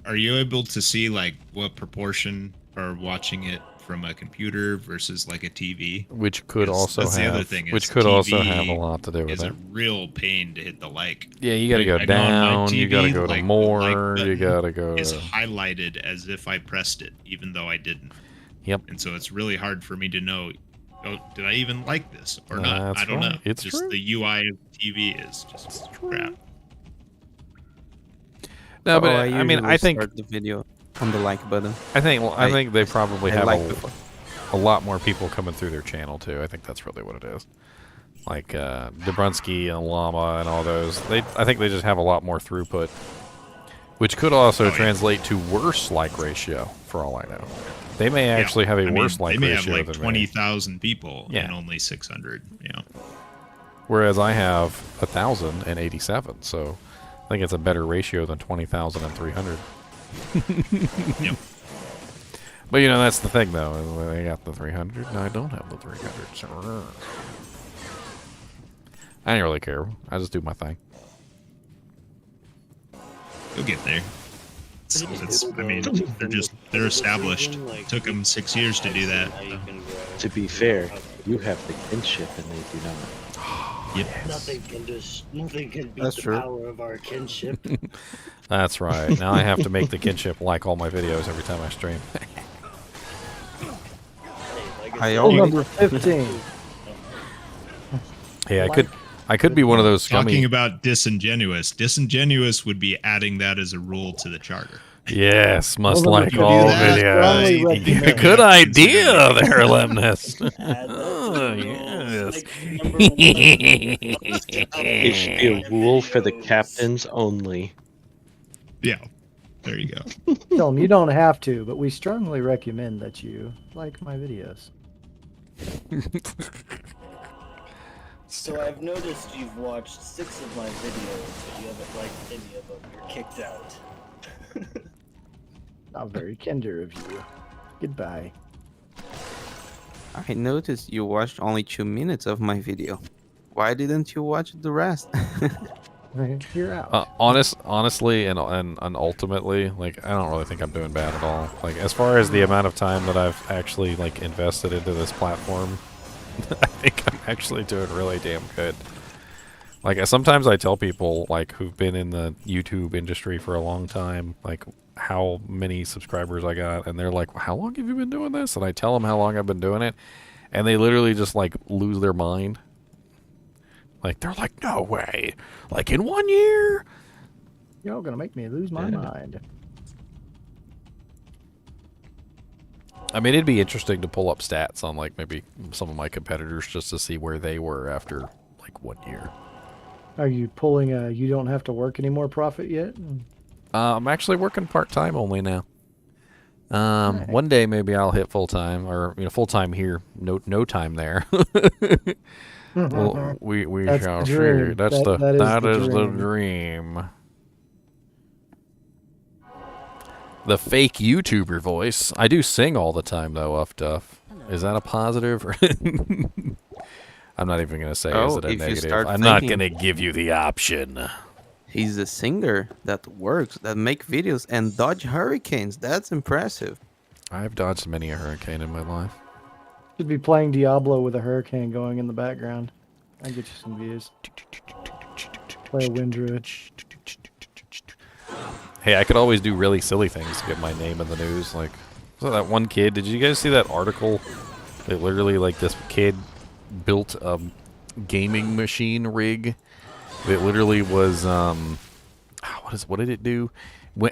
are you able to see like what proportion are watching it from a computer versus like a TV? Which could also that's have, the other thing is which could also have a TV lot to do with is it. a real pain to hit the like. Yeah, you gotta go I know on my down, you gotta TV, go to like, the more, like you button gotta go is to... highlighted as if I pressed it, even though I didn't. Yep. And so it's really hard for me to know, oh, did I even like this or not? That's I don't right. know. It's just true. the UI of the TV is just crap. No, but I mean, I think start the video on the like button. I think they probably I have like a lot more people coming through their channel too. I think that's really what it is. Like Dobrunsky and Llama and all those. I think they just have a lot more throughput, which could also translate to worse like ratio. For all I know, they may actually have a worse like ratio. They may ratio have like than 20,000 people Yeah. and only 600. Yeah. Whereas I have 1,087, so I think it's a better ratio than 20,000 and 300. Yep. But you know, that's the thing though. I got the 300, and I don't have the 300. So I don't really care. I just do my thing. You'll get there. I mean, they're established. Took them 6 years to do that. To be fair, you have the kinship and they do not. Yep. Nothing can beat That's the true. power of our kinship. That's right. Now I have to make the kinship like all my videos every time I stream. I Rule only number 15. Hey, I could be one of those scummy. Talking about disingenuous. Disingenuous would be adding that as a rule to the charter. Yes, must Well, like you do all that, videos. strongly recommend. Good idea there, Lemnus. Oh, yes. It should be a rule for the captains only. Yeah. There you go. Tell them you don't have to, but we strongly recommend that you like my videos. So I've noticed you've watched 6 of my videos, but you haven't liked any of them. You're kicked out. Not very tender of you. Goodbye. I noticed you watched only 2 minutes of my video. Why didn't you watch the rest? You're out. Honestly, and ultimately, like I don't really think I'm doing bad at all. Like as far as the amount of time that I've actually like invested into this platform, I think I'm actually doing really damn good. Like sometimes I tell people like who've been in the YouTube industry for a long time, like how many subscribers I got, and they're like, "How long have you been doing this?" And I tell them how long I've been doing it, and they literally just like lose their mind. Like they're like, "No way! Like in 1 year?" You're gonna make me lose my mind. I mean, it'd be interesting to pull up stats on like maybe some of my competitors just to see where they were after like 1 year. Are you pulling a you don't have to work any more profit yet? I'm actually working part-time only now. Nice. One day maybe I'll hit full-time, or full-time here, no time there. Well, we That's shall the see. dream. That is the dream. The fake YouTuber voice. I do sing all the time though, Duff. Is that a positive? Or I'm not even gonna say is it a negative. I'm not gonna give you the option. He's a singer that works, that make videos and dodge hurricanes. That's impressive. I've dodged many a hurricane in my life. Should be playing Diablo with a hurricane going in the background. I get you some views. Play a Windrush. Hey, I could always do really silly things to get my name in the news. Like, so that one kid, did you guys see that article? They literally, like, this kid built a gaming machine rig that literally was, what did it do?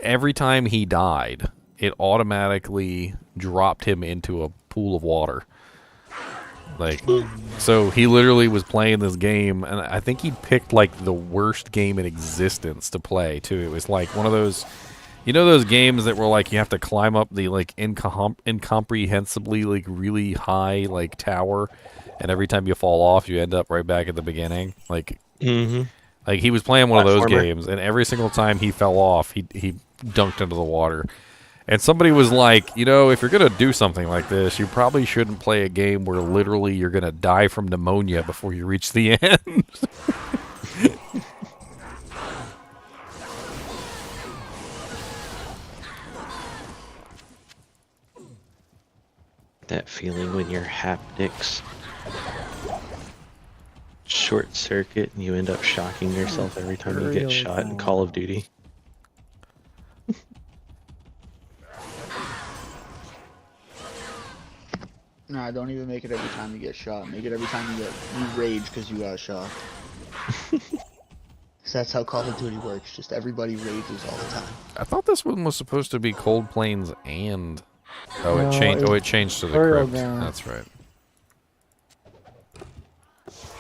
Every time he died, it automatically dropped him into a pool of water. Like, so he literally was playing this game, and I think he picked like the worst game in existence to play too. It was like one of those, you know, those games that were like you have to climb up the like incomprehensibly like really high like tower, and every time you fall off, you end up right back at the beginning. Like, like he was playing one of those games, and every single time he fell off, he dunked into the water. And somebody was like, you know, if you're going to do something like this, you probably shouldn't play a game where literally you're going to die from pneumonia before you reach the end. That feeling when your haptics short circuit and you end up shocking yourself every time you get shot in Call of Duty. Nah, don't even make it every time you get shot. Make it every time you rage because you got shot. So that's how Call of Duty works. Just everybody rages all the time. I thought this one was supposed to be Cold Plains and... Oh, No, it changed. Oh, it it's changed to the Burial crypt. Ground. That's right.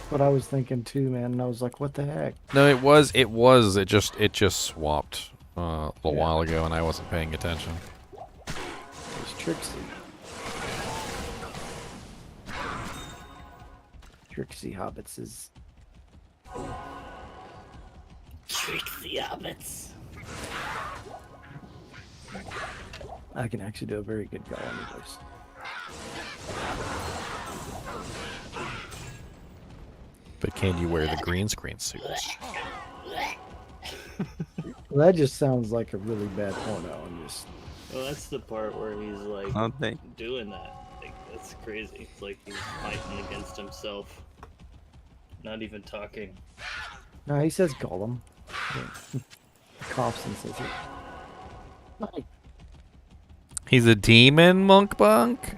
What I was thinking too, man. And I was like, what the heck? No, it was. It just swapped a little while ago, and I wasn't paying attention. It's Trixie. Trixie Hobbits is... Trixie Hobbits. I can actually do a very good Golem voice. But can you wear the green screen suits? Well, that just sounds like a really bad porno. Well, that's the part where he's like Okay. doing that. Like, that's crazy. It's like he's fighting against himself. Not even talking. No, he says Golem. He coughs and says it. He's a demon, Monk Bunk?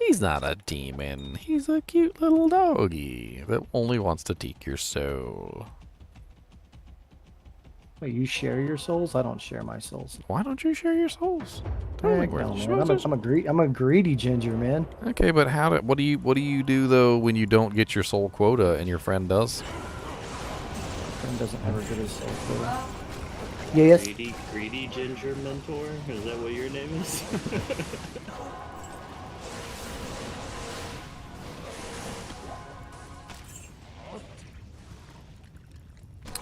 He's not a demon. He's a cute little doggy that only wants to take your soul. Wait, you share your souls? I don't share my souls. Why don't you share your souls? Heck no, man. I'm a greedy ginger, man. Okay, but what do you do though when you don't get your soul quota and your friend does? Friend doesn't ever get his soul quota. Yes. Greedy ginger mentor? Is that what your name is?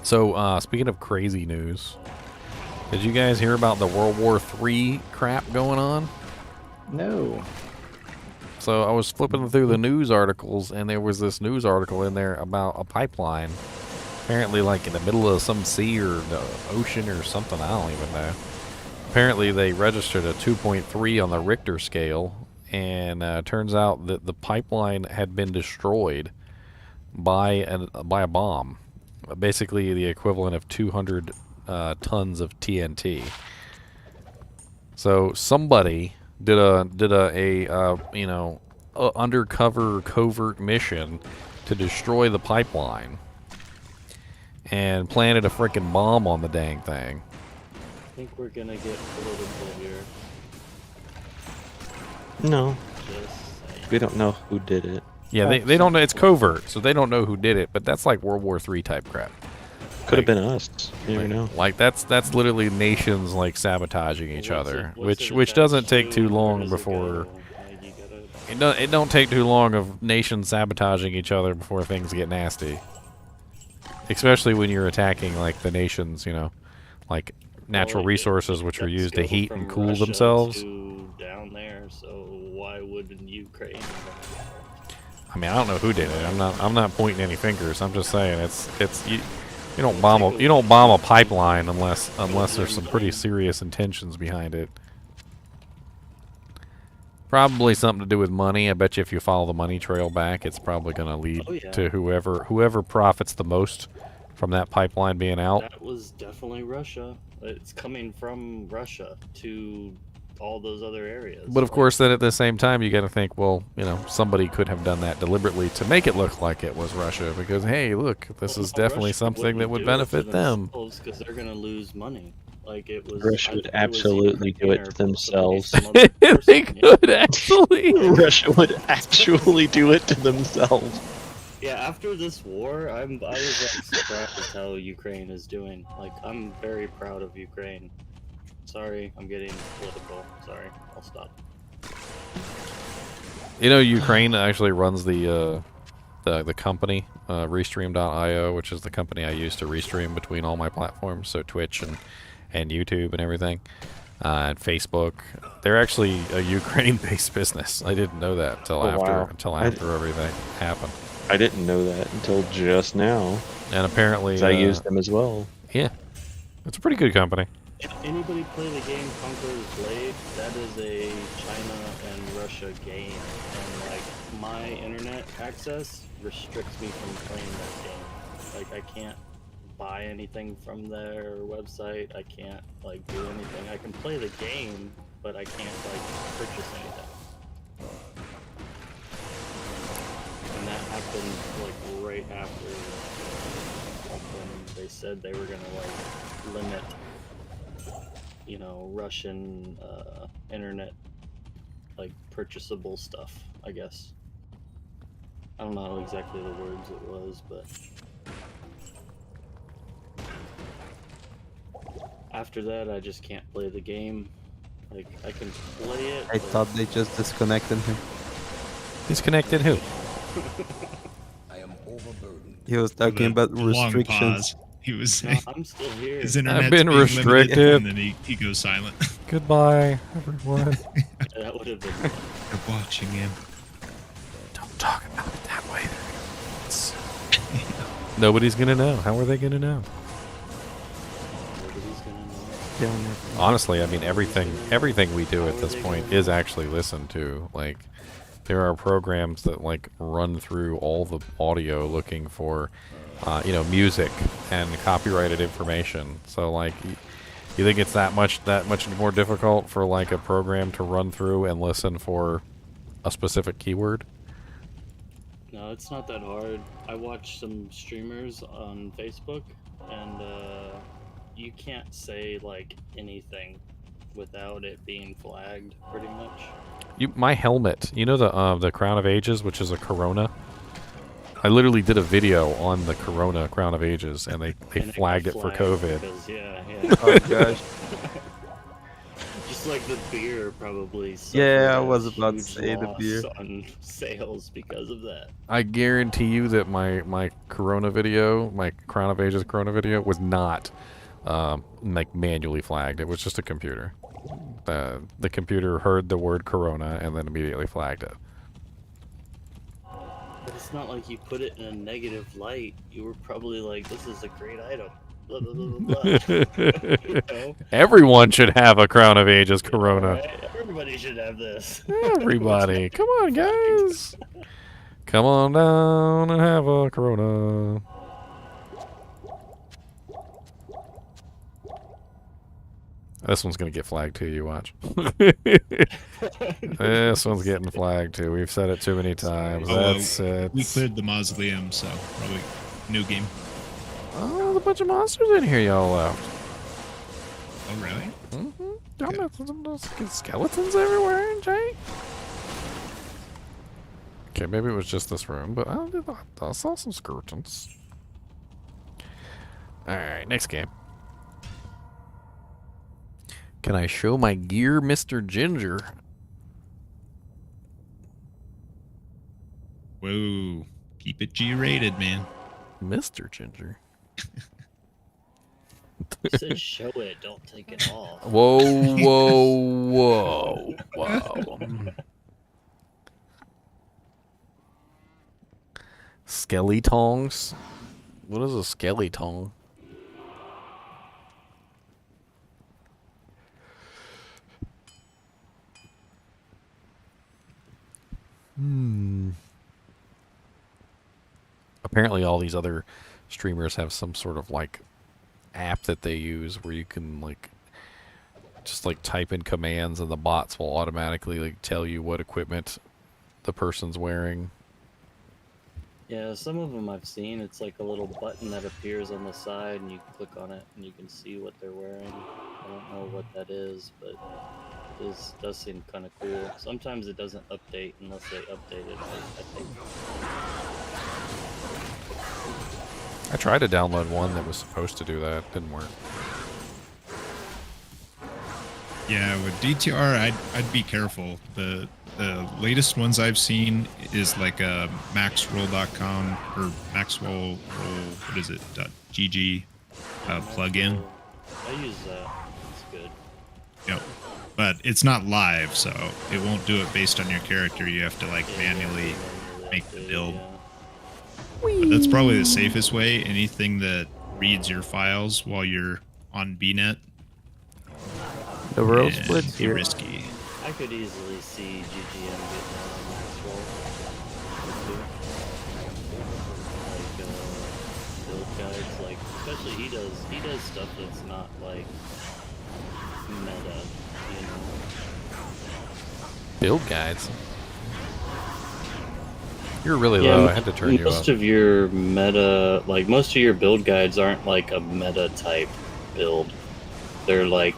So, speaking of crazy news, did you guys hear about the World War III crap going on? No. So I was flipping through the news articles, and there was this news article in there about a pipeline, apparently like in the middle of some sea or the ocean or something, I don't even know. Apparently they registered a 2.3 on the Richter scale, and turns out that the pipeline had been destroyed by a bomb. Basically the equivalent of 200 tons of TNT. So somebody did a undercover covert mission to destroy the pipeline and planted a freaking bomb on the dang thing. I think we're gonna get political here. No. We don't know who did it. Yeah, they don't know. It's covert, so they don't know who did it, but that's like World War III type crap. Could have been us. You never know. Like that's literally nations like sabotaging each other, which doesn't take too long before. It don't take too long of nations sabotaging each other before things get nasty. Especially when you're attacking like the nations, like natural resources which are used to heat and cool themselves. Down there, so why wouldn't Ukraine? I mean, I don't know who did it. I'm not pointing any fingers. I'm just saying you don't bomb a pipeline unless there's some pretty serious intentions behind it. Probably something to do with money. I bet you if you follow the money trail back, it's probably going to lead to whoever profits the most from that pipeline being out. That was definitely Russia. It's coming from Russia to all those other areas. But of course, then at the same time, you got to think, well, somebody could have done that deliberately to make it look like it was Russia, because hey, look, this is definitely Russia something that would benefit them. Because they're gonna lose money. Like it was. Russia would absolutely do it to themselves. They could actually. Russia would actually do it to themselves. Yeah, after this war, I was like surprised how Ukraine is doing. Like, I'm very proud of Ukraine. Sorry, I'm getting political. Sorry, I'll stop. Ukraine actually runs the company, Restream.io, which is the company I use to restream between all my platforms, so Twitch and YouTube and everything. and Facebook. They're actually a Ukraine-based business. I didn't know that until wow. after everything happened. I didn't know that until just now. And apparently, 'cause I used them as well. Yeah, it's a pretty good company. Anybody play the game Conqueror's Blade? That is a China and Russia game, and like my internet access restricts me from playing that game. Like I can't buy anything from their website. I can't like do anything. I can play the game, but I can't like purchase anything. And that happened like right after when they said they were gonna like limit, you know, Russian internet like purchasable stuff, I guess. I don't know exactly the words it was, but after that I just can't play the game. Like I can play it. I thought they just disconnected him. Disconnected who? I am overburdened. He was talking about Long restrictions. pause. He was No, I'm still here. his internet's I've been being limited, restricted. and then he goes silent. Goodbye, everyone. That would have been. They're watching him. Don't talk about it that way. Nobody's gonna know. How are they gonna know? Nobody's gonna know. Honestly, I mean, everything we do at this point is actually listened to. Like, there are programs that like run through all the audio looking for, you know, music and copyrighted information. So like, you think it's that much more difficult for like a program to run through and listen for a specific keyword? No, it's not that hard. I watch some streamers on Facebook, and you can't say like anything without it being flagged, pretty much. My helmet, you know the Crown of Ages, which is a Corona? I literally did a video on the Corona Crown of Ages, and they flagged it for COVID. Because, yeah. Oh gosh. Just like the beer probably. Yeah, I suffered was a about to huge say the loss beer. on sales because of that. I guarantee you that my Corona video, my Crown of Ages Corona video, was not like manually flagged. It was just a computer. The computer heard the word Corona and then immediately flagged it. But it's not like you put it in a negative light. You were probably like, "This is a great item." Blah, blah, blah, blah, blah. You know? Everyone should have a Crown of Ages Corona. Right? Everybody should have this. Everybody, come on, guys. Come on down and have a Corona. This one's gonna get flagged too, you watch. This one's getting flagged too. We've said it too many times. That's it. We cleared the mausoleum, so probably new game. Oh, there's a bunch of monsters in here y'all left. Oh, really? Mm-hmm. Skeletons everywhere, Jay. Okay, maybe it was just this room, but I saw some skeletons. Alright, next game. Can I show my gear, Mr. Ginger? Whoa. Keep it G-rated, man. Mr. Ginger. It says show it, don't take it off. Whoa, whoa, whoa, whoa. Skelly-tongs? What is a skelly-tong? Apparently all these other streamers have some sort of like app that they use where you can like just like type in commands and the bots will automatically like tell you what equipment the person's wearing. Yeah, some of them I've seen. It's like a little button that appears on the side, and you click on it, and you can see what they're wearing. I don't know what that is, but it does seem kind of cool. Sometimes it doesn't update unless they update it, I think. I tried to download one that was supposed to do that. Didn't work. Yeah, with D2R, I'd be careful. The latest ones I've seen is like a maxroll.com or maxroll, what is it, .gg plugin. I use that. It's good. Yep. But it's not live, so it won't do it based on your character. You have to like manually make the build. But that's probably the safest way. Anything that reads your files while you're on BNet. The world splits Be here. risky. I could easily see GGM getting a max roll. Like build guides, like especially he does stuff that's not like meta, you know. Build guides. You're really Yeah, low. I had to turn you up. Most of your meta, like most of your build guides aren't like a meta type build. They're like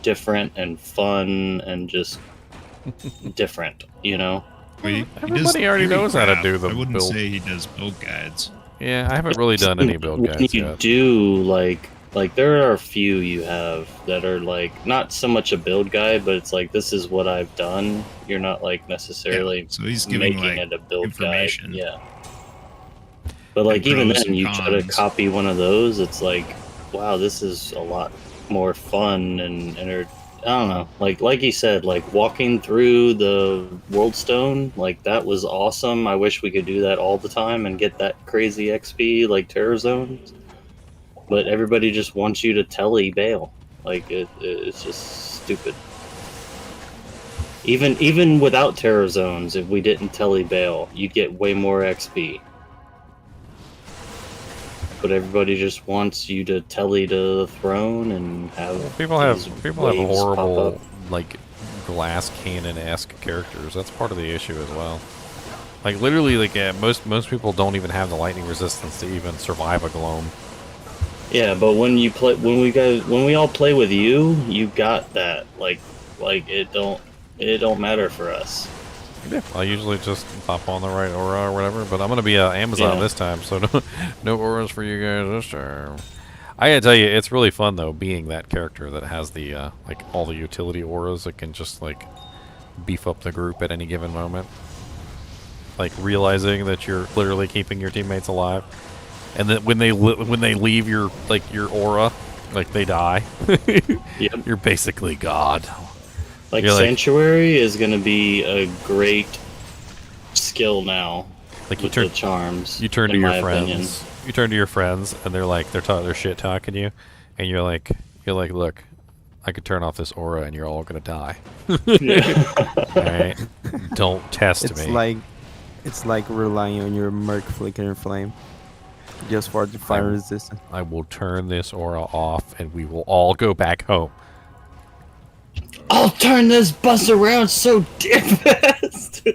different and fun and just different, you know? Well, Everybody already knows how to do the I wouldn't build. say he does build guides. Yeah, I haven't really done any build When guides you yet. do like there are a few you have that are like not so much a build guide, but it's like this is what I've done. You're not like necessarily So he's giving making like it a build information. guide. Yeah. But like And even pros then and you try to cons. copy one of those, it's like, wow, this is a lot more fun and I don't know. Like you said, like walking through the World Stone, like that was awesome. I wish we could do that all the time and get that crazy XP like Terror Zones. But everybody just wants you to telly bail. Like it's just stupid. Even without Terror Zones, if we didn't telly bail, you'd get way more XP. But everybody just wants you to telly to the throne and have People have these horrible waves pop up. like glass cannon-esque characters. That's part of the issue as well. Like literally, like most people don't even have the lightning resistance to even survive a gloam. Yeah, but when you play, when we all play with you, you got that. Like it don't matter for us. Yeah, I usually just pop on the right aura or whatever, but I'm gonna be Amazon Yeah. this time, so no auras for you guys this time. I gotta tell you, it's really fun though, being that character that has the like all the utility auras that can just like beef up the group at any given moment. Like realizing that you're literally keeping your teammates alive, and that when they leave your your aura, like they die. Yep. You're basically God. Like You're Sanctuary is gonna be a great skill now. Like with the charms. You turn to in your my friends. opinion. You turn to your friends, and they're shit talking you, and you're like, look, I could turn off this aura, and you're all gonna die. Alright? Don't test me. It's like relying on your Merc Flickering Flame, just for the fire resistance. I will turn this aura off, and we will all go back home. I'll turn this bus around so damn fast.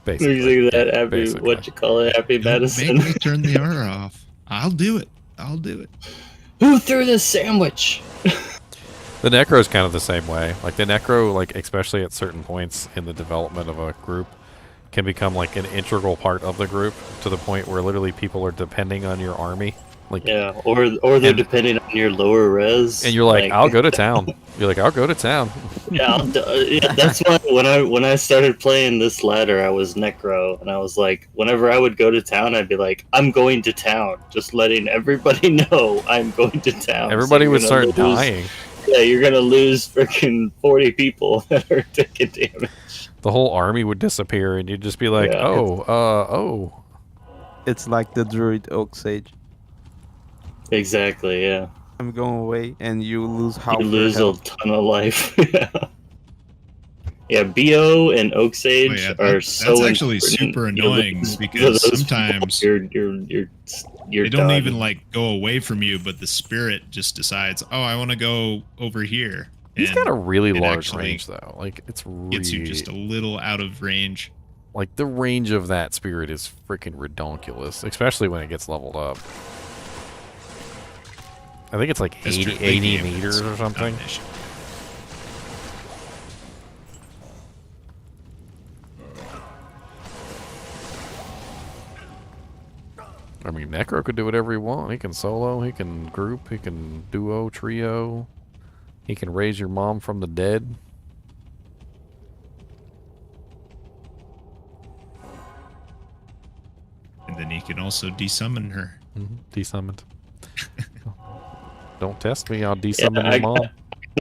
Basically. Using that happy, Basically. what you call it, happy medicine. Make me turn the aura off. I'll do it. I'll do it. Who threw this sandwich? The Necro's kind of the same way. Like the Necro, like especially at certain points in the development of a group, can become like an integral part of the group to the point where literally people are depending on your army. Like Yeah, or they're depending on your lower res. and you're like, I'll go to town. You're like, I'll go to town. Yeah, yeah, that's why when I started playing this ladder, I was Necro, and I was like, whenever I would go to town, I'd be like, I'm going to town, just letting everybody know I'm going to town. Everybody you're would gonna start dying. Yeah, you're gonna lose freaking 40 people that are taking damage. The whole army would disappear, and you'd just be like, Yeah. oh. It's like the Druid Oak Sage. Exactly, yeah. I'm going away, and you lose half You your lose a health. ton of life. Yeah, BO and Oak Sage Oh, yeah, are that's so actually important. super You annoying lose because those sometimes people, you're they don't done. even like go away from you, but the spirit just decides, oh, I want to go over here. He's And got a really it large actually range, though. Like, it's gets you just a little out of range. Like, the range of that spirit is freaking redonkulous, especially when it gets leveled up. I think it's like That's 80, true. 80 Late game, meters it's or not something. an issue. I mean, Necro could do whatever he wants. He can solo, he can group, he can duo, trio. He can raise your mom from the dead. And then he can also desummon her. Desummoned. Don't test me, I'll desummon Yeah, your mom.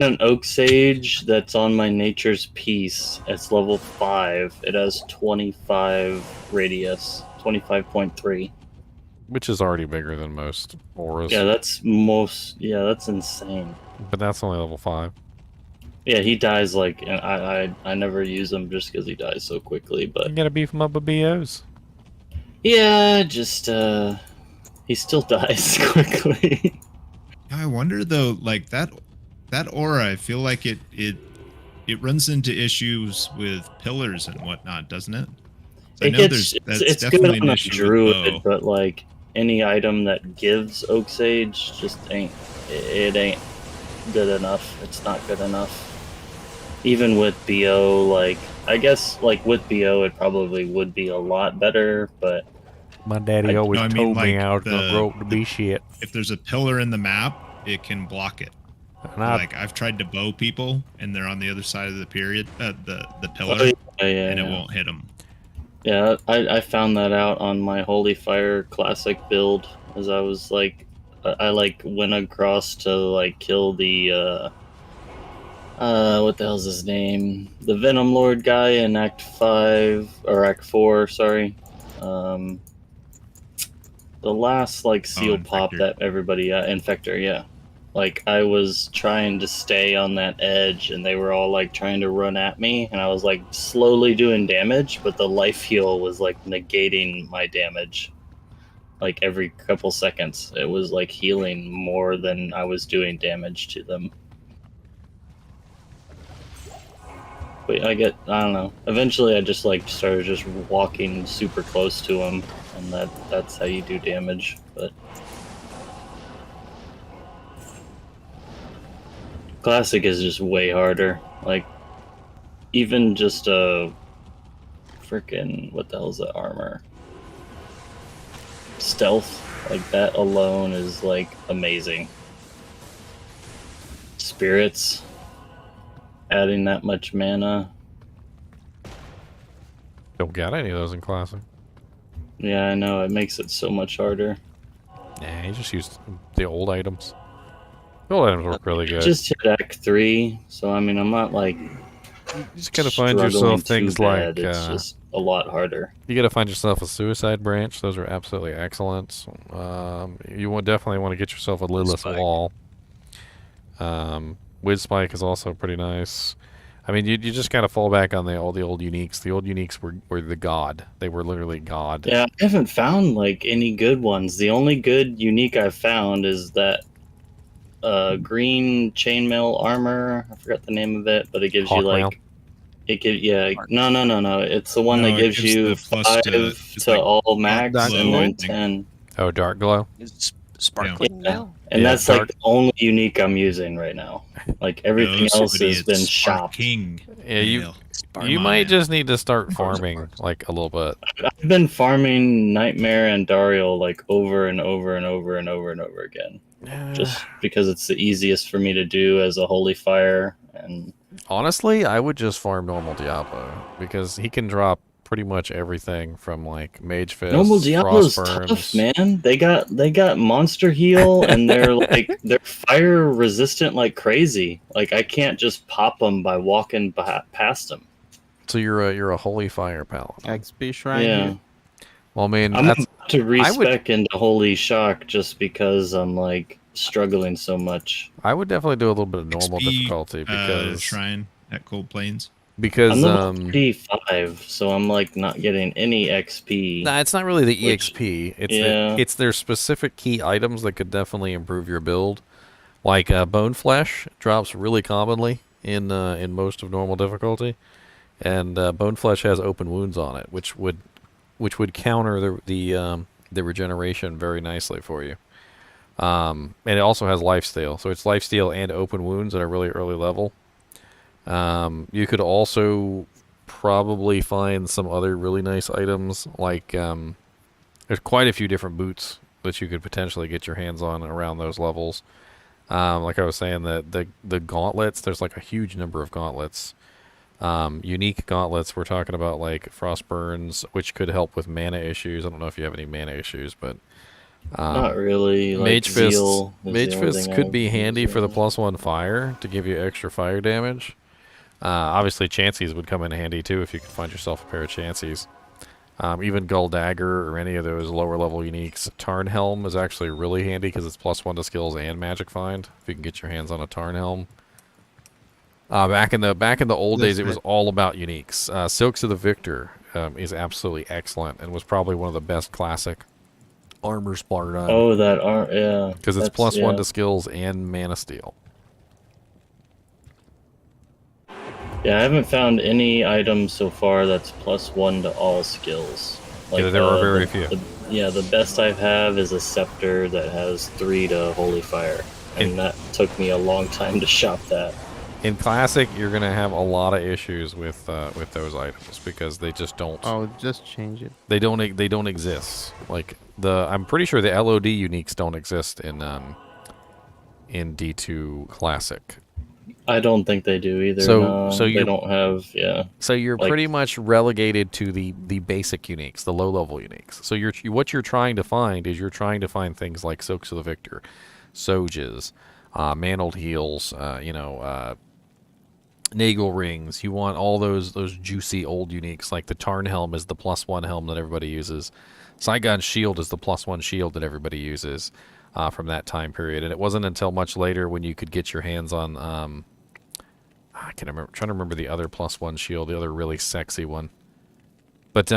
An oak sage that's on my nature's piece. It's level 5. It has 25 radius, 25.3. Which is already bigger than most auras. Yeah, that's most. Yeah, that's insane. But that's only level 5. Yeah, he dies like, and I never use him just because he dies so quickly. But You gotta beef him up with BOs. yeah, just he still dies quickly. I wonder though, like that aura, I feel like it runs into issues with pillars and whatnot, doesn't it? So I know that's it's definitely good an on a issue with druid, bow. but like any item that gives oak sage just ain't good enough. It's not good enough. Even with BO, like I guess like with BO it probably would be a lot better, but My daddy always No, I mean, told me like, I was gonna grow up to be shit. If there's a pillar in the map, it can block it. Like I've tried to bow people, and they're on the other side of the the pillar, and it won't hit them. Yeah, I found that out on my Holy Fire Classic build, as I was like, I like went across to like kill the what the hell's his name? The Venom Lord guy in Act 5 or Act 4, sorry. The last like seal pop that everybody Infector, yeah. Like I was trying to stay on that edge and they were all like trying to run at me and I was like slowly doing damage, but the life heal was like negating my damage. Like every couple seconds. It was like healing more than I was doing damage to them. But I don't know. Eventually I just like started just walking super close to him and that's how you do damage, but Classic is just way harder. Like, even just a freaking what the hell is that armor? Stealth, like that alone is like amazing. Spirits, adding that much mana. Don't got any of those in Classic. Yeah, I know, it makes it so much harder. Nah, you just used the old items. The old items work really good. Just hit Act 3, so I mean, I'm not like. You just gotta find yourself things like. It's just a lot harder. You gotta find yourself a Suicide Branch. Those are absolutely excellent. You would definitely want to get yourself a Lidless Wall. Wiz Spike is also pretty nice. I mean, you just gotta fall back on all the old uniques. The old uniques were the god. They were literally god. Yeah, I haven't found like any good ones. The only good unique I've found is that green chainmail armor. I forgot the name of it, but it gives you like no. It's the one that gives you 5 to all max and then 10. Oh, Dark Glow. It's sparkling now. And that's like the only unique I'm using right now. Like everything else has been shopped. Yeah, you might just need to start farming like a little bit. I've been farming Nightmare and Dariel like over and over and over and over and over again. Just because it's the easiest for me to do as a Holy Fire. And honestly, I would just farm normal Diablo because he can drop pretty much everything from like Mage Fist, normal Diablo's Frostburns. tough, man. They got monster heal and they're like they're fire resistant like crazy. Like I can't just pop them by walking past them. So you're a Holy Fire paladin. XP shrine. Yeah. Here. Well, I mean, I'm that's, about to respec into Holy Shock just because I'm like struggling so much. I would definitely do a little bit of normal XP, difficulty because shrine at Cold Plains. Because I'm level 35, so I'm like not getting any XP. Nah, it's not really the EXP. It's yeah. it's their specific key items that could definitely improve your build. Like Bone Flesh drops really commonly in most of normal difficulty, and Bone Flesh has open wounds on it, which would counter the regeneration very nicely for you. And it also has Lifesteal, so it's Lifesteal and open wounds at a really early level. You could also probably find some other really nice items, like there's quite a few different boots that you could potentially get your hands on around those levels. Like I was saying, the gauntlets, there's like a huge number of gauntlets. Unique gauntlets, we're talking about like Frostburns, which could help with mana issues. I don't know if you have any mana issues, but Not really. Like Mage Fists, Zeal is Mage the only Fists thing could I've be handy used for the really. +1 fire to give you extra fire damage. Obviously, Chanseys would come in handy too if you could find yourself a pair of Chanseys. Even Gull Dagger or any of those lower level uniques. Tarn Helm is actually really handy because it's +1 to skills and magic find. If you can get your hands on a Tarn Helm. Back in the old days, it was all about uniques. Silks of the Victor is absolutely excellent and was probably one of the best classic armor Spartan. Oh, that are yeah. Because it's that's- +1 yeah. to skills and mana steel. Yeah, I haven't found any item so far that's +1 to all skills. Yeah, there are very few. The best I have is a scepter that has 3 to holy fire, and that took me a long time to shop that. In Classic, you're gonna have a lot of issues with those items because they just don't. Oh, just change it. They don't exist. Like I'm pretty sure the LOD uniques don't exist in D2 Classic. I don't think they do either. So no, they you're, don't have So you're like- pretty much relegated to the basic uniques, the low level uniques. So what you're trying to find is things like Silks of the Victor, Soges, Mantled Heels, Nagel Rings. You want all those juicy old uniques, like the Tarn Helm is the +1 helm that everybody uses. Saigon's Shield is the +1 shield that everybody uses from that time period. And it wasn't until much later when you could get your hands on I can't remember. Trying to remember the other +1 shield, the other really sexy one. But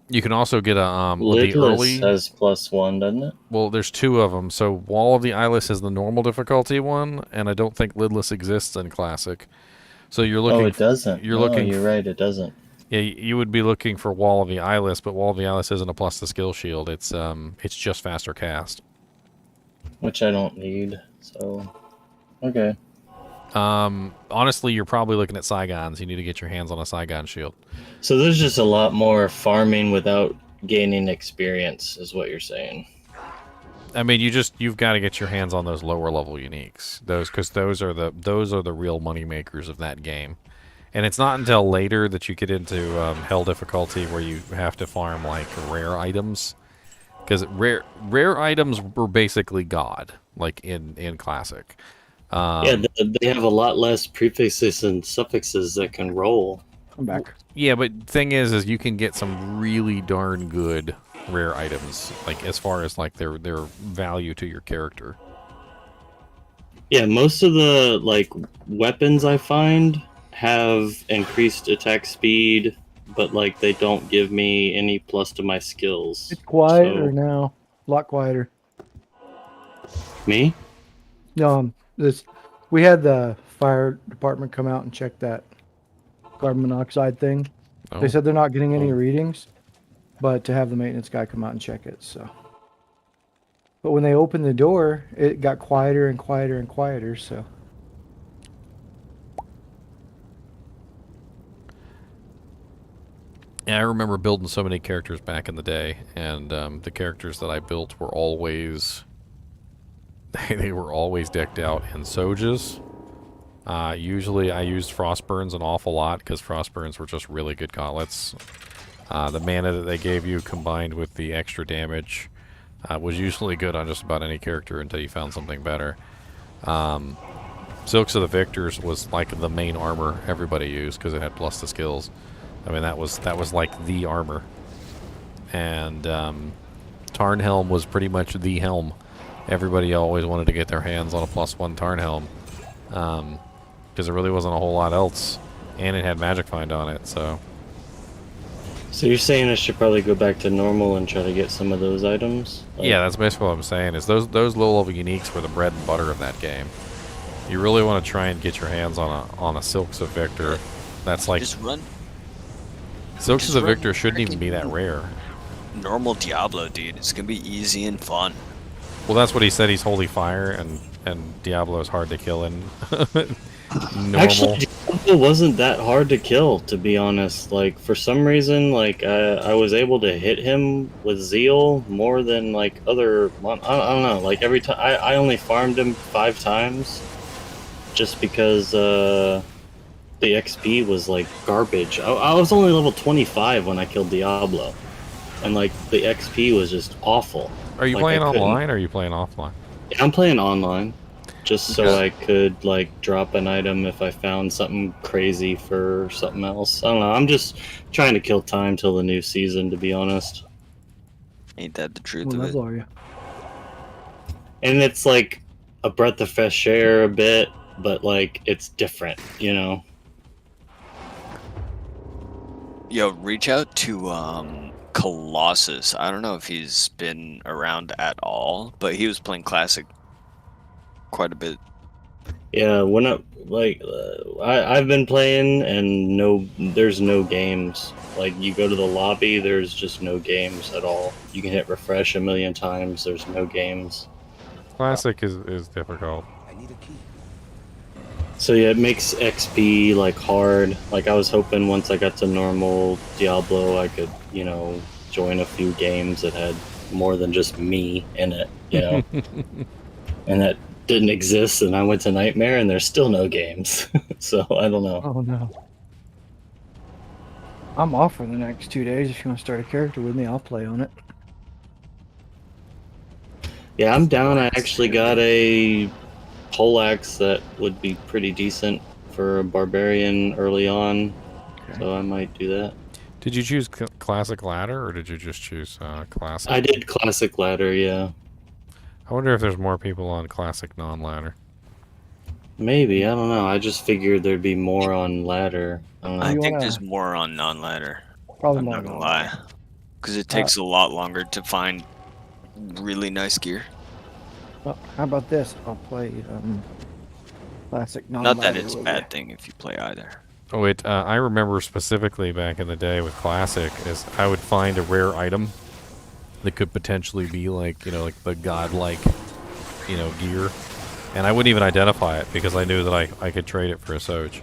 you can also get a the Lidless early has +1, doesn't it? Well, there's 2 of them. So Wall of the Eyeless is the normal difficulty one, and I don't think Lidless exists in Classic. So you're looking. Oh, it doesn't. You're No, looking. You're right. It doesn't. Yeah, you would be looking for Wall of the Eyeless, but Wall of the Eyeless isn't a + the skill shield. It's just faster cast. Which I don't need. So, okay. Honestly, you're probably looking at Saigons. You need to get your hands on a Saigon shield. So there's just a lot more farming without gaining experience, is what you're saying. I mean, you've got to get your hands on those lower level uniques. Because those are the real money makers of that game. And it's not until later that you get into hell difficulty where you have to farm like rare items. Because rare items were basically God, like in Classic. They have a lot less prefixes and suffixes that can roll. I'm back. Yeah, but thing is you can get some really darn good rare items, like as far as like their value to your character. Yeah, most of the like weapons I find have increased attack speed, but like they don't give me any plus to my skills. It's quieter now. A lot quieter. Me? We had the fire department come out and check that carbon monoxide thing. Oh. They said they're not getting any readings, but to have the maintenance guy come out and check it. So, but when they opened the door, it got quieter and quieter and quieter. So. Yeah, I remember building so many characters back in the day, and the characters that I built were always they were always decked out in Soges. Usually I used Frostburns an awful lot because Frostburns were just really good gauntlets. The mana that they gave you combined with the extra damage was usually good on just about any character until you found something better. Silks of the Victors was like the main armor everybody used because it had plus the skills. I mean, that was like the armor. And Tarn Helm was pretty much the helm. Everybody always wanted to get their hands on a +1 Tarn Helm. Because there really wasn't a whole lot else. And it had Magic Find on it, so... So you're saying I should probably go back to normal and try to get some of those items? Yeah, that's basically what I'm saying, is those low-level uniques were the bread and butter of that game. You really want to try and get your hands on a Silks of Victor. That's like... Just run. Silks of the Victor shouldn't even be that rare. Normal Diablo, dude. It's gonna be easy and fun. Well, that's what he said. He's Holy Fire, and Diablo is hard to kill in normal. Actually, Diablo wasn't that hard to kill, to be honest. Like, for some reason, like, I was able to hit him with Zeal more than, like, other... I don't know. Like, every time... I only farmed him 5 times just because, the XP was, like, garbage. I was only level 25 when I killed Diablo. And, like, the XP was just awful. Are you Like, playing I couldn't- online or are you playing offline? Yeah, I'm playing online, just so Okay. I could like drop an item if I found something crazy for something else. I don't know. I'm just trying to kill time till the new season, to be honest. Ain't that the truth What of it? level are you? And it's like a breath of fresh air a bit, but like it's different, you know. Yo, reach out to Colossus. I don't know if he's been around at all, but he was playing Classic quite a bit. Yeah, when I like I've been playing and there's no games. Like you go to the lobby, there's just no games at all. You can hit refresh a million times, there's no games. Classic is difficult. So yeah, it makes XP like hard. Like I was hoping once I got to normal Diablo, I could, you know, join a few games that had more than just me in it, you know. And that didn't exist, and I went to Nightmare, and there's still no games. So I don't know. Oh no. I'm off for the next 2 days. If you want to start a character with me, I'll play on it. Yeah, I'm down. I actually got a poleaxe that would be pretty decent for a barbarian early on, so I might do that. Did you choose classic ladder or did you just choose classic? I did classic ladder, yeah. I wonder if there's more people on classic non-ladder. Maybe, I don't know. I just figured there'd be more on ladder. I don't know. I think there's more on non-ladder. Probably I'm more not gonna on lie, because it takes a lot longer to find really nice gear. Well, how about this? I'll play classic non. Not that it's a bad thing if you play either. Oh wait, I remember specifically back in the day with classic is I would find a rare item that could potentially be like, you know, like the godlike, you know, gear. And I wouldn't even identify it because I knew that I could trade it for a Soj.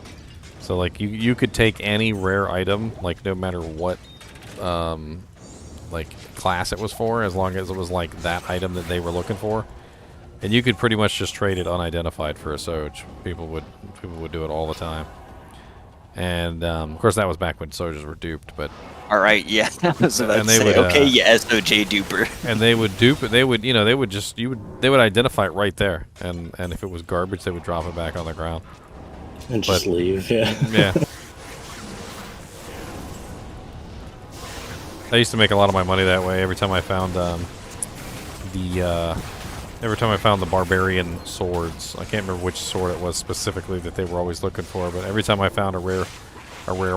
So like you could take any rare item, like no matter what like class it was for, as long as it was like that item that they were looking for. And you could pretty much just trade it unidentified for a Soj. People would do it all the time. And of course that was back when Sojas were duped, but all right, yeah. I was about and to they say, would, okay, yeah, SOJ duper. And they would dupe it. They would, you know, they would identify it right there, and if it was garbage, they would drop it back on the ground and just leave. Yeah. Yeah. I used to make a lot of my money that way. Every time I found the barbarian swords, I can't remember which sword it was specifically that they were always looking for, but every time I found a rare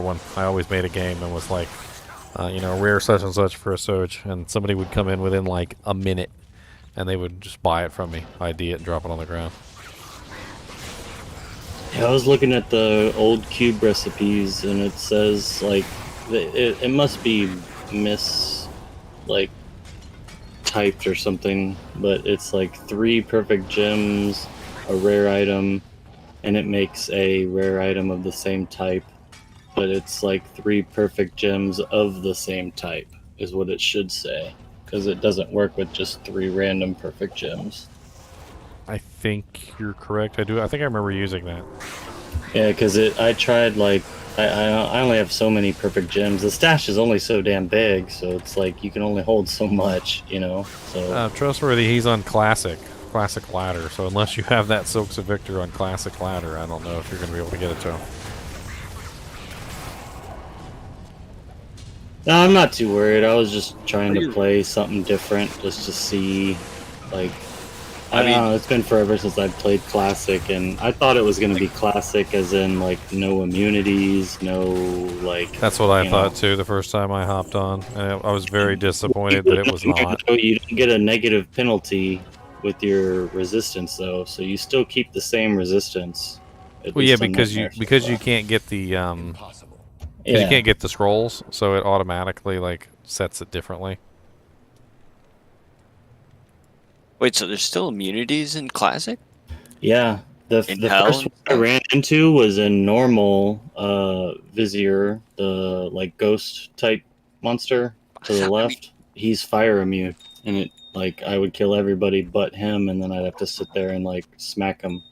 one, I always made a game and was like, you know, rare such and such for a Soj, and somebody would come in within like a minute, and they would just buy it from me, ID it, and drop it on the ground. Yeah, I was looking at the old cube recipes, and it says like it must be typed or something, but it's like 3 perfect gems, a rare item, and it makes a rare item of the same type. But it's like 3 perfect gems of the same type is what it should say, because it doesn't work with just 3 random perfect gems. I think you're correct. I think I remember using that. Yeah, because I tried like I only have so many perfect gems. The stash is only so damn big, so it's like you can only hold so much, you know. So trustworthy. He's on classic ladder. So unless you have that Silks of Victor on classic ladder, I don't know if you're going to be able to get it to him. No, I'm not too worried. I was just trying to play something different, just to see, like, I don't know. It's been forever since I've played Classic, and I thought it was going to be Classic as in, like, no immunities, no, like... That's what I thought, too, the first time I hopped on. And I was very disappointed that it was not. You don't get a negative penalty with your resistance, though, so you still keep the same resistance. Well, yeah, because you can't get the, you can't get the scrolls, so it automatically, like, sets it differently. Wait, so there's still immunities in Classic? Yeah. The first one I ran into was in normal Vizier, the, like, ghost type monster to the left. He's fire immune, and it, like, I would kill everybody but him, and then I'd have to sit there and, like, smack him.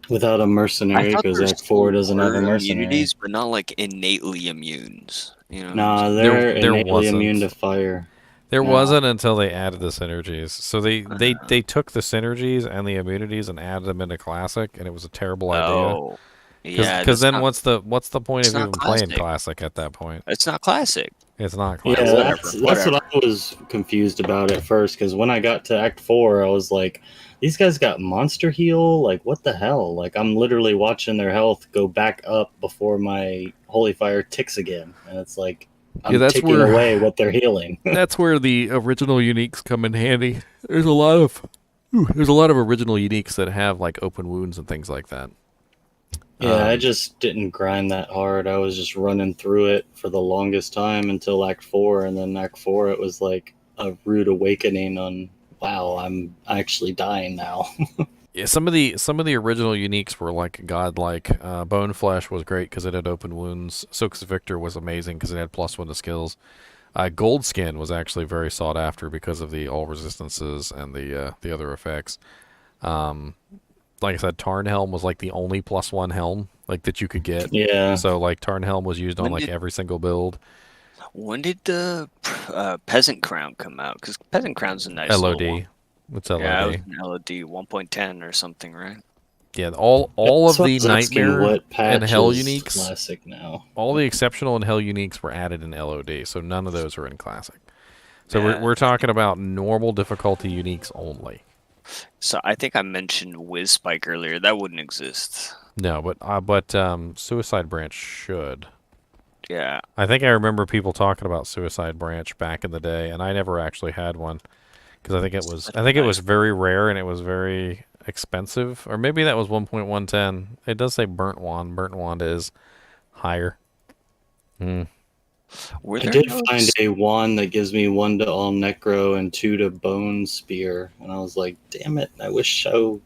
Without a mercenary, because Act 4 doesn't have a mercenary. Immunities, but not like innately immunes. You know? Nah, they're innately immune to fire. There No. wasn't until they added the synergies. So they took the synergies and the immunities and added them into classic, and it was a terrible idea. Oh, yeah. Because That's then not, what's the point it's of not even playing classic. classic at that point? It's not classic. It's not Yeah, classic. whatever, that's what I was confused about at first. Because when I got to Act 4, I was like, these guys got monster heal. Like, what the hell? Like, I'm literally watching their health go back up before my holy fire ticks again, and it's like I'm that's taking where- away what they're healing. That's where the original uniques come in handy. There's a lot of original uniques that have like open wounds and things like that. Yeah, I just didn't grind that hard. I was just running through it for the longest time until Act 4, and then Act 4 it was like a rude awakening on, wow, I'm actually dying now. Yeah, some of the original uniques were like godlike. Bone Flesh was great because it had open wounds. Soak's Victor was amazing because it had +1 to skills. Gold Skin was actually very sought after because of the all resistances and the other effects. Like I said, Tarn Helm was like the only +1 helm like that you could get. Yeah. So like Tarn Helm was used on When like did- every single build. When did the Peasant Crown come out? Because Peasant Crown's a nice LOD. little one. What's LOD? Yeah, it was an LOD 1.10 or something, right? Yeah, all of That's why I the was asking nightmare what patch and hell is uniques. classic now. All the exceptional and hell uniques were added in LOD, so none of those are in classic. So Yeah. we're talking about normal difficulty uniques only. So I think I mentioned Whiz Spike earlier. That wouldn't exist. No, but Suicide Branch should. Yeah. I think I remember people talking about Suicide Branch back in the day, and I never actually had one because I think it was very rare and it was very expensive, or maybe that was 1.110. It does say Burnt Wand. Burnt Wand is higher. Were I there did no find a wand that gives me 1 to all necro and 2 to bone spear, and I was like, damn it, I wish I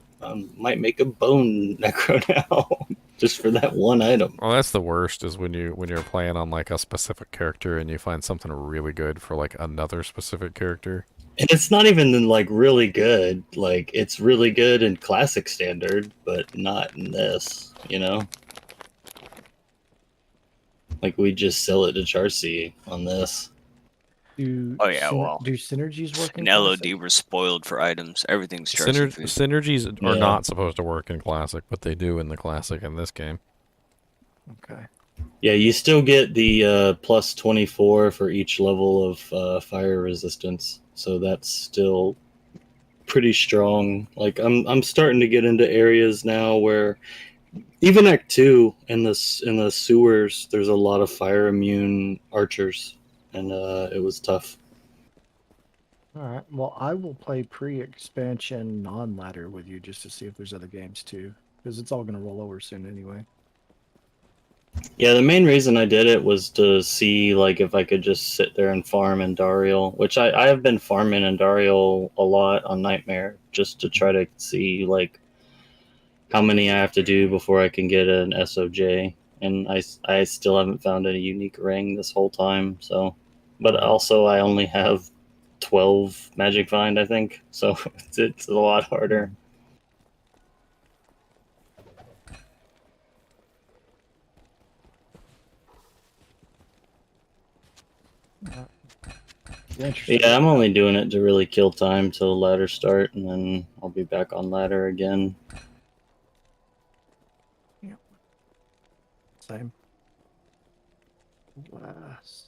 might make a bone necro now just for that one item. Well, that's the worst is when you're playing on like a specific character and you find something really good for like another specific character. And it's not even like really good. Like, it's really good in classic standard, but not in this, you know? Like, we just sell it to Charcy on this. Oh yeah, well, do synergies work in in LOD classic? we're spoiled for items. Everything's charging food. Synergies are Yeah. not supposed to work in classic, but they do in the classic in this game. Okay. Yeah, you still get the plus 24 for each level of fire resistance, so that's still pretty strong. Like I'm starting to get into areas now where even Act 2 in the sewers, there's a lot of fire immune archers, and it was tough. All right. Well, I will play pre-expansion non-ladder with you just to see if there's other games too, because it's all going to roll over soon anyway. Yeah, the main reason I did it was to see like if I could just sit there and farm Andariel, which I have been farming Andariel a lot on Nightmare just to try to see like how many I have to do before I can get an SOJ, and I still haven't found a unique ring this whole time. So, but also I only have 12 Magic Find, I think, so it's a lot harder. Yeah, I'm only doing it to really kill time till ladder start, and then I'll be back on ladder again. Same. Last.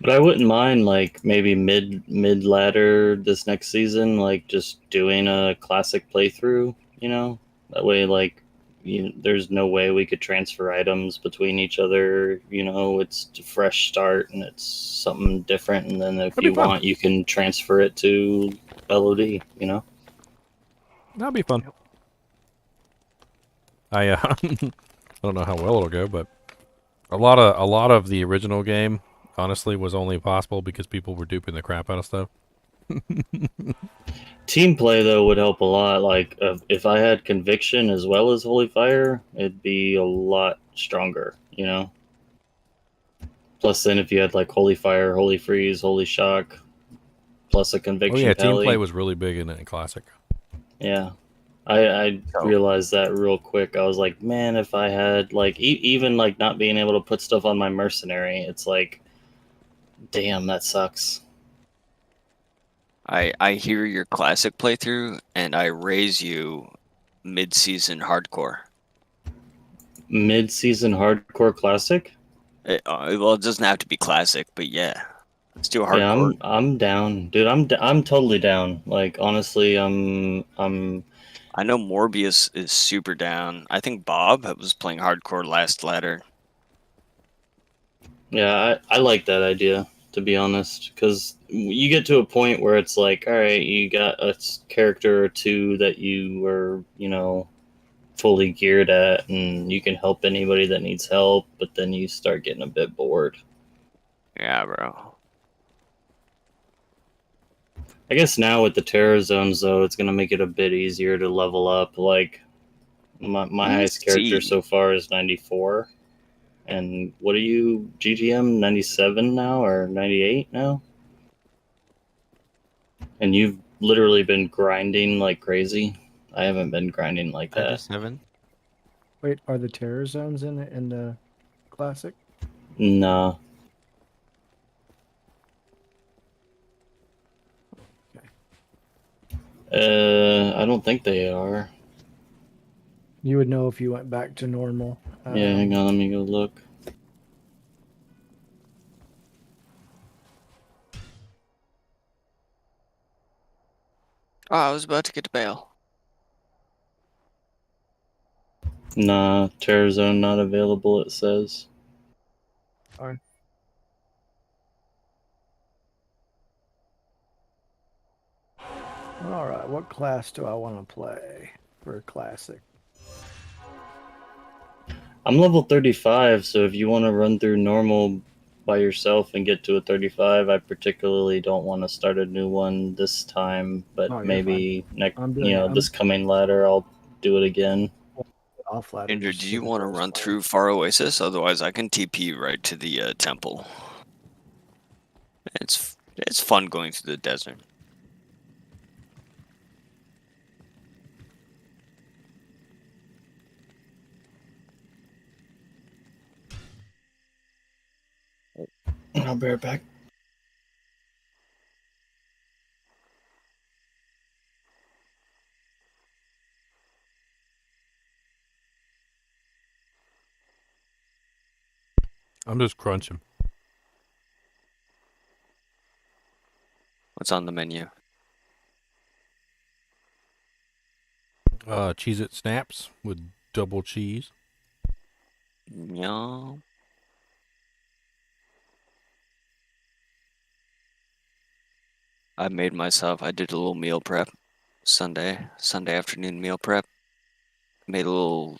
But I wouldn't mind like maybe mid ladder this next season, like just doing a classic playthrough. You know, that way like there's no way we could transfer items between each other. You know, it's a fresh start and it's something different. And then if That'd be you fun. want, you can transfer it to LOD. You know. That'd be fun. I I don't know how well it'll go, but a lot of the original game honestly was only possible because people were duping the crap out of stuff. Team play though would help a lot. Like if I had conviction as well as holy fire, it'd be a lot stronger. You know. Plus, then if you had like holy fire, holy freeze, holy shock, plus a Oh conviction. yeah, team tally. play was really big in it in classic. Yeah, I realized that real quick. I was like, man, if I had like even like not being able to put stuff on my mercenary, it's like, damn, that sucks. I hear your classic playthrough, and I raise you mid-season hardcore. Mid-season hardcore classic? Well, it doesn't have to be classic, but yeah, let's do Yeah, hardcore. I'm down, dude. I'm totally down. Like honestly, I know Morbius is super down. I think Bob was playing hardcore last ladder. Yeah, I like that idea, to be honest, because you get to a point where it's like, all right, you got a character or two that you were, you know, fully geared at, and you can help anybody that needs help, but then you start getting a bit bored. Yeah, bro. I guess now with the terror zones, though, it's gonna make it a bit easier to level up. Like my highest character so far is 94. And what are you, GGM 97 now or 98 now? And you've literally been grinding like crazy. I haven't been grinding like that. 97. Wait, are the terror zones in the classic? No. I don't think they are. You would know if you went back to normal. Yeah, hang on, let me go look. Oh, I was about to get to bail. Nah, Terror Zone not available, it says. Alright. Alright, what class do I want to play for a classic? I'm level 35, so if you want to run through normal by yourself and get to a 35, I particularly don't want to start a new one this time, but maybe next, this coming ladder, I'll do it again. Off ladder. Andrew, do you want to run through Far Oasis? Otherwise, I can TP right to the temple. It's fun going through the desert. I'll be right back. I'm just crunching. What's on the menu? Cheez-It Snaps with double cheese. Yum. I did a little meal prep. Sunday afternoon meal prep. Made a little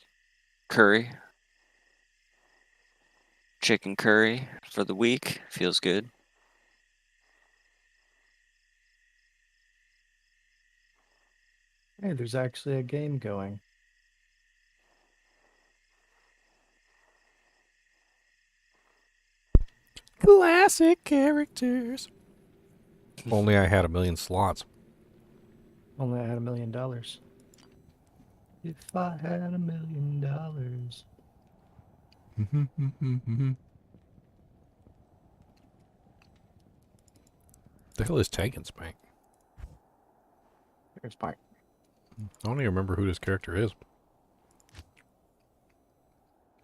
curry. Chicken curry for the week. Feels good. Hey, there's actually a game going. Classic characters. Only I had 1 million slots. Only I had $1 million. If I had $1 million. The hell is Tank and Spank? Here's Spank. I don't even remember who this character is.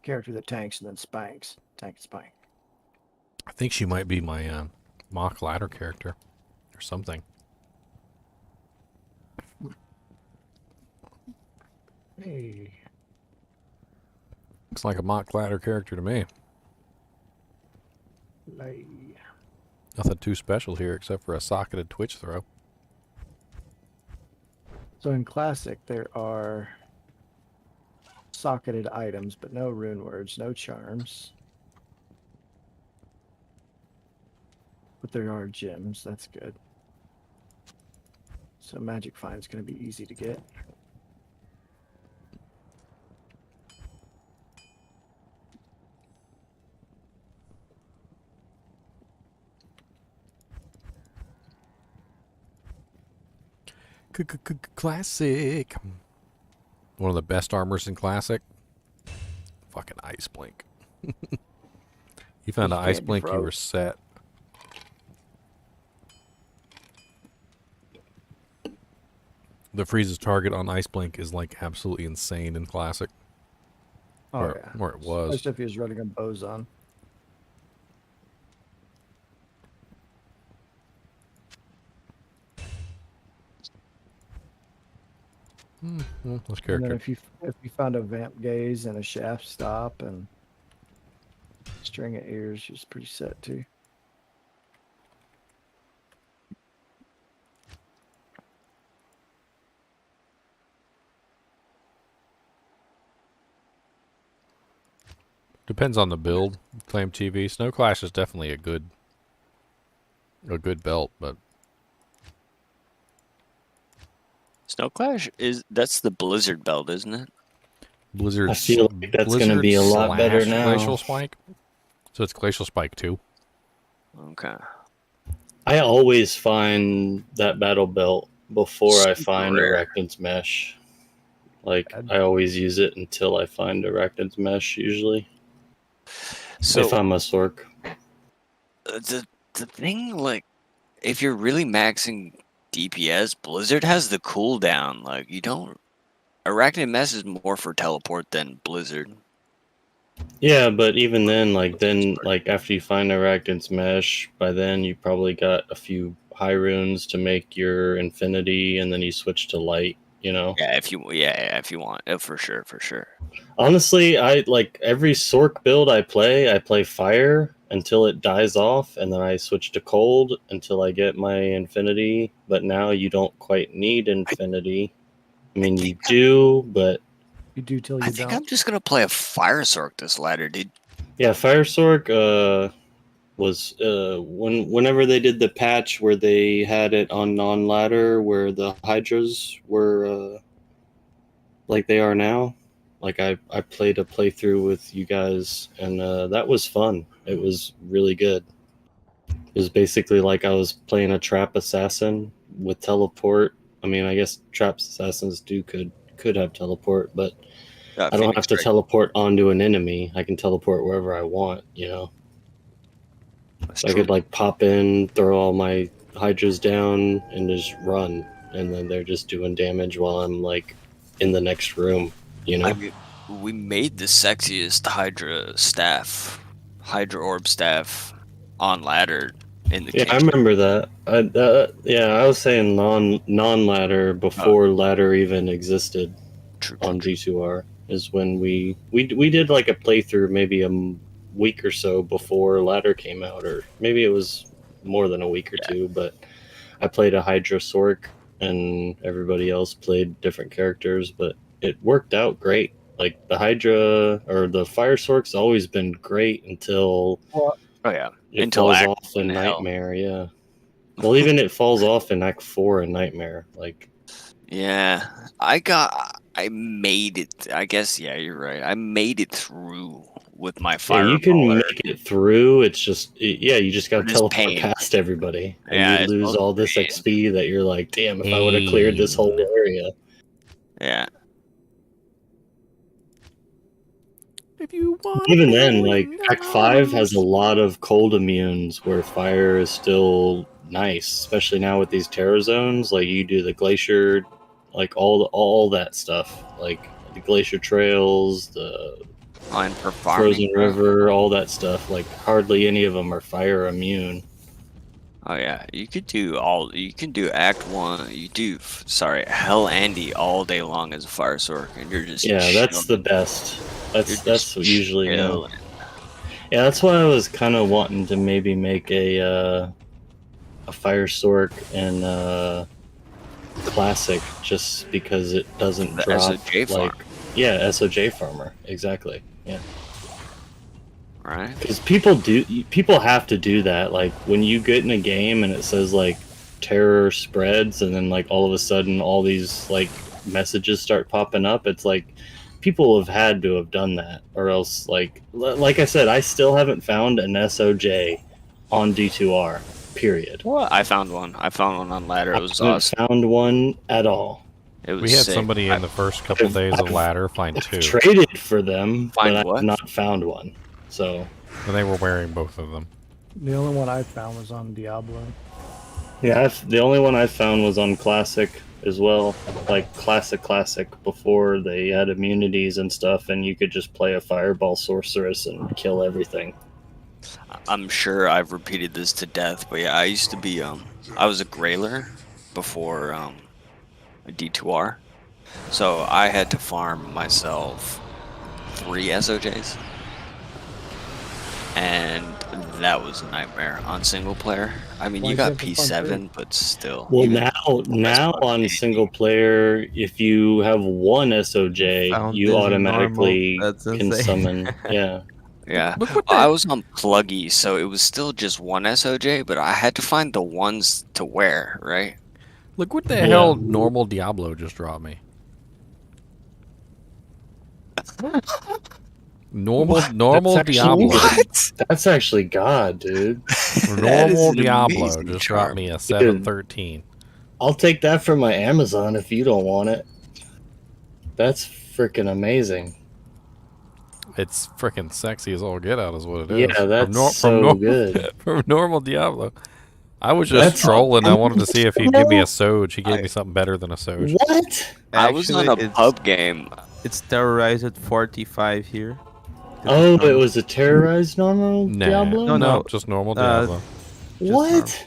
Character that tanks and then spanks. Tank and spank. I think she might be my mock ladder character or something. Hey. Looks like a mock ladder character to me. Lay. Nothing too special here except for a socketed twitch throw. So in Classic, there are socketed items, but no rune words, no charms. But there are gems, that's good. So Magic Find's going to be easy to get. Classic. One of the best armors in Classic. Fucking Ice Blink. You found an Ice Blink, you were set. the freezes target on Ice Blink is like absolutely insane in Classic. Oh, Or, yeah. or it was. Especially if he was running a boson. Well, this And then character. if you found a vamp gaze and a shaft stop and string of ears, she's pretty set too. Depends on the build. Flame TV. Snow Clash is definitely a good belt, but Snow Clash that's the Blizzard belt, isn't it? Blizzard. I feel like that's going to be a lot better now. Glacial Spike. So it's Glacial Spike too. Okay. I always find that battle belt before I Super find rare. Arachnid's Mesh. Like, I always use it until I find Arachnid's Mesh, usually. So if I'm a Sork. the thing, like, if you're really maxing DPS, Blizzard has the cooldown. Like, you don't. Arachnid Mess is more for teleport than Blizzard. Yeah, but even then, after you find Arachnid's Mesh, by then you probably got a few high runes to make your Infinity, and then you switch to Light, you know? Yeah, if you want. For sure. Honestly, I like every Sork build I play Fire until it dies off, and then I switch to Cold until I get my Infinity. But now you don't quite need Infinity. I mean, you do, but you do till you I think I'm just gonna play a Fire Sork this ladder, dude. Yeah, Fire Sork was whenever they did the patch where they had it on non-ladder where the Hydras were like they are now. Like I played a playthrough with you guys, and that was fun. It was really good. It was basically like I was playing a trap assassin with teleport. I mean, I guess trap assassins could have teleport, but I don't have to teleport onto an enemy. I can teleport wherever I want, you know. So I could like pop in, throw all my Hydras down, and just run, and then they're just doing damage while I'm like in the next room, you know. I mean, we made the sexiest Hydra orb staff on ladder in the Yeah, kitchen. I remember that. I was saying non-ladder before ladder even existed on D2R is when we did like a playthrough maybe a week or so before ladder came out, or maybe it was more than a week or two, but I played a Hydra Sork and everybody else played different characters, but it worked out great. Like the Hydra or the Fire Sork's always been great until it falls off in Nightmare, yeah. Well, even it falls off in Act 4 in Nightmare, like. Yeah, I made it. I guess, yeah, you're right. I made it through with my fire. Yeah, you can make it through. It's just, you just got to teleport pain. past everybody. And Yeah, you it's lose mostly all this XP that you're like, damn, if I would have cleared this whole area. Yeah. If you want Even then, like, Act 5 has a lot of cold immunes where fire is still nice, especially now with these terror zones. Like, you do the glacier, like, all that stuff. Like, the glacier trails, the frozen river, all that stuff. Like, hardly any of them are fire immune. Oh yeah, you can do Act 1. You do Hell Andy all day long as a Fire Sork, and you're just that's the best. That's usually yeah, that's why I was kind of wanting to maybe make a Fire Sork and Classic, just because it doesn't drop SOJ farm. SOJ farmer, exactly, yeah. Right. Because people have to do that. Like when you get in a game and it says like terror spreads, and then like all of a sudden all these like messages start popping up. It's like people have had to have done that, or else like I said, I still haven't found an SOJ on D2R. Period. Well, I found one. on ladder. It was awesome. Found one at all. It was we had sick. somebody in the first couple days of ladder find two. Traded for them, Find but what? I've not found one. So. And they were wearing both of them. The only one I found was on Diablo. Yeah, the only one I found was on Classic, as well, like classic before they had immunities and stuff, and you could just play a fireball sorceress and kill everything. I'm sure I've repeated this to death, but yeah, I used to be I was a grailer before a D2R, so I had to farm myself 3 SOJs, and that was a nightmare on single player. I mean, Why you do you got have to farm P7, but still. Well, even now on single player, if you have one SOJ, Found you this automatically normal. That's can insane. summon. Yeah. Yeah, Look what I was on pluggy, so it was still just one SOJ, but I had to find the ones to wear, right? Look what the Yeah. hell normal Diablo just dropped me. Normal Diablo. That's actually God, dude. Normal Diablo just dropped me a 713. I'll take that from my Amazon if you don't want it. That's freaking amazing. It's freaking sexy as all get out, is what it is. Yeah, that's so good. From normal Diablo. I was just trolling. I wanted to see if he'd give me a Soj. He gave me something better than a Soj. What? I was on a Actually, pub game. It's terrorized at 45 here. Oh, it was a terrorized normal Nah, Diablo? no, just normal Diablo. What?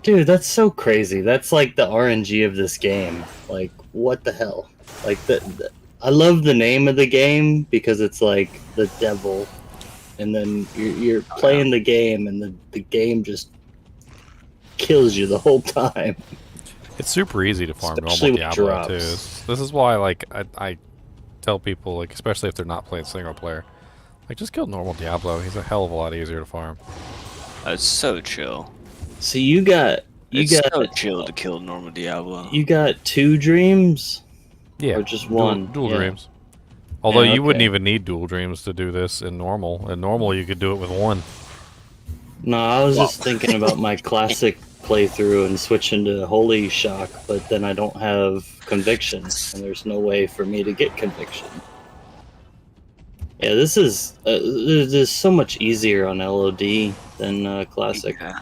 Dude, that's so crazy. That's like the RNG of this game. Like, what the hell? Like, I love the name of the game because it's like the devil, and then you're playing the game, and the game just kills you the whole time. It's super easy to farm Especially normal with Diablo drops. too. This is why, like, I tell people, like, especially if they're not playing single player, like, just kill normal Diablo. He's a hell of a lot easier to farm. It's so chill. So you got so chill to kill normal Diablo. You got 2 dreams? Yeah, Or just one? Dual Yeah. dreams. Although Yeah, you wouldn't okay. even need dual dreams to do this in normal. In normal, you could do it with 1. No, I was just thinking about my classic playthrough and switching to Holy Shock, but then I don't have conviction, and there's no way for me to get conviction. Yeah, this is this is so much easier on LOD than classic. Yeah.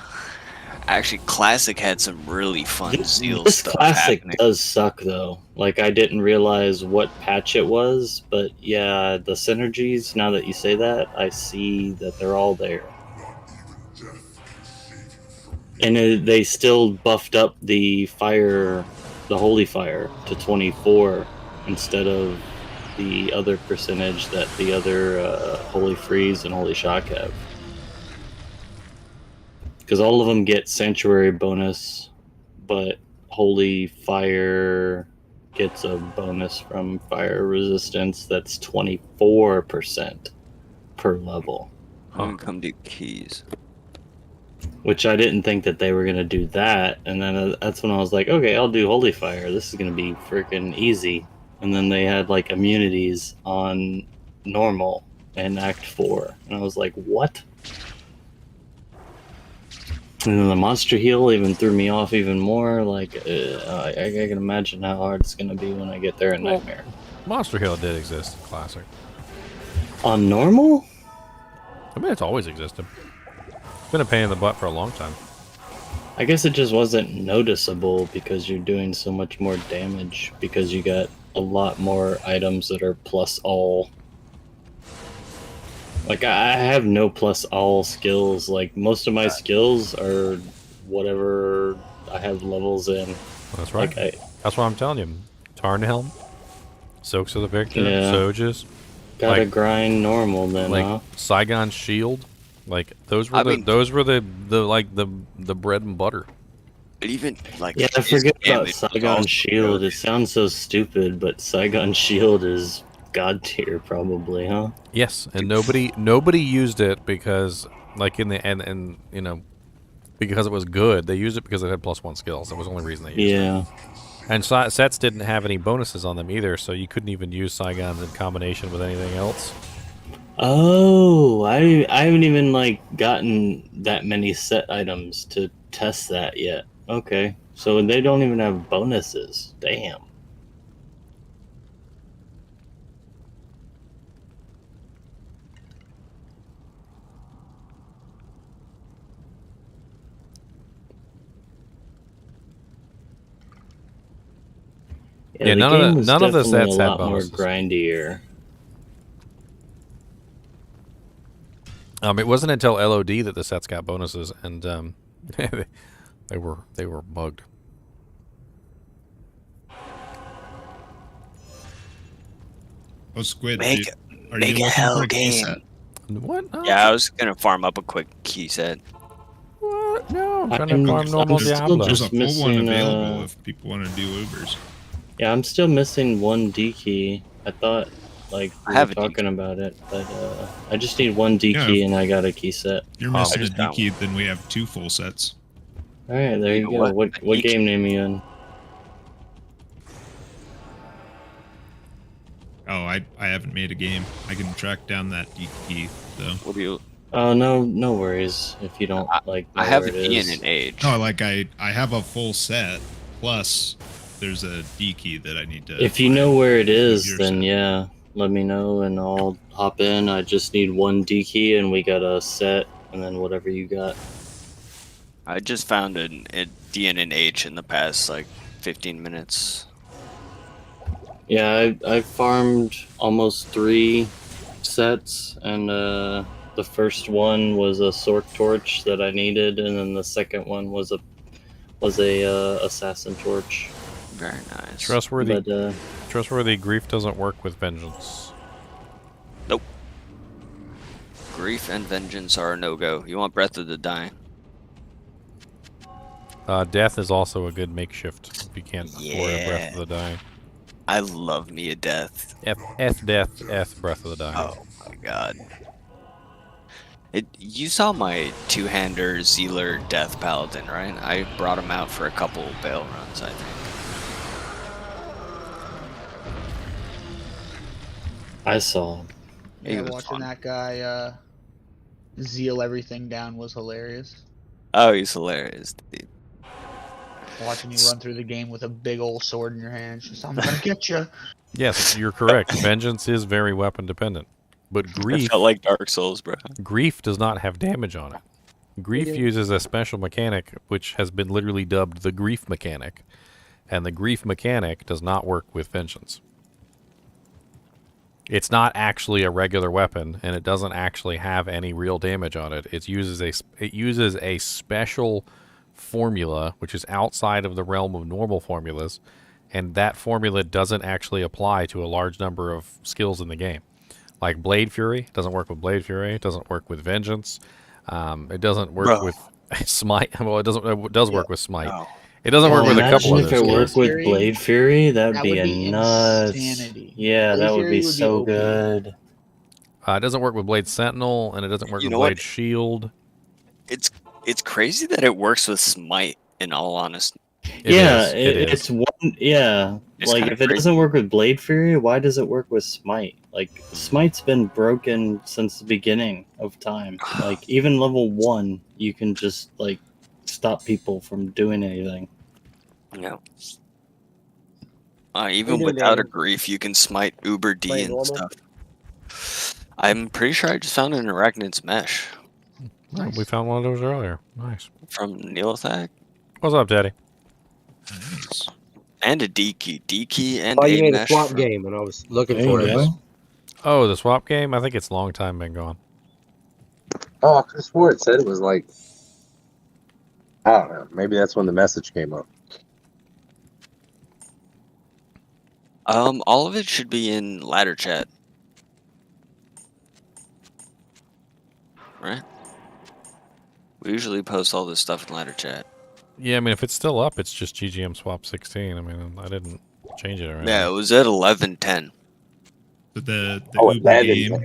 Actually, classic had some really fun Zeal This stuff classic happening. does suck though. Like, I didn't realize what patch it was, but yeah, the synergies. Now that you say that, I see that they're all there. And they still buffed up the holy fire to 24 instead of the other percentage that the other holy freeze and holy shock have. Because all of them get sanctuary bonus, but holy fire gets a bonus from fire resistance that's 24% per level. I'm gonna come to keys. Which I didn't think that they were going to do that. And then that's when I was like, okay, I'll do Holy Fire. This is going to be freaking easy. And then they had like immunities on normal in Act 4. And I was like, what? And then the monster heal even threw me off even more. Like, I can imagine how hard it's going to be when I get there in Nightmare. Monster Heal did exist in Classic. On normal? I mean, it's always existed. It's been a pain in the butt for a long time. I guess it just wasn't noticeable because you're doing so much more damage because you got a lot more items that are plus all. Like, I have no plus all skills. Like, most of my skills are whatever I have levels in. That's right. Like, That's what I'm telling you. Tarnhelm, Soaks of the Victor, Yeah. Sojas. Gotta grind normal then, like huh? Saigon's Shield. Like, those were the bread and butter. Even like Yeah, I his forget about damage was Saigon also Shield. good. It sounds so stupid, but Saigon Shield is god tier probably, huh? Yes, and nobody used it because, like, in the and you know, because it was good. They used it because it had +1 skills. That was the only reason they used it. Yeah. And sets didn't have any bonuses on them either, so you couldn't even use Saigons in combination with anything else. Oh, I haven't even like gotten that many set items to test that yet. Okay, so they don't even have bonuses. Damn. Yeah, the none game of was none of the definitely sets a had lot more bonuses. grindier. It wasn't until LOD that the sets got bonuses, and they were bugged. Oh, Squid, Make are make you a looking hell for a key game. set? What? Yeah, I was gonna farm up a quick key set. What? No, I'm trying to farm normal I'm still Diablo. There's a just full one missing. available if people want to do Ubers. Yeah, I'm still missing one D key. I thought like I we have were a D talking about it, but I just need one D Yeah, key if- and I got a key set. If you're Oh, missing I a just D key, then we have 2 full sets. All right, there you know go. what? What game name are you in? Oh, I haven't made a game. I can track down that D key though. What do you? Oh no worries if you don't like. I know have where a it D is. and an H. No, like I have a full set plus there's a D key that I need to. If you know where it is, your then set. yeah, let me know and I'll hop in. I just need one D key and we got a set, and then whatever you got. I just found a D and an H in the past like 15 minutes. Yeah, I farmed almost 3 sets, and the first one was a Sork Torch that I needed, and then the second one was a Assassin Torch. Very nice. Trustworthy. But, Trustworthy grief doesn't work with vengeance. Nope. Grief and vengeance are a no-go. You want Breath of the Dying. Death is also a good makeshift if you can't afford a Breath of the Dying. I love me a death. F death, F Breath of the Dying. Oh my god. You saw my 2-hander Zealer Death Paladin, right? I brought him out for a couple bail runs, I think. I saw. Yeah, watching that guy zeal everything down was hilarious. Oh, he's hilarious, dude. Watching you run through the game with a big old sword in your hand, just I'm gonna get you. Yes, you're correct. Vengeance is very weapon dependent, but grief. It felt like Dark Souls, bro. Grief does not have damage on it. Grief uses a special mechanic which has been literally dubbed the grief mechanic, and the grief mechanic does not work with vengeance. It's not actually a regular weapon, and it doesn't actually have any real damage on it. It uses a special formula which is outside of the realm of normal formulas, and that formula doesn't actually apply to a large number of skills in the game. Like Blade Fury doesn't work with Blade Fury. It doesn't work with Vengeance. It doesn't work with Smite. Well, it does work with Smite. No. It doesn't work with a couple Imagine of if it those worked skills. with Blade Fury, that'd That be would a be nuts. insanity. Yeah, Blade that would Fury be would be so OP. good. It doesn't work with Blade Sentinel, and it doesn't work You with know Blade what? Shield. It's crazy that it works with Smite, in all honesty. It is. It's one. Yeah, It's like kinda if it crazy. doesn't work with Blade Fury, why does it work with Smite? Like Smite's been broken since the beginning of time. Like even level 1, you can just like stop people from doing anything. No. Even without a grief, you can smite Uber D and stuff. I'm pretty sure I just found an Arachnid's Mesh Oh, we found one of those earlier. Nice. from Neelathak. What's up, Daddy? And a D key. D key and Oh, you a made a mesh. swap game, and I was looking There for you it. go. Oh, the swap game? I think it's a long time been gone. Oh, I could have swore it said it was like, I don't know. Maybe that's when the message came up. All of it should be in ladder chat. Right? We usually post all this stuff in ladder chat. Yeah, I mean, if it's still up, it's just GGM Swap 16. I mean, I didn't change it or anything. Yeah, it was at 11:10. But the Oh, Uber that game is-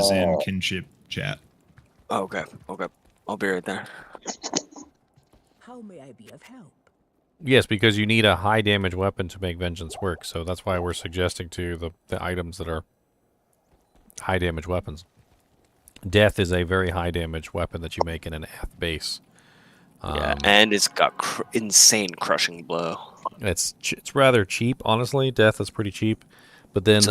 is in Oh. kinship chat. Okay. I'll be right there. How may I be of help? Yes, because you need a high damage weapon to make Vengeance work, so that's why we're suggesting to the items that are high damage weapons. Death is a very high damage weapon that you make in an F base. Yeah, and it's got insane crushing blow. It's rather cheap, honestly. Death is pretty cheap, but then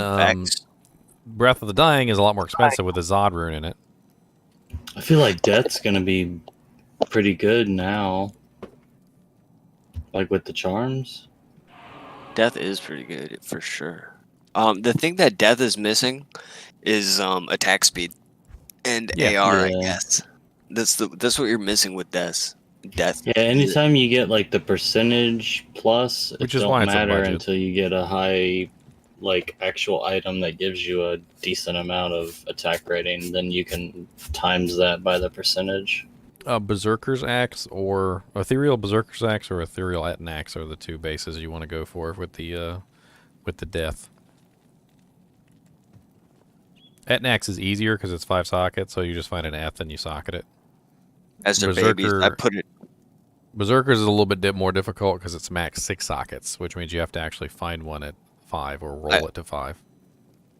Breath of the Dying is a lot more expensive with a Zod rune in it. I feel like Death's gonna be pretty good now. Like with the charms. Death is pretty good for sure. The thing that Death is missing is attack speed and AR, I guess. That's what you're missing with Death. Yeah, anytime you get like the percentage plus, Which it is why don't it's a matter budget. until you get a high, like actual item that gives you a decent amount of attack rating. Then you can times that by the percentage. Berserker's Axe or Ethereal Berserker's Axe or Ethereal Etten Axe are the two bases you want to go for with the Death. Etten Axe is easier because it's 5 sockets, so you just find an Eth and you socket it. As their babies, I put it. Berserker's is a little bit more difficult because it's max 6 sockets, which means you have to actually find one at 5 or roll it to 5.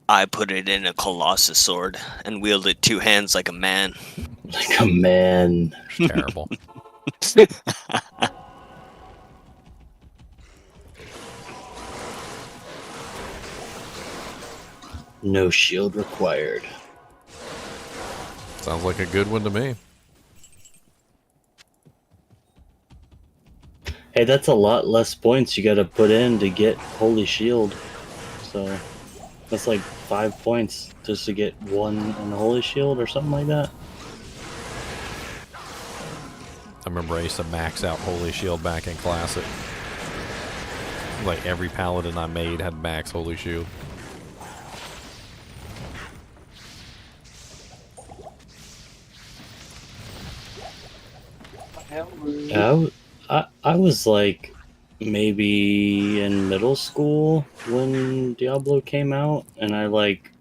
I put it in a Colossus sword and wield it 2 hands like a man. Like a man. It's terrible. No shield required. Sounds like a good one to me. Hey, that's a lot less points you gotta put in to get Holy Shield. So that's like 5 points just to get 1 in the Holy Shield or something like that. I remember I used to max out Holy Shield back in Classic. Like every paladin I made had max Holy Shield. Yeah, I was like maybe in middle school when Diablo came out, and I like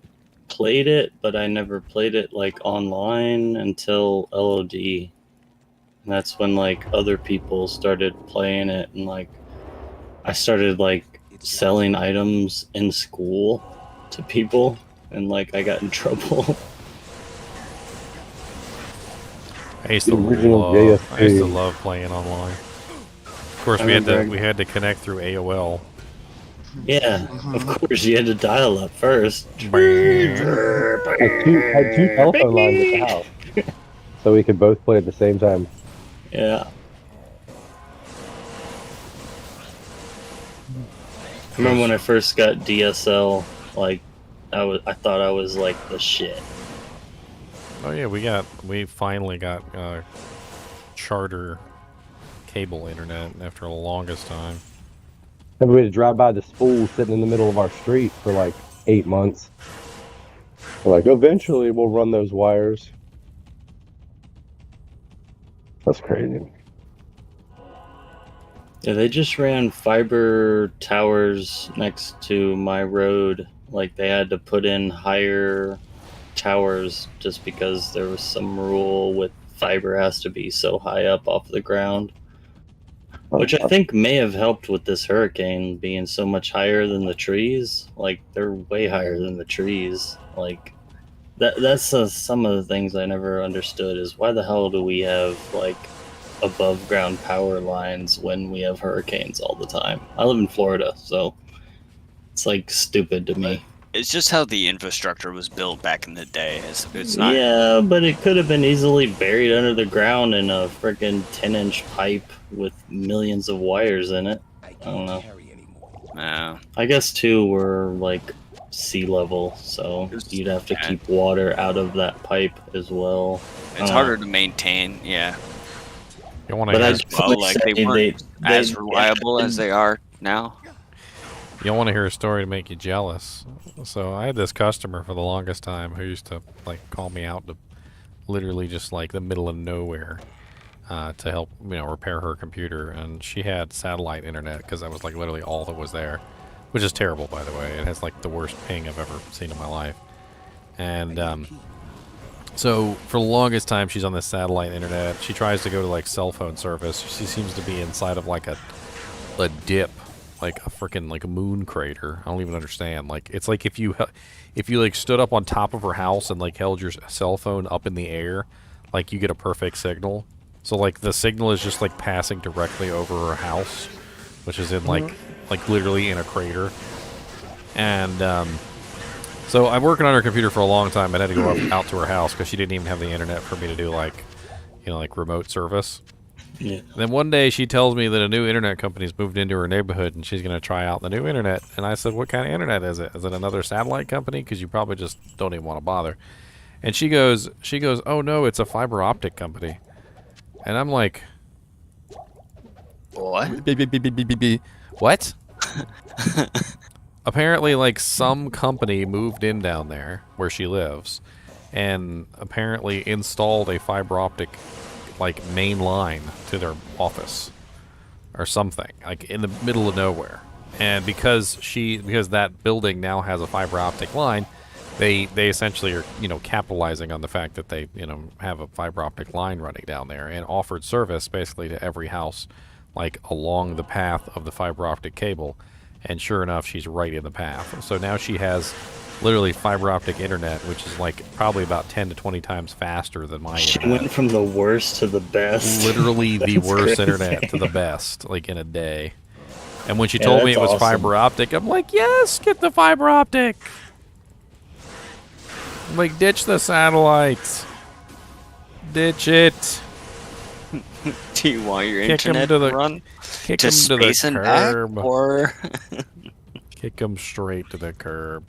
played it, but I never played it like online until LOD. And that's when like other people started playing it, and like I started like selling items in school to people, and like I got in trouble. I used to love playing online. Of course, we had to connect through AOL. Yeah, of course you had to dial up first. I had two telephone lines at the house, so we could both play at the same time. Yeah. I remember when I first got DSL, like I thought I was like the shit. Oh yeah, we finally got charter cable internet after the longest time. And we had to drive by this fool sitting in the middle of our street for like 8 months. We're like, eventually we'll run those wires. That's crazy. Yeah, they just ran fiber towers next to my road. Like they had to put in higher towers just because there was some rule with fiber has to be so high up off the ground. Which I think may have helped with this hurricane being so much higher than the trees. Like they're way higher than the trees. Like that's some of the things I never understood is why the hell do we have like above ground power lines when we have hurricanes all the time? I live in Florida, so it's like stupid to me. It's just how the infrastructure was built back in the day. It's not. Yeah, but it could have been easily buried under the ground in a freaking 10-inch pipe with millions of wires in it. I don't know. No. I guess too we're like sea level, so you'd have to keep water out of that pipe as well. It's harder to maintain, yeah. You want But to as well, like they weren't as reliable as they are now. You don't want to hear a story to make you jealous. So I had this customer for the longest time who used to like call me out to literally just like the middle of nowhere to help repair her computer, and she had satellite internet because that was like literally all that was there, which is terrible, by the way. It has like the worst ping I've ever seen in my life. And so for the longest time she's on this satellite internet. She tries to go to like cell phone service. She seems to be inside of like a dip, like a freaking like a moon crater. I don't even understand. Like it's like if you like stood up on top of her house and like held your cell phone up in the air, like you get a perfect signal. So like the signal is just like passing directly over her house, which is in like literally in a crater. And so I'm working on her computer for a long time. I had to go out to her house because she didn't even have the internet for me to do like like remote service. Yeah. Then one day she tells me that a new internet company's moved into her neighborhood and she's going to try out the new internet. And I said, what kind of internet is it? Is it another satellite company? Because you probably just don't even want to bother. And she goes, oh no, it's a fiber optic company. And I'm like, what? What? Apparently, like, some company moved in down there where she lives and apparently installed a fiber optic, like, main line to their office or something, like, in the middle of nowhere. And because that building now has a fiber optic line, they essentially are, you know, capitalizing on the fact that they, you know, have a fiber optic line running down there and offered service basically to every house, like, along the path of the fiber optic cable. And sure enough, she's right in the path. So now she has literally fiber optic internet, which is like probably about 10 to 20 times faster than my She internet. went from the worst to the best. Literally the That's worst crazy. internet to the best, like, in a day. And when she Yeah, told me it that's was awesome. fiber optic, I'm like, yes, get the fiber optic. I'm like, ditch the satellites. Ditch it. Do you want your Kick 'em internet to the- to run Kick to them to the space and back, curb. or Kick them straight to the curb.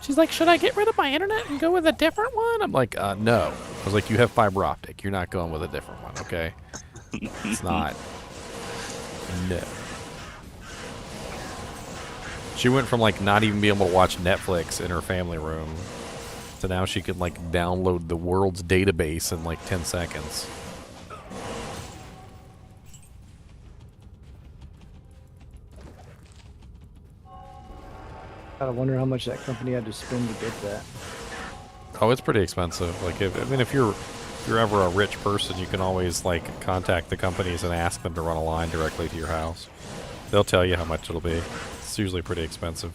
She's like, should I get rid of my internet and go with a different one? I'm like, no. I was like, you have fiber optic. You're not going with a different one, okay? It's not. No. She went from, like, not even being able to watch Netflix in her family room to now she can, like, download the world's database in, like, 10 seconds. I wonder how much that company had to spend to get that. Oh, it's pretty expensive. Like, if you're ever a rich person, you can always, like, contact the companies and ask them to run a line directly to your house. They'll tell you how much it'll be. It's usually pretty expensive.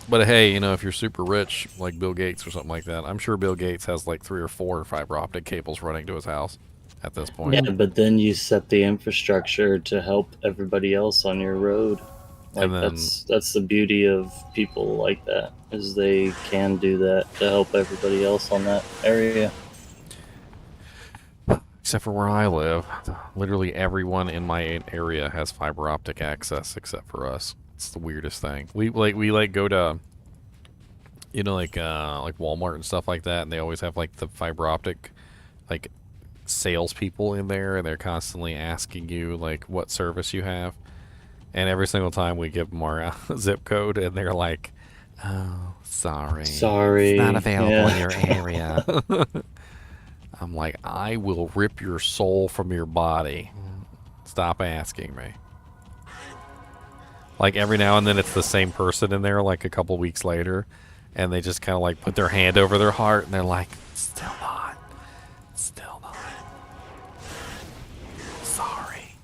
But hey, you know, if you're super rich, like Bill Gates or something like that, I'm sure Bill Gates has like 3 or 4 fiber optic cables running to his house at this point. Yeah, but then you set the infrastructure to help everybody else on your road. Like, And then- that's the beauty of people like that, is they can do that to help everybody else on that area. Except for where I live, literally everyone in my area has fiber optic access except for us. It's the weirdest thing. We go to, you know, like Walmart and stuff like that, and they always have like the fiber optic, like, salespeople in there, and they're constantly asking you like what service you have. And every single time we give them our zip code, and they're like, "Oh, sorry, Sorry, it's not available yeah. in your area." I'm like, I will rip your soul from your body. Stop asking me. Like, every now and then it's the same person in there, like, a couple weeks later, and they just kind of, like, put their hand over their heart, and they're like, still not. Still not. Sorry.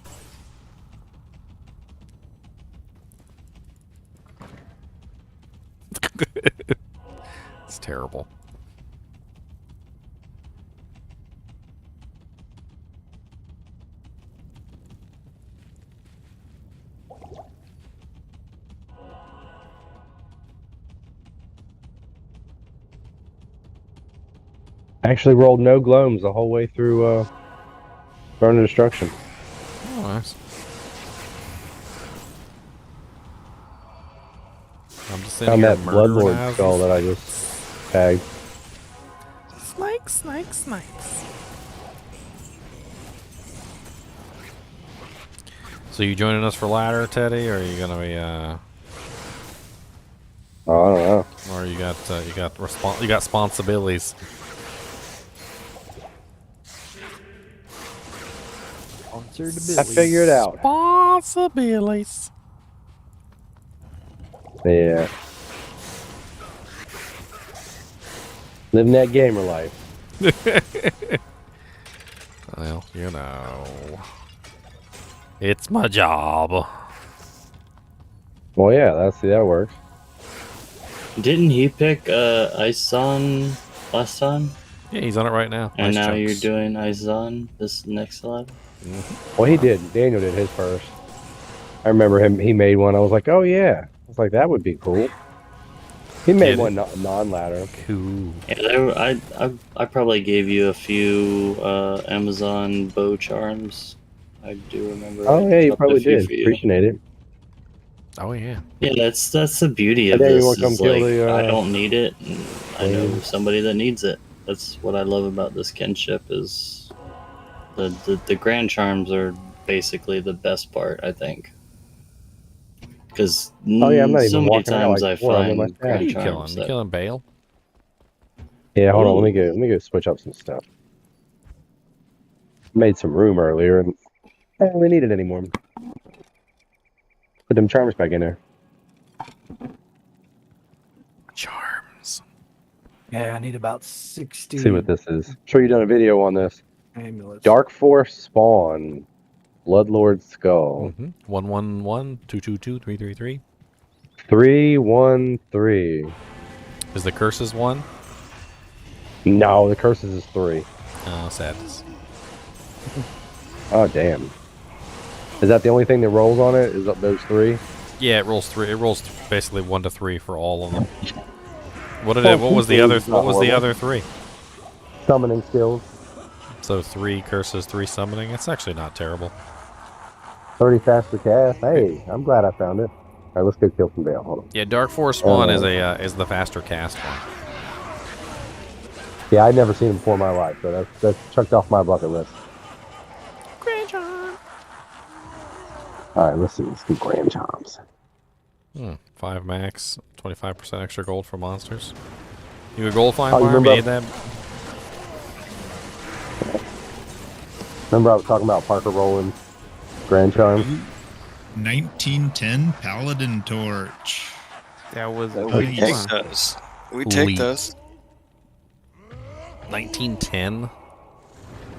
It's terrible. I actually rolled no gloams the whole way through Burn of Destruction. Oh, nice. I'm just sitting Found here that murdering Bloodlord houses. skull that I just tagged. Snakes, snakes, snakes. So you joining us for ladder, Teddy, or are you gonna be Oh, I don't know. or you got responsibilities? I figured it out. Possibilities. Yeah. Living that gamer life. Well, you know, it's my job. Well, yeah, that works. Didn't he pick Ice on last time? Yeah, he's on it right now. And Nice now chunks. you're doing Ice on this next level? Well, he did. Daniel did his first. I remember him. He made one. I was like, oh yeah. I was like, that would be cool. He made Get it? one non-ladder. Cool. Yeah, I probably gave you a few Amazon bow charms. I do remember. Oh I yeah, you dropped a probably few did. for you. Appreciate it. Oh yeah. Yeah, that's the beauty I of dare you this. want to come Is kill like the. I don't need it, and I know Queen. somebody that needs it. That's what I love about this kinship is the grand charms are basically the best part. I think because Oh yeah, I'm not so even many walking. I got times like I 4 under my find Who are staff. grand you killing? charms You that. killing Bale? Yeah, hold on. Let Ooh. me go switch up some stuff. Made some room earlier, and I don't really need it anymore. Put them charms back in there. Charms. Yeah, I need about 60 See what this is. I'm sure you've done a video on this. amulets. Dark Force Spawn, Bloodlord Skull, 111 222 333. 313. Is the curses 1? No, the curses is 3. Oh, sadness. Oh damn. Is that the only thing that rolls on it? Is those 3? Yeah, it rolls 3. It rolls basically 1 to 3 for all of them. What was the other? What was the other 3? Summoning skills. So 3 curses, 3 summoning. It's actually not terrible. 30 faster cast. Hey, I'm glad I found it. All right, let's go kill some Bale. Hold on. Yeah, Dark Force Spawn is the faster cast one. Yeah, I'd never seen him before in my life, so that's checked off my bucket list. All right, let's see. Let's do Grand Charms. 5 max, 25% extra gold for monsters. You a gold flying Oh, you farm? You remember- need that? Remember I was talking about Parker rolling Grand Charms? 1910 Paladin Torch. That was We take those. We take Elite. those. 1910.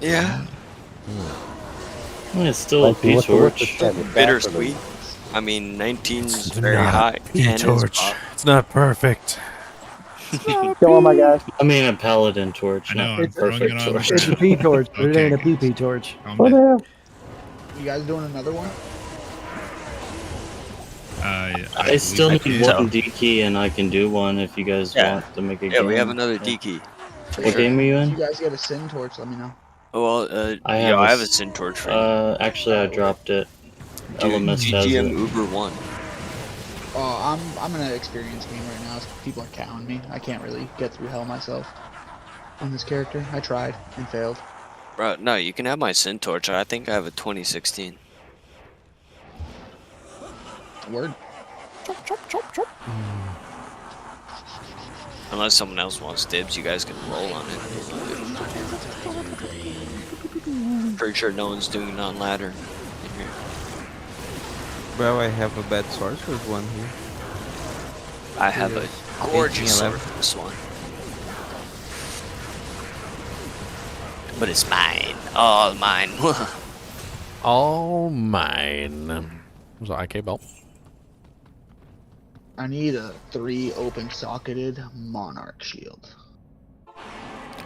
Yeah. It's still a What's the P-torch. percentage? Bittersweet. I mean, 19's very not high. a 10 is torch. up. It's not perfect. Kill all my guys. I mean a paladin torch, I know, not I'm a throwing perfect it on torch. the It's a P torch, but it Okay, ain't a guys. PP torch. Calm What down. the hell? You guys doing another one? I still need think so. one D key, and I can do one if you guys Yeah. want to make a game. Yeah, we have another D key. What game are you If you in? guys get a sin torch, let me know. Well, I yeah, I have a s- sin torch for you. Actually, I dropped it. Elemist has GGM it. Uber 1. Oh, I'm in an experience game right now. So people are counting me. I can't really get through hell myself on this character. I tried and failed. Bro, no, you can have my sin torch. I think I have a 2016. Word. Unless someone else wants dibs, you guys can roll on it. Pretty sure no one's doing it on ladder in here. Bro, I have a bad sorcerer's one here. I have a gorgeous 1811. sword for this one. But it's mine. All mine. All mine. There's an IK belt. I need a 3 open-socketed Monarch shield.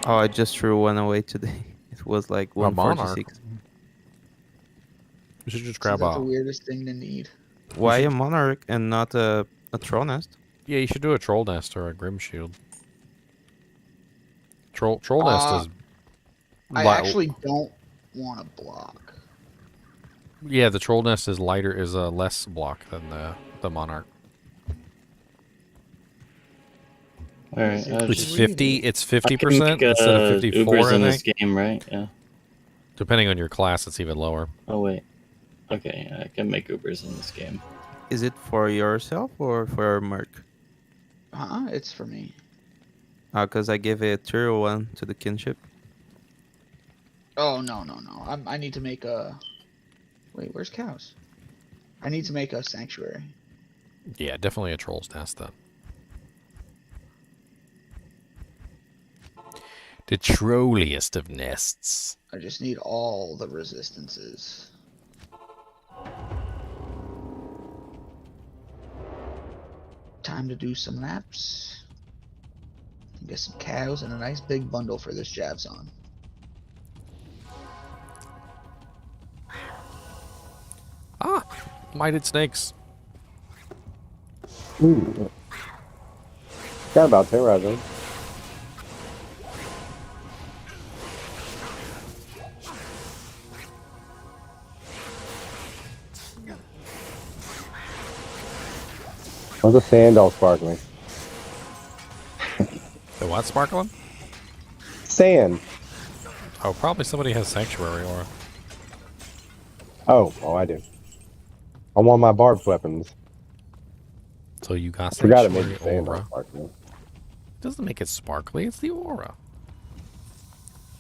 Oh, I just threw one away today. It was like A monarch. 146. You should just See, grab that's the a. weirdest thing to need. Why a monarch and not a troll nest? Yeah, you should do a troll nest or a grim shield. Troll nest is. I li- actually don't want to block. Yeah, the troll nest is lighter, is a less block than the monarch. Alright, It's 50. It's 50% I can make, instead of 54. Ubers I in this think. game, right? Yeah. Depending on your class, it's even lower. Oh wait. Okay, I can make Ubers in this game. Is it for yourself or for Merc? It's for me. Because I gave a tier 1 to the kinship. Oh, no. I need to make a... Wait, where's cows? I need to make a sanctuary. Yeah, definitely a troll's nest then. The trolliest of nests. I just need all the resistances. Time to do some laps. Get some cows and a nice big bundle for this Javzon. Ah, mighted snakes. Ooh. Got about 10 right. What's the sand all sparkling? The what sparkling? Sand. Oh, probably somebody has sanctuary aura. Oh, I do. I want my barbed weapons. So you got Forgot it sanctuary made the sand all aura. sparkling. Doesn't make it sparkly. It's the aura.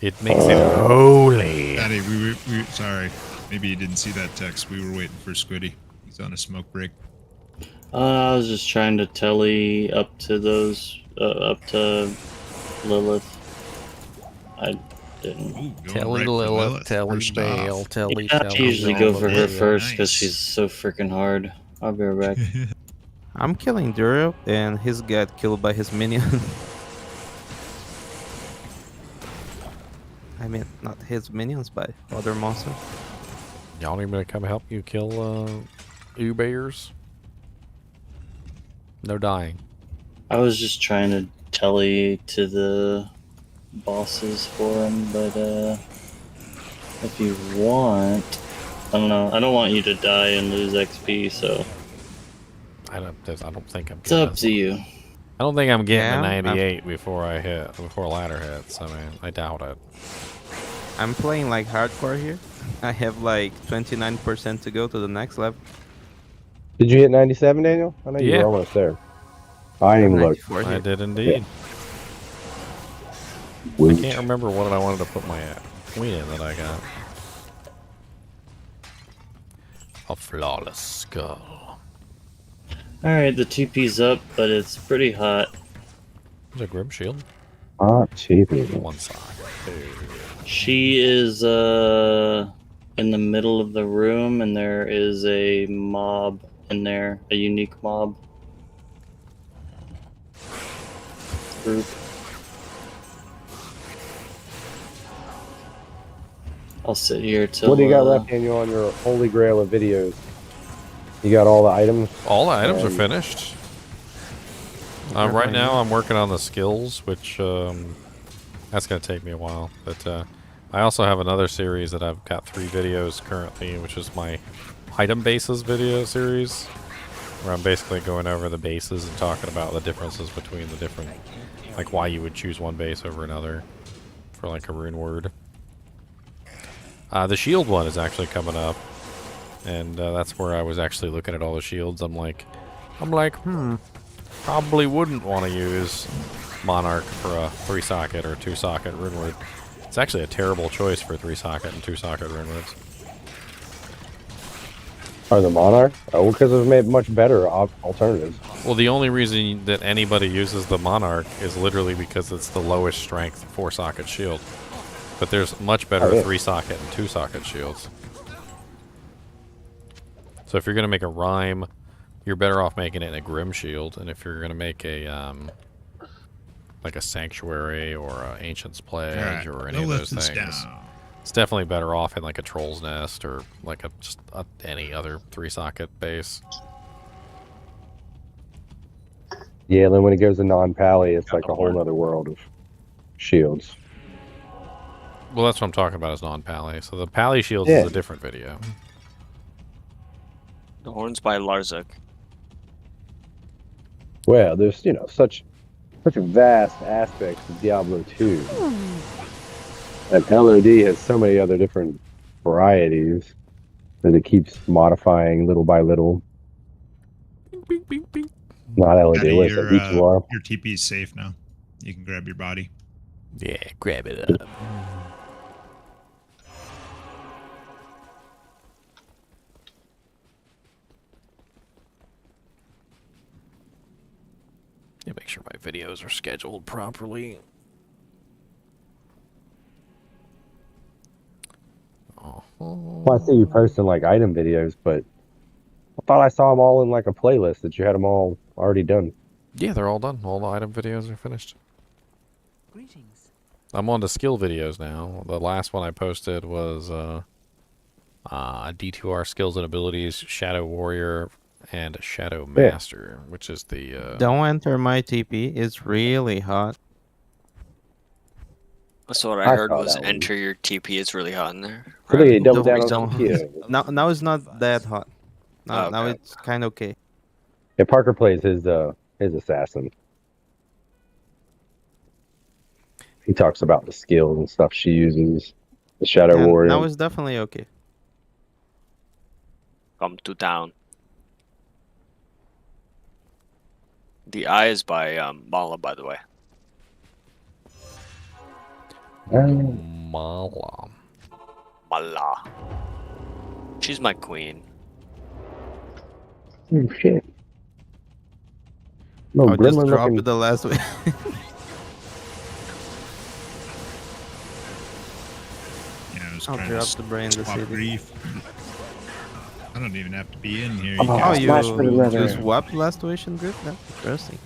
It makes it holy. Patty, we sorry. Maybe you didn't see that text. We were waiting for Squiddy. He's on a smoke break. I was just trying to telly up to those, up to Lilith. I didn't. Ooh, Telly Lilith, Telly Bale, Telly, I Telly. usually go for her Lilith. first because she's so freaking hard. I'll be right back. I'm killing Duro, and he's got killed by his minion. I mean, not his minions, by other monsters. Y'all need me to come help you kill bears? No dying. I was just trying to telly to the bosses for him, but if you want, I don't know. I don't want you to die and lose XP, so I don't think I'm. It's up to you. I don't think I'm getting Yeah, a 98 before ladder hits. I mean, I doubt it. I'm playing like hardcore here. I have like 29% to go to the next level. Did you hit 97, Daniel? I know you were almost there. I didn't even look. I did indeed. Yeah. I can't remember what I wanted to put my queen in that I got. A flawless skull. Alright, the TP's up, but it's pretty hot. There's a Grim Shield. Ah, cheap. One side. She is in the middle of the room, and there is a mob in there, a unique mob group. I'll sit here till. What do you got left, Daniel, on your holy grail of videos? You got all the items? All the items are finished. Right now, I'm working on the skills, which that's going to take me a while. But I also have another series that I've got 3 videos currently, which is my item bases video series, where I'm basically going over the bases and talking about the differences between the different, like why you would choose one base over another for like a rune word. The shield one is actually coming up, and that's where I was actually looking at all the shields. I'm like, probably wouldn't want to use Monarch for a 3-socket or 2-socket rune word. It's actually a terrible choice for 3-socket and 2-socket rune words. Or the Monarch? Oh, because they've made much better alternatives. Well, the only reason that anybody uses the Monarch is literally because it's the lowest strength 4-socket shield. But there's much better 3-socket and 2-socket shields. So if you're going to make a rhyme, you're better off making it in a Grim Shield. And if you're going to make a like a Sanctuary or an Ancient's Pledge or any of those things, it's definitely better off in like a Troll's Nest or like any other 3-socket base. Yeah, then when it goes to non-pally, it's like a whole other world of shields. Well, that's what I'm talking about is non-pally. So the pally shields is a different video. The horns by Larzuk. Well, there's, such vast aspects of Diablo 2. And LOD has so many other different varieties that it keeps modifying little by little. Bing, bing, bing. Not LOD, Patty, what is it, D2R? your TP is safe now. You can grab your body. Yeah, grab it up. Yeah, make sure my videos are scheduled properly. Well, I see you posting like item videos, but I thought I saw them all in like a playlist that you had them all already done. Yeah, they're all done. All the item videos are finished. Greetings. I'm on to skill videos now. The last one I posted was D2R skills and abilities, Shadow Warrior, and a Shadow Master, which is the. Don't enter my TP. It's really hot. That's what I heard saw was that one. enter your TP. It's really hot in there. I think they doubled Don't- down on don't- some kills. Now it's not that hot. Now, Oh, now okay. it's kind of okay. Yeah, Parker plays his assassin. He talks about the skills and stuff she uses. The Shadow And Warrior. now it's definitely okay. Come to town. The eye is by Mala, by the way. Mala. Mala. She's my queen. Oh, shit. No, I'll just gremlin drop looking. it the last way. Yeah, I was I'll trying drop to the brain in the swap city. grief. I don't even have to be in here. Oh, You Oh, guys you smash for the leather. swapped last situation drift? That's interesting.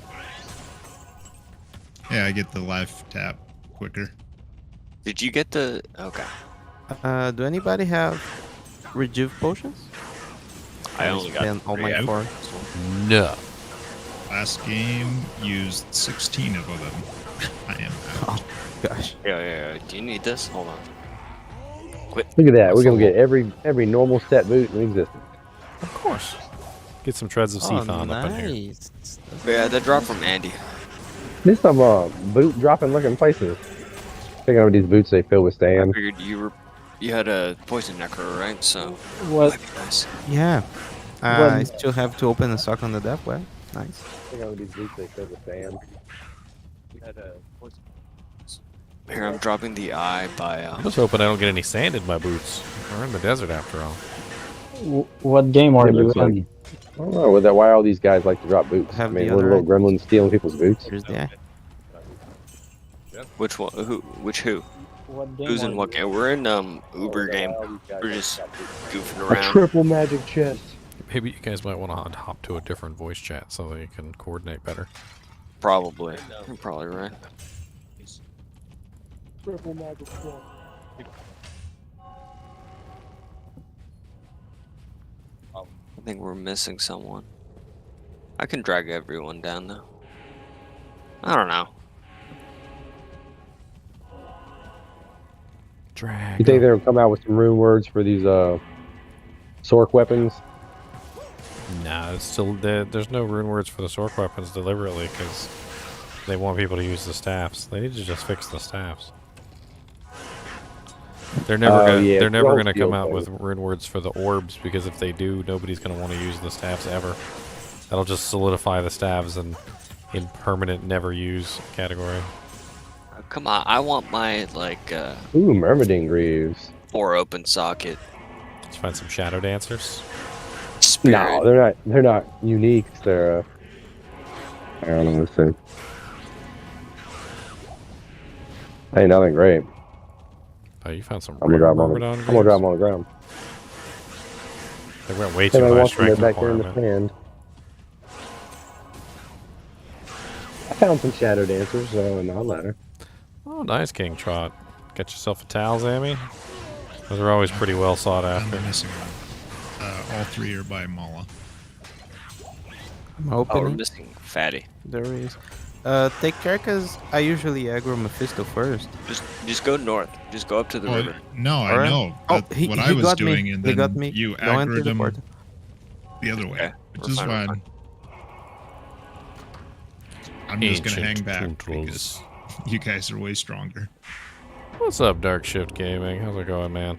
Yeah, I get the life tap quicker. Did you get the... Okay. Do anybody have rejuve potions? I only got spent all my three. four. No. Last game used 16 of them. I am out. Gosh. Yeah. Do you need this? Hold on. Quit. Look at that. We're going to get every normal set boot in existence. Of course. Get some treads of Seathon up in here. nice. Yeah, that dropped from Andy. There's some boot dropping looking places. Checking out these boots they fill with I sand. figured you had a poison necro, right? So What? might be nice. Yeah. Well- I still have to open a sock on the death web. Nice. Checking out these boots they fill with sand. Here, I'm dropping the eye by. I was hoping I don't get any sand in my boots. We're in the desert after all. What game are Yeah, you looks like- in? I don't know why all these guys like to drop boots. I Have mean, the we're other little gremlins stealing people's boots. Here's the eye. Which one? Who? Which who? What game Who's are in you what game? We're in Uber game. We're just goofing A around. triple magic chest. Maybe you guys might want to hop to a different voice chat so that you can coordinate better. Probably. You're probably right. Triple magic chest. I think we're missing someone. I can drag everyone down though. I don't know. Drag. You think they'll come out with some rune words for these Sork weapons? No, it's still there's no rune words for the Sork weapons deliberately because they want people to use the staffs. They need to just fix the staffs. They're never Oh, gonna yeah, they're never well, gonna come yeah, out okay. with rune words for the orbs because if they do, nobody's gonna want to use the staffs ever. That'll just solidify the staffs in permanent never use category. Come on, I want my like Ooh, Myrmidon Greaves. 4 open socket. Let's find some shadow dancers. No, they're not unique. They're I don't know what to say. Ain't nothing great. Oh, you found some. I'm gonna rare drop 'em on the, Myrmidon I'm gonna drop greaves? 'em on the ground. They went way Hey, too man, high watch them, they're strength back there in the requirement. sand. I found some shadow dancers, so no ladder. Oh, nice, King Trot. Get yourself a towel, Zammy. Those are always pretty well sought after. I'm missing one. All 3 are by Mala. I'm Oh, we're opening. missing Fatty. There is. Take care, cause I usually aggro Mephisto first. Just go north. Just go up to the Oh, river. no, I Alright. know. Oh, That's he what I was got me. doing, and He then got me. you Don't enter aggroed the him portal. the other way, Okay, which we're is fine, we're fine. I'm just gonna hang Ancient back tundras. because you guys are way stronger. What's up, Dark Shift Gaming? How's it going, man?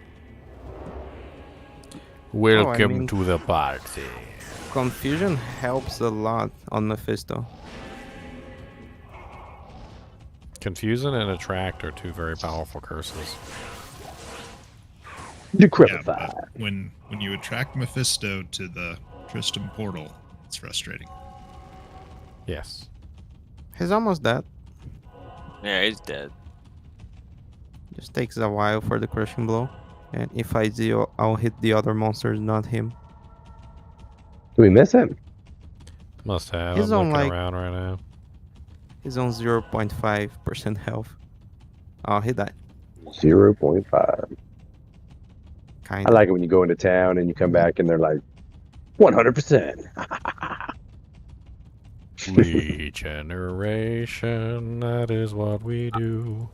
Welcome mean- to the party. Confusion helps a lot on Mephisto. Confusion and Attract are two very powerful curses. Decrepify. Yeah, but when you attract Mephisto to the Tristram portal, it's frustrating. Yes. He's almost dead. Yeah, he's dead. Just takes a while for the crushing blow. And if I do, I'll hit the other monsters, not him. Do we miss him? Must have. He's I'm on, looking like- around right now. He's on 0.5% health. Oh, he died. 0.5. Kind I like it when you go into town and you come back and they're like 100%. Regeneration, that is what we do.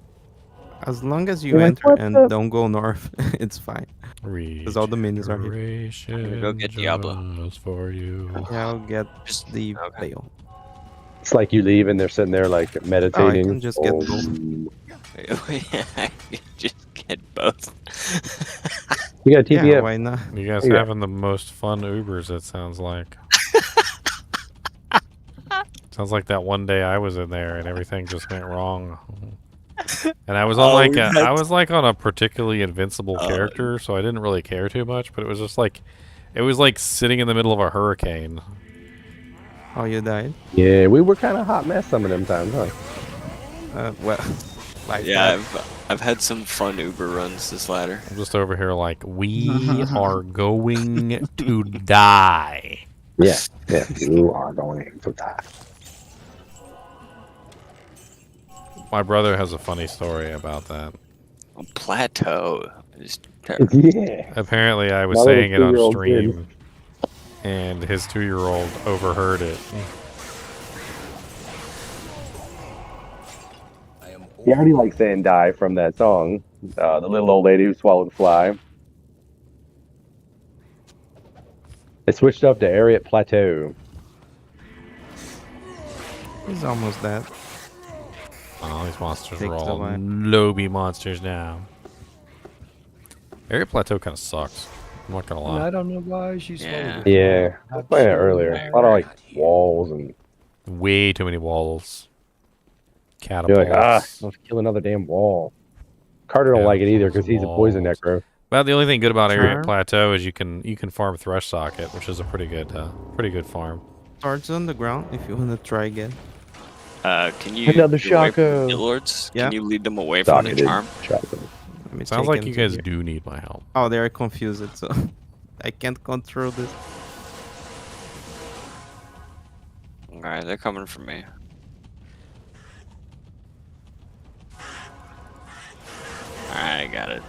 As long as you You're like, enter "What and the-" don't go north, it's fine. Because all the minis are here. Regeneration, I'm gonna go get Diablo. just for you. Yeah, I'll get Just the okay. veil. It's like you leave and they're sitting there like Oh, I meditating. can just get both. I could just get both. You got TPF. Yeah, why not? You guys Yeah. having the most fun Ubers, it sounds like. Sounds like that one day I was in there and everything just went wrong. And I was on I was like on a particularly invincible character, so I didn't really care too much, but it was just like it was like sitting in the middle of a hurricane. Oh, you died? Yeah, we were kind of hot mess some of them times, huh? Well, like Yeah, that. I've had some fun Uber runs this ladder. I'm just over here like, we are going to die. Yeah, yeah, you are going to die. My brother has a funny story about that. A plateau. Yeah. Apparently, I was My little saying it on 2-year-old stream, and his 2-year-old overheard it. He already likes saying die from that song. The little old lady who swallowed a fly. They switched up to Ariat Plateau. He's almost dead. Oh, these monsters Takes are a all while. lobby monsters now. Area Plateau kind of sucks. I'm not gonna lie. I don't know why she swallowed it. Yeah, I was playing it earlier. A lot of like walls and. Way too many walls. You're Catapults. like, let's kill another damn wall. Carter don't like it either because he's a poison necro. Well, the only thing good about Area Charm. Plateau is you can farm Thrush Socket, which is a pretty good farm. Swords on the ground if you want to try again. Can you Another get away from Shako. the Lords? Yeah. Can you lead them away from the Socketed charm? Shako. Let me Sounds take like him you to guys here. do need my help. Oh, they are confused, so I can't control this. Alright, they're coming for me. Alright, I got it.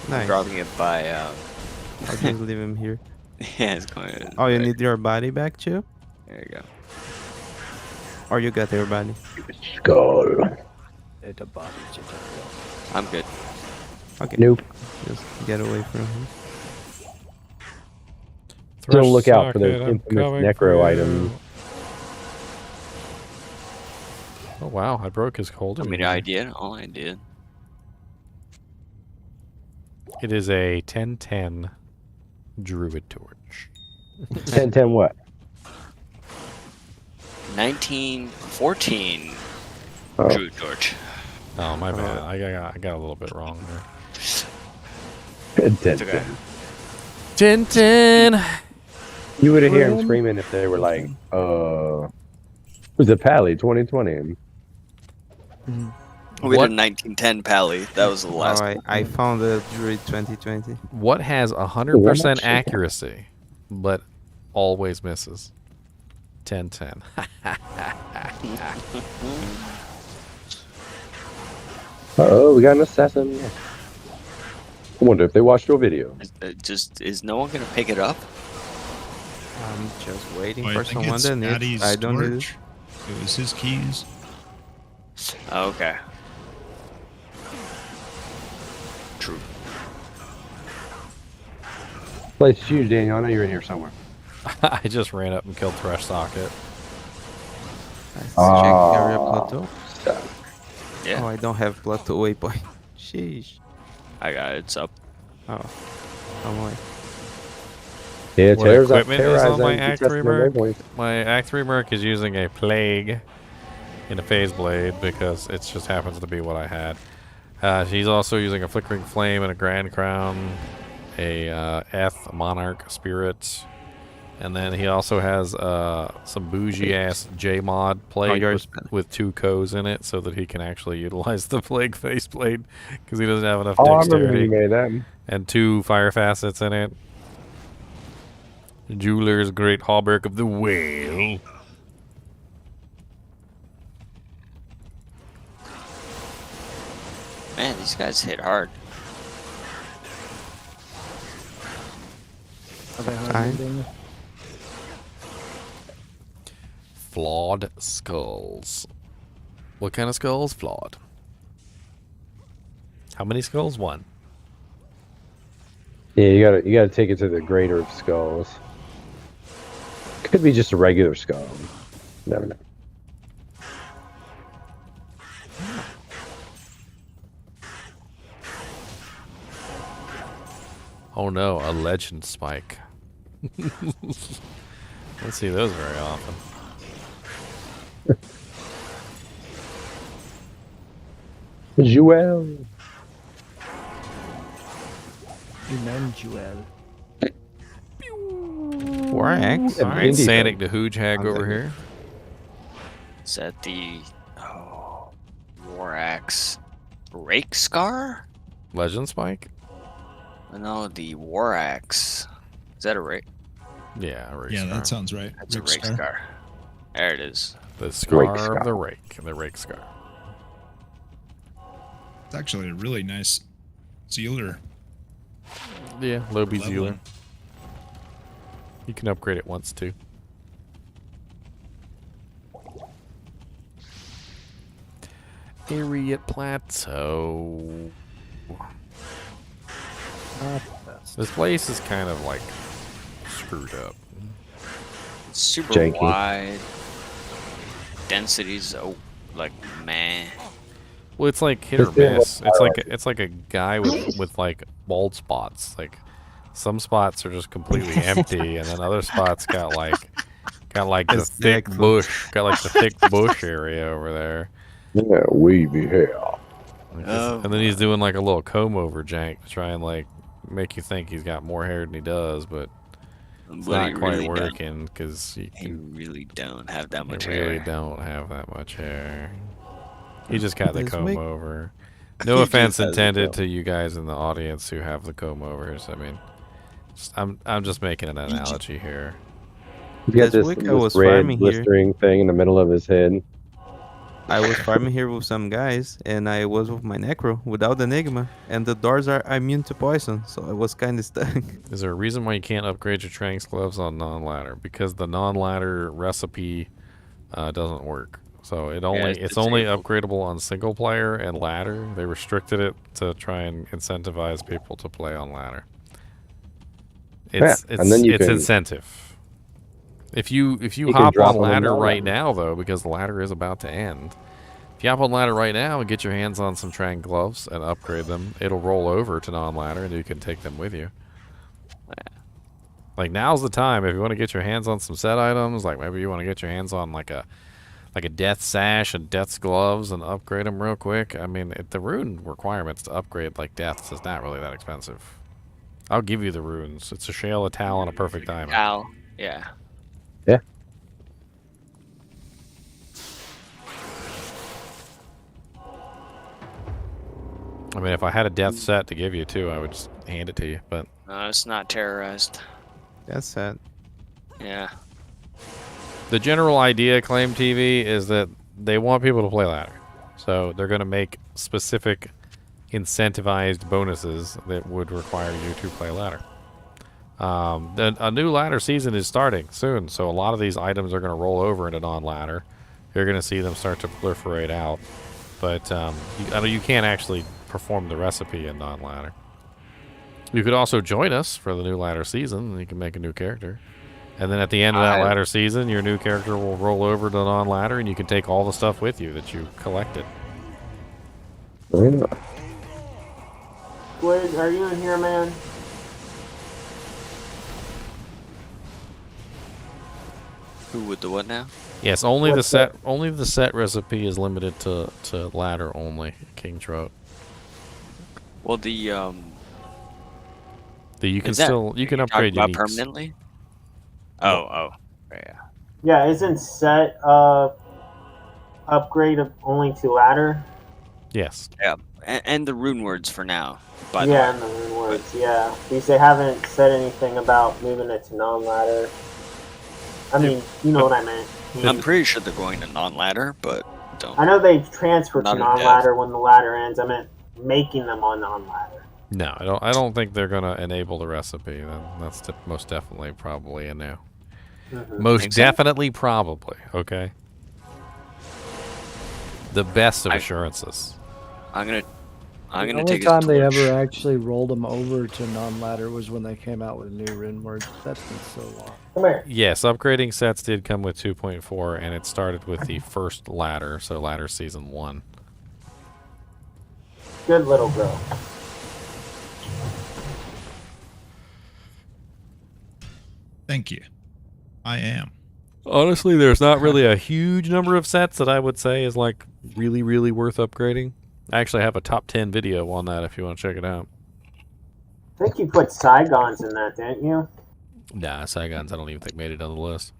I'm Nice. dropping it by, I'll just leave him here. yeah, it's going. Oh, you need your body back too? There you go. Or you got your body? Skull. I'm good. Okay. Nope. Just get away from him. Still look out for Socket, those I'm infamous coming necro for you. items. Oh wow, I broke his hold. I mean, I did. All I did. It is a 1010 Druid Torch. 10-10 what? 1914 Oh. Druid Torch. Oh my bad. I got a little bit wrong there. 10-10. 1010. You would hear him screaming if they were like, who's it, Pally 2020? We What- did 1910 Pally. That was the last. Oh, I found the Druid 2020. What has 100% accuracy, but always misses? 1010. Uh-oh, we got an assassin. I wonder if they watched your video. Just is no one gonna pick it up? I'm just waiting Well, for I think someone it's that needs. Patty's I don't need it. torch. It was his keys. Oh, okay. True. Place is huge, Daniel. I know you're in here somewhere. I just ran up and killed Thrush Socket. Let's check area plateau. Yeah. Oh, I don't have plateau waypoint. Sheesh. I got it. It's up. Oh, I'm like. Yeah, What terrorize equipment is on my and Act contest 3 their Merc? waypoints. My Act 3 Merc is using a Plague in a Phase Blade because it just happens to be what I had. She's also using a Flickering Flame and a Grand Crown, a Eth Monarch Spirit, and then he also has some bougie-ass J-Mod Plague yours. with 2 Co's in it so that he can actually utilize the Plague Face Blade because he doesn't have enough Oh, I remember when dexterity. you made that. And 2 Fire Facets in it. Jeweler's Great Hauberk of the Whale. Man, these guys hit hard. Are they hard Fine. hitting? Flawed skulls. What kind of skulls? Flawed. How many skulls? One. Yeah, you gotta take it to the greater of skulls. Could be just a regular skull. Never know. Oh no, a legend spike. Don't see those very often. Joel. Emmanuel. War axe. Alright, Sanic the Hooge Hag over here. Is that the War Axe Rake Scar? Legend spike? No, the War Axe. Is that a rake? Yeah, a rake Yeah, scar. that sounds right. That's a rake scar. There it is. The scar Rake of scar. the rake. The rake scar. It's actually a really nice sealer. Yeah, Lobby Leveling. Zealer. You can upgrade it once too. Ariat Plateau. This place is kind of like screwed up. Super Janky. wide. Densities, like meh. Well, it's like hit or Just did miss. what It's like a guy with like bald spots. Like some spots are just completely empty, and then other spots got like the It's thick excellent. bush. Got like the thick bush area over there. Yeah, wavy hair. Like this- and then he's doing like a little comb over jank to try and like make you think he's got more hair than he does, but it's But not he quite really don't. working because you He really don't have that much really hair. don't have that much hair. He just got the Let's comb make- over. He No just offense has the intended comb. to you guys in the audience who have the comb overs. I mean, I'm just making an analogy here. He's got This this, week I this was red farming here. blistering thing in the middle of his head. I was farming here with some guys, and I was with my Necro without Enigma, and the doors are immune to poison, so I was kind of stuck. Is there a reason why you can't upgrade your Tranks gloves on non-ladder? Because the non-ladder recipe doesn't work. So it's only upgradable on single player and ladder. They restricted it to try and incentivize people to play on ladder. It's and then you it's can- incentive. If you can hop drop on on ladder non-ladder. right now though, because the ladder is about to end. If you hop on ladder right now and get your hands on some Trang gloves and upgrade them, it'll roll over to non-ladder and you can take them with you. Like now's the time if you want to get your hands on some set items, like maybe you want to get your hands on like a death sash and death's gloves and upgrade them real quick. I mean, the rune requirements to upgrade like deaths is not really that expensive. I'll give you the runes. It's a shale, a towel, and a perfect diamond. Ow. Yeah. Yeah. I mean, if I had a death set to give you too, I would just hand it to you. But No, it's not terrorized. That's sad. Yeah. the general idea, Claim TV, is that they want people to play ladder. So they're going to make specific incentivized bonuses that would require you to play ladder. A new ladder season is starting soon, so a lot of these items are going to roll over into non-ladder. You're going to see them start to proliferate out. But you can't actually perform the recipe in non-ladder. You could also join us for the new ladder season, and you can make a new character. And then at the end of that ladder season, your new character will roll over to non-ladder, and you can take all the stuff with you that you collected. Yeah. Squid, are you in here, man? Who with the what now? Yes, only What's the set recipe is limited to ladder only, King Trout. Well, You can is that- you can you're upgrade talking about uniques. permanently. Oh, yeah. Yeah, isn't set upgrade only to ladder? Yes. Yeah, and the rune words for now. By the Yeah, way. and the rune words, yeah. Because they haven't said anything about moving it to non-ladder. I mean, you know what I meant. I'm pretty sure they're going to non-ladder, but don't. I know they transfer to Not in depth. non-ladder when the ladder ends. I meant making them on non-ladder. No, I don't think they're gonna enable the recipe. That's most definitely probably a no. Most Think so? definitely, probably. Okay. The best of assurances. I'm gonna The only take a time they torch. ever actually rolled them over to non-ladder was when they came out with new rune words. That's been so long. Come here. Yes, upgrading sets did come with 2.4, and it started with the first ladder, so ladder season 1. Good little girl. Thank you. I am. Honestly, there's not really a huge number of sets that I would say is like really, really worth upgrading. I actually have a top 10 video on that if you want to check it out. I think you put Saigons in that, didn't you? Nah, Saigons I don't even think made it on the list.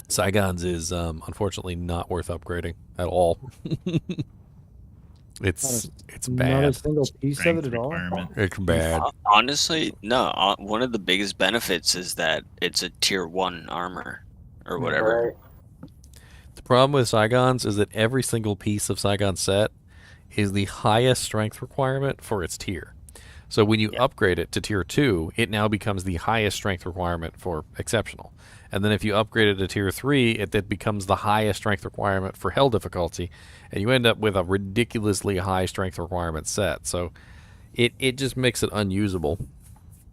Saigons is unfortunately not worth upgrading at all. It's bad. Not a single piece of it at all. It's bad. Honestly, no. One of the biggest benefits is that it's a tier 1 armor or whatever. The problem with Saigons is that every single piece of Saigon set is the highest strength requirement for its tier. So when you upgrade it to tier 2, it now becomes the highest strength requirement for exceptional. And then if you upgrade it to tier 3, it then becomes the highest strength requirement for hell difficulty. And you end up with a ridiculously high strength requirement set. So it just makes it unusable.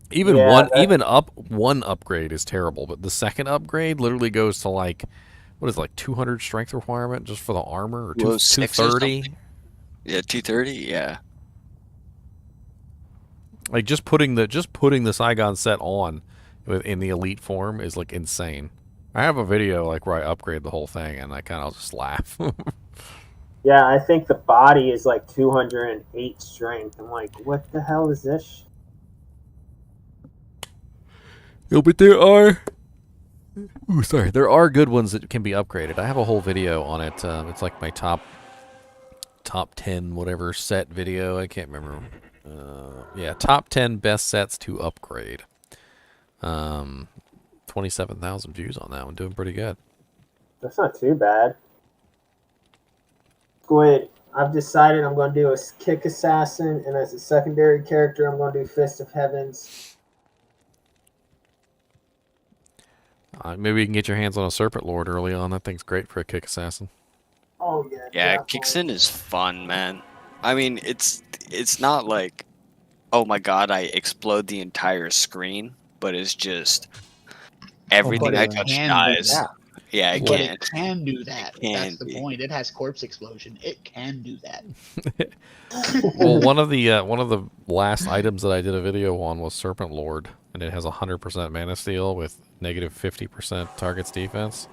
Even one upgrade is terrible, but the second upgrade literally goes to like, what is it, like 200 strength requirement just for the armor, or 230? Yeah, 230. Yeah. Like just putting the Saigon set on in the elite form is like insane. I have a video like where I upgrade the whole thing and I kind of just laugh. Yeah, I think the body is like 208 strength. I'm like, what the hell is this? Yo, but there are good ones that can be upgraded. I have a whole video on it. It's like my top 10 whatever set video. I can't remember. Yeah, top 10 best sets to upgrade. 27,000 views on that one. Doing pretty good. That's not too bad. Squid, I've decided I'm going to do a kick assassin, and as a secondary character, I'm going to do Fist of Heavens. Maybe you can get your hands on a Serpent Lord early on. That thing's great for a kick assassin. Oh yeah. Yeah, Kicksin is fun, man. I mean, it's not like, oh my god, I explode the entire screen, but it's just everything I touch dies. Yeah, it but can. it can do that. That's the be. point. It has corpse explosion. It can do that. Well, one of the last items that I did a video on was Serpent Lord, and it has 100% mana steal with negative 50% target's defense,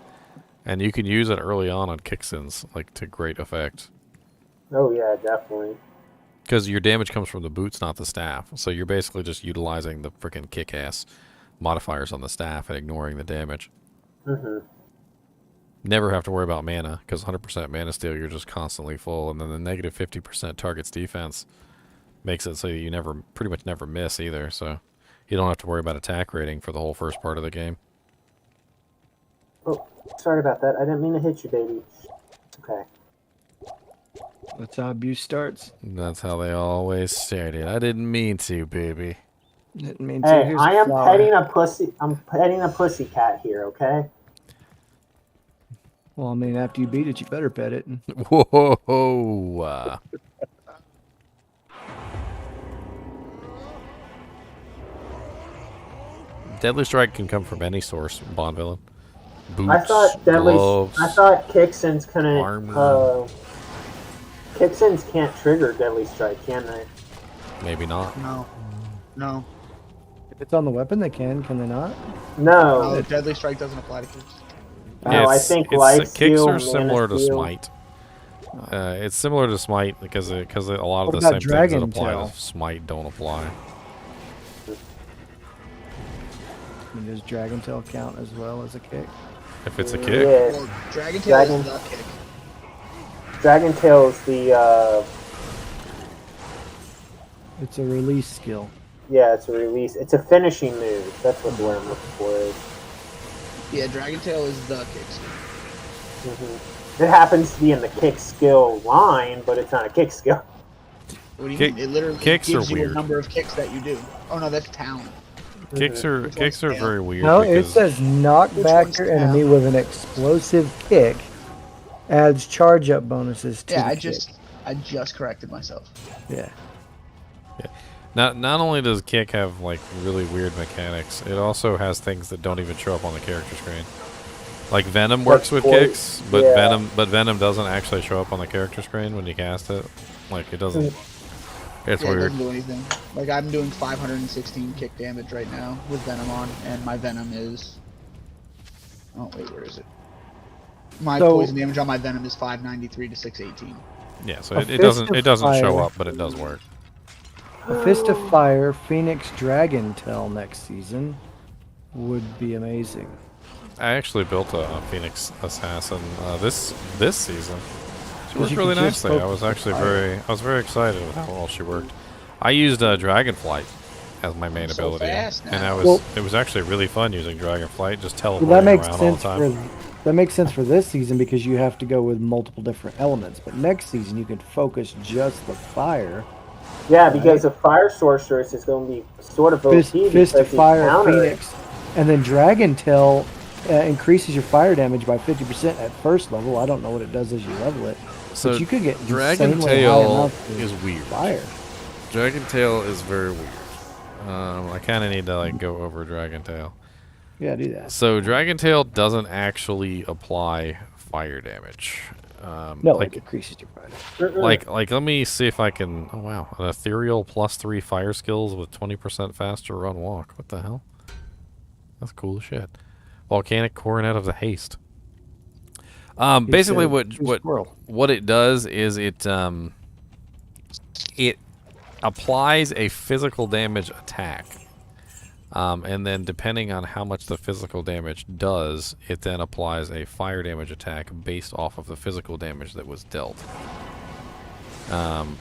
and you can use it early on Kicksins like to great effect. Oh yeah, definitely. Because your damage comes from the boots, not the staff. So you're basically just utilizing the freaking kick-ass modifiers on the staff and ignoring the damage. Mm-hmm. Never have to worry about mana, because 100% mana steal, you're just constantly full. And then the negative 50% target's defense makes it so you pretty much never miss either. So you don't have to worry about attack rating for the whole first part of the game. Oh, sorry about that. I didn't mean to hit you, baby. Okay. That's how abuse starts. That's how they always started. I didn't mean to, baby. Didn't mean to. Hey, Here's I a am flower. petting a pussy. I'm petting a pussy cat here, okay? Well, I mean, after you beat it, you better pet it. Whoa. Deadly Strike can come from any source, Bond villain. Boots, I thought gloves, Kicksins couldn't. armor. Kicksins can't trigger Deadly Strike, can they? Maybe not. No. If it's on the weapon, they can they not? No. The Deadly Strike doesn't apply to kicks. No, I think kicks Lifesteal, are similar to Mana Smite. It's similar to Smite because a lot of What the about same things that Dragon apply Tail? to Smite don't apply. I mean, does Dragon Tail count as well as a kick? If it's a kick, Yes. Well, Dragon Tail is the kick. Dragon Tail is the. It's a release skill. Yeah, it's a release. It's a finishing move. That's what the word I'm looking for is. Yeah, Dragon Tail is the kick. Mm-hmm. It happens to be in the kick skill line, but it's not a kick skill. What do you Kick- mean? It literally kicks gives are you weird. a number of kicks that you do. Oh no, that's talent. Kicks are Which one's tail? very weird. No, it because says knock Which back one's your tail? enemy with an explosive kick. Adds charge up bonuses to Yeah, the I kick. just corrected myself. Yeah. Not only does kick have like really weird mechanics, it also has things that don't even show up on the character screen. Like Venom works with kicks, but yeah. Venom doesn't actually show up on the character screen when you cast it. Like it doesn't. It's Yeah, it weird. doesn't do anything. Like I'm doing 516 kick damage right now with Venom on, and my Venom is. Oh wait, where is it? My So- poison damage on my Venom is 593 to 618. Yeah, so A it fist doesn't of it doesn't show fire. up, but it does work. A Fist of Fire Phoenix Dragon Tail next season would be amazing. I actually built a Phoenix Assassin this season. She worked you really can just nicely. I focus was the actually fire. very excited with how well she worked. I used Dragonflight as my main So ability, fast and now. it was actually really fun using Dragonflight, just Well, teleporting that makes around all the sense time. that makes sense for this season because you have to go with multiple different elements. But next season you can focus just the fire. Yeah, because the fire sorceress is going to be sort of OP Fist because of you Fire counter it. Phoenix, and then Dragon Tail increases your fire damage by 50% at first level. I don't know what it does as you level it. So but you could get Dragon insanely high Tail amounts of is weird. fire. Dragon Tail is very weird. I kind of need to like go over Dragon Tail. Yeah, do that. So Dragon Tail doesn't actually apply fire damage. No, like it decreases your fire. like let me see if I can. Oh wow, an ethereal +3 fire skills with 20% faster run walk. What the hell? That's cool as shit. Volcanic coronet of the haste. Basically, what it does is it applies a physical damage attack. And then depending on how much the physical damage does, it then applies a fire damage attack based off of the physical damage that was dealt.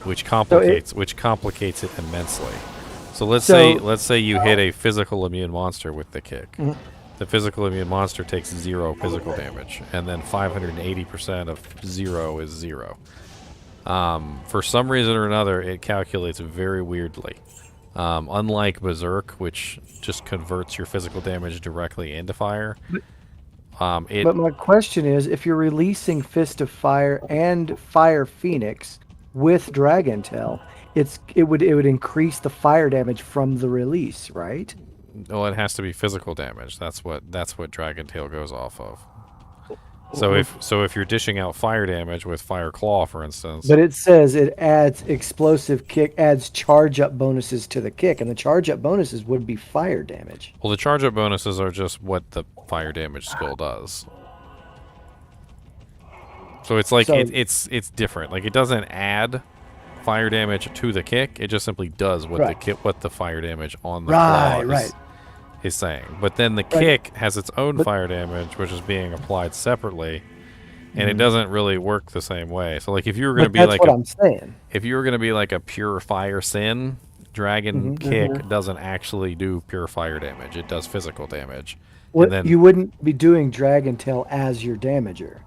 Which complicates it immensely. So let's say you hit a physical immune monster with the kick. Mm-hmm. The physical immune monster takes 0 physical damage, and then 580% of 0 is 0. For some reason or another, it calculates very weirdly. Unlike Berserk, which just converts your physical damage directly into fire. But my question is, if you're releasing Fist of Fire and Fire Phoenix with Dragon Tail, it would increase the fire damage from the release, right? Well, it has to be physical damage. That's what Dragon Tail goes off of. So if you're dishing out fire damage with Fire Claw, for instance. But it says it adds explosive kick, adds charge up bonuses to the kick, and the charge up bonuses would be fire damage. Well, the charge up bonuses are just what the fire damage skill does. So it's like it's different. Like it doesn't add fire damage to the kick. It just simply does what the fire damage on the claw is saying. But then the kick has its own fire damage, which is being applied separately, and it doesn't really work the same way. So like if you were going to be like I'm saying. If you were going to be like a pure fire sin, Dragon Kick doesn't actually do pure fire damage. It does physical damage. Well, and then you wouldn't be doing Dragon Tail as your damager.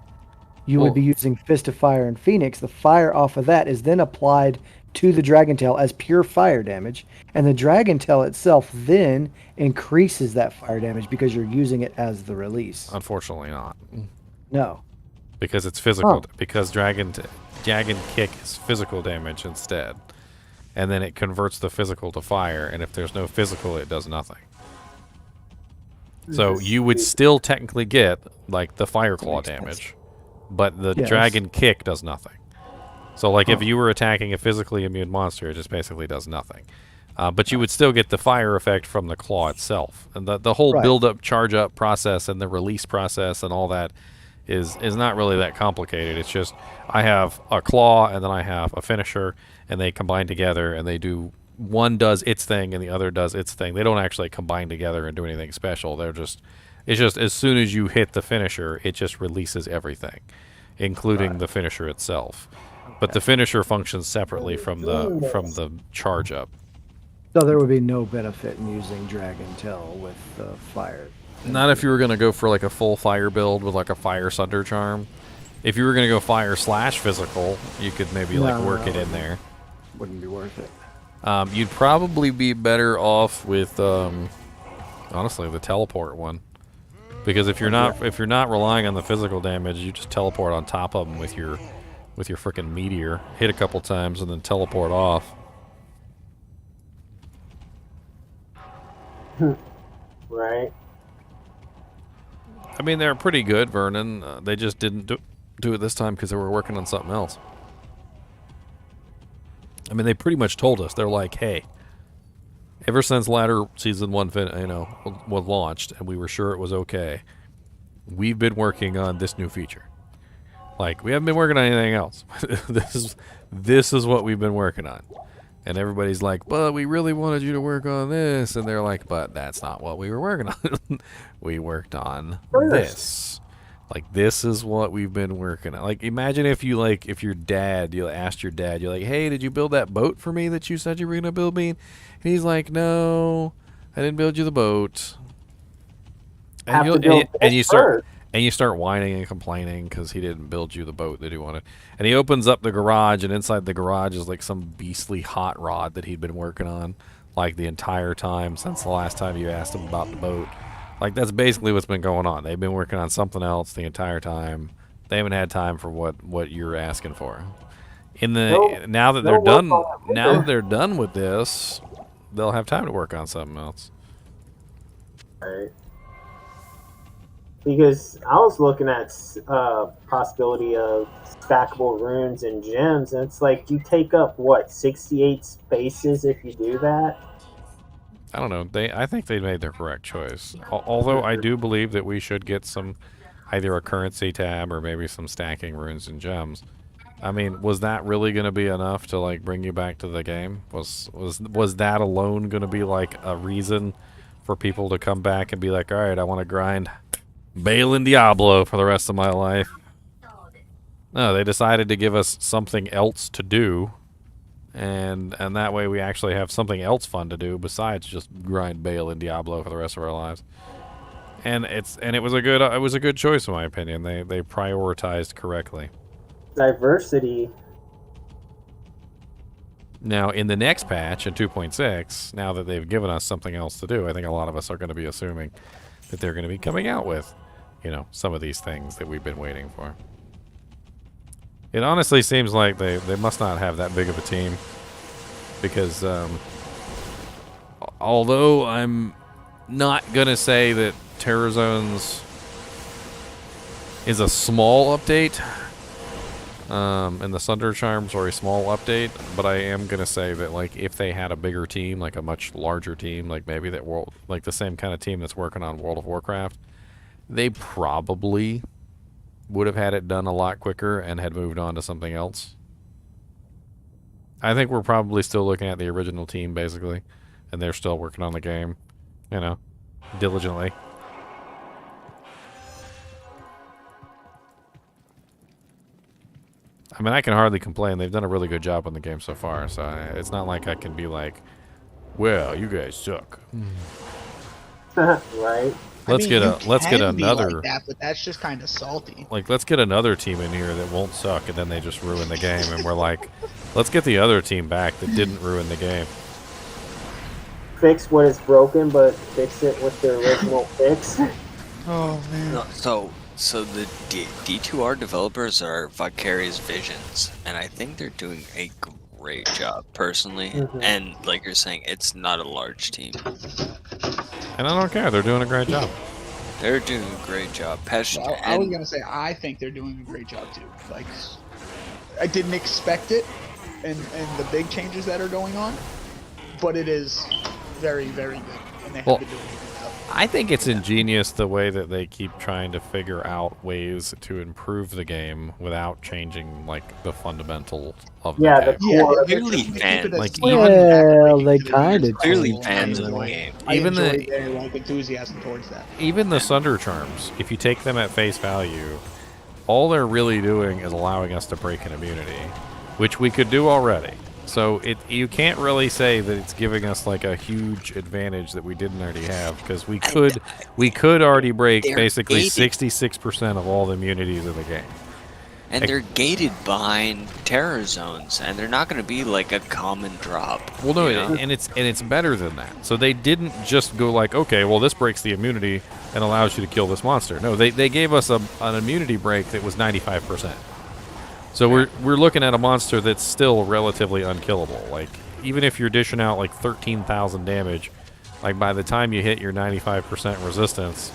You would be using Fist of Fire and Phoenix. The fire off of that is then applied to the Dragon Tail as pure fire damage, and the Dragon Tail itself then increases that fire damage because you're using it as the release. Unfortunately not. No. Because it's physical. Because Dragon Kick is physical damage instead. And then it converts the physical to fire, and if there's no physical, it does nothing. So you would still technically get like the Fire Claw damage, but the Dragon Kick does nothing. So like if you were attacking a physically immune monster, it just basically does nothing. But you would still get the fire effect from the claw itself. And the whole build-up, charge-up process and the release process and all that is not really that complicated. It's just I have a claw and then I have a finisher, and they combine together and they do... One does its thing and the other does its thing. They don't actually combine together and do anything special. It's just as soon as you hit the finisher, it just releases everything, including the finisher itself. But the finisher functions separately from the charge up. So there would be no benefit in using Dragon Tail with fire. Not if you were going to go for like a full fire build with like a fire Sunder charm. If you were gonna go fire / physical, you could maybe like work it in there. Wouldn't be worth it. You'd probably be better off with honestly the teleport one, because if you're not relying on the physical damage, you just teleport on top of them with your frickin' meteor, hit a couple times, and then teleport off. Right. I mean, they're pretty good, Vernon. They just didn't do it this time because they were working on something else. I mean, they pretty much told us. They're like, hey, ever since Ladder Season 1 was launched and we were sure it was okay, we've been working on this new feature. Like, we haven't been working on anything else. This is what we've been working on. And everybody's like, but we really wanted you to work on this. And they're like, but that's not what we were working on. We worked on this. Like, this is what we've been working on. Like, imagine if you, like, if your dad, you asked your dad, you're like, hey, did you build that boat for me that you said you were going to build me? And he's like, no, I didn't build you the boat. And you start whining and complaining because he didn't build you the boat that he wanted. And he opens up the garage, and inside the garage is like some beastly hot rod that he'd been working on like the entire time since the last time you asked him about the boat. Like, that's basically what's been going on. They've been working on something else the entire time. They haven't had time for what you're asking for. Now that they're done with this, they'll have time to work on something else. Right. Because I was looking at possibility of stackable runes and gems, and it's like you take up what 68 spaces if you do that. I don't know. I think they made their correct choice. Although I do believe that we should get either a currency tab or maybe some stacking runes and gems. I mean, was that really going to be enough to like bring you back to the game? Was that alone going to be like a reason for people to come back and be like, all right, I want to grind Bale and Diablo for the rest of my life? No, they decided to give us something else to do. And that way we actually have something else fun to do besides just grind Bale and Diablo for the rest of our lives. And it was a good choice in my opinion. They prioritized correctly. Diversity. Now in the next patch in 2.6, now that they've given us something else to do, I think a lot of us are going to be assuming that they're going to be coming out with, some of these things that we've been waiting for. It honestly seems like they must not have that big of a team, because although I'm not going to say that Terror Zones is a small update, and the Sunder Charms are a small update, but I am going to say that like if they had a bigger team, like a much larger team, like maybe like the same kind of team that's working on World of Warcraft, they probably would have had it done a lot quicker and had moved on to something else. I think we're probably still looking at the original team, basically, and they're still working on the game, diligently. I mean, I can hardly complain. They've done a really good job on the game so far, so it's not like I can be like, well, you guys suck. Right. Let's get another. Like that, but that's just kind of salty. Like, let's get another team in here that won't suck, and then they just ruin the game, and we're like, let's get the other team back that didn't ruin the game. Fix what is broken, but fix it with the original fix. Oh man. No, so the D2R developers are Vicarious Visions, and I think they're doing a great job personally. And like you're saying, it's not a large team. And I don't care. They're doing a great job. They're doing a great job. I was gonna say I think they're doing a great job too. Like, I didn't expect it, and the big changes that are going on, but it is very, very good, and they have been doing it. I think it's ingenious the way that they keep trying to figure out ways to improve the game without changing like the fundamentals of the game. Clearly fans. They kind of clearly fans of the game. Even their like enthusiasm towards that. Even the Sunder Charms, if you take them at face value, all they're really doing is allowing us to break an immunity, which we could do already. So you can't really say that it's giving us like a huge advantage that we didn't already have, because we could already break basically 66% of all the immunities in the game. And they're gated behind terror zones, and they're not going to be like a common drop. Well, no, you know? and it's better than that. So they didn't just go like, okay, well, this breaks the immunity and allows you to kill this monster. No, they gave us an immunity break that was 95%. So we're looking at a monster that's still relatively unkillable. Like, even if you're dishing out like 13,000 damage, like by the time you hit your 95% resistance,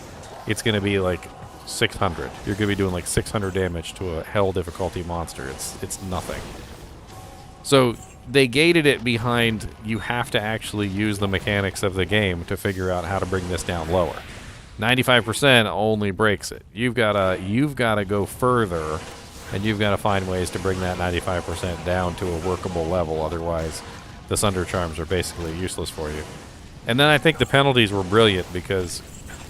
it's going to be like 600. You're going to be doing like 600 damage to a hell difficulty monster. It's nothing. So they gated it behind you have to actually use the mechanics of the game to figure out how to bring this down lower. 95% only breaks it. You've got to go further, and you've got to find ways to bring that 95% down to a workable level. Otherwise, the Sunder Charms are basically useless for you. And then I think the penalties were brilliant because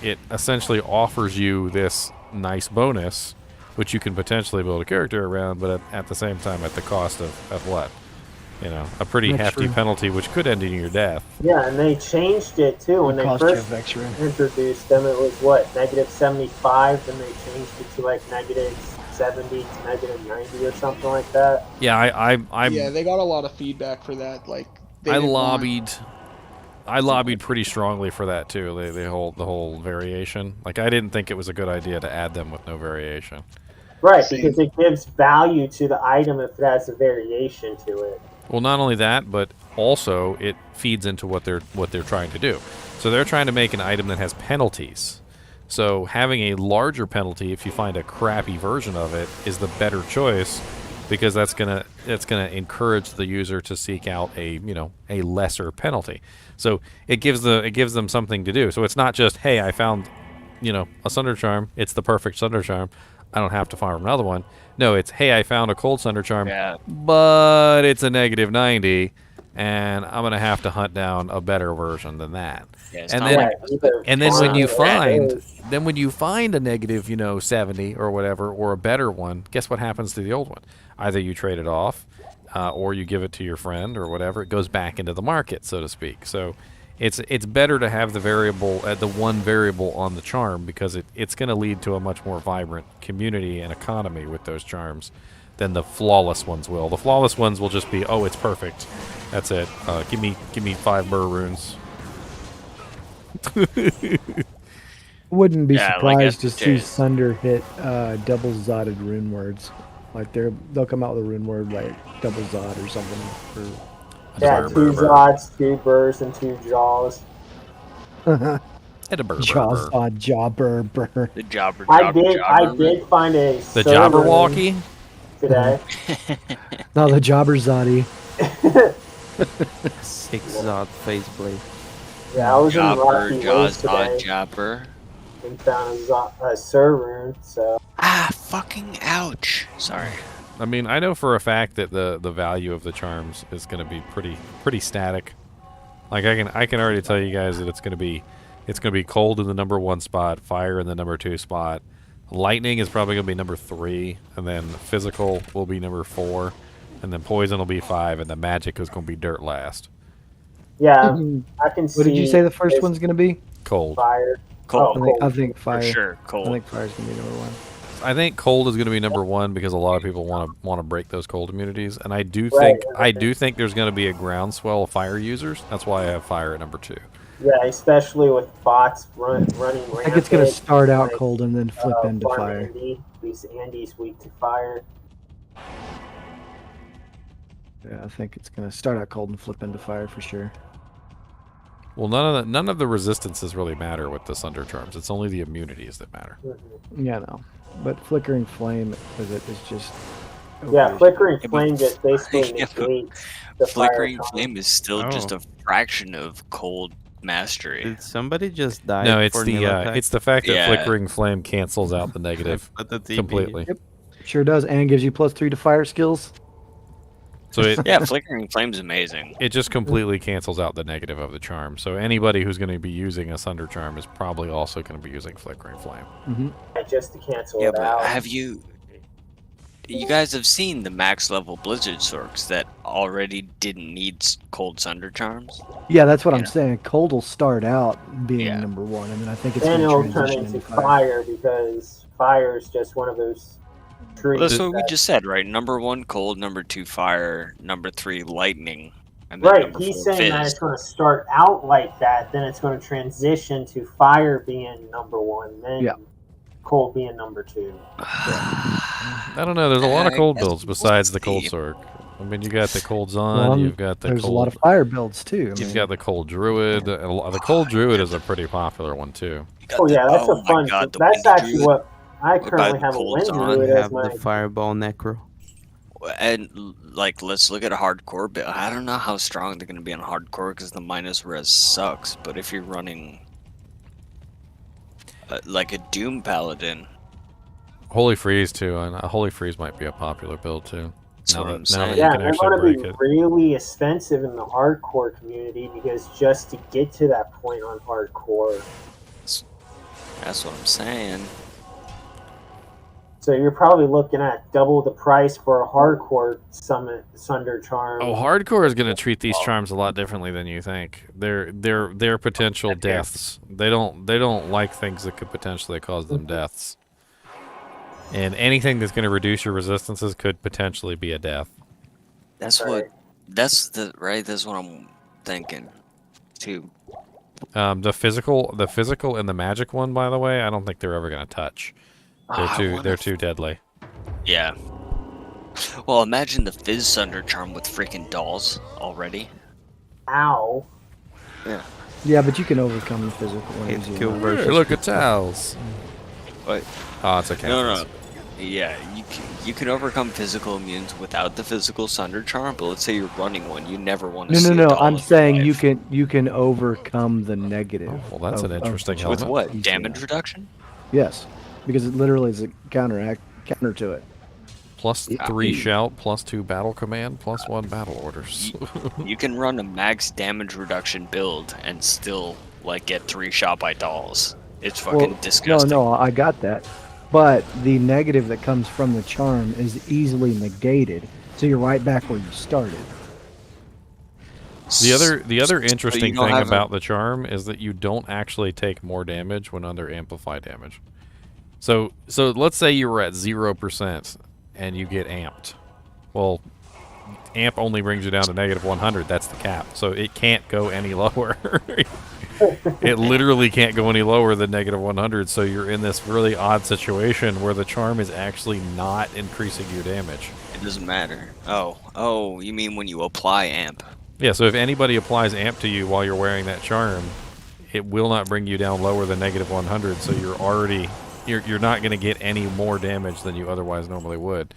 it essentially offers you this nice bonus, which you can potentially build a character around, but at the same time at the cost of what? You know, a pretty That's hefty true. penalty, which could end in your death. Yeah, and they changed it too. When they Cost you first extra. introduced them, it was what, -75, and they changed it to like -70 to -90 or something like that. Yeah, I Yeah, they got a lot of feedback for that. Like, they didn't want- I lobbied pretty strongly for that too. The whole variation. Like, I didn't think it was a good idea to add them with no variation. Right, because it gives value to the item if it has a variation to it. Well, not only that, but also it feeds into what they're trying to do. So they're trying to make an item that has penalties. So having a larger penalty, if you find a crappy version of it, is the better choice, because that's gonna encourage the user to seek out a lesser penalty. So it gives them something to do. So it's not just, hey, I found a Sunder Charm. It's the perfect Sunder Charm. I don't have to farm another one. No, it's, hey, I found a cold Sunder Charm, but it's a -90, and I'm gonna have to hunt down a better version than that. Yeah, and then when you find a negative 70 or whatever, or a better one, guess what happens to the old one? Either you trade it off, or you give it to your friend or whatever. It goes back into the market, so to speak. So it's better to have the one variable on the charm, because it's going to lead to a much more vibrant community and economy with those charms than the flawless ones will. The flawless ones will just be, oh, it's perfect. That's it. Give me 5 burr runes. Wouldn't be Yeah, like surprised to see SJ. Sunder hit double zotted rune words. Like they'll come out with a rune word like double zod or something. Yeah, 2 zods, 2 burrs, and 2 jaws. And a burr. Jaws zod, jobber, burr. The jobber. I did find a The server Jabberwocky today. No, the jobber zoddy. 6 Zod Faceblade. Yeah, I was in Jobber, Rocky Woods Jaws, today Jobber. and found a Sir rune, so... Ah, fucking ouch. Sorry. I mean, I know for a fact that the value of the charms is going to be pretty static. Like, I can already tell you guys that it's going to be cold in the number 1 spot, fire in the number 2 spot, lightning is probably going to be number 3, and then physical will be number 4, and then poison will be 5, and the magic is going to be dirt last. Yeah, I can see... What did you say the first one's going to be? Cold. Fire. Cold. Oh, I think fire. For sure, cold. I think fire's going to be number 1. I think cold is going to be number 1 because a lot of people want to break those cold immunities, and I do Right. think there's going to be a groundswell of fire users. That's why I have fire at number 2. Yeah, especially with bots running rampant. I think it's going to start out like, cold and then flip into Farm fire. Andy, because Andy's weak to fire. Yeah, I think it's going to start out cold and flip into fire for sure. Well, none of the resistances really matter with the Sunder Charms. It's only the immunities that matter. Yeah, no. But flickering flame with it is just... Yeah, flickering Yeah, but flame just basically Yeah, but negates the Flickering fire flame is still just a fraction of cold mastery. Did somebody just die? No, it's for the Nilo Pack? it's the fact that Yeah. flickering flame cancels out the negative But the TP. completely. Yep. Sure does, and gives you +3 to fire skills. So it Yeah, flickering flame's amazing. it just completely cancels out the negative of the charm. So anybody who's going to be using a Sunder Charm is probably also going to be using flickering flame. Mm-hmm. just to cancel Yeah, it but out. have you guys have seen the max level Blizzard Sorks that already didn't need cold Sunder Charms? Yeah, that's what I'm Yeah. saying. Cold will start out being Yeah. number 1, and then I think it's Then going it'll to turn transition into into fire. fire because fire is just one of those Tree. Well, that's what we just said, right? Number 1, cold. Number 2, fire. Number 3, lightning. And then Right, number he's 4, saying that fizz. it's going to start out like that, then it's going to transition to fire being number 1, then cold being number 2. I don't know. There's a lot of cold builds besides the cold sword. I mean, you got the cold Zon, Well, you've got the there's cold. a lot of fire builds too. You've got the cold druid. The cold druid is a pretty popular one too. Oh yeah, that's a fun. That's actually what I currently have a wind druid I as have my. the fireball necro. And like, let's look at a hardcore build. I don't know how strong they're going to be on hardcore because the minus res sucks. But if you're running like a Doom Paladin, Holy Freeze too, and Holy Freeze might be a popular build too. That's what I'm now that saying. you Yeah, can they're actually going break to be it. really expensive in the hardcore community because just to get to that point on hardcore. That's what I'm saying. So you're probably looking at double the price for a hardcore summit Sunder charm. Oh, hardcore is going to treat these charms a lot differently than you think. They're potential deaths. They don't like things that could potentially cause them deaths. And anything that's going to reduce your resistances could potentially be a death. That's what. That's what I'm thinking, too. The physical and the magic one, by the way, I don't think they're ever going to touch. They're too deadly. Yeah. Well, imagine the Fizz Sunder charm with freaking dolls already. Ow. Yeah. Yeah, but you can overcome the physical ones. Hey, look at towels. What? Oh, it's okay. No. Yeah, you can overcome physical immunes without the physical Sunder charm, but let's say you're running one, you never want to see a No. doll I'm in saying your life. you can overcome the negative. Well, that's an interesting of With what? each Damage one. reduction? Yes, because it literally is a counter to it. Plus 3 shout, plus 2 battle command, plus 1 battle orders. You can run a max damage reduction build and still like get 3 shot by dolls. It's fucking disgusting. No, I got that. But the negative that comes from the charm is easily negated, so you're right back where you started. The other So interesting you don't thing have about the charm is that you don't actually take more damage when under amplify damage. So let's say you were at 0% and you get amped. Well, amp only brings you down to negative 100. That's the cap. So it can't go any lower. It literally can't go any lower than negative 100. So you're in this really odd situation where the charm is actually not increasing your damage. It doesn't matter. Oh, you mean when you apply amp? Yeah, so if anybody applies amp to you while you're wearing that charm, it will not bring you down lower than negative 100, so you're not going to get any more damage than you otherwise normally would.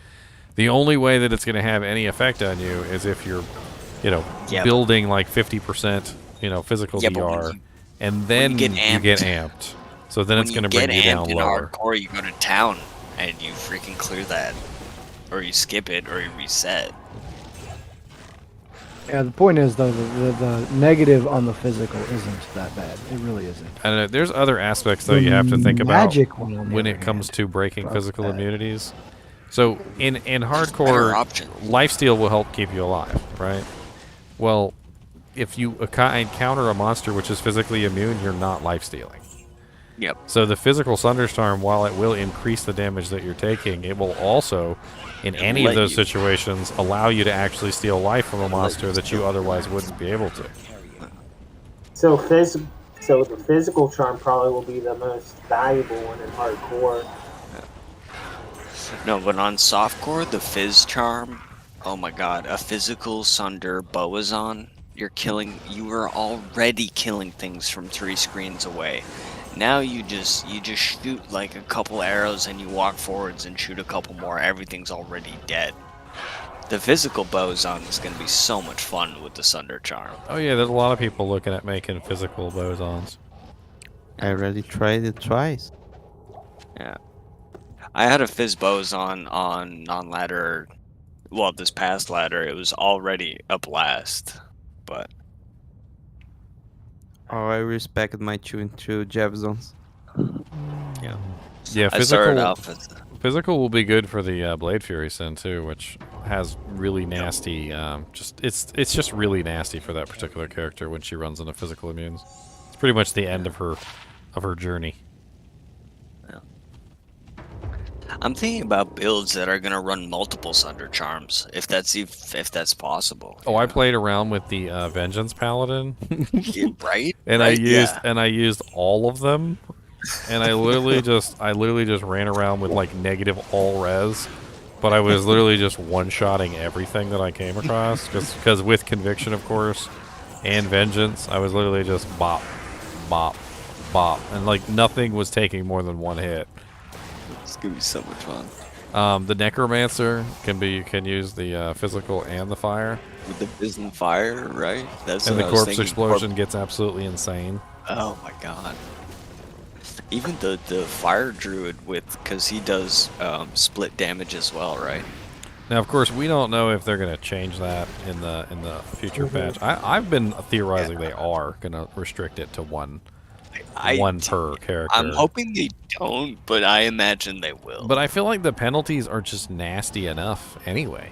The only way that it's going to have any effect on you is if you're, building like 50%, physical DR, and then you get amped. So then it's going to bring you down lower. Hardcore, you go to town and you freaking clear that, or you skip it, or you reset. Yeah, the point is though, the negative on the physical isn't that bad. It really isn't. I don't know. There's other aspects though you have to think about magic one, on the when other it comes to breaking Fuck physical that. immunities. So in hardcore, lifesteal will help keep you alive, right? Well, if you encounter a monster which is physically immune, you're not lifestealing. Yep. So the physical thunderstorm, while it will increase the damage that you're taking, it will also, in any of those situations, allow you to actually steal life from a monster that you otherwise wouldn't be able to. So the physical charm probably will be the most valuable one in hardcore. No, but on softcore, the Fizz charm, oh my god, a physical Sunder Boazon, you are already killing things from 3 screens away. Now you just shoot like a couple arrows and you walk forwards and shoot a couple more, everything's already dead. The physical Boazon is going to be so much fun with the Sunder charm. Oh yeah, there's a lot of people looking at making physical bosons. I already tried it twice. Yeah. I had a Fizz Boazon on ladder, well, this past ladder, it was already a blast, but... Oh, I respect my 2-2 Jeffersons. Yeah. Yeah, I started off as... physical will be good for the Blade Fury Sin too, which has really nasty. It's just really nasty for that particular character when she runs into physical immunes. It's pretty much the end of her journey. I'm thinking about builds that are gonna run multiple Sunder charms, if that's possible. Oh, I played around with the Vengeance Paladin. Yeah, right? And Right? I used all of them. And I literally just ran around with like negative all res. But I was literally just one-shotting everything that I came across. Because with Conviction, of course, and Vengeance, I was literally just bop, bop, bop. And like nothing was taking more than one hit. It's gonna be so much fun. The Necromancer can use the physical and the fire. With the Fizz and Fire, right? That's And what the I was corpse thinking. explosion gets absolutely insane. Oh my god. Even the fire druid because he does split damage as well, right? Now, of course, we don't know if they're going to change that in the future patch. I've been theorizing they are going to restrict it to one per character. I'm hoping they don't, but I imagine they will. But I feel like the penalties are just nasty enough anyway.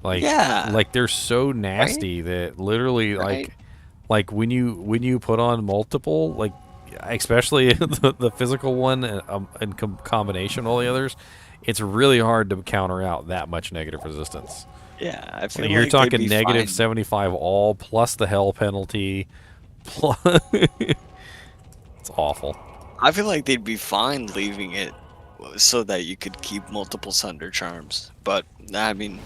Like, Yeah. like they're so nasty that literally, like when you put on multiple, like especially the physical one in combination with all the others, it's really hard to counter out that much negative resistance. Yeah, I feel You're like talking they'd be negative fine. 75 all plus the hell penalty. Plus it's awful. I feel like they'd be fine leaving it so that you could keep multiple Sunder charms. But I mean,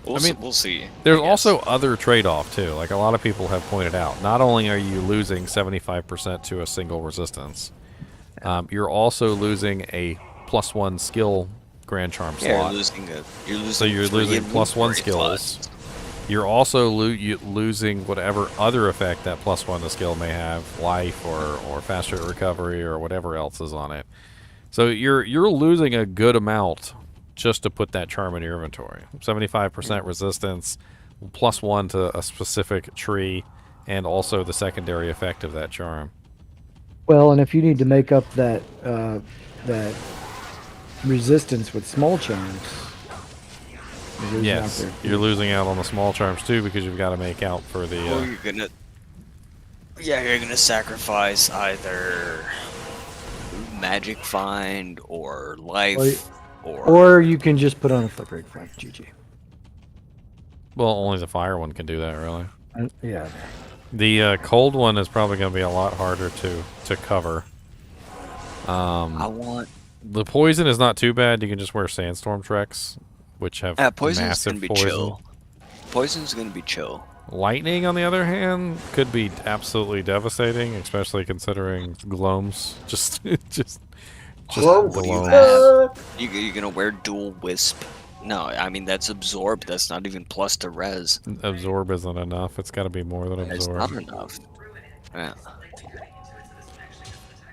we'll see. There's also other trade-off too. Like a lot of people have pointed out, not only are you losing 75% to a single resistance, you're also losing a +1 skill Grand Charm slot. So you're losing +1 skills. You're also losing whatever other effect that +1 to skill may have, life or faster recovery or whatever else is on it. So you're losing a good amount just to put that charm in your inventory. 75% resistance, +1 to a specific tree, and also the secondary effect of that charm. Well, and if you need to make up that that resistance with small charms, Yes, you're losing out on the small charms too because you've got to make out for the. Or you're gonna sacrifice either magic find or life, or you can just put on a flickering flame. GG. Well, only the fire one can do that, really. Yeah. The cold one is probably going to be a lot harder to cover. The poison is not too bad. You can just wear sandstorm treks, which have poison's massive gonna be poison. chill. Poison's gonna be chill. Lightning, on the other hand, could be absolutely devastating, especially considering glooms. Just Glooms. You're gonna wear dual wisp? No, I mean that's absorb. That's not even plus to res. Absorb isn't enough. It's got to be more than It's absorb. not enough. Yeah.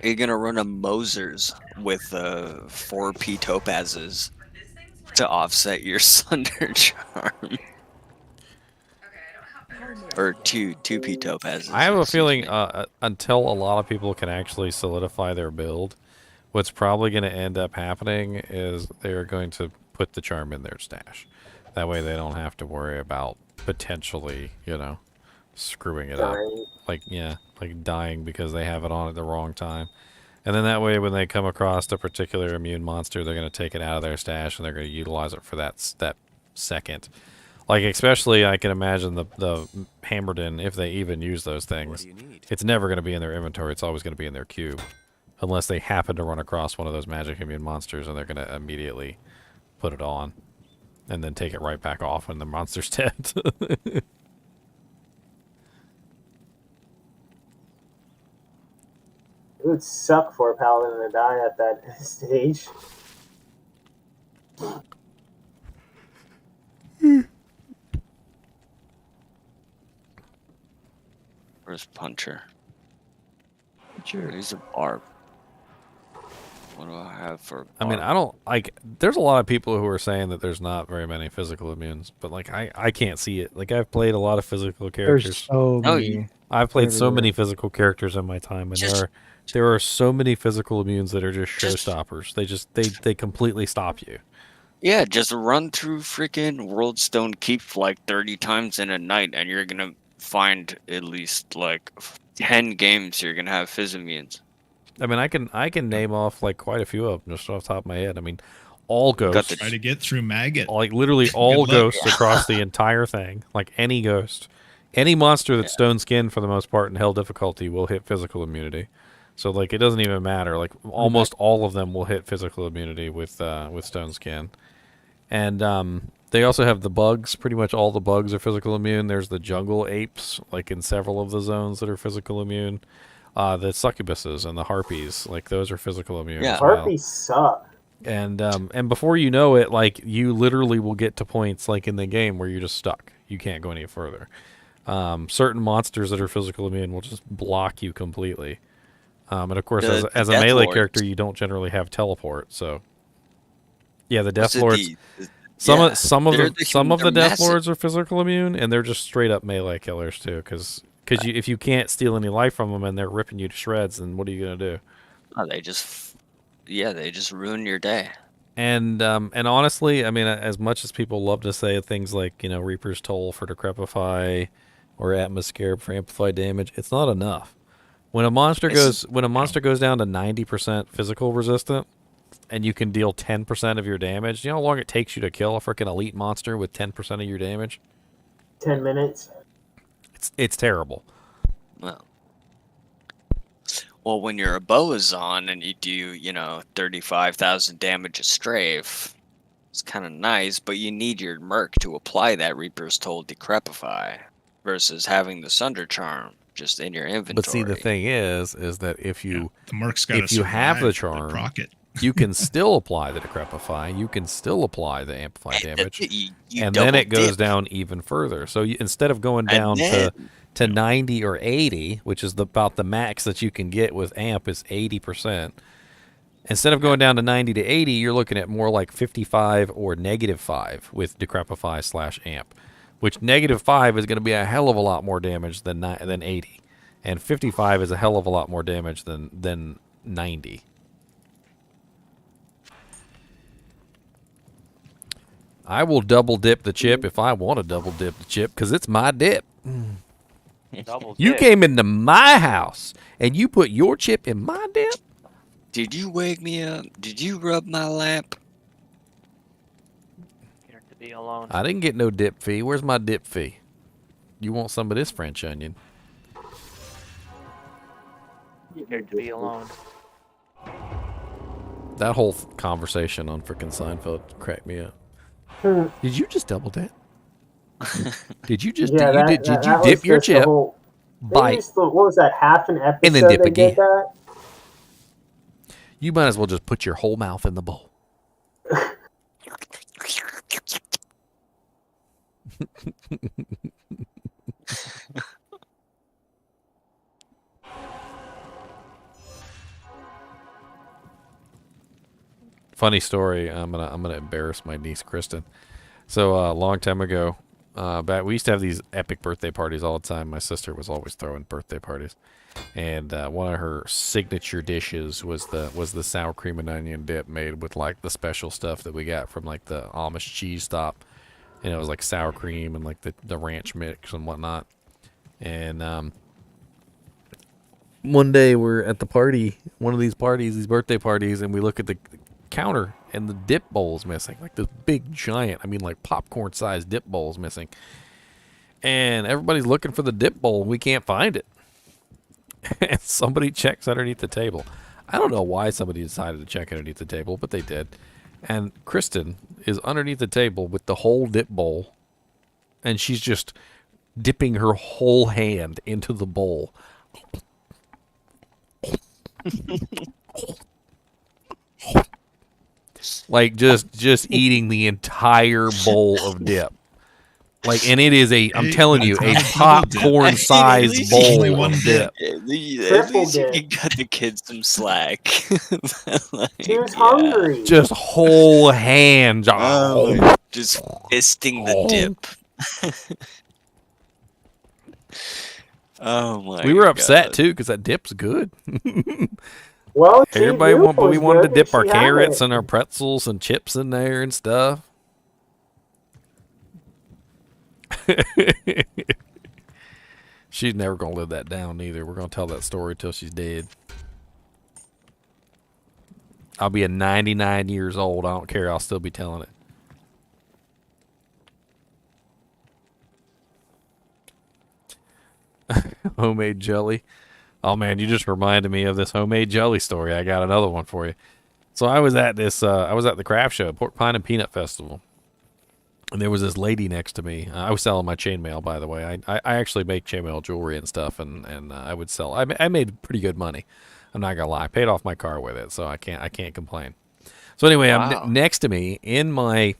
You're gonna run a Mosers with 4p topazes to offset your Sunder charm. Or 2p topazes. I have a feeling until a lot of people can actually solidify their build, what's probably going to end up happening is they're going to put the charm in their stash. That way they don't have to worry about potentially, screwing it up. Like dying because they have it on at the wrong time. And then that way when they come across a particular immune monster, they're going to take it out of their stash and they're going to utilize it for that second. Like, especially, I can imagine the hammered in, if they even use those things, it's never going to be in their inventory. It's always going to be in their cube. Unless they happen to run across one of those magic immune monsters and they're going to immediately put it on. And then take it right back off when the monster's dead. It would suck for a paladin to die at that stage. Where's Puncher? He's a barb. What do I have for I mean, I don't, there's a lot of people who are saying that there's not very many physical immunes, but, I can't see it. Like, I've played a lot of physical characters. There's so many. I've played so many physical characters in my time, and there are so many physical immunes that are just showstoppers. They completely stop you. Yeah, just run through freaking Worldstone Keep like 30 times in a night, and you're gonna find at least 10 games you're gonna have phys immunes. I mean, I can name off like quite a few of them just off the top of my head. I mean, all ghosts. Try to get through maggot. Like literally all Good luck. ghosts across the entire thing. Like any ghost. Any monster that's stone skinned for the most part in hell difficulty will hit physical immunity. So like it doesn't even matter. Like almost all of them will hit physical immunity with stone skin. And they also have the bugs. Pretty much all the bugs are physical immune. There's the jungle apes, like in several of the zones that are physical immune. The succubuses and the harpies, like those are physical immune. Yeah, as well. harpies suck. And before you know it, like you literally will get to points like in the game where you're just stuck. You can't go any further. Certain monsters that are physical immune will just block you completely. And of course, as a melee character, you don't generally have teleport. So, yeah, the Death Lords. Some of the Death Lords are physical immune, and they're just straight up melee killers too. Because if you can't steal any life from them and they're ripping you to shreds, then what are you gonna do? Oh, they just ruin your day. And honestly, I mean, as much as people love to say things like Reaper's Toll for Decrepify, or Atmosphere for Amplify damage, it's not enough. When a monster goes down to 90% physical resistant, and you can deal 10% of your damage, do you know how long it takes you to kill a freaking elite monster with 10% of your damage? 10 minutes. It's terrible. Well, when your bow is on and you do 35,000 damage a strafe, it's kind of nice, but you need your merc to apply that Reaper's Toll Decrepify versus having the Sunder charm just in your inventory. But see, the thing is that if you if you have the charm, you can still apply the Decrepify, you can still apply the Amplify damage, and then it goes down even further. So instead of going down to 90 or 80, which is about the max that you can get with Amp is 80%, instead of going down to 90 to 80, you're looking at more like 55 or -5 with Decrepify / Amp. Which -5 is going to be a hell of a lot more damage than 80, and 55 is a hell of a lot more damage than 90. I will double dip the chip if I want to double dip the chip because it's my dip. You came into my house and you put your chip in my dip. Did you wake me up? Did you rub my lap? Be alone. I didn't get no dip fee. Where's my dip fee? You want some of this French onion? You here to be alone. That whole conversation on frickin' Seinfeld cracked me up. Did you just double dip? Did you just did you dip your chip? Bite. What was that? Half an episode. And then dip they again. did that? You might as well just put your whole mouth in the bowl. Funny story. I'm gonna embarrass my niece Kristen. So a long time ago, back we used to have these epic birthday parties all the time. My sister was always throwing birthday parties, and one of her signature dishes was the sour cream and onion dip made with like the special stuff that we got from like the Amish cheese stop. And it was like sour cream and like the ranch mix and whatnot. And one day we're at the party, one of these birthday parties, and we look at the counter and the dip bowl's missing. Like this big giant, I mean like popcorn sized dip bowl's missing. And everybody's looking for the dip bowl and we can't find it. And somebody checks underneath the table. I don't know why somebody decided to check underneath the table, but they did. And Kristen is underneath the table with the whole dip bowl, and she's just dipping her whole hand into the bowl. Like just eating the entire bowl of dip. Like, and it is I'm telling you, a popcorn-sized bowl of dip. At least you can cut the kids some slack. She was hungry. Just whole hand. Just fisting the dip. Oh my! We were upset too because that dip's good. Well, everybody but we wanted to dip our she had carrots it. and our pretzels and chips in there and stuff. She's never gonna live that down either. We're gonna tell that story till she's dead. I'll be 99 years old. I don't care. I'll still be telling it. Homemade jelly. Oh man, you just reminded me of this homemade jelly story. I got another one for you. So I was at this. I was at the craft show, Pork Pine and Peanut Festival, and there was this lady next to me. I was selling my chainmail, by the way. I actually make chainmail jewelry and stuff, and I would sell. I made pretty good money. I'm not gonna lie. I paid off my car with it, so I can't complain. So anyway, Wow. next to me in my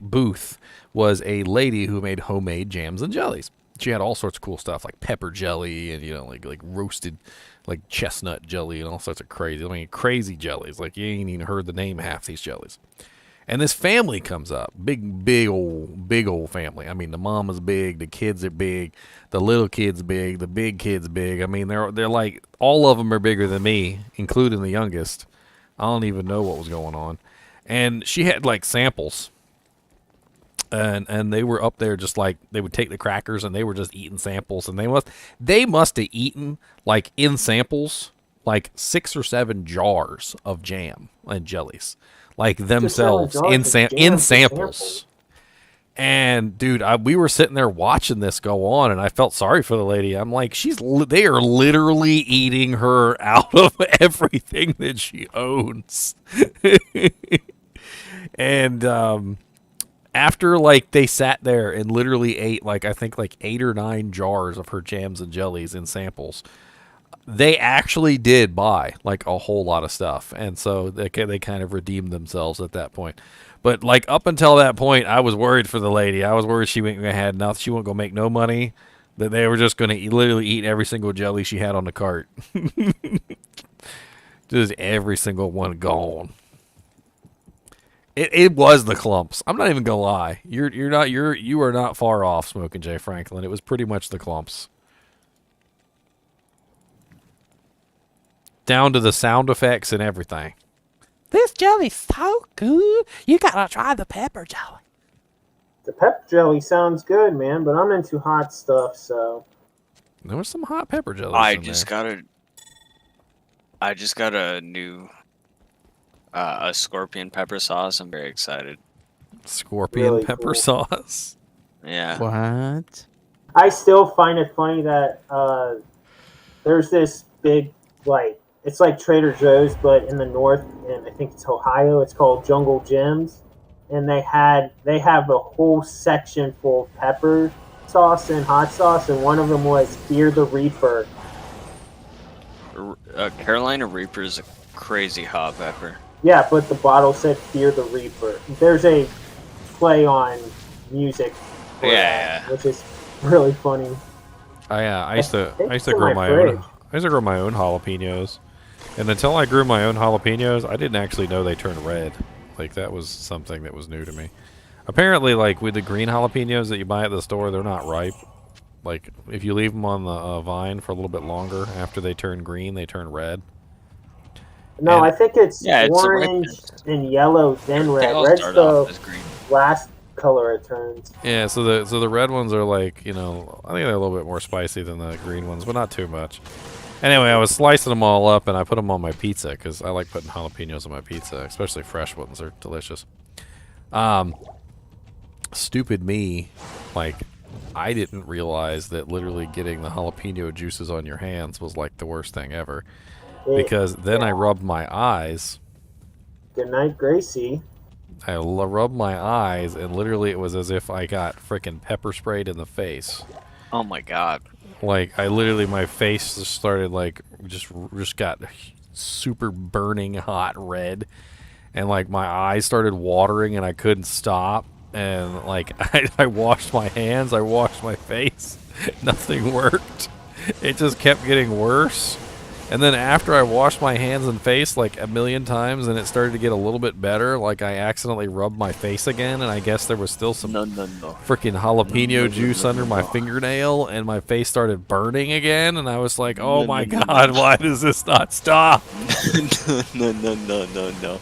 booth was a lady who made homemade jams and jellies. She had all sorts of cool stuff like pepper jelly and like roasted like chestnut jelly and all sorts of crazy. I mean crazy jellies. Like you ain't even heard the name of half these jellies. And this family comes up, big old family. I mean the mama's big, the kids are big, the little kid's big, the big kid's big. I mean they're like all of them are bigger than me, including the youngest. I don't even know what was going on. And she had like samples. And they were up there just like they would take the crackers and they were just eating samples, and they must have eaten like in samples like 6 or 7 jars of jam and jellies like themselves in samples. And dude, we were sitting there watching this go on, and I felt sorry for the lady. I'm like, they are literally eating her out of everything that she owns. And after like they sat there and literally ate like I think like 8 or 9 jars of her jams and jellies in samples, they actually did buy like a whole lot of stuff, and so they kind of redeemed themselves at that point. But like up until that point, I was worried for the lady. I was worried she wasn't gonna have nothing. She wasn't gonna make no money. That they were just gonna literally eat every single jelly she had on the cart. Just every single one gone. It was the clumps. I'm not even gonna lie. You are not far off, Smoking Jay Franklin. It was pretty much the clumps. Down to the sound effects and everything. This jelly's so good. You gotta try the pepper jelly. The pepper jelly sounds good, man, but I'm into hot stuff, so. There was some hot pepper jelly. I just got a new a scorpion pepper sauce. I'm very excited. Scorpion Really pepper cool. sauce. Yeah. What? I still find it funny that there's this big, like, it's like Trader Joe's, but in the north, and I think it's Ohio. It's called Jungle Gems, and they have a whole section full of pepper sauce and hot sauce, and one of them was Fear the Reaper. Carolina Reaper is a crazy hot pepper. Yeah, but the bottle said Fear the Reaper. There's a play on music for Yeah. that, which is really funny. I used to It's grow in my my own. fridge. I used to grow my own jalapenos, and until I grew my own jalapenos, I didn't actually know they turned red. Like that was something that was new to me. Apparently, like with the green jalapenos that you buy at the store, they're not ripe. Like if you leave them on the vine for a little bit longer, after they turn green, they turn red. No, And- I think it's Yeah, it's a orange and yellow, then They red. all Red's start the off as green. last color it turns. Yeah, so the red ones are like, I think they're a little bit more spicy than the green ones, but not too much. Anyway, I was slicing them all up and I put them on my pizza because I like putting jalapenos on my pizza, especially fresh ones. They're delicious. Stupid me, like I didn't realize that literally getting the jalapeno juices on your hands was like the worst thing ever. Because then I rubbed my eyes. Good night, Gracie. I rubbed my eyes, and literally it was as if I got frickin' pepper sprayed in the face. Oh my god. Like I literally, my face just started like just got super burning hot red, and like my eyes started watering, and I couldn't stop. And like I washed my hands, I washed my face, nothing worked. It just kept getting worse. And then after I washed my hands and face like a million times and it started to get a little bit better, like I accidentally rubbed my face again, and I guess there was still some freaking jalapeno juice under my fingernail, and my face started burning again, and I was like, oh my god, why does this not stop? No.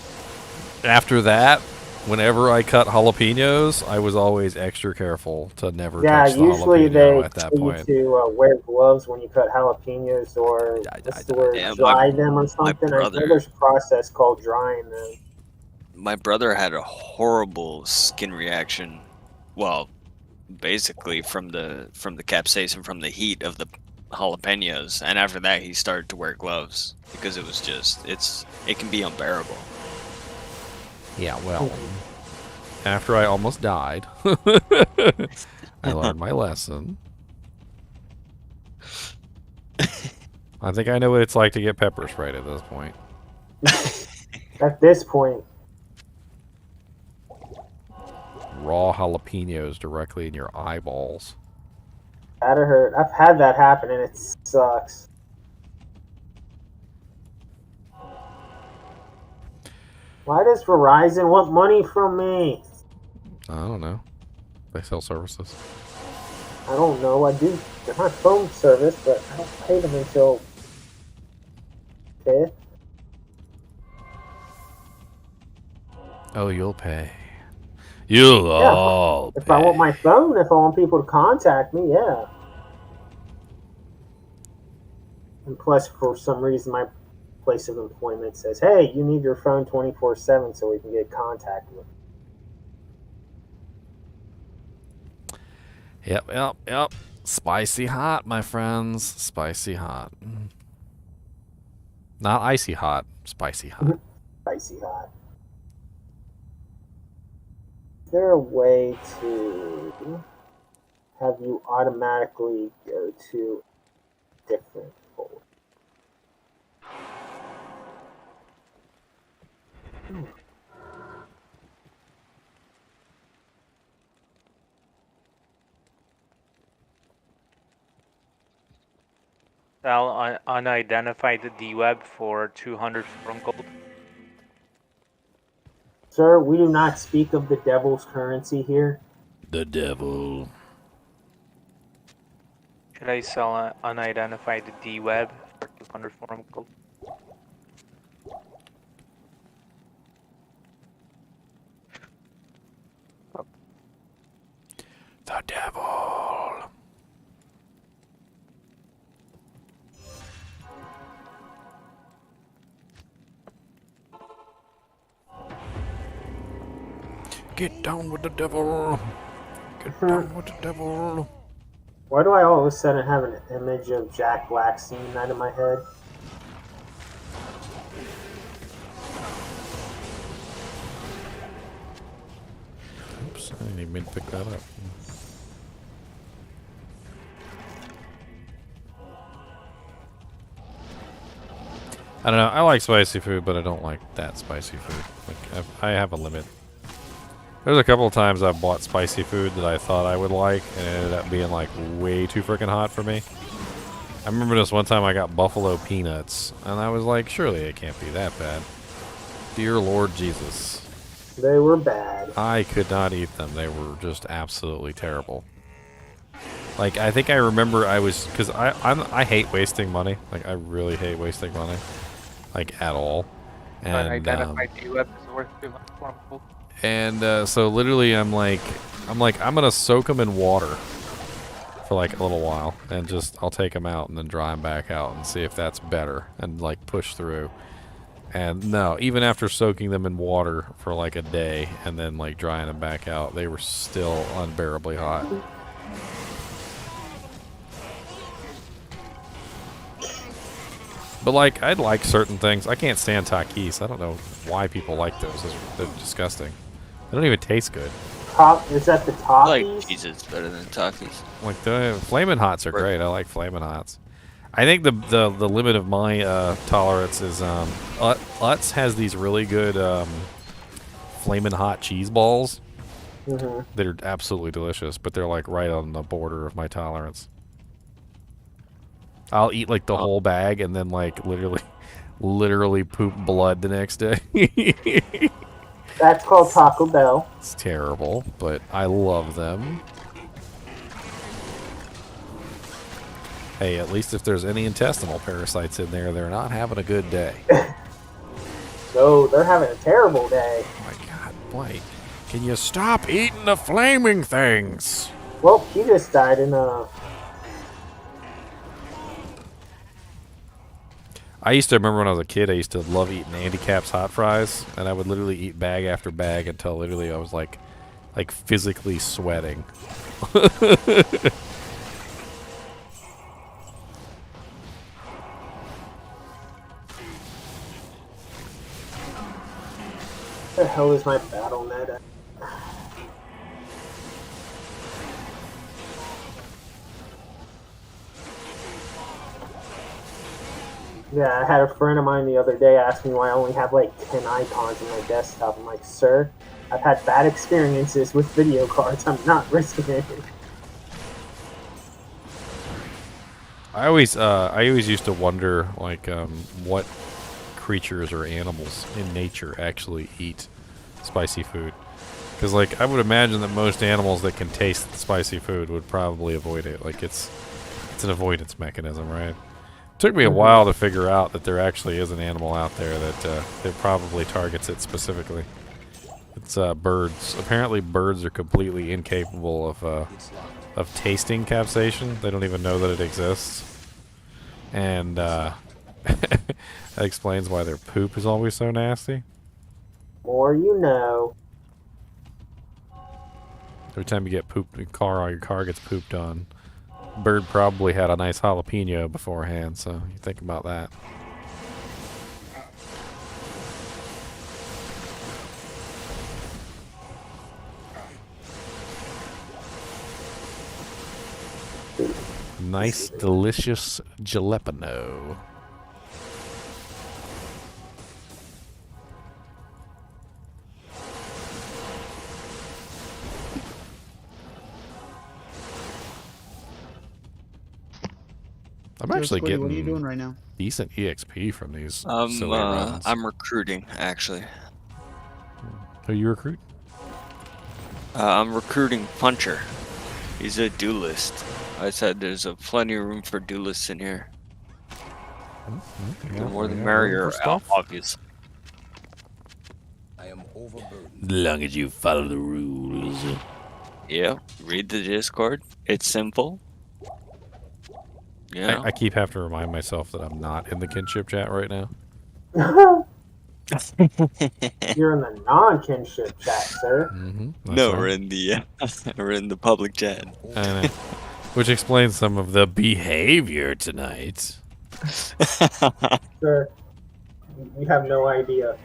After that, whenever I cut jalapenos, I was always extra careful to never Yeah, touch the usually jalapeno they at that tell you point. to wear gloves when you cut jalapenos or what's the word, Yeah, dry them or something. I know brother- there's a process called drying them. My brother had a horrible skin reaction. Well, basically from the capsaicin from the heat of the jalapenos, and after that he started to wear gloves because it was just it can be unbearable. Yeah, well, after I almost died, I learned my lesson. I think I know what it's like to get pepper sprayed at this point. At this point, Raw jalapenos directly in your eyeballs. that'd hurt. I've had that happen and it sucks. Why does Verizon want money from me? I don't know. They sell services. I don't know. I do. They're my phone service, but I don't pay them until 5th. Oh, you'll pay. You'll all If I want my phone, if I want people to contact me, yeah. And plus, for some reason, my place of employment says, hey, you need your phone 24/7 so we can get contact with you. Yep. Spicy hot, my friends. Spicy hot. Not icy hot. Spicy hot. Spicy hot. Is there a way to have you automatically go to different folder? Sell unidentified D-web for 200 from gold. Sir, we do not speak of the devil's currency here. The devil. Should I sell an unidentified D-web for 200 from gold? The devil. Get down with the devil. Get down with the devil. Why do I all of a sudden have an image of Jack Black scene out of my head? Oops, I didn't even mean to pick that up. I don't know. I like spicy food, but I don't like that spicy food. Like I have a limit. There's a couple of times I've bought spicy food that I thought I would like, and it ended up being like way too freaking hot for me. I remember this one time I got buffalo peanuts, and I was like, surely it can't be that bad. Dear Lord Jesus. They were bad. I could not eat them. They were just absolutely terrible. Like, I think I remember I was, because I hate wasting money. Like, I really hate wasting money. Like, at all. And, Unidentified D-web is worth 200 from gold. and so literally I'm like, I'm gonna soak them in water for like a little while, and just, I'll take them out and then dry them back out and see if that's better, and like push through. And no, even after soaking them in water for like a day and then like drying them back out, they were still unbearably hot. But like, I'd like certain things. I can't stand takis. I don't know why people like those. They're disgusting. They don't even taste good. Is that the top? I like cheeses better than Takis. Like the Flamin' Hots are great. I like Flamin' Hots. I think the limit of my tolerance is Utz has these really good Flamin' Hot cheese balls. Mm-hmm. That are absolutely delicious, but they're like right on the border of my tolerance. I'll eat like the whole bag and then like literally poop blood the next day. That's called Taco Bell. It's terrible, but I love them. Hey, at least if there's any intestinal parasites in there, they're not having a good day. So they're having a terrible day. Oh my god. Wait, can you stop eating the flaming things? Well, he just died in a. I used to remember when I was a kid, I used to love eating Andy Cap's hot fries, and I would literally eat bag after bag until literally I was like physically sweating. Where the hell is my battle net at? Yeah, I had a friend of mine the other day ask me why I only have like 10 icons on my desktop. I'm like, sir, I've had bad experiences with video cards. I'm not risking it. I always used to wonder like what creatures or animals in nature actually eat spicy food, because like I would imagine that most animals that can taste spicy food would probably avoid it. Like it's an avoidance mechanism, right? It took me a while to figure out that there actually is an animal out there that probably targets it specifically. It's birds. Apparently birds are completely incapable of tasting capsaicin. They don't even know that it exists. And that explains why their poop is always so nasty. More you know. Every time you get pooped in your car, or your car gets pooped on, bird probably had a nice jalapeno beforehand, so you think about that. Nice, delicious jalapeno. I'm actually Squiddy, getting what are you doing right now? decent EXP from these silly runs. I'm recruiting, actually. Who you recruit? I'm recruiting Puncher. He's a duelist. I said there's plenty of room for duelists in here. The more the merrier, obviously. I am overburdened. As long as you follow the rules. Yeah, read the Discord. It's simple. Yeah. I keep having to remind myself that I'm not in the kinship chat right now. You're in the non-kinship chat, sir. No, we're in the we're in the public chat. I know. Which explains some of the behavior tonight. Sir, you have no idea.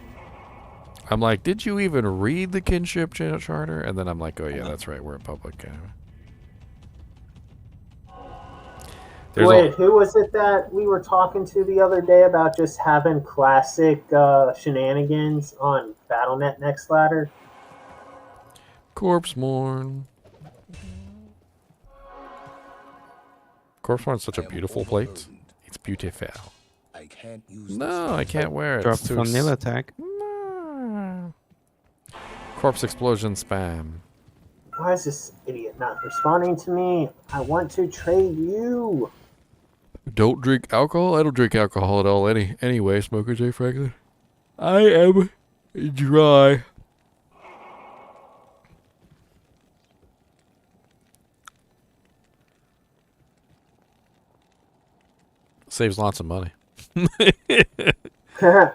I'm like, did you even read the kinship charter? And then I'm like, oh yeah, that's right, we're in public. Wait, who was it that we were talking to the other day about just having classic shenanigans on BattleNet Next Ladder? Corpse Morn. Corpse Morn's such a beautiful plate. It's beautiful. I can't use No, I can't wear it. Drop It's too vanilla attack. Corpse explosion spam. Why is this idiot not responding to me? I want to trade you. Don't drink alcohol? I don't drink alcohol at all anyway, Smoker J. Franklin. I am dry. Saves lots of money. Yeah, the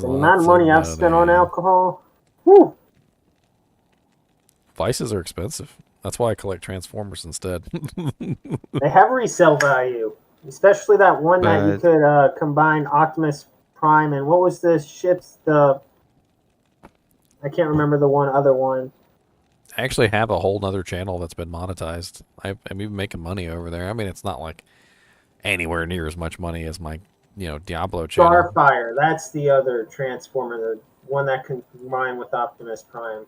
amount of money I've spent on alcohol. Whew. Vices are expensive. That's why I collect Transformers instead. They have resale value, especially that one that you could combine Optimus Prime and what was the ships? I can't remember the other one. I actually have a whole nother channel that's been monetized. I'm even making money over there. I mean, it's not like anywhere near as much money as my, Diablo channel. Starfire, that's the other Transformer, the one that can combine with Optimus Prime.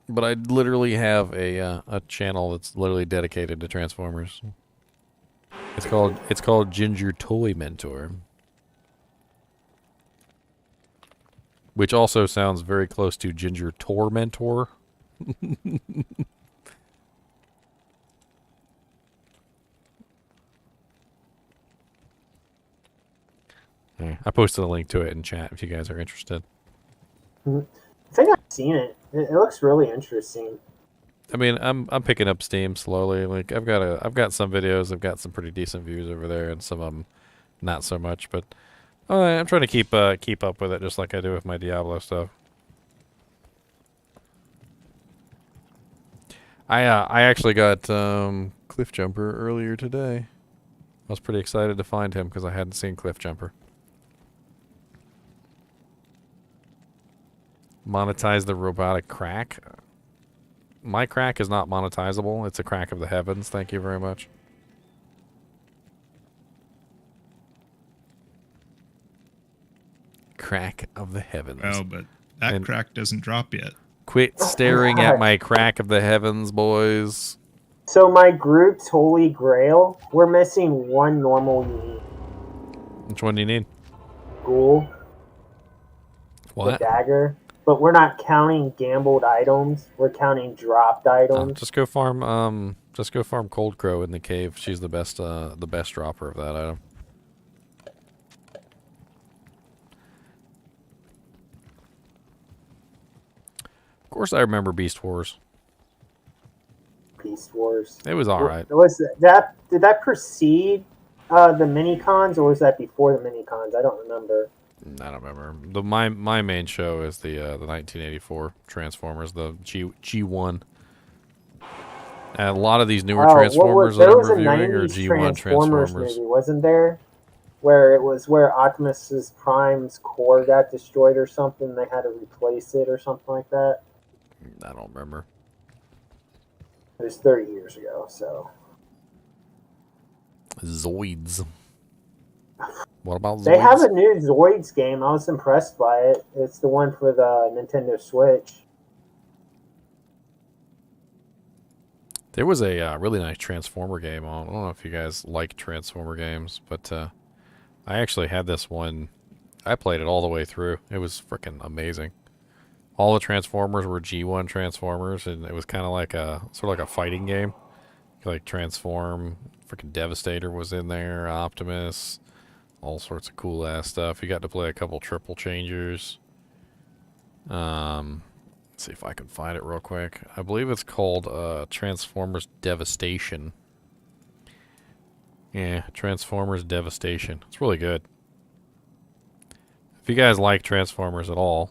But I literally have a channel that's literally dedicated to Transformers. It's called Ginger Toy Mentor, which also sounds very close to Ginger Tormentor. I posted a link to it in chat if you guys are interested. I think I've seen it. It looks really interesting. I mean, I'm picking up steam slowly. Like I've got some videos. I've got some pretty decent views over there, and some of them not so much. But I'm trying to keep up with it, just like I do with my Diablo stuff. I actually got Cliff Jumper earlier today. I was pretty excited to find him because I hadn't seen Cliff Jumper. Monetize the robotic crack. My crack is not monetizable. It's a crack of the heavens. Thank you very much. Crack of the heavens. Well, but that crack doesn't drop yet. Quit staring at my crack of the heavens, boys. So my group's holy grail, we're missing one normal unique. Which one do you need? Ghoul. What? The dagger. But we're not counting gambled items. We're counting dropped items. Just go farm Cold Crow in the cave. She's the best dropper of that item. Of course I remember Beast Wars. Beast Wars. It was alright. Did that precede the mini cons, or was that before the mini cons? I don't remember. I don't remember. My main show is the 1984 Transformers, the G1. And a lot of these newer Transformers that I'm reviewing are G1 Transformers. Movie, wasn't there? Where it was where Optimus's Prime's core got destroyed or something. They had to replace it or something like that. I don't remember. It was 30 years ago, so. Zoids. What about Zoids? They have a new Zoids game. I was impressed by it. It's the one for the Nintendo Switch. There was a really nice Transformer game. I don't know if you guys like Transformer games, but I actually had this one. I played it all the way through. It was freaking amazing. All the Transformers were G1 Transformers, and it was kind of like a fighting game. You like transform. Freaking Devastator was in there. Optimus. All sorts of cool ass stuff. You got to play a couple triple changers. Let's see if I can find it real quick. I believe it's called Transformers Devastation. Yeah, Transformers Devastation. It's really good. If you guys like Transformers at all,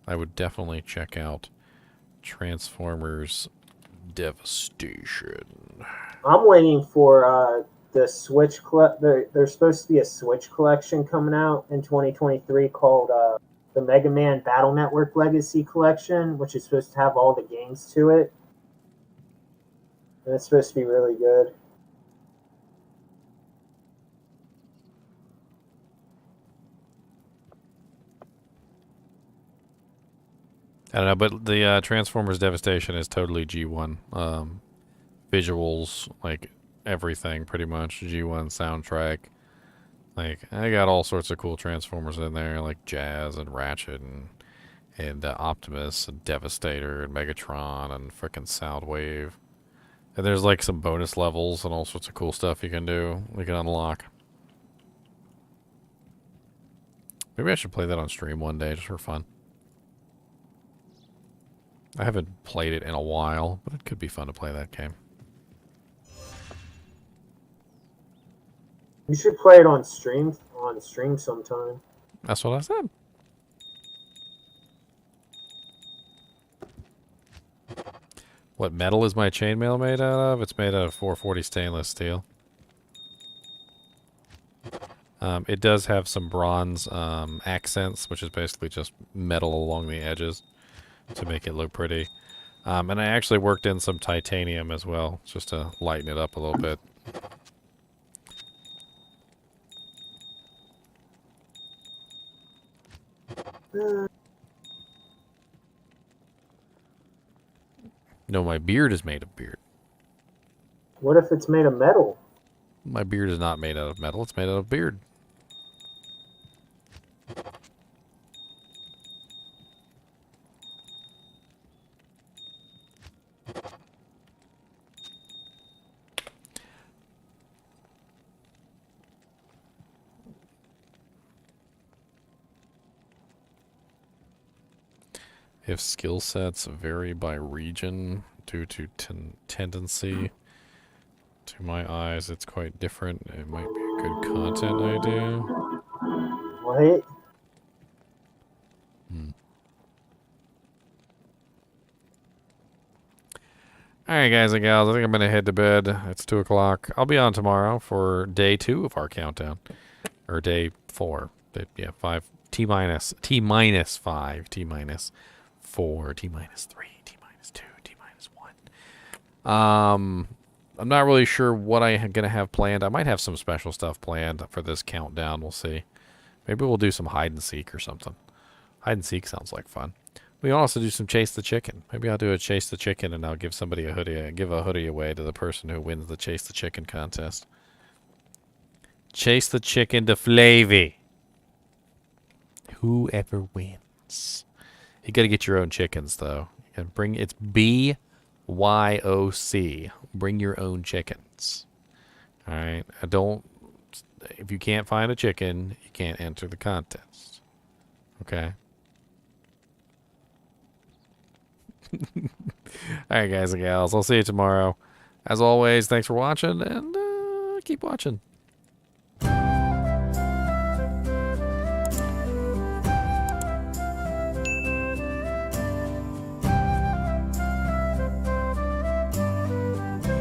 I would definitely check out Transformers Devastation. I'm waiting for the Switch. There's supposed to be a Switch collection coming out in 2023 called the Mega Man Battle Network Legacy Collection, which is supposed to have all the games to it. And it's supposed to be really good. I don't know, but the Transformers Devastation is totally G1. Visuals, like everything, pretty much. G1 soundtrack. Like, I got all sorts of cool Transformers in there, like Jazz and Ratchet and Optimus and Devastator and Megatron and frickin' Soundwave. And there's like some bonus levels and all sorts of cool stuff you can do. You can unlock. Maybe I should play that on stream one day just for fun. I haven't played it in a while, but it could be fun to play that game. You should play it on stream sometime. That's what I said. What metal is my chainmail made out of? It's made out of 440 stainless steel. It does have some bronze accents, which is basically just metal along the edges to make it look pretty. And I actually worked in some titanium as well, just to lighten it up a little bit. No, my beard is made of beard. What if it's made of metal? My beard is not made out of metal, it's made out of beard. If skill sets vary by region due to tendency, to my eyes, it's quite different. It might be a good content idea. What? Alright, guys and gals, I think I'm going to head to bed. It's 2 o'clock. I'll be on tomorrow for day 2 of our countdown. Or day 4. Yeah, 5. T-minus 5. T-minus 4. T-minus 3. T-minus 2. T-minus 1. I'm not really sure what I'm going to have planned. I might have some special stuff planned for this countdown. We'll see. Maybe we'll do some hide and seek or something. Hide and seek sounds like fun. We can also do some chase the chicken. Maybe I'll do a chase the chicken and I'll give somebody a hoodie. Give a hoodie away to the person who wins the chase the chicken contest. Chase the chicken to Flavy. Whoever wins. You got to get your own chickens though. And bring it's BYOC. Bring your own chickens. All right. If you can't find a chicken, you can't enter the contest. Okay. Alright, guys and gals. I'll see you tomorrow. As always, thanks for watching, and keep watching.